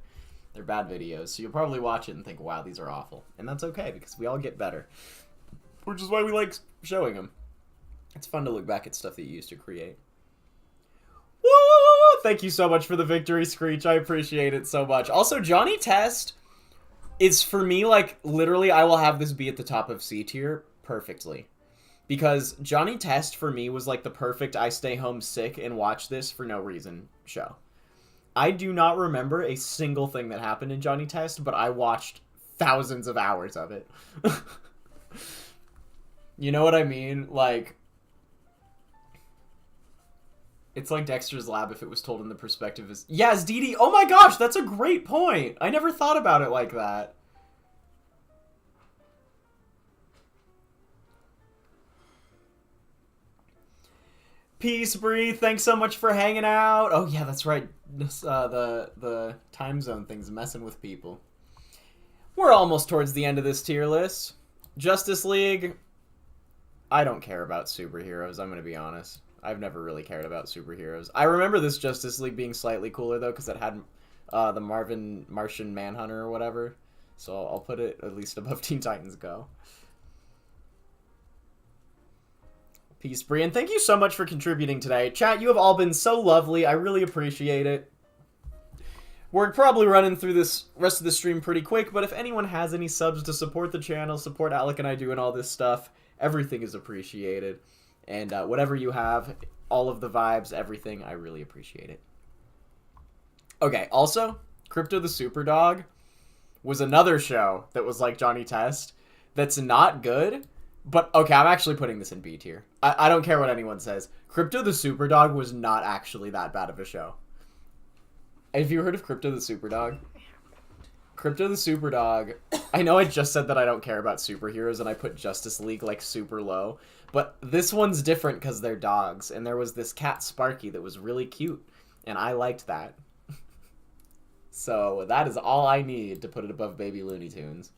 They're bad videos, so you'll probably watch it and think, wow, these are awful. And that's okay, because we all get better. Which is why we like showing them. It's fun to look back at stuff that you used to create. Woo! Thank you so much for the victory, Screech. I appreciate it so much. Also, Johnny Test is, for me, like, literally, I will have this be at the top of C tier perfectly. Because Johnny Test, for me, was like the perfect I stay home sick and watch this for no reason show. I do not remember a single thing that happened in Johnny Test, but I watched thousands of hours of it. You know what I mean? Like, it's like Dexter's Lab if it was told in the perspective as... Yes, Dee Dee! Oh my gosh, that's a great point! I never thought about it like that. Peace, Bree. Thanks so much for hanging out. Oh, yeah, that's right. This, the time zone thing's messing with people. We're almost towards the end of this tier list. Justice League. I don't care about superheroes, I'm going to be honest. I've never really cared about superheroes. I remember this Justice League being slightly cooler, though, because it had the Martian Manhunter or whatever. So I'll put it at least above Teen Titans Go. Peace, Bree, and thank you so much for contributing today. Chat, you have all been so lovely. I really appreciate it. We're probably running through this rest of the stream pretty quick, but if anyone has any subs to support the channel, support Alec and I doing all this stuff, everything is appreciated. And whatever you have, all of the vibes, everything, I really appreciate it. Okay, also, Crypto the Super Dog was another show that was like Johnny Test that's not good. But, okay, I'm actually putting this in B tier. I don't care what anyone says. Crypto the Super Dog was not actually that bad of a show. Have you heard of Crypto the Super Dog? Crypto the Super Dog. I know I just said that I don't care about superheroes and I put Justice League like super low. But this one's different because they're dogs. And there was this cat Sparky that was really cute. And I liked that. So that is all I need to put it above Baby Looney Tunes.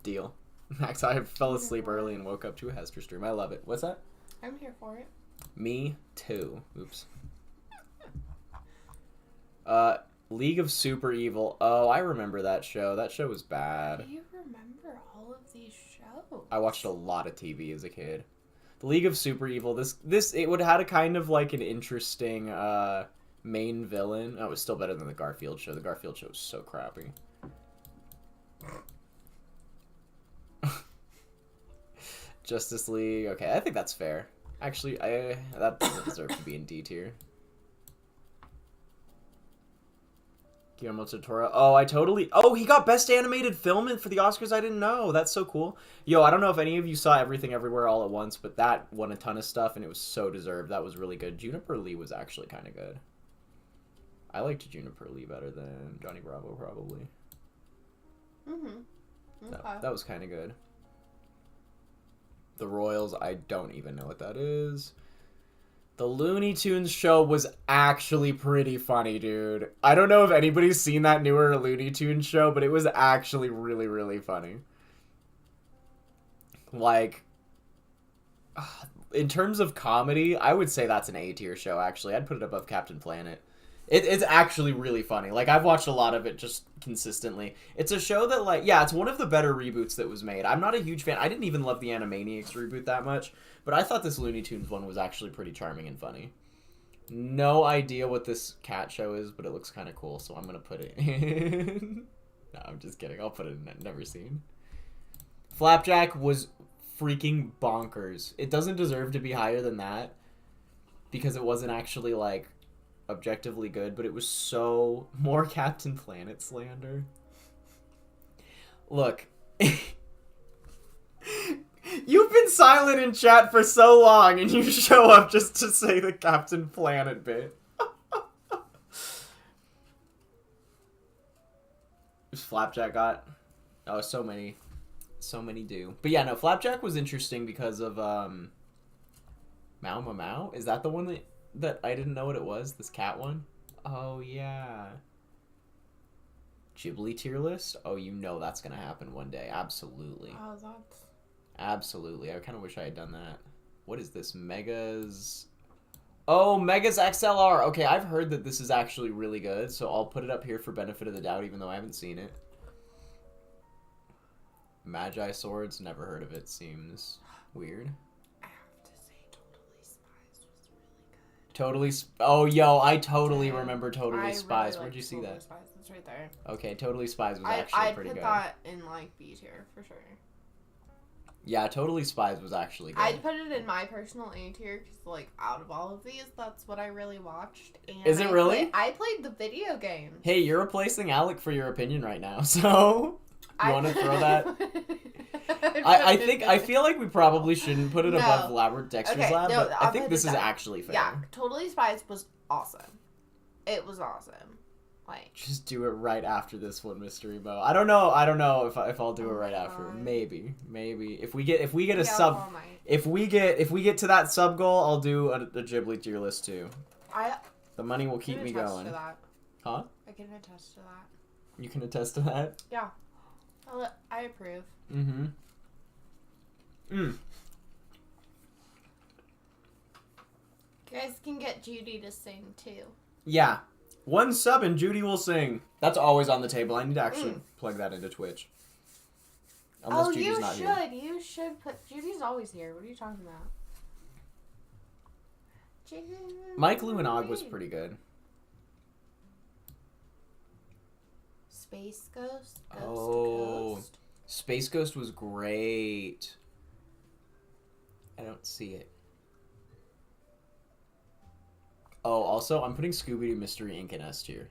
Deal. Max, I fell asleep early and woke up to a Hester stream. I love it. What's that? I'm here for it. Me too. Oops. League of Super Evil. Oh, I remember that show. That show was bad. Do you remember all of these shows? I watched a lot of TV as a kid. The League of Super Evil. This it would had a kind of like an interesting main villain. Oh, it was still better than the Garfield show. The Garfield show was so crappy. Justice League. Okay, I think that's fair. Actually, that doesn't deserve to be in D tier. Guillermo del Toro. Oh, he got Best Animated Film for the Oscars. I didn't know. That's so cool. Yo, I don't know if any of you saw Everything Everywhere All at Once, but that won a ton of stuff, and it was so deserved. That was really good. Juniper Lee was actually kind of good. I liked Juniper Lee better than Johnny Bravo, probably. Mm-hmm. Okay. That was kind of good. The Royals, I don't even know what that is. The Looney Tunes show was actually pretty funny, dude. I don't know if anybody's seen that newer Looney Tunes show, but it was actually really, really funny. Like, in terms of comedy, I would say that's an A tier show, actually. I'd put it above Captain Planet. It's actually really funny. Like, I've watched a lot of it just consistently. It's a show that, like, yeah, it's one of the better reboots that was made. I'm not a huge fan. I didn't even love the Animaniacs reboot that much, but I thought this Looney Tunes one was actually pretty charming and funny. No idea what this cat show is, but it looks kind of cool, so I'm going to put it in. No, I'm just kidding. I'll put it in Never Seen. Flapjack was freaking bonkers. It doesn't deserve to be higher than that because it wasn't actually, like, objectively good, but it was so more Captain Planet slander. Look, you've been silent in chat for so long and you show up just to say the Captain Planet bit. Flapjack got so many do. But yeah, no, Flapjack was interesting because of Mao Mao Mao. Is that the one that I didn't know what it was? This cat one? Oh, yeah. Ghibli tier list? Oh, you know that's gonna happen one day. Absolutely. Oh, that's... Absolutely. I kind of wish I had done that. What is this? Megas... Oh, Megas XLR. Okay, I've heard that this is actually really good, so I'll put it up here for benefit of the doubt, even though I haven't seen it. Magi Swords? Never heard of it. Seems weird. Oh, yo, I totally remember Totally Spies. Really Where'd you see that? Spies. It's right there. Okay, Totally Spies was actually pretty good. I'd put that in, like, B tier, for sure. Yeah, Totally Spies was actually good. I'd put it in my personal A tier, because, like, out of all of these, that's what I really watched. And Is it really? I played the video games. Hey, you're replacing Alec for your opinion right now, so... You want to throw that? I feel like we probably shouldn't put it above Dexter's Lab, but I think this is actually fair. Yeah, Totally Spies was awesome. It was awesome. Like, just do it right after this one, Mystery Mo. I don't know if I'll do it right after. Maybe if we get a sub, if we get to that sub goal, I'll do a Ghibli tier list too. The money will keep me going. To that. Huh? I can attest to that. You can attest to that? Yeah. I approve. Mm-hmm. You guys can get Judy to sing, too. Yeah. 1 sub and Judy will sing. That's always on the table. I need to actually plug that into Twitch. Unless Judy's not here. You should put... Judy's always here. What are you talking about? Mike Luinog was pretty good. Space Ghost? Ghost. Space Ghost was great. I don't see it. Oh, also, I'm putting Scooby-Doo Mystery Inc. in S tier.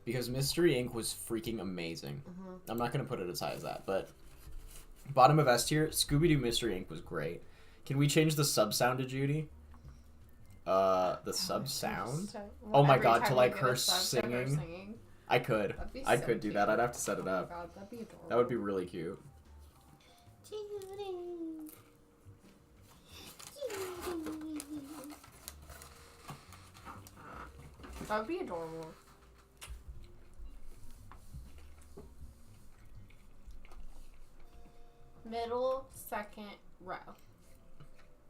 Because Mystery Inc. was freaking amazing. I'm not going to put it as high as that, but bottom of S tier, Scooby-Doo Mystery Inc. was great. Can we change the sub sound to Judy? The sub sound? Oh my god, to like her singing? I could. I could do that. I'd have to set it up. Oh my god, that'd be adorable. That would be really cute. That would be adorable. Middle, second row.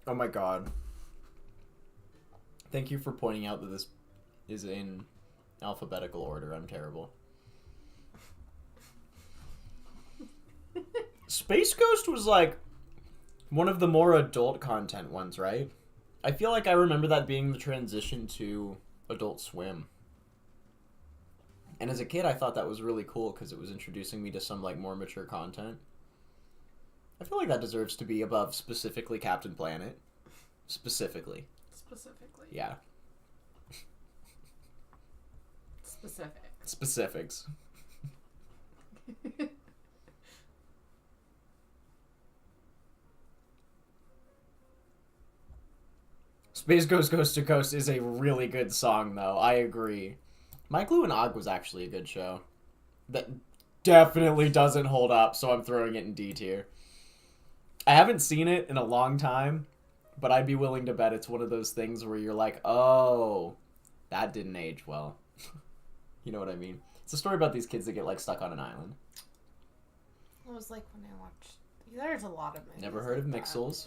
Oh my god. Thank you for pointing out that this is in alphabetical order. I'm terrible. Space Ghost was like one of the more adult content ones, right? I feel like I remember that being the transition to Adult Swim. And as a kid, I thought that was really cool because it was introducing me to some like more mature content. I feel like that deserves to be above specifically Captain Planet. Specifically. Yeah. Specifics. Space Ghost Coast to Coast is a really good song, though. I agree. Mike Lou and Og was actually a good show. That definitely doesn't hold up, so I'm throwing it in D tier. I haven't seen it in a long time, but I'd be willing to bet it's one of those things where you're like, oh, that didn't age well. You know what I mean? It's a story about these kids that get like stuck on an island. It was like when I watched... There's a lot of movies. Never heard of like Mixels.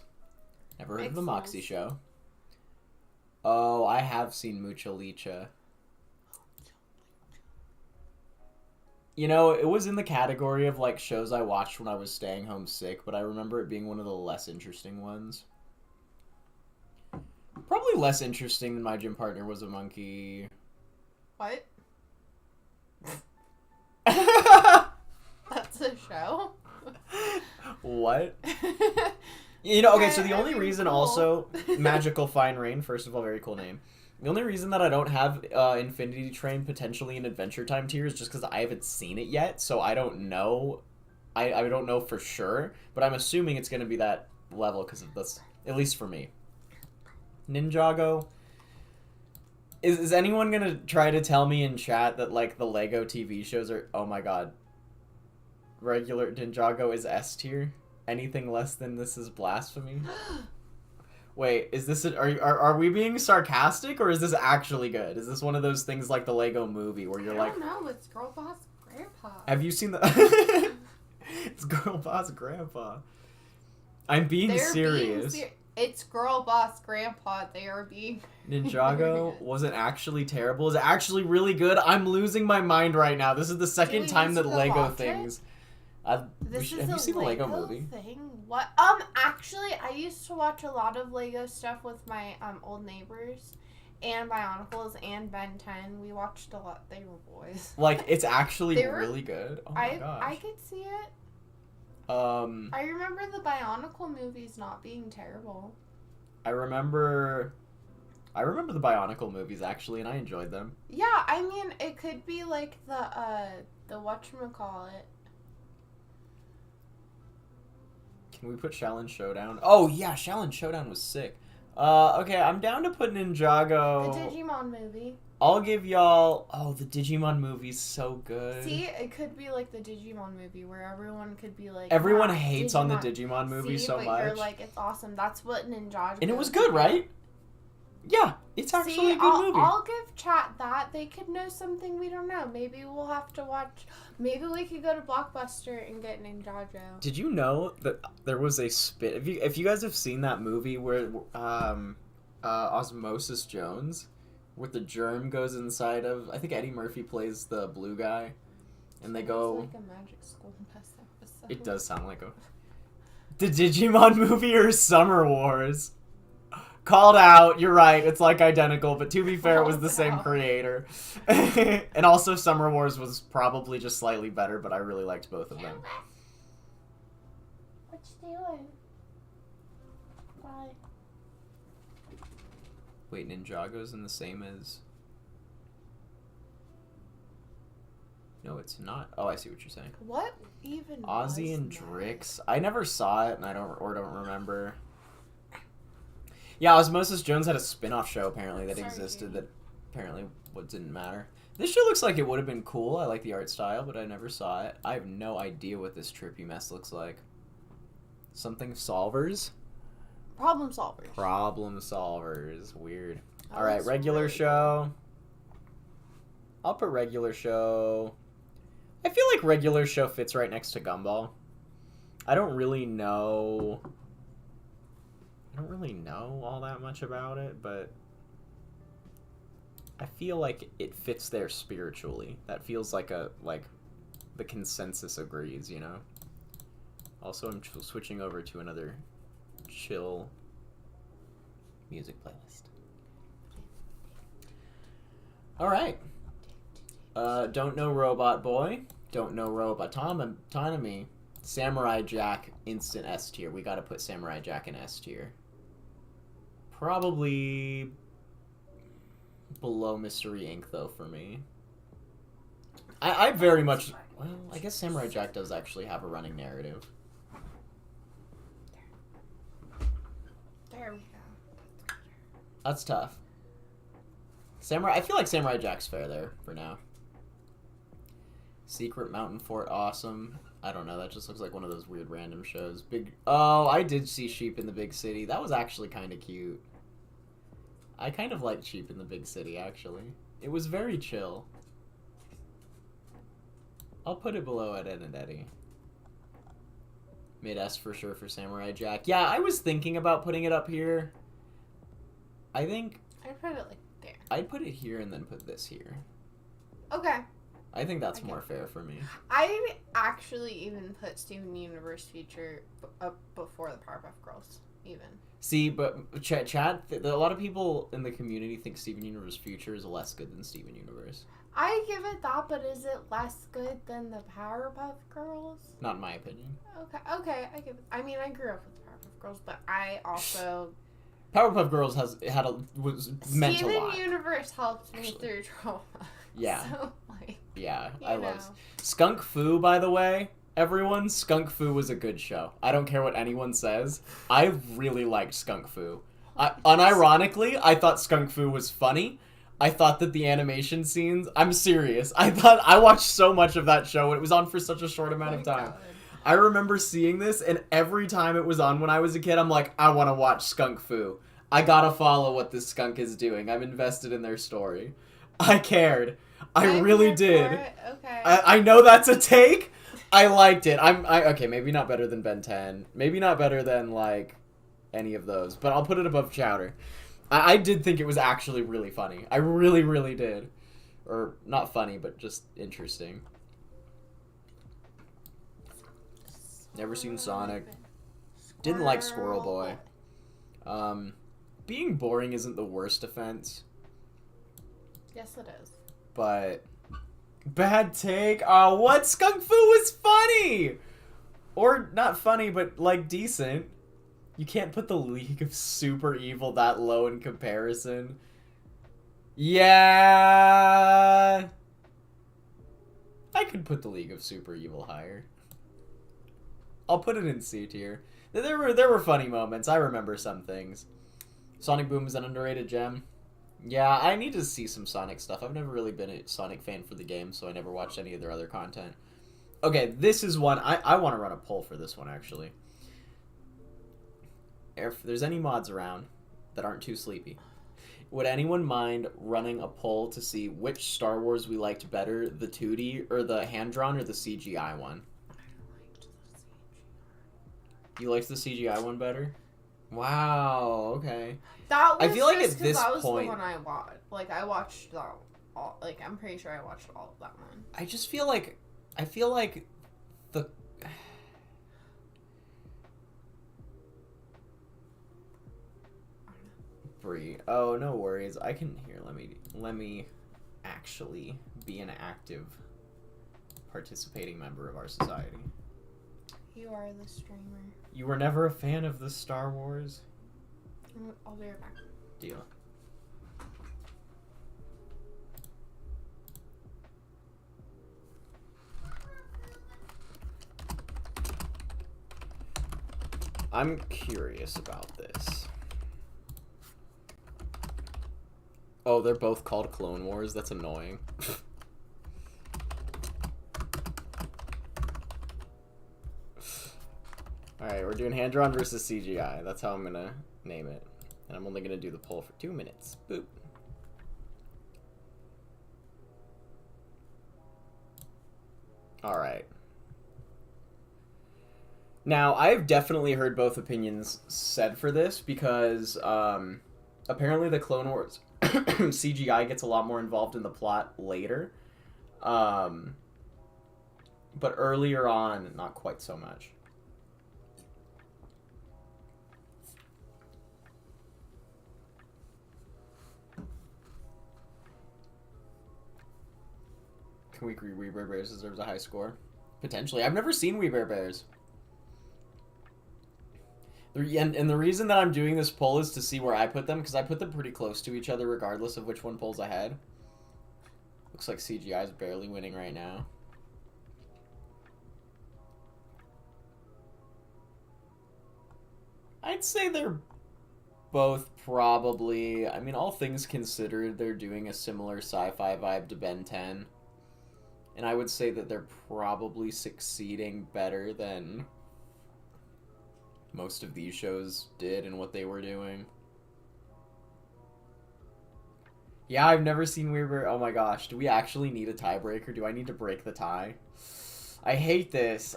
Never heard of Mixels. the Moxie Show. Oh, I have seen Mucha Licha. You know, it was in the category of like shows I watched when I was staying home sick, but I remember it being one of the less interesting ones. Probably less interesting than My Gym Partner Was a Monkey. What? That's a show? What? You know, okay, so the I only mean, reason cool. also, Magical Fine Rain, first of all, very cool name. The only reason that I don't have Infinity Train potentially in Adventure Time tier is just because I haven't seen it yet, so I don't know. I don't know for sure, but I'm assuming it's going to be that level because of this, at least for me. Ninjago. Is anyone going to try to tell me in chat that, like, the Lego TV shows are... Oh my god. Regular Ninjago is S tier? Anything less than this is blasphemy? Wait, is this... Are we being sarcastic, or is this actually good? Is this one of those things like the Lego movie where you're I like... don't know, it's Girl Boss Grandpa. Have you seen the... It's Girl Boss Grandpa. I'm being serious. It's Girl Boss Grandpa. They are being... Ninjago wasn't actually terrible. Is it actually really good? I'm losing my mind right now. This is the second Dude, time that this is a Lego lot, things... This have you seen the Lego movie? thing? What? Actually, I used to watch a lot of Lego stuff with my old neighbors and my uncles and Ben 10. We watched a lot. They were boys. Like, it's actually They were- really good. Oh my gosh. I could see it. I I remember the Bionicle movies not being terrible. remember the Bionicle movies actually, and I enjoyed them. Yeah, I mean, it could be like the whatchamacallit. Can we put Shaolin Showdown? Oh yeah, Shaolin Showdown was sick. Okay, I'm down to put Ninjago. The Digimon movie. I'll give y'all... Oh, the Digimon movie's so good. See, it could be like the Digimon movie where everyone could be like... Everyone "Wow, hates on the Digimon movie See, so but much. you're like, it's awesome. That's what Ninjago... And it was good, right? Yeah, it's actually a good movie. I'll give chat that. They could know something we don't know. Maybe we'll have to watch... Maybe we could go to Blockbuster and get Ninjago. Did you know that there was a spit... If you guys have seen that movie where Osmosis Jones, where the germ goes inside of... I think Eddie Murphy plays the blue guy, and they go... It's like a Magic School Bus episode. It does sound like a... The Digimon movie or Summer Wars? Called out, you're right, it's like identical, but to be fair, it was the same creator. And also Summer Wars was probably just slightly better, but I really liked both of them. you doing? Bye. Wait, Ninjago's in the same as... No, it's not. Oh, I see what you're saying. What even Ozzy was and that? Drix. I never saw it, and I don't remember. Yeah, Osmosis Jones had a spin-off show apparently that Sorry, existed Katie. that apparently didn't matter. This show looks like it would have been cool. I like the art style, but I never saw it. I have no idea what this trippy mess looks like. Something solvers? Problem solvers. Problem solvers. Weird. Oh, All right, that's regular really show. I'll put regular show. I feel like regular show fits right next to Gumball. I don't really know all that much about it, but I feel like it fits there spiritually. That feels like the consensus agrees, you know? Also, I'm switching over to another chill music playlist. Alright. Don't know Robot Boy. Don't know Robotonomy. Samurai Jack, instant S tier. We gotta put Samurai Jack in S tier. Probably below Mystery Inc. though for me. I very much... Well, I guess Samurai Jack does actually have a running narrative. There we go. That's tough. I feel like Samurai Jack's fair there for now. Secret Mountain Fort, awesome. I don't know, that just looks like one of those weird random shows. Oh, I did see Sheep in the Big City. That was actually kind of cute. I kind of liked Sheep in the Big City, actually. It was very chill. I'll put it below Ed, and Eddy. Mid S for sure for Samurai Jack. Yeah, I was thinking about putting it up here. I think... I'd put it like there. I'd put it here and then put this here. Okay. I think that's more fair for me. I actually even put Steven Universe Future up before the Powerpuff Girls, even. See, but Chad, a lot of people in the community think Steven Universe Future is less good than Steven Universe. I give it that, but is it less good than the Powerpuff Girls? Not in my opinion. Okay, I mean, I grew up with the Powerpuff Girls, but I also... Powerpuff Girls was meant a lot. Steven Universe helped me Actually. through trauma. Yeah. So, like... Yeah, You I know. love Skunk Fu, by the way. Everyone, Skunk Fu was a good show. I don't care what anyone says. I really liked Skunk Fu. Unironically, I thought Skunk Fu was funny. I thought that the animation scenes... I'm serious. I watched so much of that show, and it was on for such a short amount of time. God. I remember seeing this, and every time it was on when I was a kid, I'm like, I want to watch Skunk Fu. I gotta follow what this skunk is doing. I'm invested in their story. I cared. I I'm really here did. for it. Okay. I know that's a take. I liked it. Okay, maybe not better than Ben 10. Maybe not better than, like, any of those. But I'll put it above Chowder. I did think it was actually really funny. I really, really did. Or, not funny, but just interesting. Never seen Sonic. Didn't like Squirrel Boy. Being boring isn't the worst offense. Yes, it is. But... Bad take. Oh, what? Skunk Fu was funny! Or, not funny, but, like, decent. You can't put the League of Super Evil that low in comparison. Yeah... I could put the League of Super Evil higher. I'll put it in C tier. There were funny moments. I remember some things. Sonic Boom is an underrated gem. Yeah, I need to see some Sonic stuff. I've never really been a Sonic fan for the game, so I never watched any of their other content. Okay, this is one. I want to run a poll for this one, actually. If there's any mods around that aren't too sleepy, would anyone mind running a poll to see which Star Wars we liked better, the 2D, or the hand-drawn, or the CGI one? You liked the CGI one better? Wow, okay. That was I feel like just at this 'cause that was point- the one I watched. Like, I watched that all. Like, I'm pretty sure I watched all of that one. I just feel like... the... Bree. Oh, no worries. I can... Here, let me actually be an active participating member of our society. You are the streamer. You were never a fan of the Star Wars? I'll be right back. Deal. I'm curious about this. Oh, they're both called Clone Wars? That's annoying. Alright, we're doing hand-drawn versus CGI. That's how I'm gonna name it. And I'm only gonna do the poll for 2 minutes. Boop. Alright. Now, I've definitely heard both opinions said for this because apparently the Clone Wars CGI gets a lot more involved in the plot later. But earlier on, not quite so much. Can we agree We Bear Bears deserves a high score? Potentially. I've never seen We Bear Bears. And the reason that I'm doing this poll is to see where I put them, because I put them pretty close to each other regardless of which one pulls ahead. Looks like CGI is barely winning right now. I'd say they're both probably... I mean, all things considered, they're doing a similar sci-fi vibe to Ben 10. And I would say that they're probably succeeding better than most of these shows did and what they were doing. Yeah, I've never seen Weaver. Oh my gosh, do we actually need a tiebreaker? Do I need to break the tie? I hate this.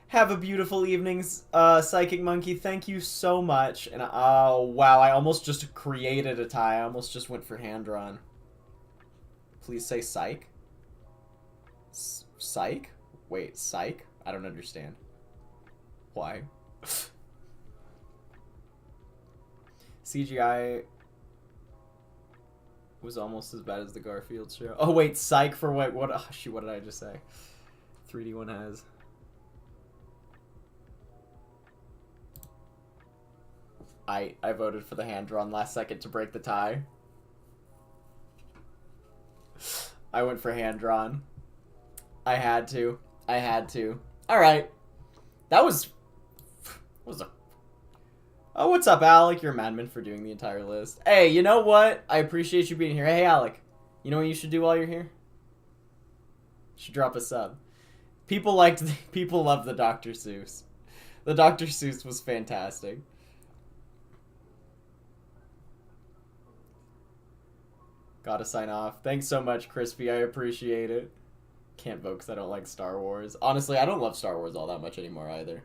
Have a beautiful evening, Psychic Monkey. Thank you so much. And oh wow, I almost just created a tie. I almost just went for hand-drawn. Please say psych. Psych? Wait, psych? I don't understand. Why? CGI was almost as bad as the Garfield show. Oh wait, psych for what? What? Oh, shoot, what did I just say? 3D one has. I voted for the hand-drawn last second to break the tie. I went for hand-drawn. I had to. I had to. Alright. That was a... Oh, what's up, Alec? You're a madman for doing the entire list. Hey, you know what? I appreciate you being here. Hey, Alec. You know what you should do while you're here? You should drop a sub. People love the Dr. Seuss. The Dr. Seuss was fantastic. Gotta sign off. Thanks so much, Crispy. I appreciate it. Can't vote because I don't like Star Wars. Honestly, I don't love Star Wars all that much anymore either.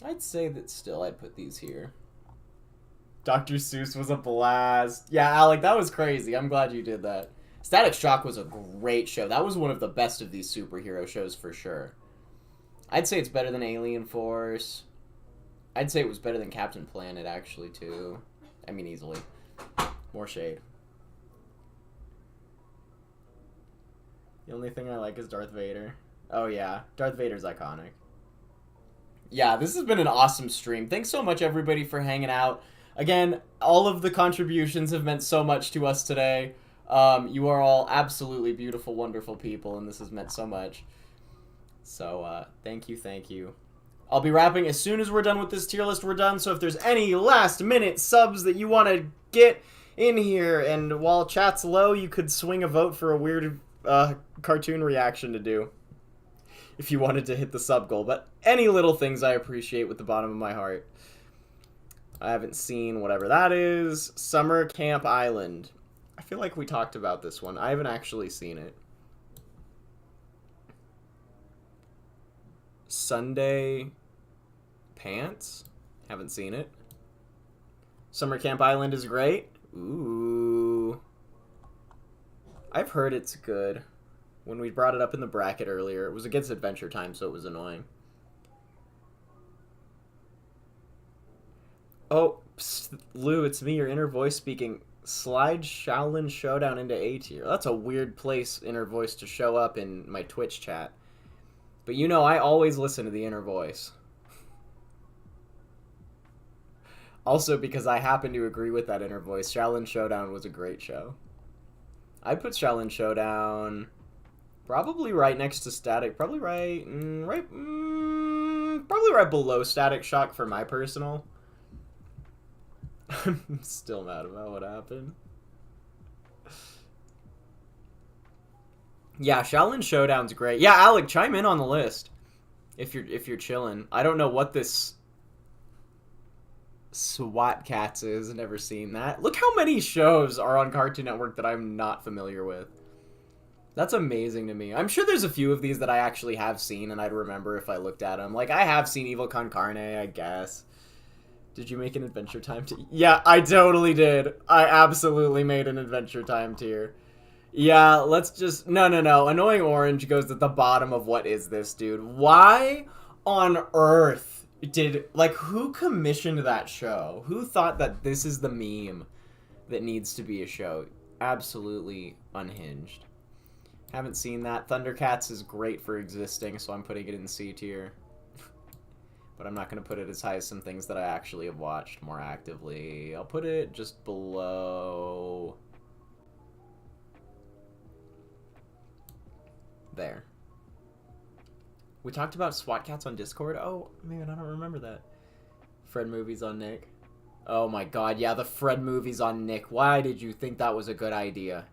I'd say that still I'd put these here. Dr. Seuss was a blast. Yeah, Alec, that was crazy. I'm glad you did that. Static Shock was a great show. That was one of the best of these superhero shows for sure. I'd say it's better than Alien Force. I'd say it was better than Captain Planet, actually, too. I mean, easily. More shade. The only thing I like is Darth Vader. Oh yeah, Darth Vader's iconic. Yeah, this has been an awesome stream. Thanks so much, everybody, for hanging out. Again, all of the contributions have meant so much to us today. You are all absolutely beautiful, wonderful people, and this has meant so much. So, thank you, thank you. I'll be wrapping as soon as we're done with this tier list. We're done, so if there's any last-minute subs that you want to get in here, and while chat's low, you could swing a vote for a weird... cartoon reaction to do if you wanted to hit the sub goal, but any little things I appreciate with the bottom of my heart. I haven't seen whatever that is. Summer Camp Island. I feel like we talked about this one. I haven't actually seen it. Sunday Pants. Haven't seen it. Summer Camp Island is great. Ooh. I've heard it's good. When we brought it up in the bracket earlier, it was against Adventure Time, so it was annoying. Oh, psst, Lou, it's me, your inner voice speaking. Slide Shaolin Showdown into A tier. That's a weird place, inner voice, to show up in my Twitch chat. But you know, I always listen to the inner voice. Also, because I happen to agree with that inner voice, Shaolin Showdown was a great show. I'd put Shaolin Showdown probably right next to Static, probably right below Static Shock for my personal. I'm still mad about what happened. Yeah, Shaolin Showdown's great. Yeah, Alec, chime in on the list if you're chilling. I don't know what this SWAT Cats is. Never seen that. Look how many shows are on Cartoon Network that I'm not familiar with. That's amazing to me. I'm sure there's a few of these that I actually have seen and I'd remember if I looked at them. Like, I have seen Evil Con Carne, I guess. Did you make an Adventure Time tier? Yeah, I totally did. I absolutely made an Adventure Time tier. Yeah, let's just... No. Annoying Orange goes at the bottom of what is this, dude? Why on earth did... Like, who commissioned that show? Who thought that this is the meme that needs to be a show? Absolutely unhinged. Haven't seen that. Thundercats is great for existing, so I'm putting it in C tier. But I'm not going to put it as high as some things that I actually have watched more actively. I'll put it just below... There. We talked about SWAT Cats on Discord? Oh, man, I don't remember that. Fred movies on Nick. Oh my god, yeah, the Fred movies on Nick. Why did you think that was a good idea?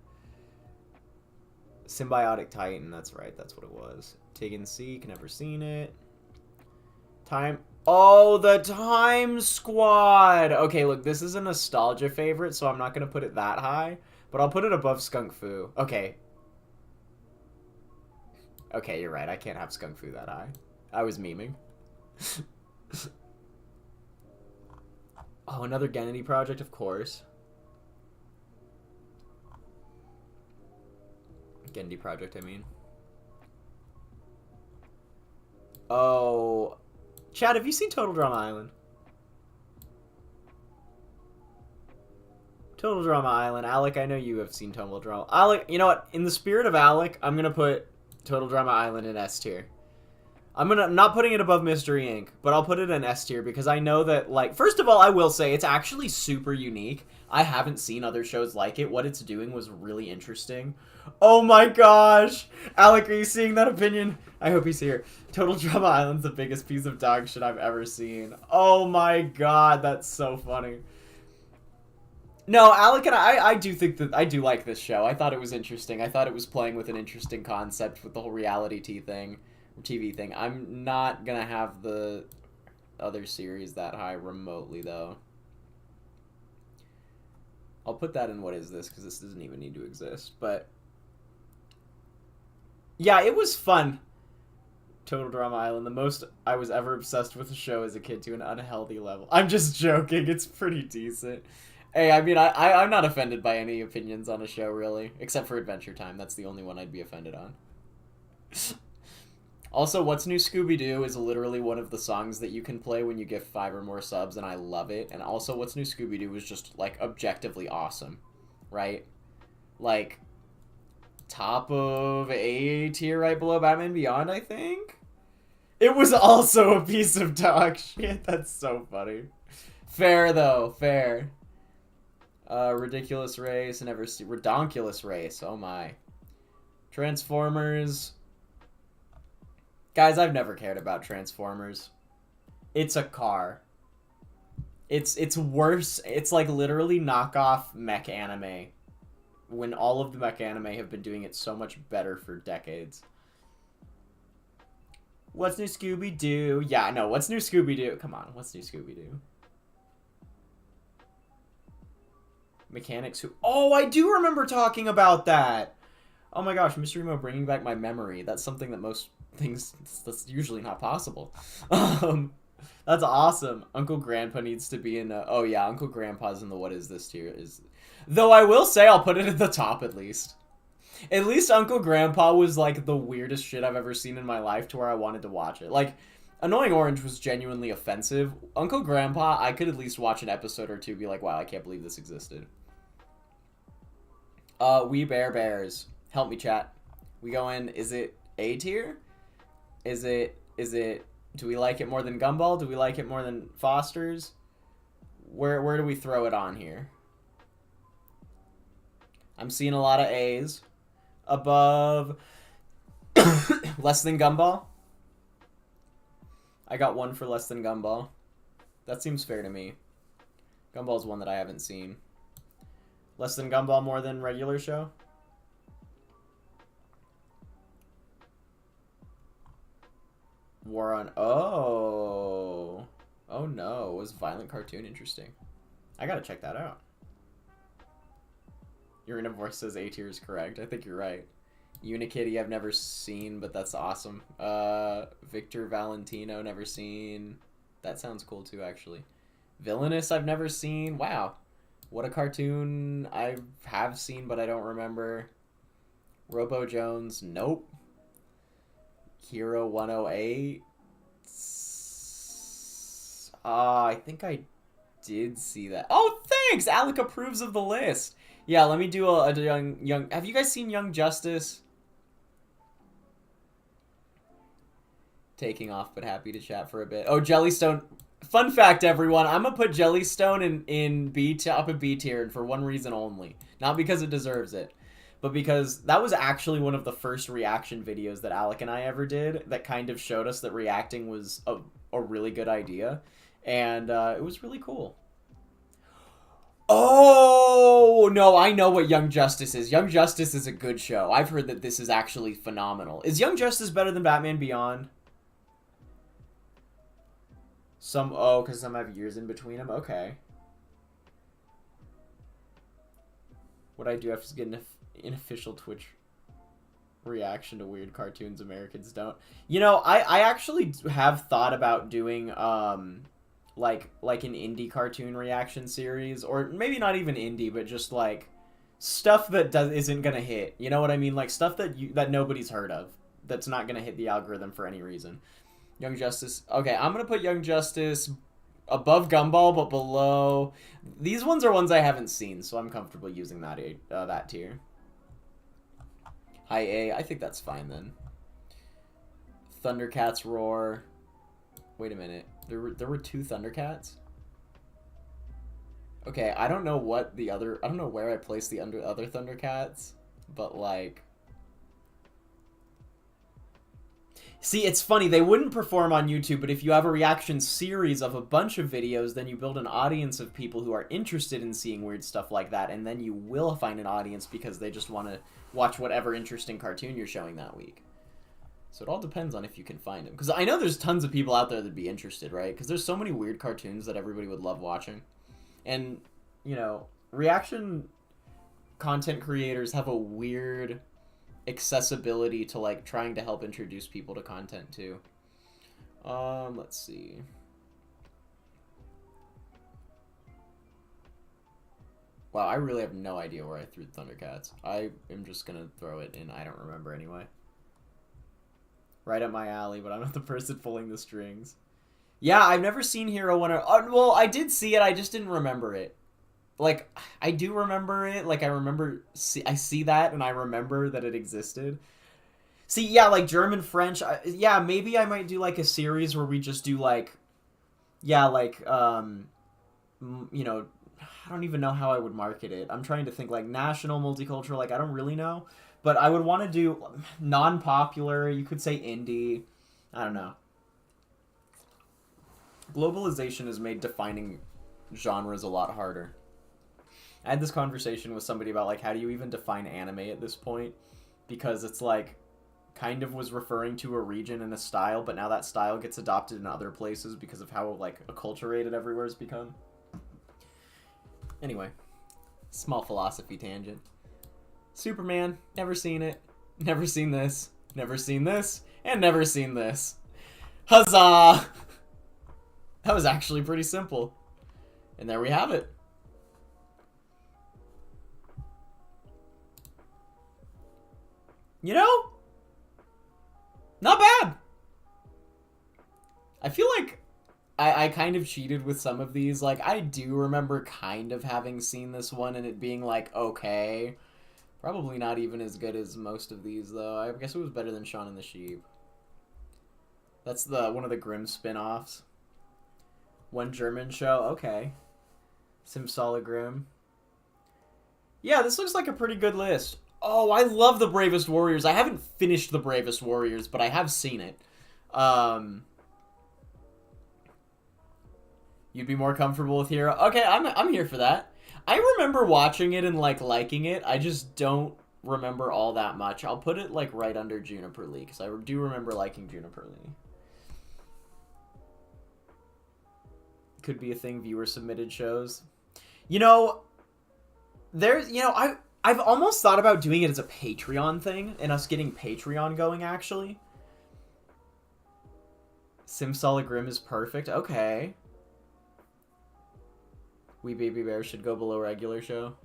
Symbiotic Titan, that's right, that's what it was. Tig and Seek, never seen it. Time... Oh, the Time Squad! Okay, look, this is a nostalgia favorite, so I'm not going to put it that high. But I'll put it above Skunk Fu. Okay. Okay, you're right, I can't have Skunk Fu that high. I was memeing. Oh, another Gennady project, of course. Gennady project, I mean. Oh... Chad, have you seen Total Drama Island? Total Drama Island. Alec, I know you have seen Total Drama. Alec, you know what? In the spirit of Alec, I'm going to put Total Drama Island in S tier. I'm not putting it above Mystery Inc., but I'll put it in S tier because I know that, like, first of all, I will say it's actually super unique. I haven't seen other shows like it. What it's doing was really interesting. Oh my gosh! Alec, are you seeing that opinion? I hope he's here. Total Drama Island's the biggest piece of dog shit I've ever seen. Oh my god, that's so funny. No, Alec and I do think that I do like this show. I thought it was interesting. I thought it was playing with an interesting concept with the whole reality TV thing. I'm not gonna have the other series that high remotely, though. I'll put that in what is this, because this doesn't even need to exist, but... Yeah, it was fun. Total Drama Island, the most I was ever obsessed with a show as a kid to an unhealthy level. I'm just joking, it's pretty decent. Hey, I mean, I'm not offended by any opinions on a show, really. Except for Adventure Time, that's the only one I'd be offended on. Also, What's New Scooby-Doo is literally one of the songs that you can play when you get 5 or more subs, and I love it. And also, What's New Scooby-Doo was just, like, objectively awesome, right? Like, top of A tier right below Batman Beyond, I think? It was also a piece of dog shit. That's so funny. Fair, though. Fair. Ridiculous Race. Redonkulous Race. Oh, my. Transformers... Guys, I've never cared about Transformers. It's a car. It's worse. It's like literally knockoff mech anime. When all of the mech anime have been doing it so much better for decades. What's New Scooby-Doo? Yeah, no, What's New Scooby-Doo? Come on, What's New Scooby-Doo? Mechanics who... Oh, I do remember talking about that! Oh my gosh, Mystery Mo bringing back my memory. That's something that most things... That's usually not possible. That's awesome. Uncle Grandpa needs to be in a... Oh yeah, Uncle Grandpa's in the What Is This tier. Though I will say I'll put it at the top at least. At least Uncle Grandpa was like the weirdest shit I've ever seen in my life to where I wanted to watch it. Like, Annoying Orange was genuinely offensive. Uncle Grandpa, I could at least watch an episode or two be like, wow, I can't believe this existed. We Bear Bears. Help me, chat. We go in, is it A tier? Is it? Do we like it more than Gumball? Do we like it more than Foster's? Where do we throw it on here? I'm seeing a lot of A's. Above... less than Gumball? I got one for less than Gumball. That seems fair to me. Gumball's one that I haven't seen. Less than Gumball, more than regular show? War on... Oh. Oh no. Was Violent Cartoon interesting? I gotta check that out. Urinivore says A tier is correct. I think you're right. Unikitty I've never seen, but that's awesome. Victor Valentino, never seen. That sounds cool too, actually. Villainous I've never seen. Wow. What a cartoon I have seen, but I don't remember. Robo Jones, nope. Hero 108. I think I did see that. Oh, thanks! Alec approves of the list. Yeah, let me do a young... Have you guys seen Young Justice? Taking off, but happy to chat for a bit. Oh, Jellystone. Fun fact, everyone. I'm going to put Jellystone in up in B tier, and for one reason only. Not because it deserves it, but because that was actually one of the first reaction videos that Alec and I ever did that kind of showed us that reacting was a really good idea. And it was really cool. Oh, no, I know what Young Justice is. Young Justice is a good show. I've heard that this is actually phenomenal. Is Young Justice better than Batman Beyond? Because some have years in between them? Okay. What I do have to get an official Twitch reaction to weird cartoons Americans don't. You know, I actually have thought about doing, like an indie cartoon reaction series, or maybe not even indie, but just like stuff that isn't gonna hit. You know what I mean? Like stuff that nobody's heard of, that's not gonna hit the algorithm for any reason. Young Justice. Okay, I'm gonna put Young Justice above Gumball, but below. These ones are ones I haven't seen, so I'm comfortable using that tier. High A. I think that's fine then. Thundercats Roar. Wait a minute. There were two Thundercats? Okay, I don't know I don't know where I placed the other Thundercats, but like... See, it's funny, they wouldn't perform on YouTube, but if you have a reaction series of a bunch of videos, then you build an audience of people who are interested in seeing weird stuff like that, and then you will find an audience because they just want to watch whatever interesting cartoon you're showing that week. So it all depends on if you can find them. Because I know there's tons of people out there that'd be interested, right? Because there's so many weird cartoons that everybody would love watching. And, you know, reaction content creators have a weird accessibility to, like, trying to help introduce people to content, too. Let's see. Wow, I really have no idea where I threw Thundercats. I am just gonna throw it in. I don't remember anyway. Right up my alley, but I'm not the person pulling the strings. Yeah, I've never seen Hero 1. Well, I did see it, I just didn't remember it. Like, I do remember it. Like, I see that, and I remember that it existed. See, yeah, like, German, French. Yeah, maybe I might do, like, a series where we just do, like... Yeah, like, you know... I don't even know how I would market it. I'm trying to think, like, national, multicultural, like, I don't really know. But I would want to do non-popular, you could say indie. I don't know. Globalization has made defining genres a lot harder. I had this conversation with somebody about, like, how do you even define anime at this point? Because it's, like, kind of was referring to a region and a style, but now that style gets adopted in other places because of how, like, acculturated everywhere has become. Anyway, small philosophy tangent. Superman, never seen it, never seen this, never seen this, and never seen this. Huzzah! That was actually pretty simple. And there we have it. You know? Not bad. I feel like I kind of cheated with some of these. Like, I do remember kind of having seen this one and it being like, okay. Probably not even as good as most of these, though. I guess it was better than Shaun and the Sheep. That's the one of the Grimm spin-offs. One German show. Okay. Simsalagrim. Yeah, this looks like a pretty good list. Oh, I love The Bravest Warriors. I haven't finished The Bravest Warriors, but I have seen it. You'd be more comfortable with Hero. Okay, I'm here for that. I remember watching it and like liking it. I just don't remember all that much. I'll put it like right under Juniper Lee because I do remember liking Juniper Lee. Could be a thing. Viewer submitted shows. You know, there's I've almost thought about doing it as a Patreon thing and us getting Patreon going actually. Simsalagrim is perfect. Okay. We Baby Bear should go below regular show.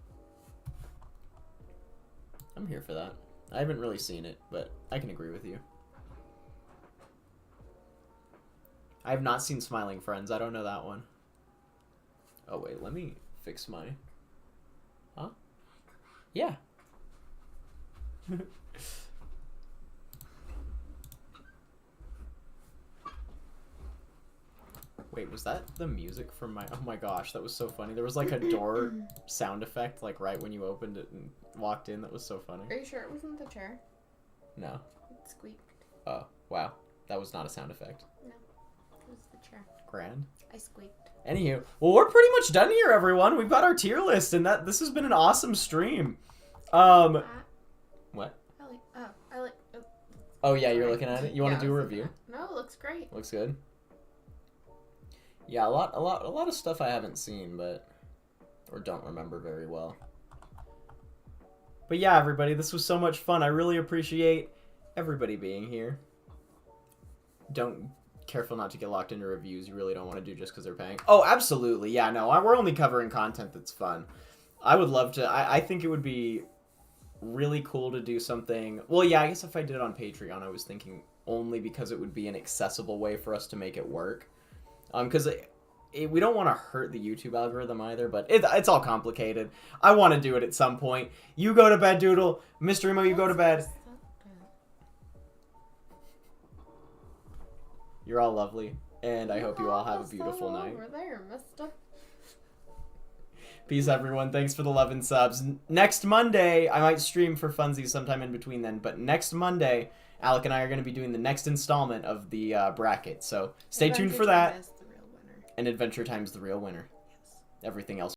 I'm here for that. I haven't really seen it, but I can agree with you. I have not seen Smiling Friends. I don't know that one. Oh, wait. Let me fix my... Huh? Yeah. Wait, was that the music from my... Oh my gosh, that was so funny. There was like a door sound effect like right when you opened it and walked in. That was so funny. Are you sure it wasn't the chair? No. It squeaked. Oh, wow. That was not a sound effect. No, it was the chair. Grand. I squeaked. Anywho, well, we're pretty much done here, everyone. We've got our tier list, and this has been an awesome stream. What? Oh yeah, you're looking at it. You want to do a review? No, it looks great. Looks good. Yeah, a lot of stuff I haven't seen, or don't remember very well. But yeah, everybody, this was so much fun. I really appreciate everybody being here. Careful not to get locked into reviews you really don't want to do just because they're paying. Oh, absolutely. Yeah, no, we're only covering content that's fun. I would love to. I think it would be really cool to do something. Well, yeah, I guess if I did it on Patreon, I was thinking only because it would be an accessible way for us to make it work. Because we don't want to hurt the YouTube algorithm either, but it's all complicated. I want to do it at some point. You go to bed, Doodle. Mr. Emo, you go to bed. You're all lovely, and I hope you all have a beautiful night. Over there, mister. Peace, everyone. Thanks for the love and subs. Next Monday, I might stream for funsies sometime in between then, but next Monday, Alec and I are going to be doing the next installment of the bracket, so stay tuned for that. And Adventure Time's the real winner. Yes. Everything else